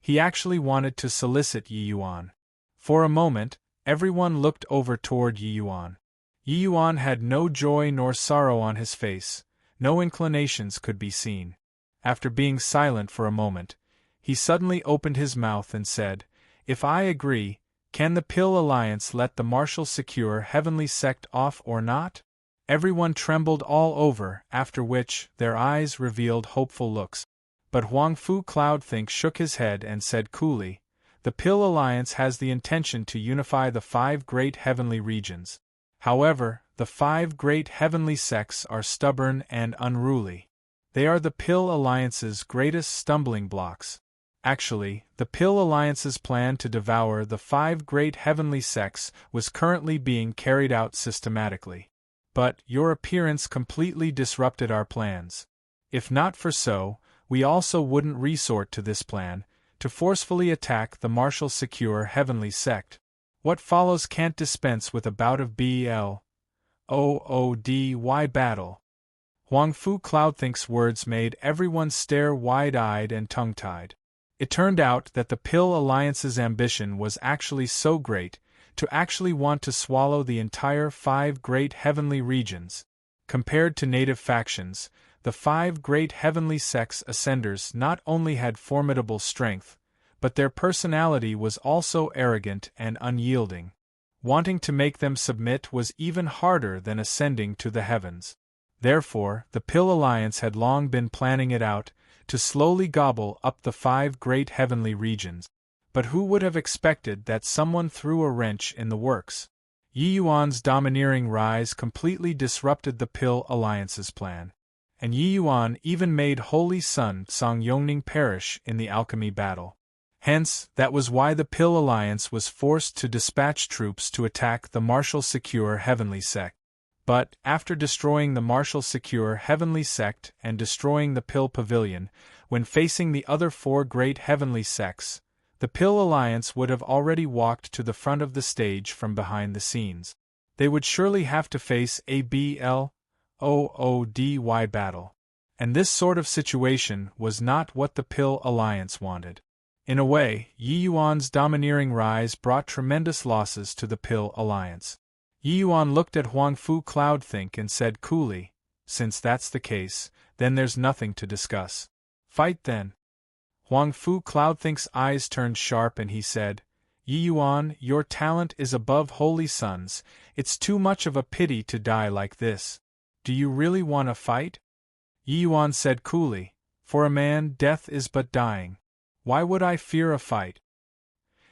Speaker 1: he actually wanted to solicit Yi Yuan. For a moment, everyone looked over toward Yi Yuan. Yi Yuan had no joy nor sorrow on his face, no inclinations could be seen. After being silent for a moment, he suddenly opened his mouth and said, "If I agree, can the Pill Alliance let the Martial Secure Heavenly Sect off or not?" Everyone trembled all over, after which, their eyes revealed hopeful looks. But Huang Fu Cloudthink shook his head and said coolly, "The Pill Alliance has the intention to unify the 5 great heavenly regions. However, the 5 great heavenly sects are stubborn and unruly. They are the Pill Alliance's greatest stumbling blocks. Actually, the Pill Alliance's plan to devour the 5 great heavenly sects was currently being carried out systematically. But your appearance completely disrupted our plans. If not for so, we also wouldn't resort to this plan, to forcefully attack the Martial Secure Heavenly Sect. What follows can't dispense with a bout of BLOODY battle." Huang Fu Cloudthink's words made everyone stare wide-eyed and tongue-tied. It turned out that the Pill Alliance's ambition was actually so great, to actually want to swallow the entire 5 great heavenly regions. Compared to native factions, the 5 great heavenly sects ascenders not only had formidable strength, but their personality was also arrogant and unyielding. Wanting to make them submit was even harder than ascending to the heavens. Therefore, the Pill Alliance had long been planning it out, to slowly gobble up the 5 great heavenly regions. But who would have expected that someone threw a wrench in the works? Yi Yuan's domineering rise completely disrupted the Pill Alliance's plan. And Yi Yuan even made Holy Sun Song Yongning perish in the alchemy battle. Hence, that was why the Pill Alliance was forced to dispatch troops to attack the Martial Secure Heavenly Sect. But, after destroying the Martial Secure Heavenly Sect and destroying the Pill Pavilion, when facing the other 4 great heavenly sects, the Pill Alliance would have already walked to the front of the stage from behind the scenes. They would surely have to face a BLOODY battle. And this sort of situation was not what the Pill Alliance wanted. In a way, Yi Yuan's domineering rise brought tremendous losses to the Pill Alliance. Yi Yuan looked at Huang Fu Cloudthink and said coolly, "Since that's the case, then there's nothing to discuss. Fight then." Huang Fu Cloudthink's eyes turned sharp and he said, "Yi Yuan, your talent is above Holy Sun's, it's too much of a pity to die like this. Do you really want to fight?" Yi Yuan said coolly, "For a man, death is but dying. Why would I fear a fight?"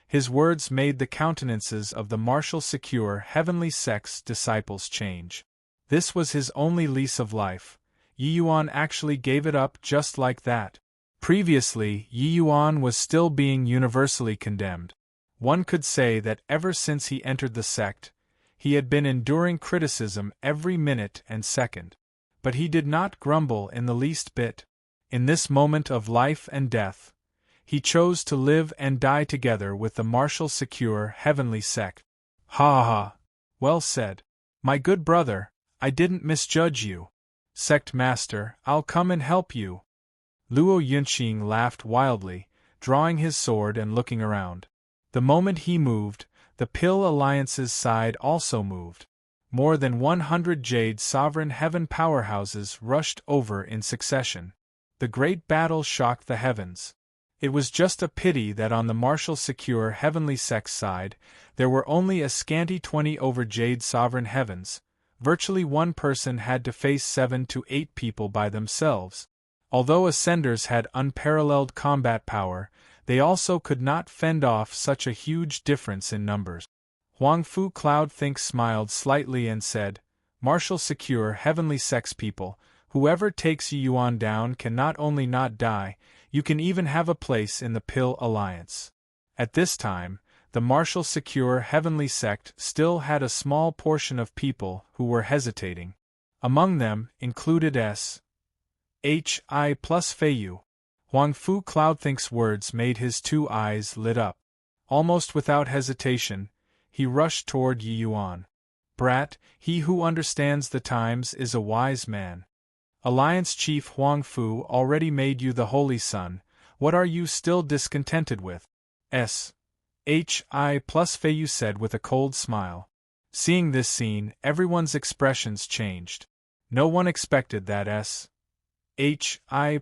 Speaker 1: His words made the countenances of the Martial Secure Heavenly Sect's disciples change. This was his only lease of life. Yi Yuan actually gave it up just like that. Previously, Yi Yuan was still being universally condemned. One could say that ever since he entered the sect, he had been enduring criticism every minute and second. But he did not grumble in the least bit. In this moment of life and death, he chose to live and die together with the Martial Secure Heavenly Sect. "Ha ha! Well said. My good brother, I didn't misjudge you. Sect Master, I'll come and help you." Luo Yunqing laughed wildly, drawing his sword and looking around. The moment he moved, the Pill Alliance's side also moved. More than 100 Jade Sovereign Heaven powerhouses rushed over in succession. The great battle shocked the heavens. It was just a pity that on the Martial Secure Heavenly Sect's side, there were only a scanty 20 over Jade Sovereign Heavens. Virtually one person had to face 7 to 8 people by themselves. Although Ascenders had unparalleled combat power, they also could not fend off such a huge difference in numbers. Huang Fu Cloudthink smiled slightly and said, Marshal secure heavenly sex people, whoever takes Yi Yuan down can not only not die, you can even have a place in the Pill Alliance. At this time, the Marshal secure heavenly sect still had a small portion of people who were hesitating. Among them included S.H.I. plus Feiyu. Huang Fu Cloudthink's words made his two eyes lit up. Almost without hesitation, he rushed toward Yi Yuan. Brat, he who understands the times is a wise man. Alliance Chief Huang Fu already made you the Holy Son, what are you still discontented with? S.H.I. plus Feiyu said with a cold smile. Seeing this scene, everyone's expressions changed. No one expected that S.H.I.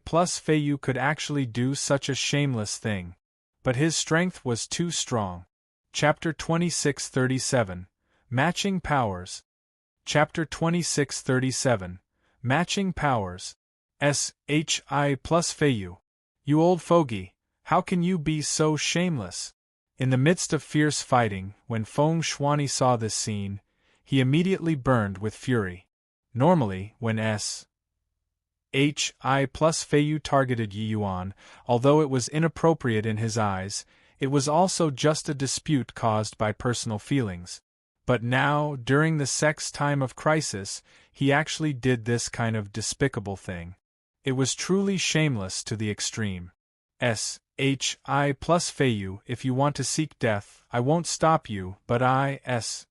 Speaker 1: plus Feiyu could actually do such a shameless thing. But his strength was too strong. Chapter 2637. Matching Powers. Chapter 2637. Matching Powers. S.H.I. plus Feiyu. You old fogey, how can you be so shameless? In the midst of fierce fighting, when Feng Shuani saw this scene, he immediately burned with fury. Normally, when S.H.I. plus Feiyu targeted Yi Yuan, although it was inappropriate in his eyes, it was also just a dispute caused by personal feelings. But now, during the sex time of crisis, he actually did this kind of despicable thing. It was truly shameless to the extreme. S.H.I. plus Feiyu, if you want to seek death, I won't stop you, but I, S.H.I.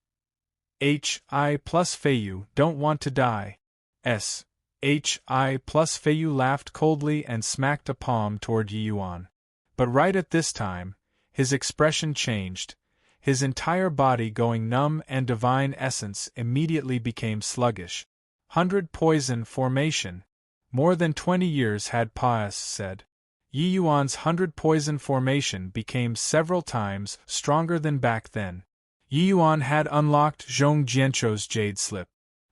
Speaker 1: plus Feiyu, don't want to die. S.H.I. plus Feiyu laughed coldly and smacked a palm toward Yi Yuan. But right at this time, his expression changed. His entire body going numb and divine essence immediately became sluggish. 100 Poison Formation. More than 20 years had passed, said. Yi Yuan's 100 Poison Formation became several times stronger than back then. Yi Yuan had unlocked Zhong Jianzhou's Jade Slip.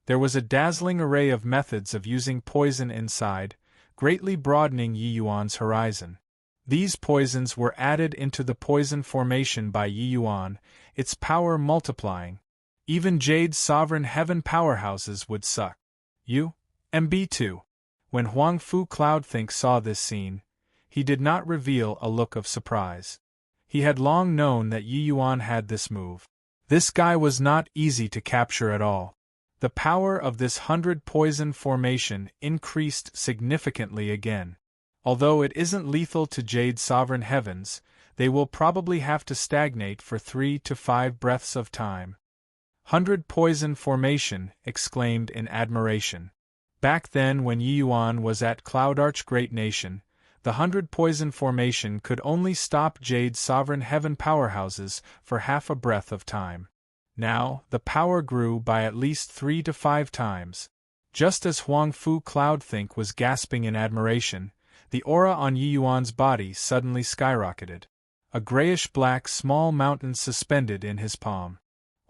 Speaker 1: There was a dazzling array of methods of using poison inside, greatly broadening Yi Yuan's horizon. These poisons were added into the poison formation by Yi Yuan, its power multiplying. Even Jade's sovereign heaven powerhouses would suck. MB2. When Huang Fu Cloudthink saw this scene, he did not reveal a look of surprise. He had long known that Yi Yuan had this move. This guy was not easy to capture at all. The power of this 100 Poison Formation increased significantly again. Although it isn't lethal to Jade's sovereign heavens, they will probably have to stagnate for 3 to 5 breaths of time. 100 Poison Formation, exclaimed in admiration. Back then when Yi Yuan was at Cloudarch Great Nation, the 100 Poison Formation could only stop Jade's sovereign heaven powerhouses for half a breath of time. Now, the power grew by at least 3 to 5 times. Just as Huang Fu Cloudthink was gasping in admiration, the aura on Yi Yuan's body suddenly skyrocketed. A grayish-black small mountain suspended in his palm.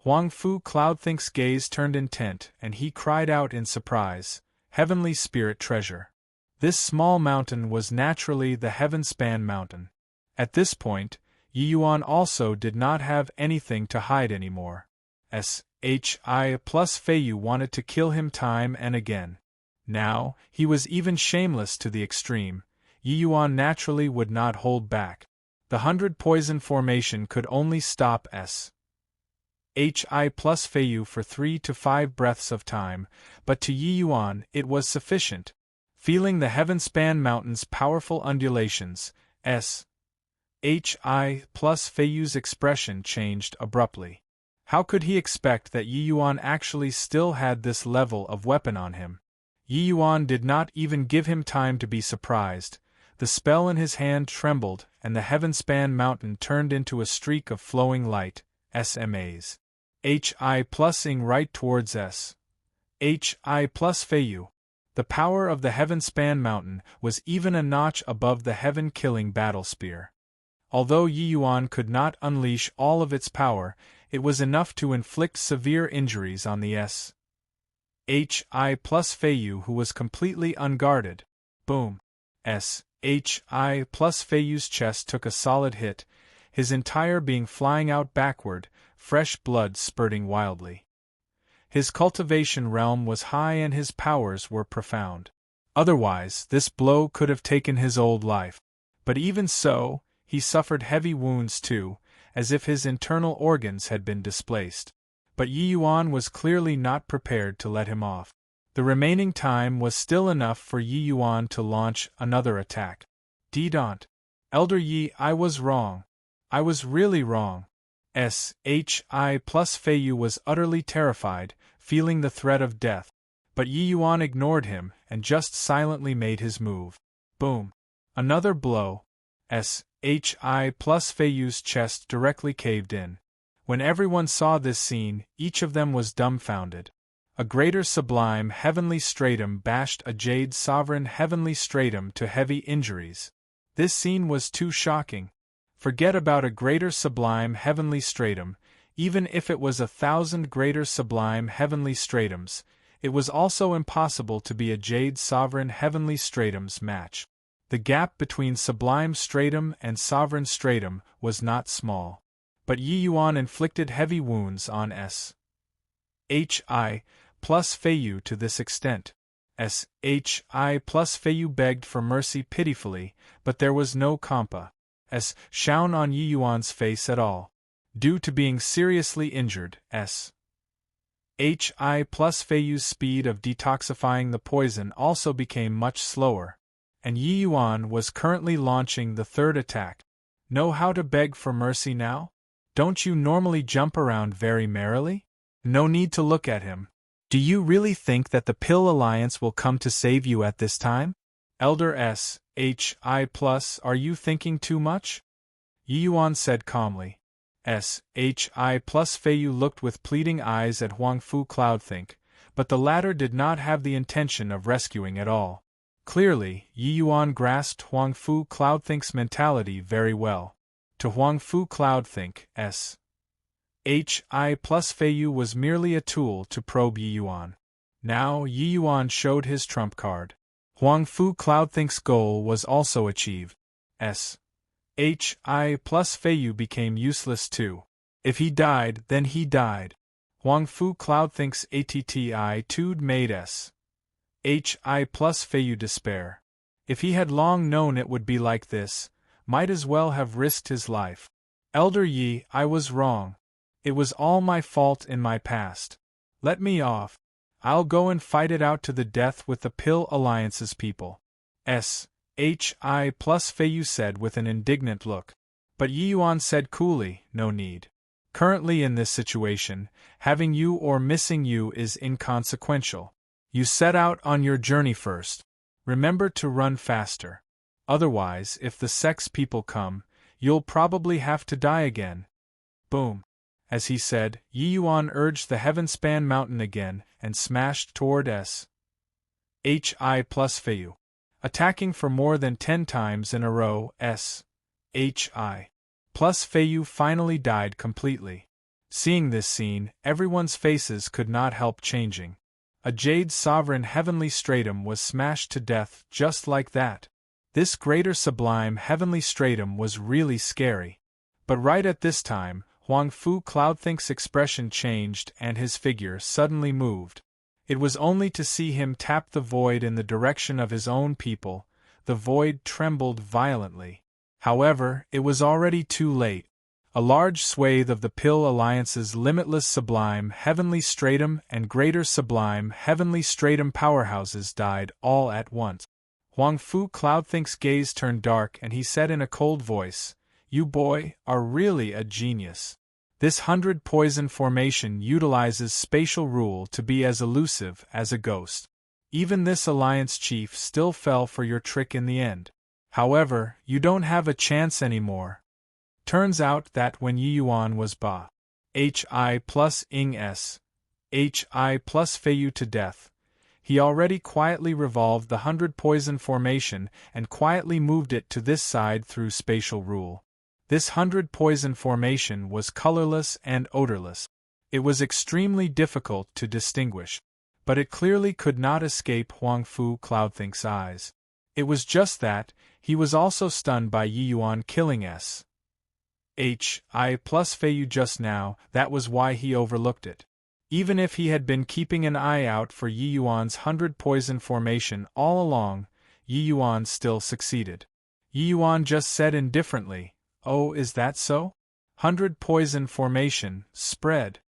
Speaker 1: Huang Fu Cloudthink's gaze turned intent and he cried out in surprise, Heavenly Spirit Treasure. This small mountain was naturally the Heavenspan Mountain. At this point, Yi Yuan also did not have anything to hide anymore. S.H.I. plus Feiyu wanted to kill him time and again. Now, he was even shameless to the extreme. Yi Yuan naturally would not hold back. The 100 Poison Formation could only stop S.H.I. plus Feiyu for 3 to 5 breaths of time, but to Yi Yuan it was sufficient. Feeling the Heavenspan Mountain's powerful undulations, S.H.I. plus Feiyu's expression changed abruptly. How could he expect that Yi Yuan actually still had this level of weapon on him? Yi Yuan did not even give him time to be surprised. The spell in his hand trembled, and the Heavenspan Mountain turned into a streak of flowing light, SMAs. H.I. plusing right towards S.H.I. plus Feiyu. The power of the Heavenspan Mountain was even a notch above the heaven-killing battle spear. Although Yi Yuan could not unleash all of its power, it was enough to inflict severe injuries on the S.H.I. plus Feiyu, who was completely unguarded. Boom! S.H.I. plus Feiyu's chest took a solid hit, his entire being flying out backward, fresh blood spurting wildly. His cultivation realm was high and his powers were profound. Otherwise, this blow could have taken his old life. But even so, he suffered heavy wounds too, as if his internal organs had been displaced. But Yi Yuan was clearly not prepared to let him off. The remaining time was still enough for Yi Yuan to launch another attack. Don't. Elder Yi, I was wrong. I was really wrong. Shi plus Feiyu was utterly terrified, feeling the threat of death. But Yi Yuan ignored him and just silently made his move. Boom. Another blow. Shi plus Feiyu's chest directly caved in. When everyone saw this scene, each of them was dumbfounded. A greater sublime heavenly stratum bashed a jade sovereign heavenly stratum to heavy injuries. This scene was too shocking. Forget about a greater sublime heavenly stratum, even if it was 1,000 greater sublime heavenly stratums, it was also impossible to be a jade sovereign heavenly stratum's match. The gap between sublime stratum and sovereign stratum was not small. But Yi Yuan inflicted heavy wounds on Shi plus Feiyu to this extent. Shi plus Feiyu begged for mercy pitifully, but there was no compa shown on Yi Yuan's face at all. Due to being seriously injured, Shi plus Feiyu's speed of detoxifying the poison also became much slower, and Yi Yuan was currently launching the third attack. Know how to beg for mercy now? Don't you normally jump around very merrily? No need to look at him. Do you really think that the Pill Alliance will come to save you at this time? Elder Shi plus, are you thinking too much? Yi Yuan said calmly. Shi plus Feiyu looked with pleading eyes at Huangfu Cloudthink, but the latter did not have the intention of rescuing at all. Clearly, Yi Yuan grasped Huangfu Cloudthink's mentality very well. To Huangfu Cloudthink, Shi plus Feiyu was merely a tool to probe Yi Yuan. Now Yi Yuan showed his trump card. Huangfu Cloudthink's goal was also achieved. Shi plus Feiyu became useless too. If he died, then he died. Huangfu Cloudthink's attitude made Shi plus Feiyu despair. If he had long known it would be like this, might as well have risked his life. Elder Yi, I was wrong. It was all my fault in my past. Let me off. I'll go and fight it out to the death with the Pill Alliance's people. Shi plus Feiyu said with an indignant look. But Yi Yuan said coolly, no need. Currently in this situation, having you or missing you is inconsequential. You set out on your journey first. Remember to run faster. Otherwise, if the sex people come, you'll probably have to die again. Boom. As he said, Yi Yuan urged the Heavenspan Mountain again and smashed toward Shi plus Feiyu. Attacking for more than 10 times in a row, Shi plus Feiyu finally died completely. Seeing this scene, everyone's faces could not help changing. A jade sovereign heavenly stratum was smashed to death just like that. This greater sublime heavenly stratum was really scary. But right at this time, Huangfu Cloudthink's expression changed and his figure suddenly moved. It was only to see him tap the void in the direction of his own people. The void trembled violently. However, it was already too late. A large swathe of the Pill Alliance's limitless sublime heavenly stratum and greater sublime heavenly stratum powerhouses died all at once. Huangfu Cloudthink's gaze turned dark and he said in a cold voice, "You boy, are really a genius. This 100 poison formation utilizes spatial rule to be as elusive as a ghost. Even this alliance chief still fell for your trick in the end. However, you don't have a chance anymore." Turns out that when Yi Yuan was Hi plus Ing Hi plus Feiyu to death, he already quietly revolved the 100 poison formation and quietly moved it to this side through spatial rule. This 100 poison formation was colorless and odorless. It was extremely difficult to distinguish, but it clearly could not escape Huangfu Cloudthink's eyes. It was just that, he was also stunned by Yi Yuan killing Hi plus Feiyu just now, that was why he overlooked it. Even if he had been keeping an eye out for Yi Yuan's 100 poison formation all along, Yi Yuan still succeeded. Yi Yuan just said indifferently, "Oh, is that so? 100 poison formation, spread."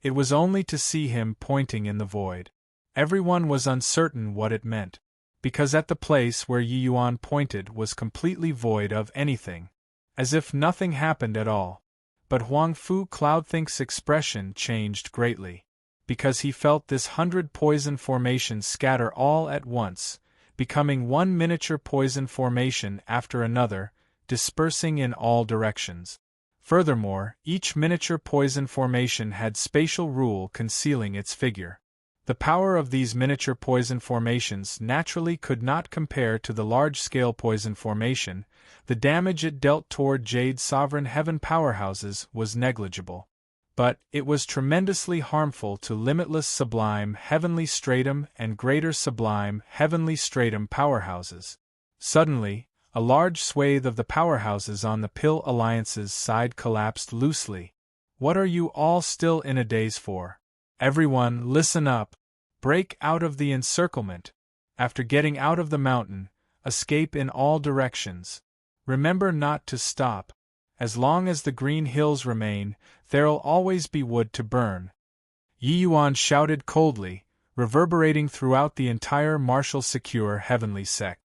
Speaker 1: It was only to see him pointing in the void. Everyone was uncertain what it meant, because at the place where Yi Yuan pointed was completely void of anything, as if nothing happened at all. But Huang Fu Cloudthink's expression changed greatly, because he felt this 100 poison formation scatter all at once, becoming one miniature poison formation after another, dispersing in all directions. Furthermore, each miniature poison formation had spatial rule concealing its figure. The power of these miniature poison formations naturally could not compare to the large-scale poison formation. The damage it dealt toward Jade Sovereign Heaven powerhouses was negligible. But it was tremendously harmful to limitless Sublime Heavenly Stratum and Greater Sublime Heavenly Stratum powerhouses. Suddenly, a large swathe of the powerhouses on the Pill Alliance's side collapsed loosely. What are you all still in a daze for? Everyone, listen up! Break out of the encirclement! After getting out of the mountain, escape in all directions. Remember not to stop. As long as the green hills remain, there'll always be wood to burn. Yi Yuan shouted coldly, reverberating throughout the entire martial secure heavenly sect.